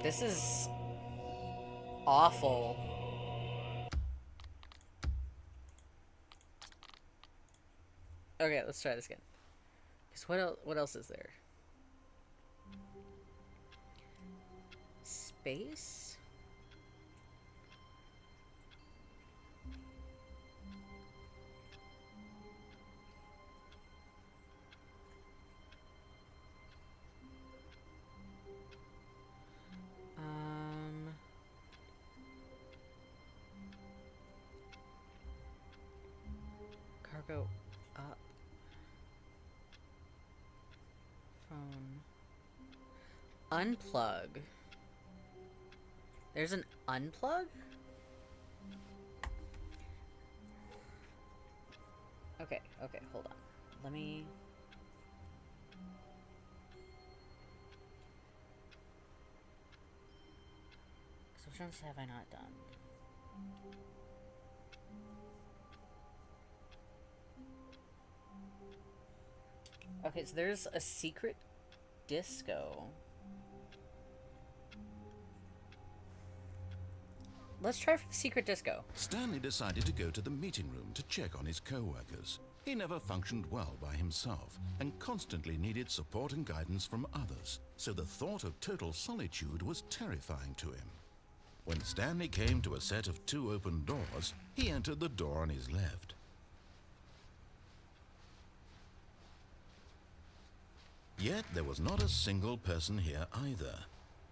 This is awful. Okay, let's try this again. Because what else is there? Space? Cargo up. Phone. Unplug. There's an unplug? Okay, hold on. Let me... So which ones have I not done? Okay, so there's a secret disco. Let's try for the secret disco. Stanley decided to go to the meeting room to check on his co-workers. He never functioned well by himself and constantly needed support and guidance from others, so the thought of total solitude was terrifying to him. When Stanley came to a set of 2 open doors, he entered the door on his left. Yet there was not a single person here either.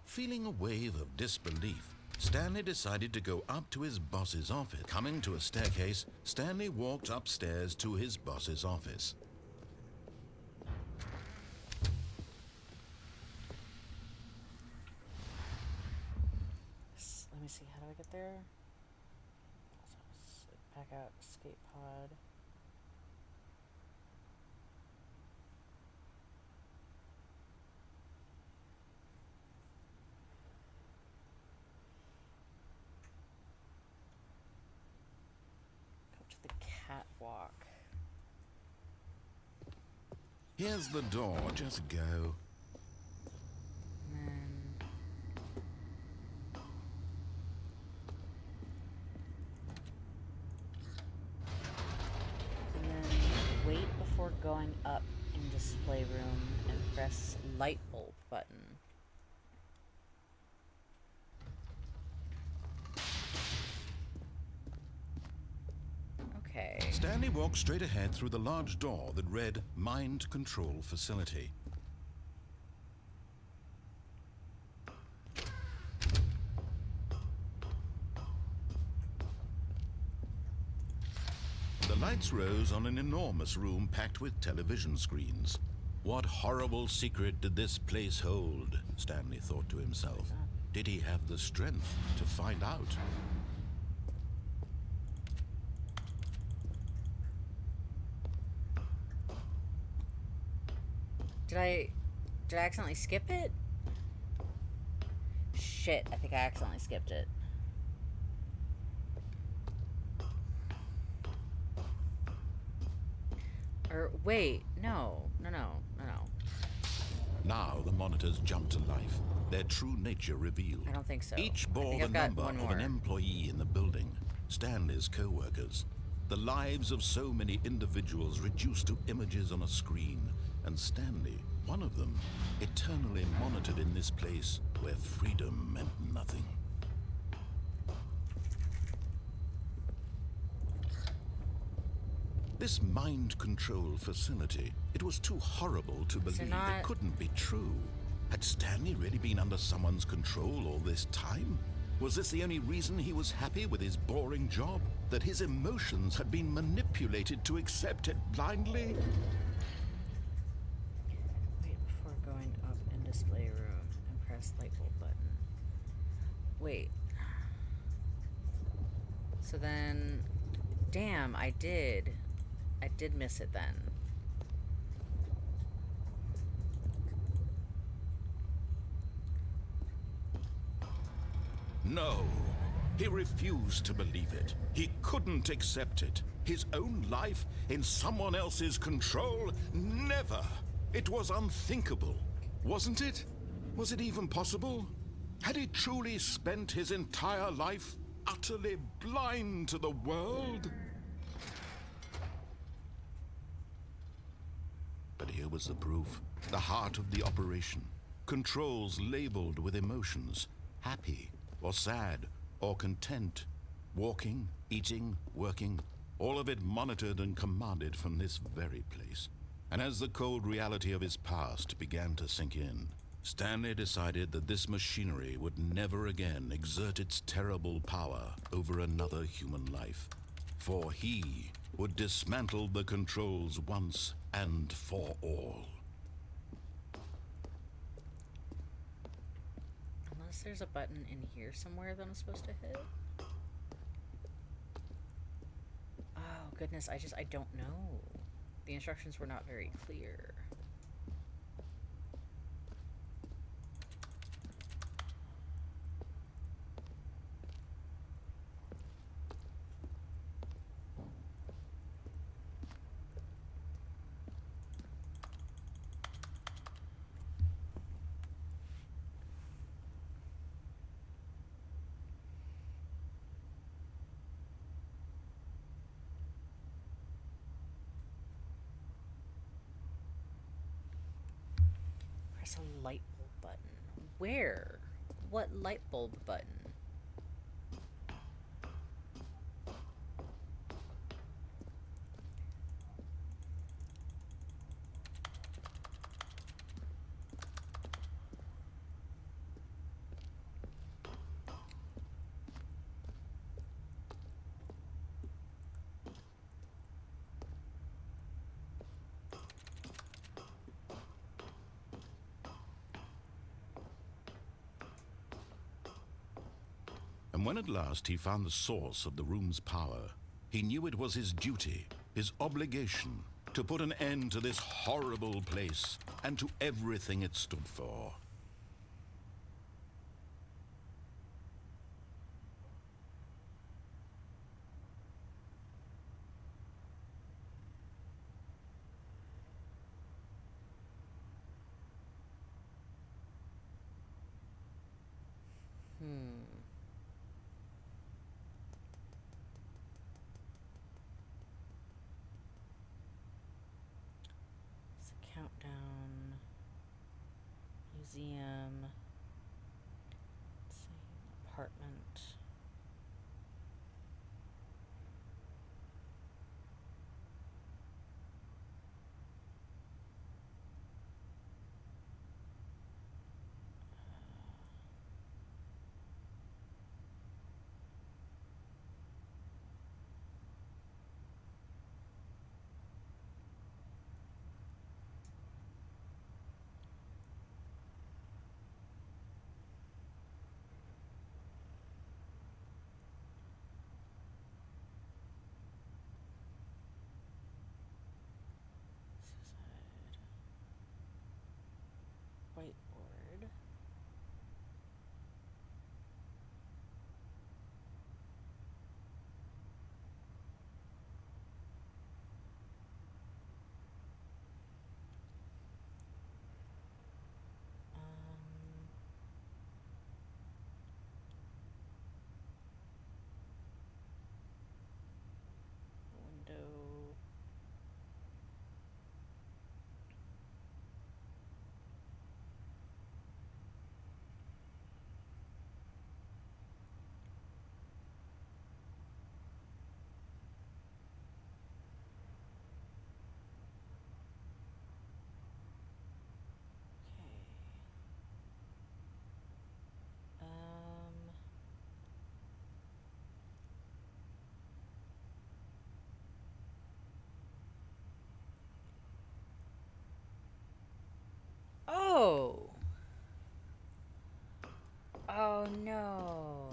Feeling a wave of disbelief, Stanley decided to go up to his boss's office. Coming to a staircase, Stanley walked upstairs to his boss's office. Let me see, how do I get there? Back out, escape pod. walk. Here's the door. Just go. And then wait before going up in display room and press light bulb button. Okay. Stanley walked straight ahead through the large door that read Mind Control Facility. The lights rose on an enormous room packed with television screens. What horrible secret did this place hold? Stanley thought to himself. Did he have the strength to find out? Did I accidentally skip it? Shit, I think I accidentally skipped it. Or wait, no. Now the monitors jumped to life, their true nature revealed. I don't think so. Each I bore think the I've got number one of more. an employee in the building, Stanley's co-workers. The lives of so many individuals reduced to images on a screen, and Stanley, one of them, eternally monitored in this place where freedom meant nothing. This mind control facility, it was too horrible to believe. It couldn't be true. Had Stanley really been under someone's control all this time? Was this the only reason he was happy with his boring job? That his emotions had been manipulated to accept it blindly? Wait before going up in display room and press light bulb button. Wait. So then, damn, I did miss it then. No. He refused to believe it. He couldn't accept it. His own life in someone else's control? Never. It was unthinkable. Wasn't it? Was it even possible? Had he truly spent his entire life utterly blind to the world? But here was the proof. The heart of the operation. Controls labeled with emotions. Happy or sad or content. Walking, eating, working. All of it monitored and commanded from this very place. And as the cold reality of his past began to sink in, Stanley decided that this machinery would never again exert its terrible power over another human life. For he would dismantle the controls once and for all. Unless there's a button in here somewhere that I'm supposed to hit. Oh, goodness, I don't know. The instructions were not very clear. Press a light bulb button. Where? What light bulb button? And when at last he found the source of the room's power, he knew it was his duty, his obligation, to put an end to this horrible place and to everything it stood for. It's a countdown. Museum. Let's see. Apartment. Whiteboard. Window. Okay. Oh. Oh no.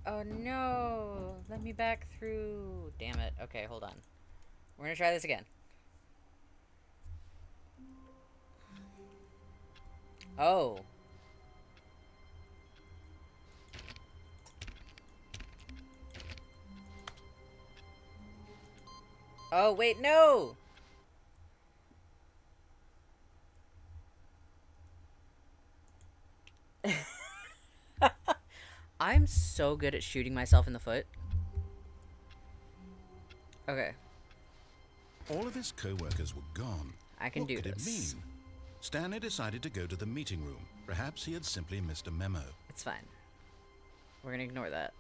Oh no. Let me back through. Damn it. Okay, hold on. We're gonna try this again. Oh. Oh, wait, no! I'm so good at shooting myself in the foot. Okay. All of his co-workers were gone. I can do What could this. it mean? Stanley decided to go to the meeting room. Perhaps he had simply missed a memo. It's fine. We're gonna ignore that.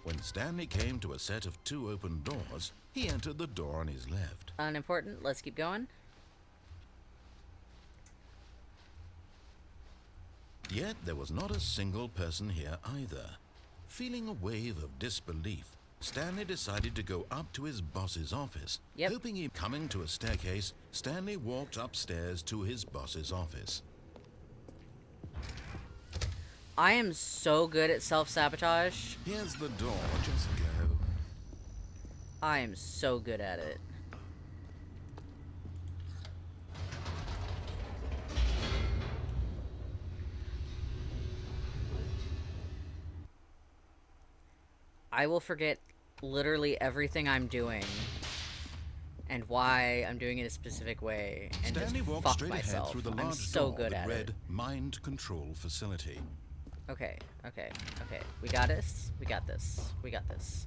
When Stanley came to a set of 2 open doors, he entered the door on his left. Unimportant. Let's keep going. Yet there was not a single person here either. Feeling a wave of disbelief, Stanley decided to go up to his boss's office. Yep. Hoping he coming to a staircase, Stanley walked upstairs to his boss's office. I am so good at self-sabotage. Here's the door, just go. I am so good at it. I will forget literally everything I'm doing and why I'm doing it a specific way and Stanley just walked fuck straight ahead myself. through the I'm large so door good that at read it. Mind Control Facility. Okay, okay, okay. We got this. We got this. We got this.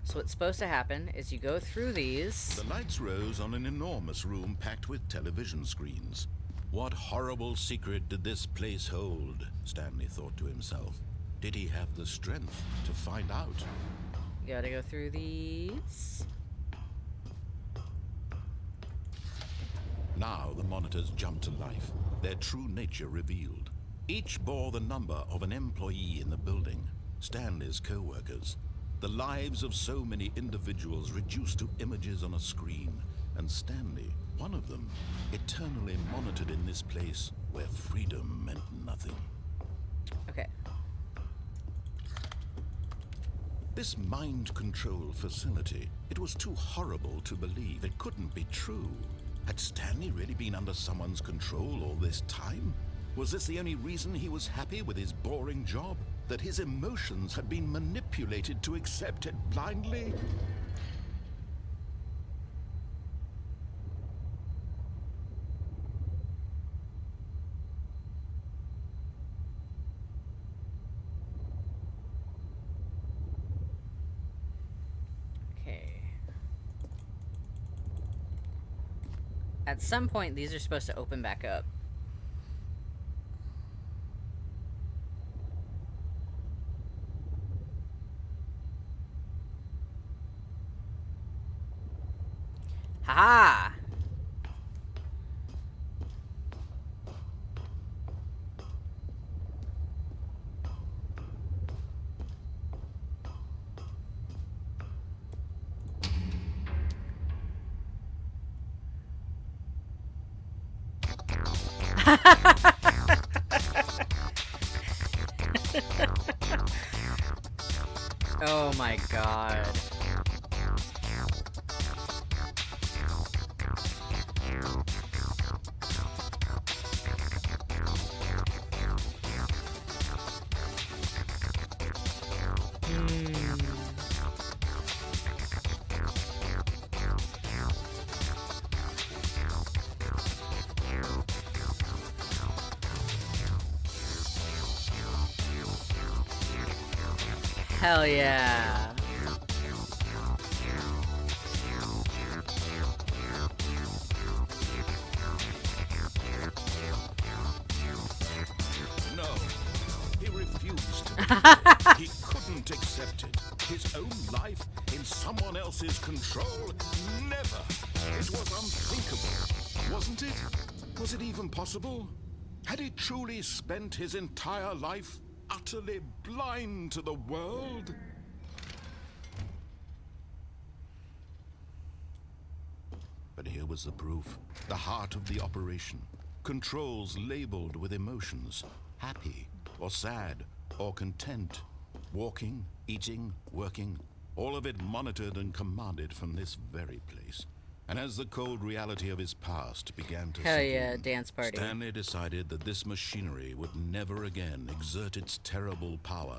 So what's supposed to happen is you go through these. The lights rose on an enormous room packed with television screens. What horrible secret did this place hold? Stanley thought to himself. Did he have the strength to find out? You gotta go through these. Now the monitors jumped to life, their true nature revealed. Each bore the number of an employee in the building, Stanley's co-workers. The lives of so many individuals reduced to images on a screen, and Stanley, one of them, eternally monitored in this place where freedom meant nothing. Okay. This mind control facility, it was too horrible to believe. It couldn't be true. Had Stanley really been under someone's control all this time? Was this the only reason he was happy with his boring job? that his emotions had been manipulated to accept it blindly? Okay. At some point, these are supposed to open back up. Ha! Oh my god. Hell yeah. No, he refused. He couldn't accept it. His own life in someone else's control? Never. It was unthinkable, wasn't it? Was it even possible? Had he truly spent his entire life utterly blind to the world? But here was the proof. The heart of the operation. Controls labeled with emotions. Happy, or sad, or content. Walking, eating, working. All of it monitored and commanded from this very place. And as the cold reality of his past began to Hell sink yeah, in, dance party. Stanley decided that this machinery would never again exert its terrible power.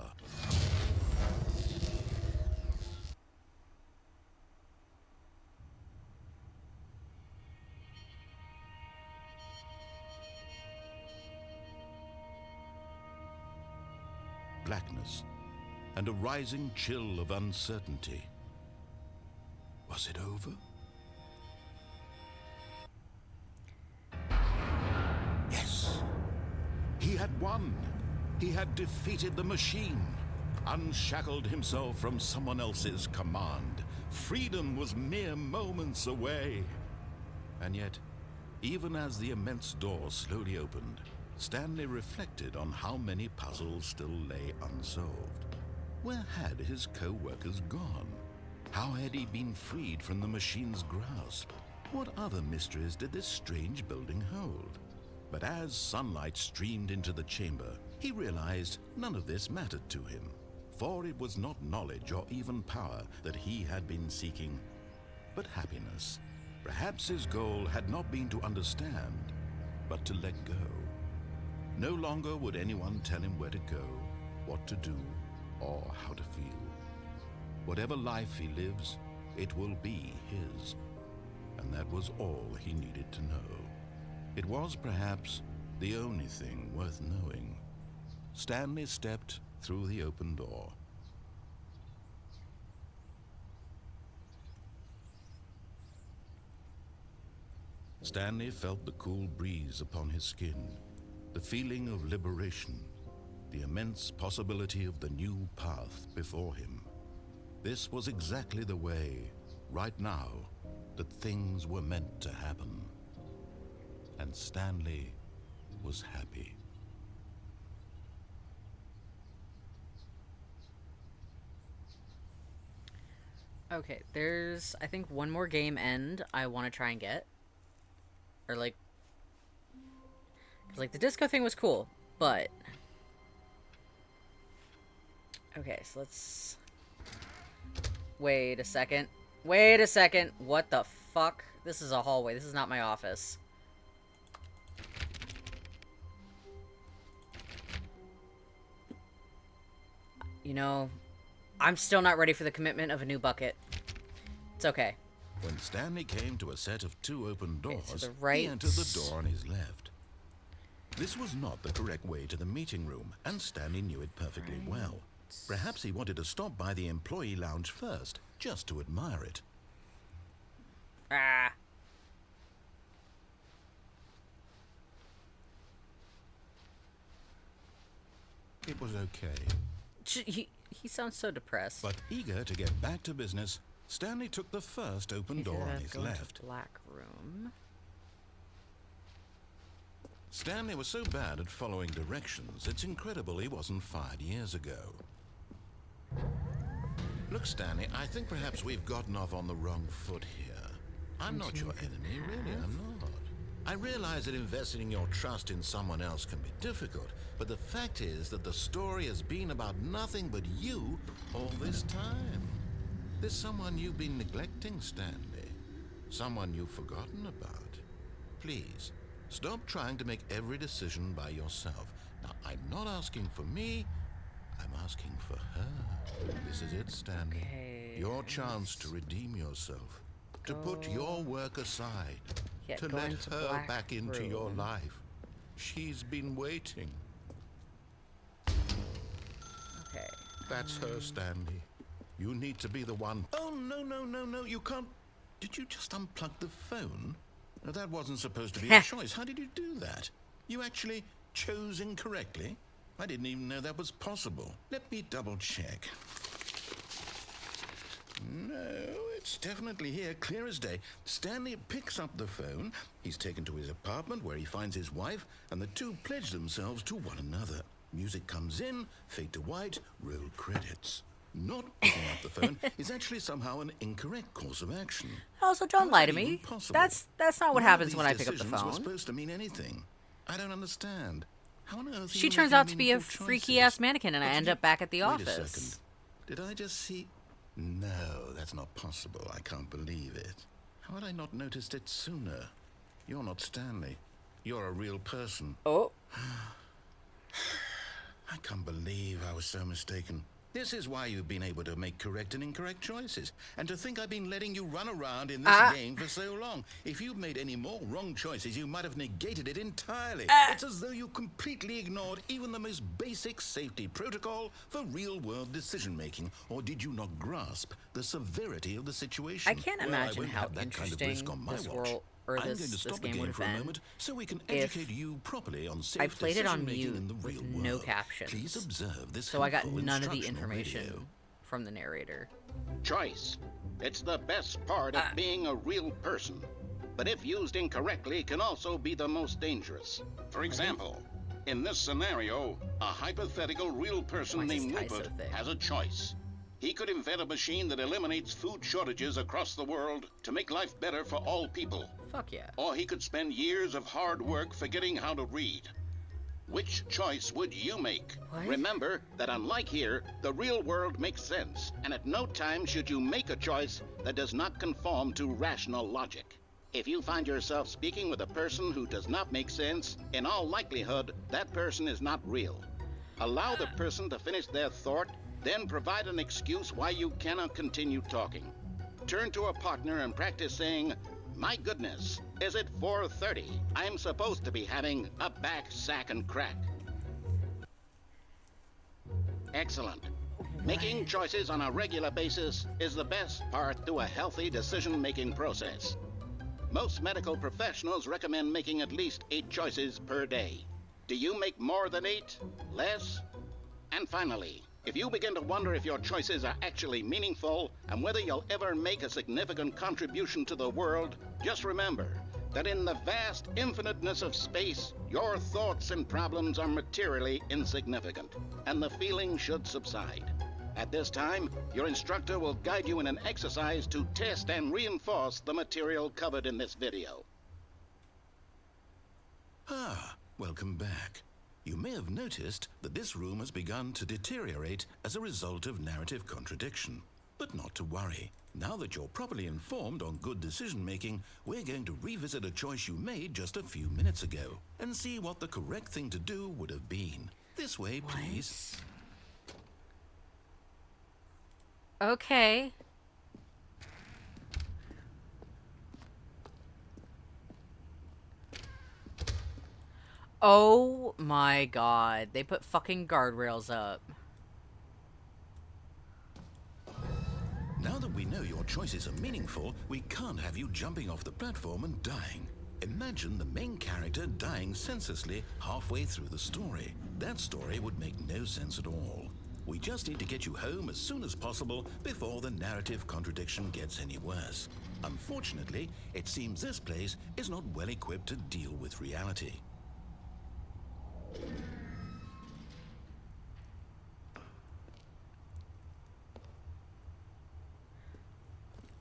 Blackness and a rising chill of uncertainty. Was it over? Yes. He had won. He had defeated the machine, unshackled himself from someone else's command. Freedom was mere moments away. And yet, even as the immense door slowly opened, Stanley reflected on how many puzzles still lay unsolved. Where had his co-workers gone? How had he been freed from the machine's grasp? What other mysteries did this strange building hold? But as sunlight streamed into the chamber, he realized none of this mattered to him, for it was not knowledge or even power that he had been seeking, but happiness. Perhaps his goal had not been to understand, but to let go. No longer would anyone tell him where to go, what to do, or how to feel. Whatever life he lives, it will be his. And that was all he needed to know. It was perhaps the only thing worth knowing. Stanley stepped through the open door. Stanley felt the cool breeze upon his skin, the feeling of liberation, the immense possibility of the new path before him. This was exactly the way, right now, that things were meant to happen. And Stanley was happy. Okay, there's, I think, one more game end I want to try and get. Or, like... Because, like, the disco thing was cool, but... Okay, so let's... Wait a second. Wait a second. What the fuck? This is a hallway. This is not my office. You know, I'm still not ready for the commitment of a new bucket. It's okay. When Stanley came to a set of 2 open doors, the right. he entered the door on his left. This was not the correct way to the meeting room, and Stanley knew it perfectly well. Perhaps he wanted to stop by the employee lounge first, just to admire it. Ah. It was okay. He sounds so depressed. But eager to get back to business, Stanley took the first open door on his left. Black room. Stanley was so bad at following directions, it's incredible he wasn't fired years ago. Look, Stanley, I think perhaps we've gotten off on the wrong foot here. I'm not your enemy, really, I'm not. I realize that investing your trust in someone else can be difficult, but the fact is that the story has been about nothing but you all this time. There's someone you've been neglecting, Stanley. Someone you've forgotten about. Please, stop trying to make every decision by yourself. Now, I'm not asking for me, I'm asking for her. This is it, Stanley. Okay. Your chance to redeem yourself. To put your work aside. Yeah, to go let into her black back into your room. life. She's been waiting. Okay. That's her, Stanley. You need to be the one. Oh, no, you can't. Did you just unplug the phone? No, that wasn't supposed to be a choice. How did you do that? You actually chose incorrectly? I didn't even know that was possible. Let me double check. No, it's definitely here, clear as day. Stanley picks up the phone. He's taken to his apartment where he finds his wife, and the two pledge themselves to one another. Music comes in, fade to white, roll credits. Not picking up the phone is actually somehow an incorrect course of action. Also, don't lie to me. That's not what happens when I pick up the None of these decisions were phone. supposed to mean anything. I don't understand. How on earth are She you turns making out to be a meaningful freaky ass choices? mannequin, and I But end did up back at the Wait a office. second. Did I just see? No, that's not possible. I can't believe it. How had I not noticed it sooner? You're not Stanley. You're a real person. Oh. I can't believe I was so mistaken. This is why you've been able to make correct and incorrect choices. And to think I've been letting you run around in this game for so long. If you'd made any more wrong choices, you might have negated it entirely. It's as though you completely ignored even the most basic safety protocol for real-world decision-making. Or did you not grasp the severity of the situation? I can't Well, imagine won't how have that kind of risk interesting on my this watch. world or I'm this going to stop the game game would have for a been moment so we can if educate you properly on safe I played it on decision-making mute in the with real no world. captions. Please observe this So I got helpful none of the instructional information video. from the narrator. Choice. It's the best part of being a real person. But if used incorrectly, can also be the most dangerous. For example, in this scenario, a hypothetical real person Why is named this tie so Rupert thick? has a choice. He could invent a machine that eliminates food shortages across the world to make life better for all people. Fuck yeah. Or he could spend years of hard work forgetting how to read. Which choice would you make? What? Remember that unlike here, the real world makes sense, and at no time should you make a choice that does not conform to rational logic. If you find yourself speaking with a person who does not make sense, in all likelihood, that person is not real. Allow the person to finish their thought, then provide an excuse why you cannot continue talking. Turn to a partner and practice saying, "My goodness, is it 4:30? I'm supposed to be having a back, sack, and crack." Excellent. Making choices on a regular basis is the best part to a healthy decision-making process. Most medical professionals recommend making at least 8 choices per day. Do you make more than 8? Less? And finally, if you begin to wonder if your choices are actually meaningful and whether you'll ever make a significant contribution to the world, just remember that in the vast infiniteness of space, your thoughts and problems are materially insignificant, and the feeling should subside. At this time, your instructor will guide you in an exercise to test and reinforce the material covered in this video. Welcome back. You may have noticed that this room has begun to deteriorate as a result of narrative contradiction. But not to worry. Now that you're properly informed on good decision-making, we're going to revisit a choice you made just a few minutes ago and see what the correct thing to do would have been. This way, please. Okay. Oh my god. They put fucking guardrails up. Now that we know your choices are meaningful, we can't have you jumping off the platform and dying. Imagine the main character dying senselessly halfway through the story. That story would make no sense at all. We just need to get you home as soon as possible before the narrative contradiction gets any worse. Unfortunately, it seems this place is not well equipped to deal with reality.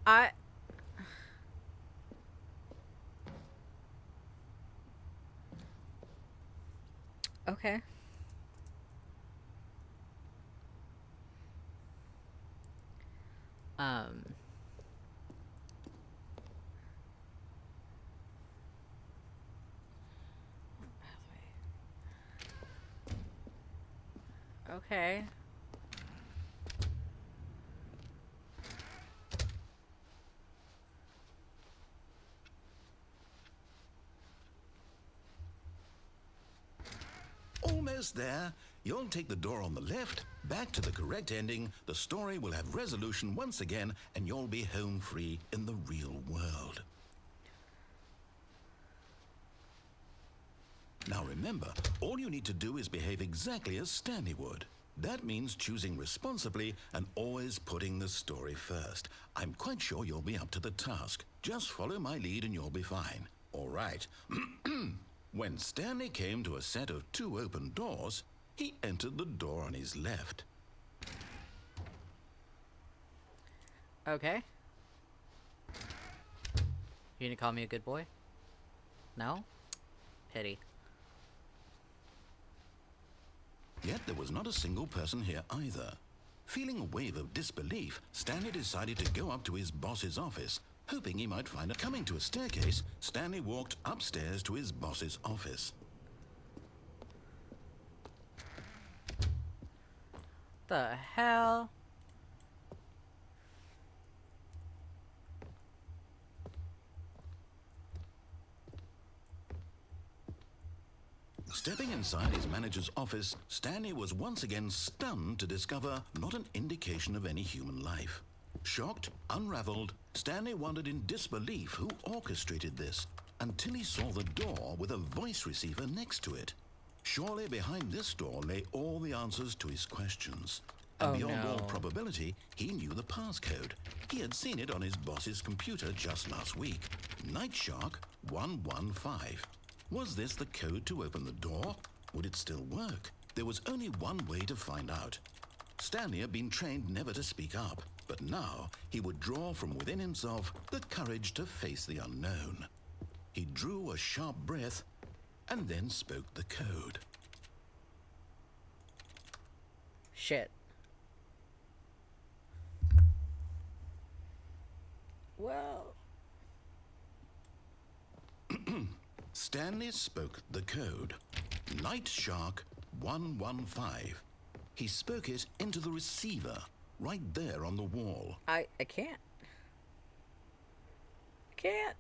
I... Okay. Um... Okay. Almost there. You'll take the door on the left, back to the correct ending, the story will have resolution once again, and you'll be home free in the real world. Now remember, all you need to do is behave exactly as Stanley would. That means choosing responsibly and always putting the story first. I'm quite sure you'll be up to the task. Just follow my lead and you'll be fine. All right. When Stanley came to a set of 2 open doors, he entered the door on his left. Okay. You gonna call me a good boy? No? Pity. Yet there was not a single person here either. Feeling a wave of disbelief, Stanley decided to go up to his boss's office, hoping he might find a... Coming to a staircase, Stanley walked upstairs to his boss's office. The hell? Stepping inside his manager's office, Stanley was once again stunned to discover not an indication of any human life. Shocked, unraveled, Stanley wondered in disbelief who orchestrated this, until he saw the door with a voice receiver next to it. Surely behind this door lay all the answers to his questions. And Oh, beyond all no. probability, he knew the passcode. He had seen it on his boss's computer just last week. Night Shark 115. Was this the code to open the door? Would it still work? There was only one way to find out. Stanley had been trained never to speak up, but now he would draw from within himself the courage to face the unknown. He drew a sharp breath and then spoke the code. Shit. Well... Stanley spoke the code. Night Shark 115. He spoke it into the receiver, right there on the wall. I can't. I can't.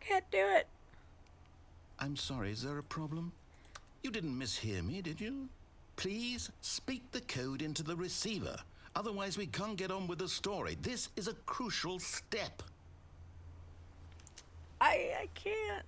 I can't do it. I'm sorry, is there a problem? You didn't mishear me, did you? Please speak the code into the receiver. Otherwise we can't get on with the story. This is a crucial step. I can't.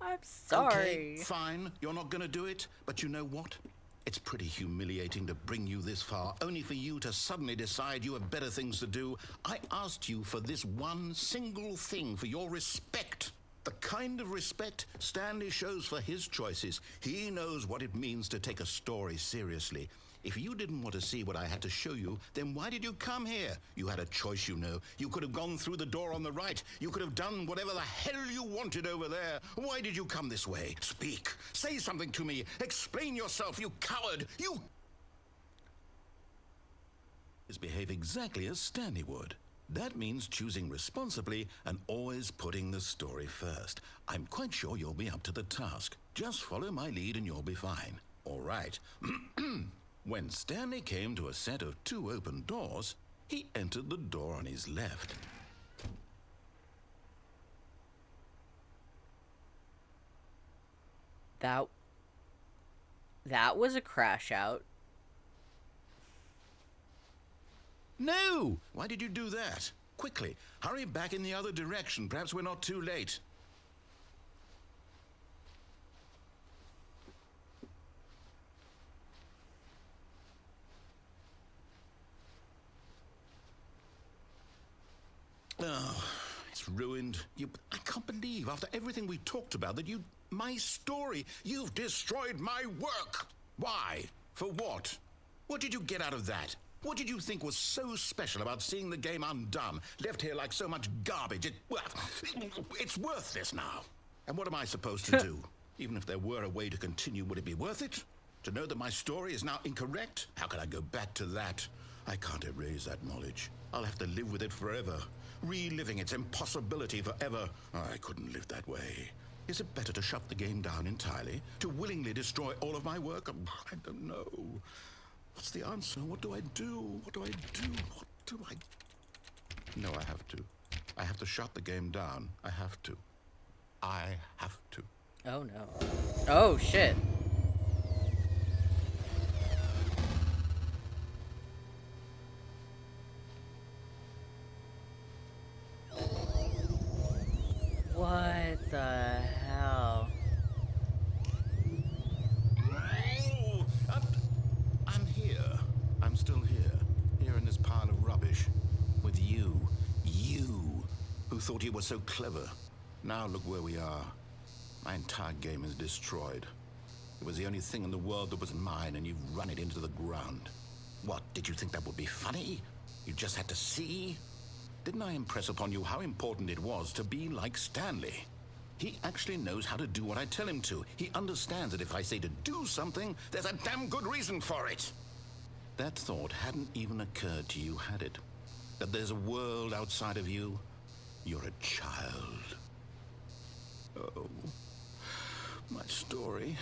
I'm sorry. Okay, fine. You're not gonna do it, but you know what? It's pretty humiliating to bring you this far, only for you to suddenly decide you have better things to do. I asked you for this one single thing, for your respect. The kind of respect Stanley shows for his choices. He knows what it means to take a story seriously. If you didn't want to see what I had to show you, then why did you come here? You had a choice, you know. You could have gone through the door on the right. You could have done whatever the hell you wanted over there. Why did you come this way? Speak. Say something to me. Explain yourself, you coward. You... behave exactly as Stanley would. That means choosing responsibly and always putting the story first. I'm quite sure you'll be up to the task. Just follow my lead and you'll be fine. All right. When Stanley came to a set of 2 open doors, he entered the door on his left. That was a crash out. No! Why did you do that? Quickly, hurry back in the other direction. Perhaps we're not too late. Oh, it's ruined. I can't believe, after everything we talked about, that my story, you've destroyed my work. Why? For what? What did you get out of that? What did you think was so special about seeing the game undone, left here like so much garbage? It's worthless now. And what am I supposed to do? Even if there were a way to continue, would it be worth it? To know that my story is now incorrect? How can I go back to that? I can't erase that knowledge. I'll have to live with it forever, reliving its impossibility forever. I couldn't live that way. Is it better to shut the game down entirely? To willingly destroy all of my work? I don't know. What's the answer? What do I do? What do I do? What do I... No, I have to. I have to shut the game down. I have to. I have to. Oh, no. Oh, shit. What the hell? I'm here. I'm still here. Here in this pile of rubbish. With you. You. Who thought you were so clever. Now look where we are. My entire game is destroyed. It was the only thing in the world that was mine, and you've run it into the ground. What, did you think that would be funny? You just had to see? Didn't I impress upon you how important it was to be like Stanley? He actually knows how to do what I tell him to. He understands that if I say to do something, there's a damn good reason for it. That thought hadn't even occurred to you, had it? That there's a world outside of you? You're a child. Oh, my story.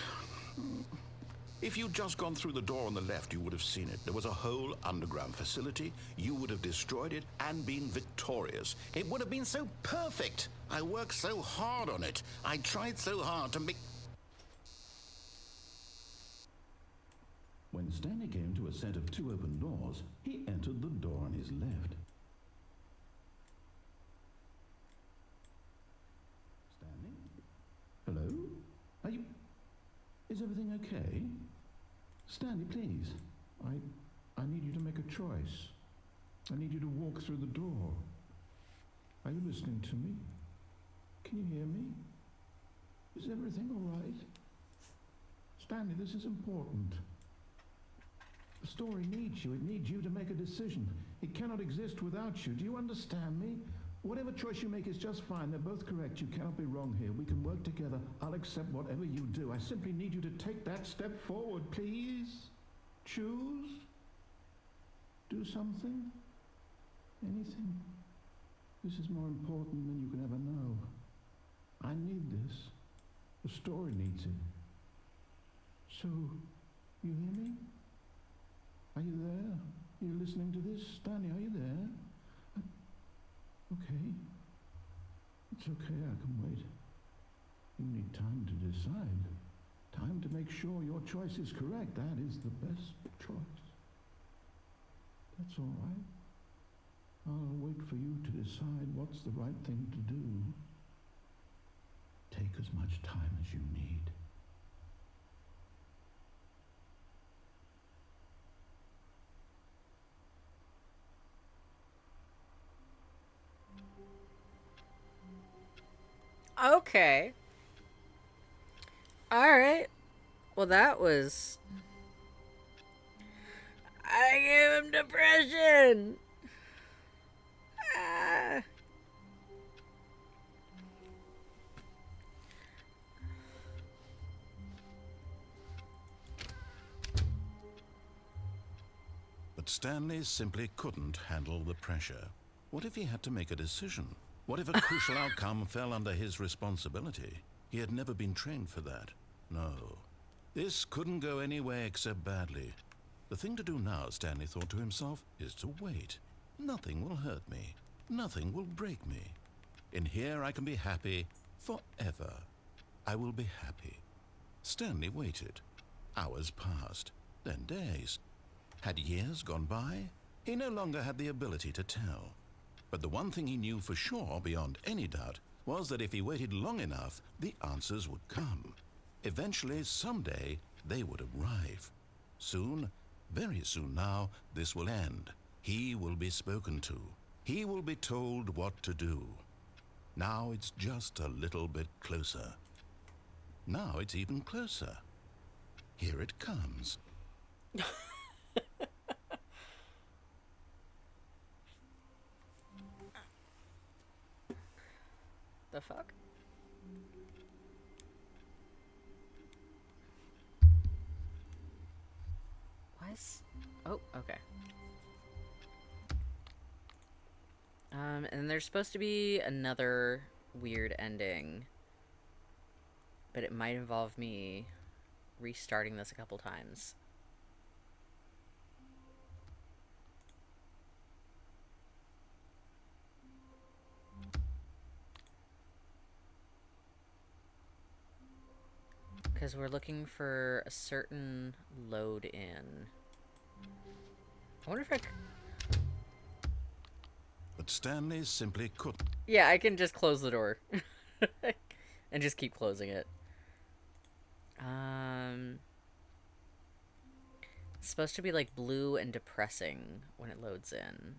If you'd just gone through the door on the left, you would have seen it. There was a whole underground facility. You would have destroyed it and been victorious. It would have been so perfect. I worked so hard on it. I tried so hard to make... When Stanley came to a set of 2 open doors, he entered the door on his left. Stanley? Hello? Are you... Is everything okay? Stanley, please. I need you to make a choice. I need you to walk through the door. Are you listening to me? Can you hear me? Is everything all right? Stanley, this is important. The story needs you. It needs you to make a decision. It cannot exist without you. Do you understand me? Whatever choice you make is just fine. They're both correct. You cannot be wrong here. We can work together. I'll accept whatever you do. I simply need you to take that step forward, please. Choose. Do something. Anything. This is more important than you can ever know. I need this. The story needs it. So, you hear me? Are you there? Are you listening to this? Stanley, are you there? Okay. It's okay, I can wait. You need time to decide. Time to make sure your choice is correct. That is the best choice. That's all right. I'll wait for you to decide what's the right thing to do. Take as much time as you need. Okay. Alright. Well, that was... I gave him depression! Ah. But Stanley simply couldn't handle the pressure. What if he had to make a decision? What if a crucial outcome fell under his responsibility? He had never been trained for that. No. This couldn't go any way except badly. The thing to do now, Stanley thought to himself, is to wait. Nothing will hurt me. Nothing will break me. In here I can be happy forever. I will be happy. Stanley waited. Hours passed, then days. Had years gone by? He no longer had the ability to tell. But the one thing he knew for sure, beyond any doubt, was that if he waited long enough, the answers would come. Eventually, someday, they would arrive. Soon, very soon now, this will end. He will be spoken to. He will be told what to do. Now it's just a little bit closer. Now it's even closer. Here it comes. The fuck? What? Oh, okay. And there's supposed to be another weird ending, but it might involve me restarting this a couple times. Because we're looking for a certain load in. I wonder if I could... But Stanley simply couldn't. Yeah, I can just close the door. And just keep closing it. It's supposed to be like blue and depressing when it loads in.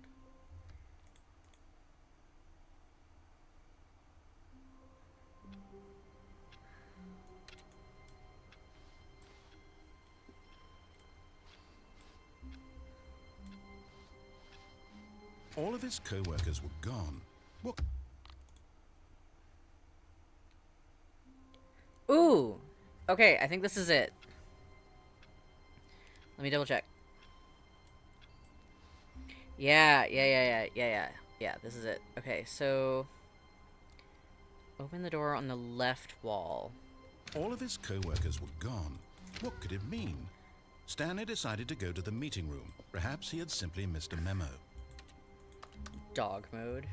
All of his co-workers were gone. What? Ooh! Okay, I think this is it. Let me double check. Yeah, this is it. Okay, so... Open the door on the left wall. All of his co-workers were gone. What could it mean? Stanley decided to go to the meeting room. Perhaps he had simply missed a memo. Dog mode.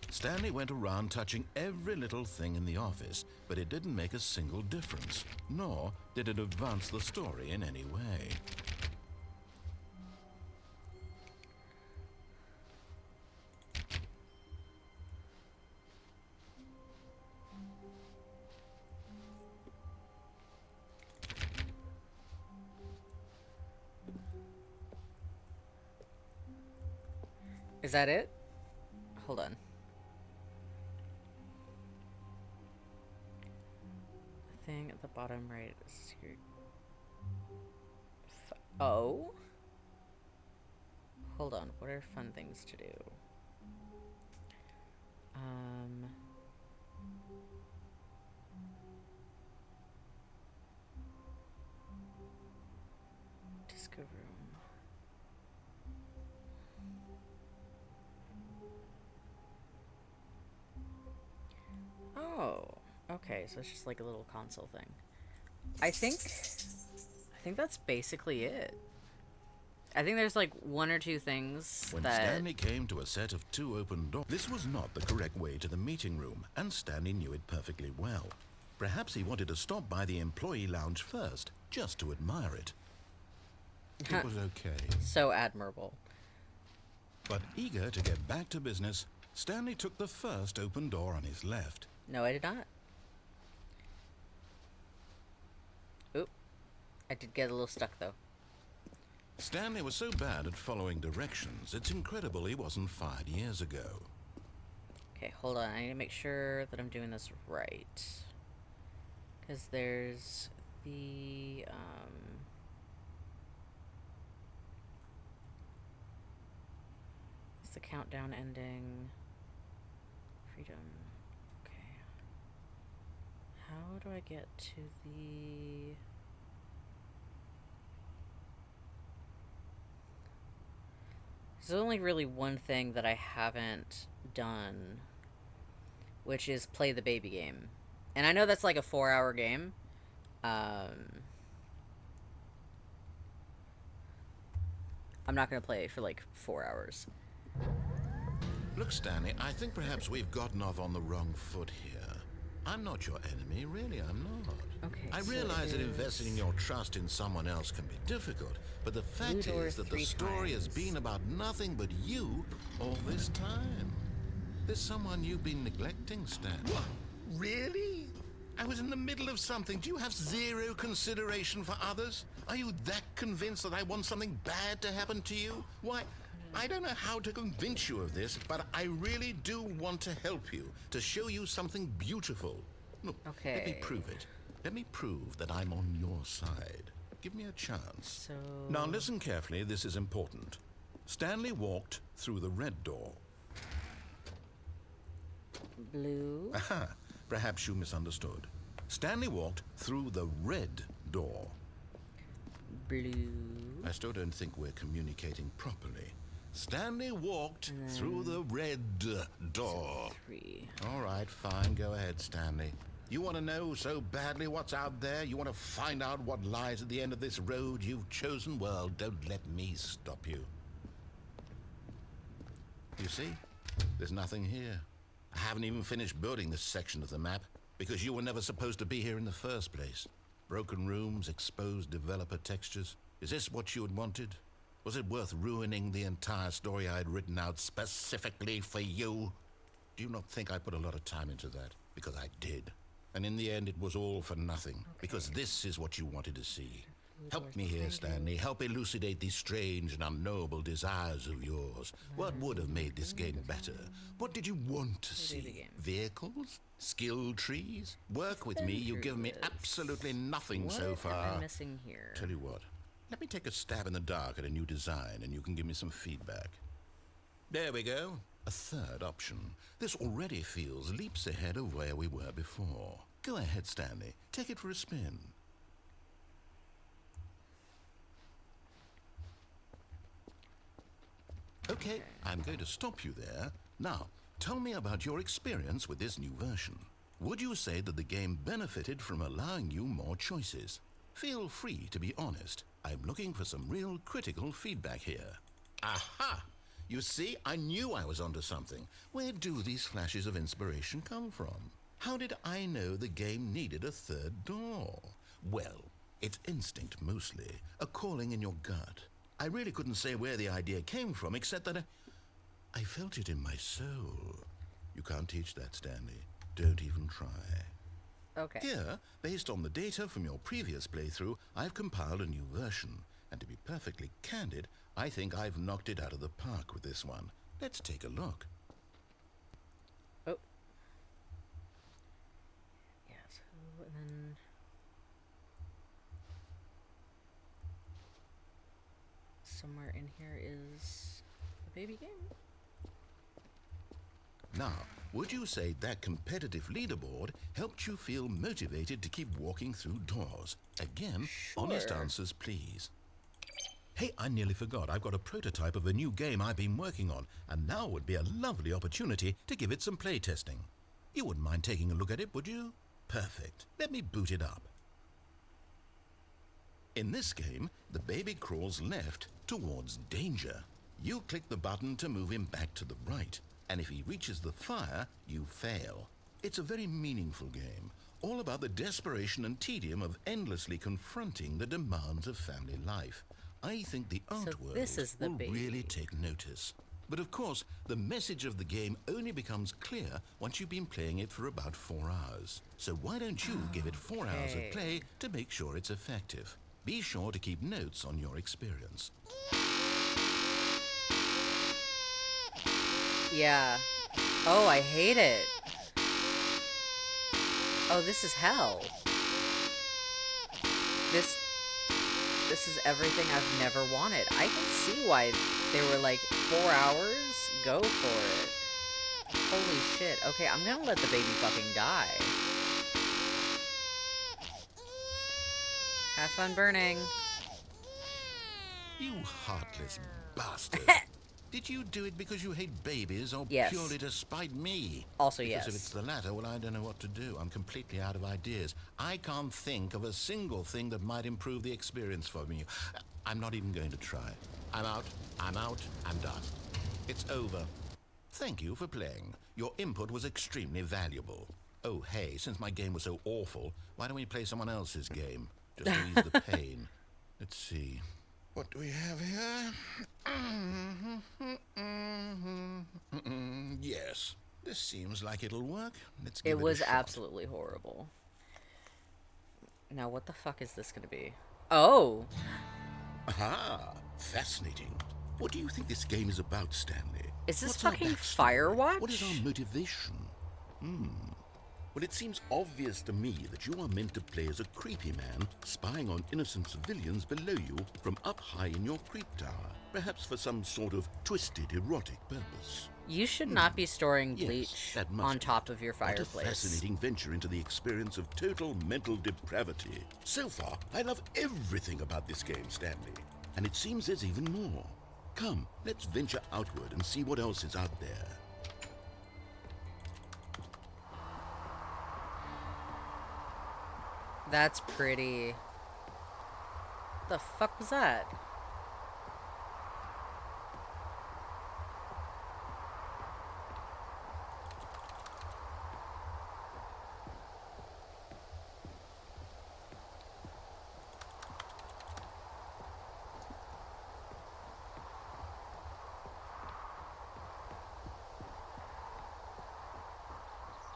Stanley went around touching every little thing in the office, but it didn't make a single difference, nor did it advance the story in any way. Is that it? Hold on. The thing at the bottom right is secret. Oh? Hold on. What are fun things to do? Disco room. Oh, okay, so it's just like a little console thing. I think that's basically it. I think there's like one or two things When that... Stanley came to a set of 2 open doors, this was not the correct way to the meeting room, and Stanley knew it perfectly well. Perhaps he wanted to stop by the employee lounge first, just to admire it. It was okay. So admirable. But eager to get back to business, Stanley took the first open door on his left. No, I did not. Oop. I did get a little stuck, though. Stanley was so bad at following directions, it's incredible he wasn't fired years ago. Okay, hold on. I need to make sure that I'm doing this right. Because there's the, it's the countdown ending. Freedom. Okay. How do I get to the... There's only really one thing that I haven't done which is play the baby game. And I know that's like a 4-hour game. I'm not going to play it for like 4 hours. Look, Stanley, I think perhaps we've gotten off on the wrong foot here. I'm not your enemy, really, I'm not. Okay, I so realize that it investing your trust in someone else can be difficult, but the fact door is that the 3 story has times. been about nothing but you all this time. There's someone you've been neglecting, Stanley. What? Really? I was in the middle of something. Do you have zero consideration for others? Are you that convinced that I want something bad to happen to you? Why, I don't know how to convince you of this, but I really do want to help you, to show you something beautiful. Look, let me Okay. prove it. Let me prove that I'm on your side. Give me a chance. So Now listen carefully, this is important. Stanley walked through the red door. blue. Aha, perhaps you misunderstood. Stanley walked through the red door. Blue. I still don't think we're communicating properly. Stanley walked through the red door. 3. All right, fine. Go ahead, Stanley. You want to know so badly what's out there? You want to find out what lies at the end of this road you've chosen? Well, don't let me stop you. You see? There's nothing here. I haven't even finished building this section of the map because you were never supposed to be here in the first place. Broken rooms, exposed developer textures. Is this what you had wanted? Was it worth ruining the entire story I had written out specifically for you? Do you not think I put a lot of time into that? Because I did. And in the end, it was all for nothing. Because this is what you wanted to see. Help me here, Stanley. Help elucidate these strange and unknowable desires of yours. What would have made this game better? What did you want to see? Vehicles? Skill trees? Work with me. You've given me absolutely nothing so What am far. I missing here? Tell you what. Let me take a stab in the dark at a new design and you can give me some feedback. There we go. A third option. This already feels leaps ahead of where we were before. Go ahead, Stanley. Take it for a spin. Okay, I'm going to stop you there. Now, tell me about your experience with this new version. Would you say that the game benefited from allowing you more choices? Feel free to be honest. I'm looking for some real critical feedback here. Aha! You see, I knew I was onto something. Where do these flashes of inspiration come from? How did I know the game needed a third door? Well, it's instinct mostly, a calling in your gut. I really couldn't say where the idea came from, except that I felt it in my soul. You can't teach that, Stanley. Don't even try. Okay. Here, based on the data from your previous playthrough, I've compiled a new version. And to be perfectly candid, I think I've knocked it out of the park with this one. Let's take a look. Oh. Yeah, so and then somewhere in here is the baby game. Now, would you say that competitive leaderboard helped you feel motivated to keep walking through doors? Again, honest answers, please. Hey, I nearly forgot. I've got a prototype of a new game I've been working on, and now would be a lovely opportunity to give it some playtesting. You wouldn't mind taking a look at it, would you? Perfect. Let me boot it up. In this game, the baby crawls left towards danger. You click the button to move him back to the right, and if he reaches the fire, you fail. It's a very meaningful game, all about the desperation and tedium of endlessly confronting the demands of family life. I think the art world this is the will baby. really take notice. But of course, the message of the game only becomes clear once you've been playing it for about 4 hours. So why don't you give it 4 hours of play to make sure it's effective? Be sure to keep notes on your experience. Yeah. Oh, I hate it. Oh, this is hell. This is everything I've never wanted. I can see why they were like 4 hours. Go for it. Holy shit. Okay, I'm gonna let the baby fucking die. Have fun burning. You heartless bastard. Did you do it because you hate babies or Yes. purely to spite me? Also, Because yes. if it's the latter, well, I don't know what to do. I'm completely out of ideas. I can't think of a single thing that might improve the experience for me. I'm not even going to try. I'm out, I'm done. It's over. Thank you for playing. Your input was extremely valuable. Oh, hey, since my game was so awful, why don't we play someone else's game? Just to ease the pain. Let's see. What do we have here? Yes, this seems like it'll work. Let's give It it was a shot. absolutely horrible. Now, what the fuck is this gonna be? Oh! Aha! Fascinating. What do you think this game is about, Stanley? Is this What's our fucking backstory? Firewatch? What is our motivation? Well, it seems obvious to me that you are meant to play as a creepy man spying on innocent civilians below you from up high in your creep tower, perhaps for some sort of twisted erotic purpose. You should not be storing Yes, bleach that must on be. top of your What a fireplace. fascinating venture into the experience of total mental depravity. So far, I love everything about this game, Stanley. And it seems there's even more. Come, let's venture outward and see what else is out there. That's pretty. The fuck was that?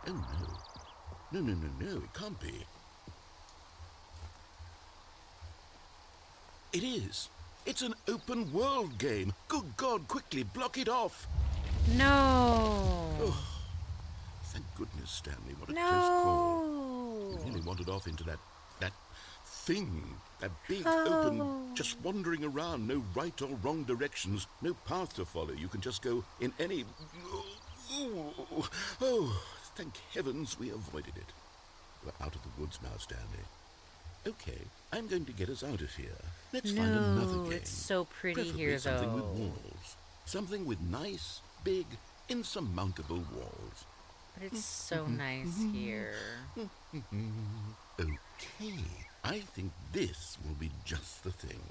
Oh no. No, it can't be. It is. It's an open world game. Good God, quickly block it off. No. Thank goodness, Stanley. What a close call. No. You really wandered off into that thing. That big, open, just wandering around. No right or wrong directions. No path to follow. You can just go in any... Oh, thank heavens we avoided it. We're out of the woods now, Stanley. Okay, I'm going to get us out of here. Let's find another game. It's so pretty Preferably here, something with though. walls. Something with nice, big, insurmountable walls. But it's so nice here. Okay, I think this will be just the thing.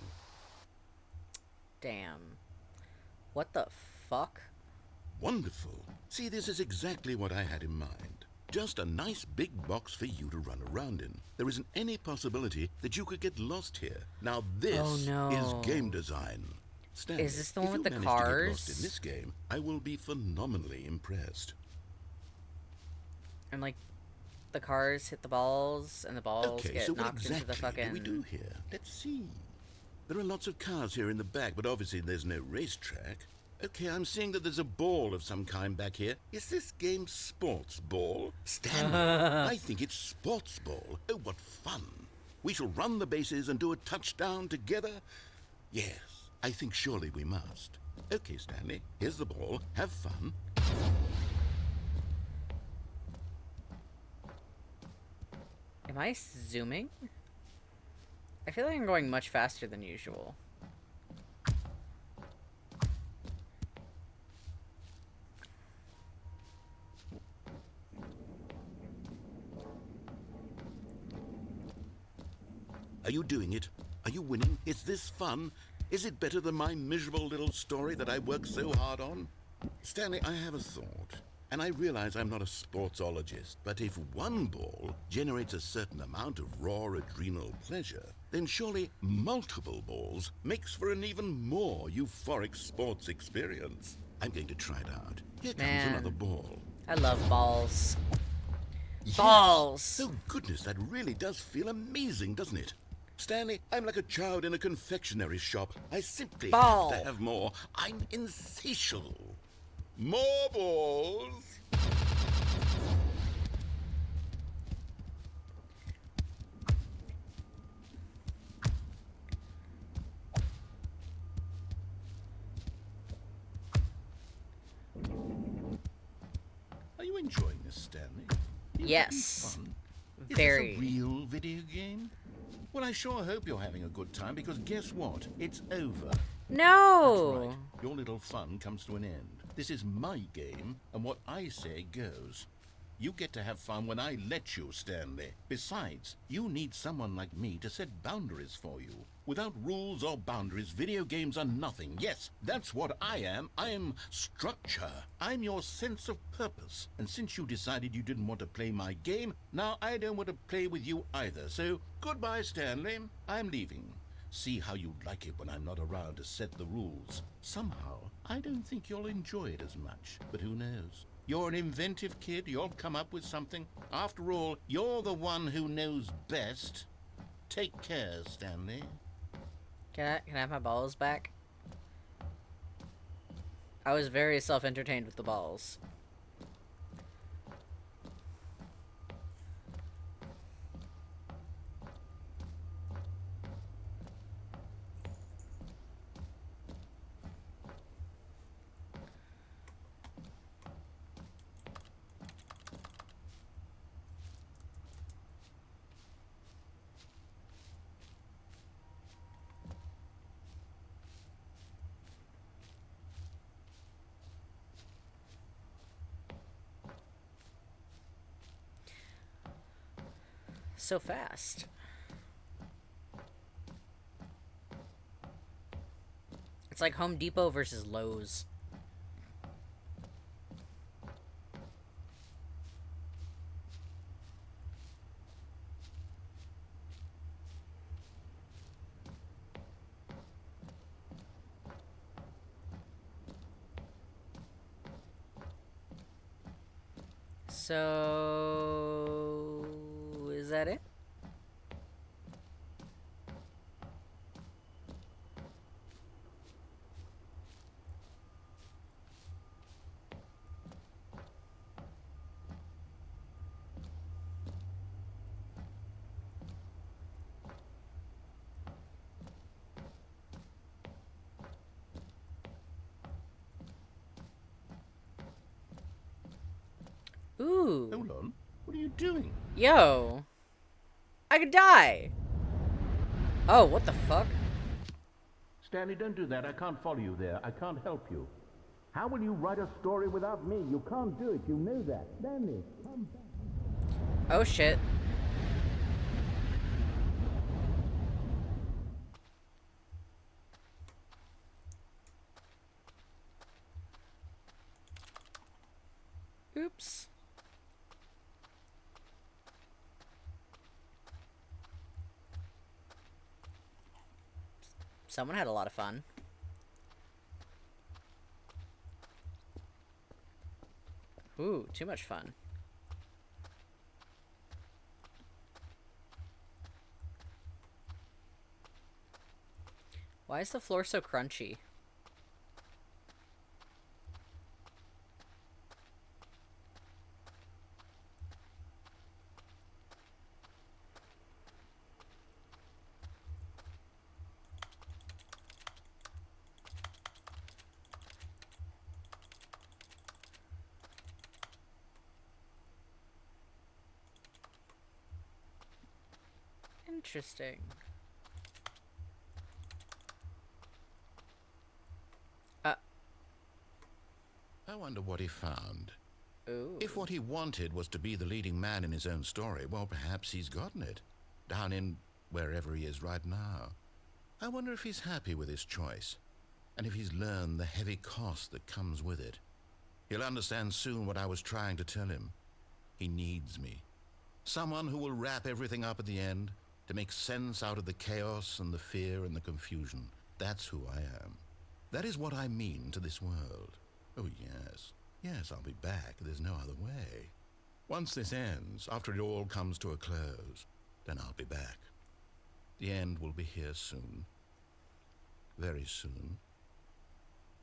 Damn. What the fuck? Wonderful. See, this is exactly what I had in mind. Just a nice big box for you to run around in. There isn't any possibility that you could get lost here. Now this Oh, no. is game design. Stanley, Is this the one if with you the manage to get cars? lost in this game, I will be phenomenally impressed. And like, the cars hit the balls, and the balls Okay, get so what knocked exactly into the fucking. do we do here? Let's see. There are lots of cars here in the back, but obviously there's no racetrack. Okay, I'm seeing that there's a ball of some kind back here. Is this game sports ball? Stanley, I think it's sports ball. Oh, what fun. We shall run the bases and do a touchdown together? Yes, I think surely we must. Okay, Stanley, here's the ball. Have fun. Am I zooming? I feel like I'm going much faster than usual. Are you doing it? Are you winning? Is this fun? Is it better than my miserable little story that I worked so hard on? Stanley, I have a thought. And I realize I'm not a sportsologist, but if one ball generates a certain amount of raw adrenal pleasure, then surely multiple balls makes for an even more euphoric sports experience. I'm going to try it out. Here comes Man. another ball. I love balls. Yes. Balls! Oh, goodness, that really does feel amazing, doesn't it? Stanley, I'm like a child in a confectionery shop. I simply Ball. have to have more. I'm insatiable. More balls! Are you enjoying this, Stanley? Are you Yes. having fun? Is Very. this a real video game? Well, I sure hope you're having a good time, because guess what? It's over. No! That's right. Your little fun comes to an end. This is my game, and what I say goes. You get to have fun when I let you, Stanley. Besides, you need someone like me to set boundaries for you. Without rules or boundaries, video games are nothing. Yes, that's what I am. I'm structure. I'm your sense of purpose. And since you decided you didn't want to play my game, now I don't want to play with you either. So, goodbye, Stanley. I'm leaving. See how you'd like it when I'm not around to set the rules. Somehow, I don't think you'll enjoy it as much. But who knows? You're an inventive kid. You'll come up with something. After all, you're the one who knows best. Take care, Stanley. Can I have my balls back? I was very self-entertained with the balls. So fast. It's like Home Depot versus Lowe's. So, is that it? Ooh. Hold on. What are you doing? Yo. I could die. Oh, what the fuck? Stanley, don't do that. I can't follow you there. I can't help you. How will you write a story without me? You can't do it. You know that. Stanley, come back. Oh shit. Oops. Someone had a lot of fun. Ooh, too much fun. Why is the floor so crunchy? Interesting. I wonder what he found. Ooh. If what he wanted was to be the leading man in his own story, well, perhaps he's gotten it. Down in wherever he is right now. I wonder if he's happy with his choice. And if he's learned the heavy cost that comes with it. He'll understand soon what I was trying to tell him. He needs me. Someone who will wrap everything up at the end, to make sense out of the chaos and the fear and the confusion. That's who I am. That is what I mean to this world. Oh, yes. Yes, I'll be back. There's no other way. Once this ends, after it all comes to a close, then I'll be back. The end will be here soon. Very soon.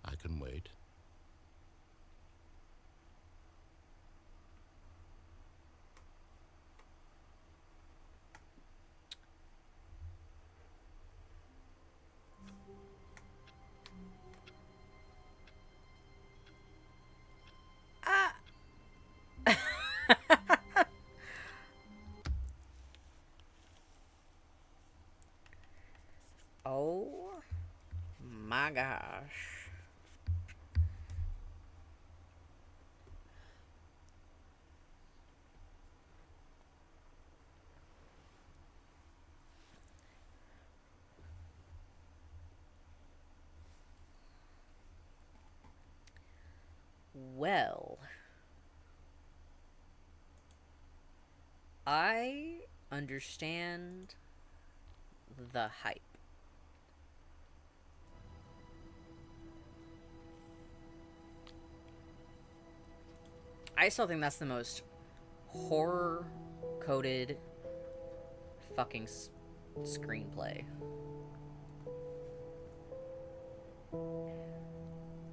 I can wait. Oh my gosh. Well, I understand the hype. I still think that's the most horror-coded fucking screenplay.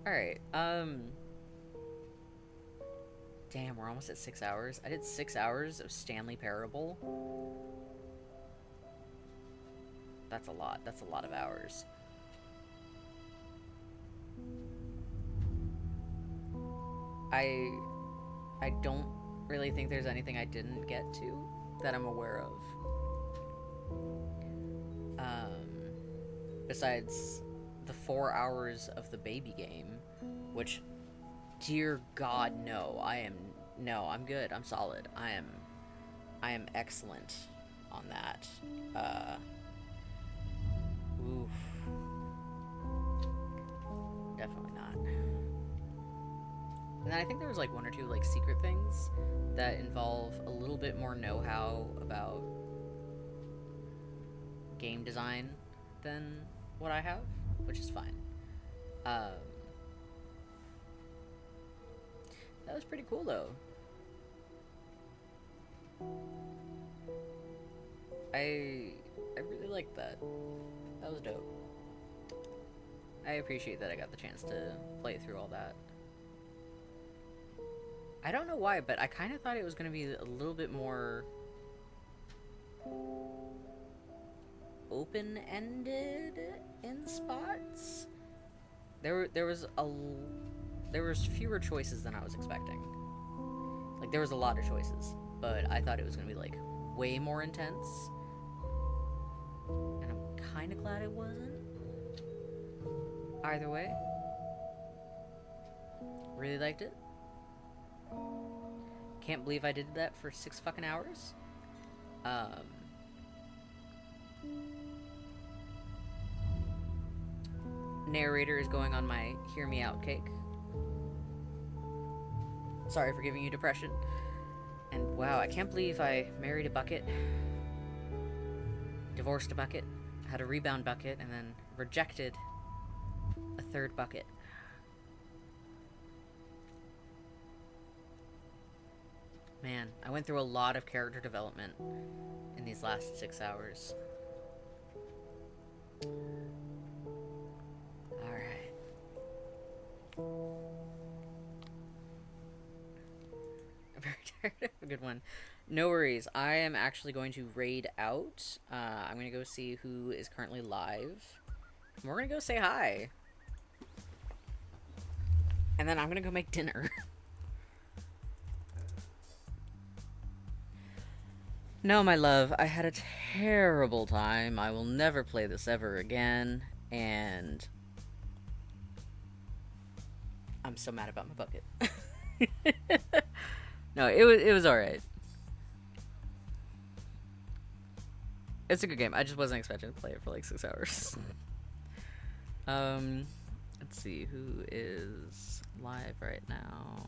Alright, damn, we're almost at 6 hours. I did 6 hours of Stanley Parable. That's a lot. That's a lot of hours. I don't really think there's anything I didn't get to that I'm aware of. Besides the 4 hours of the baby game, which, dear God, no. I'm good. I'm solid. I am excellent on that. Oof. Definitely not. And then I think there was like 1 or 2 like secret things that involve a little bit more know-how about game design than what I have, which is fine. That was pretty cool though. I really liked that. That was dope. I appreciate that I got the chance to play through all that. I don't know why, but I kind of thought it was going to be a little bit more open-ended in spots. There was fewer choices than I was expecting. Like, there was a lot of choices, but I thought it was going to be like way more intense. And I'm kind of glad it wasn't. Either way, really liked it. Can't believe I did that for 6 fucking hours. Narrator is going on my hear me out cake. Sorry for giving you depression. And wow, I can't believe I married a bucket, divorced a bucket, had a rebound bucket, and then rejected a 3rd bucket. Man, I went through a lot of character development in these last 6 hours. Alright. I'm very tired of a good one. No worries. I am actually going to raid out. I'm going to go see who is currently live. And we're going to go say hi. And then I'm going to go make dinner. No, my love, I had a terrible time. I will never play this ever again, and I'm so mad about my bucket. No, it was alright. It's a good game. I just wasn't expecting to play it for like 6 hours. Let's see who is live right now.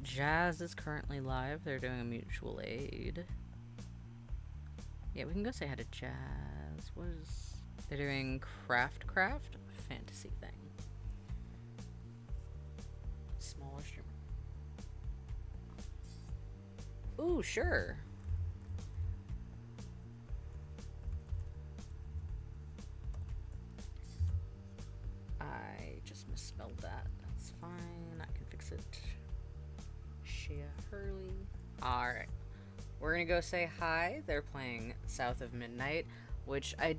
Jazz is currently live. They're doing a mutual aid. Yeah, we can go say hi to Jazz. What is... They're doing craft fantasy thing. Smaller streamer. Ooh, sure. I just misspelled that. That's fine. I can fix it. Shia Hurley. Alright. We're gonna go say hi. They're playing South of Midnight, which I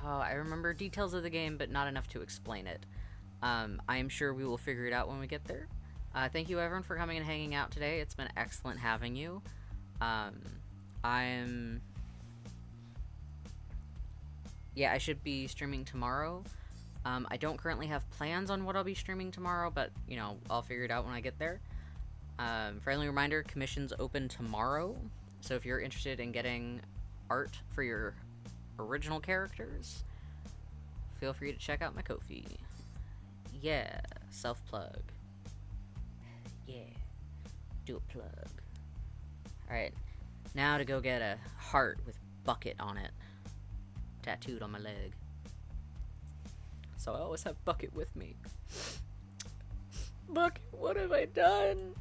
remember details of the game, but not enough to explain it. I am sure we will figure it out when we get there. Thank you everyone for coming and hanging out today. It's been excellent having you. I'm yeah, I should be streaming tomorrow. I don't currently have plans on what I'll be streaming tomorrow, but, you know, I'll figure it out when I get there. Friendly reminder, commissions open tomorrow. So if you're interested in getting art for your original characters, feel free to check out my Ko-fi. Yeah, self-plug. Yeah, do a plug. Alright, now to go get a heart with bucket on it, tattooed on my leg. So I always have Bucket with me. Bucket, what have I done?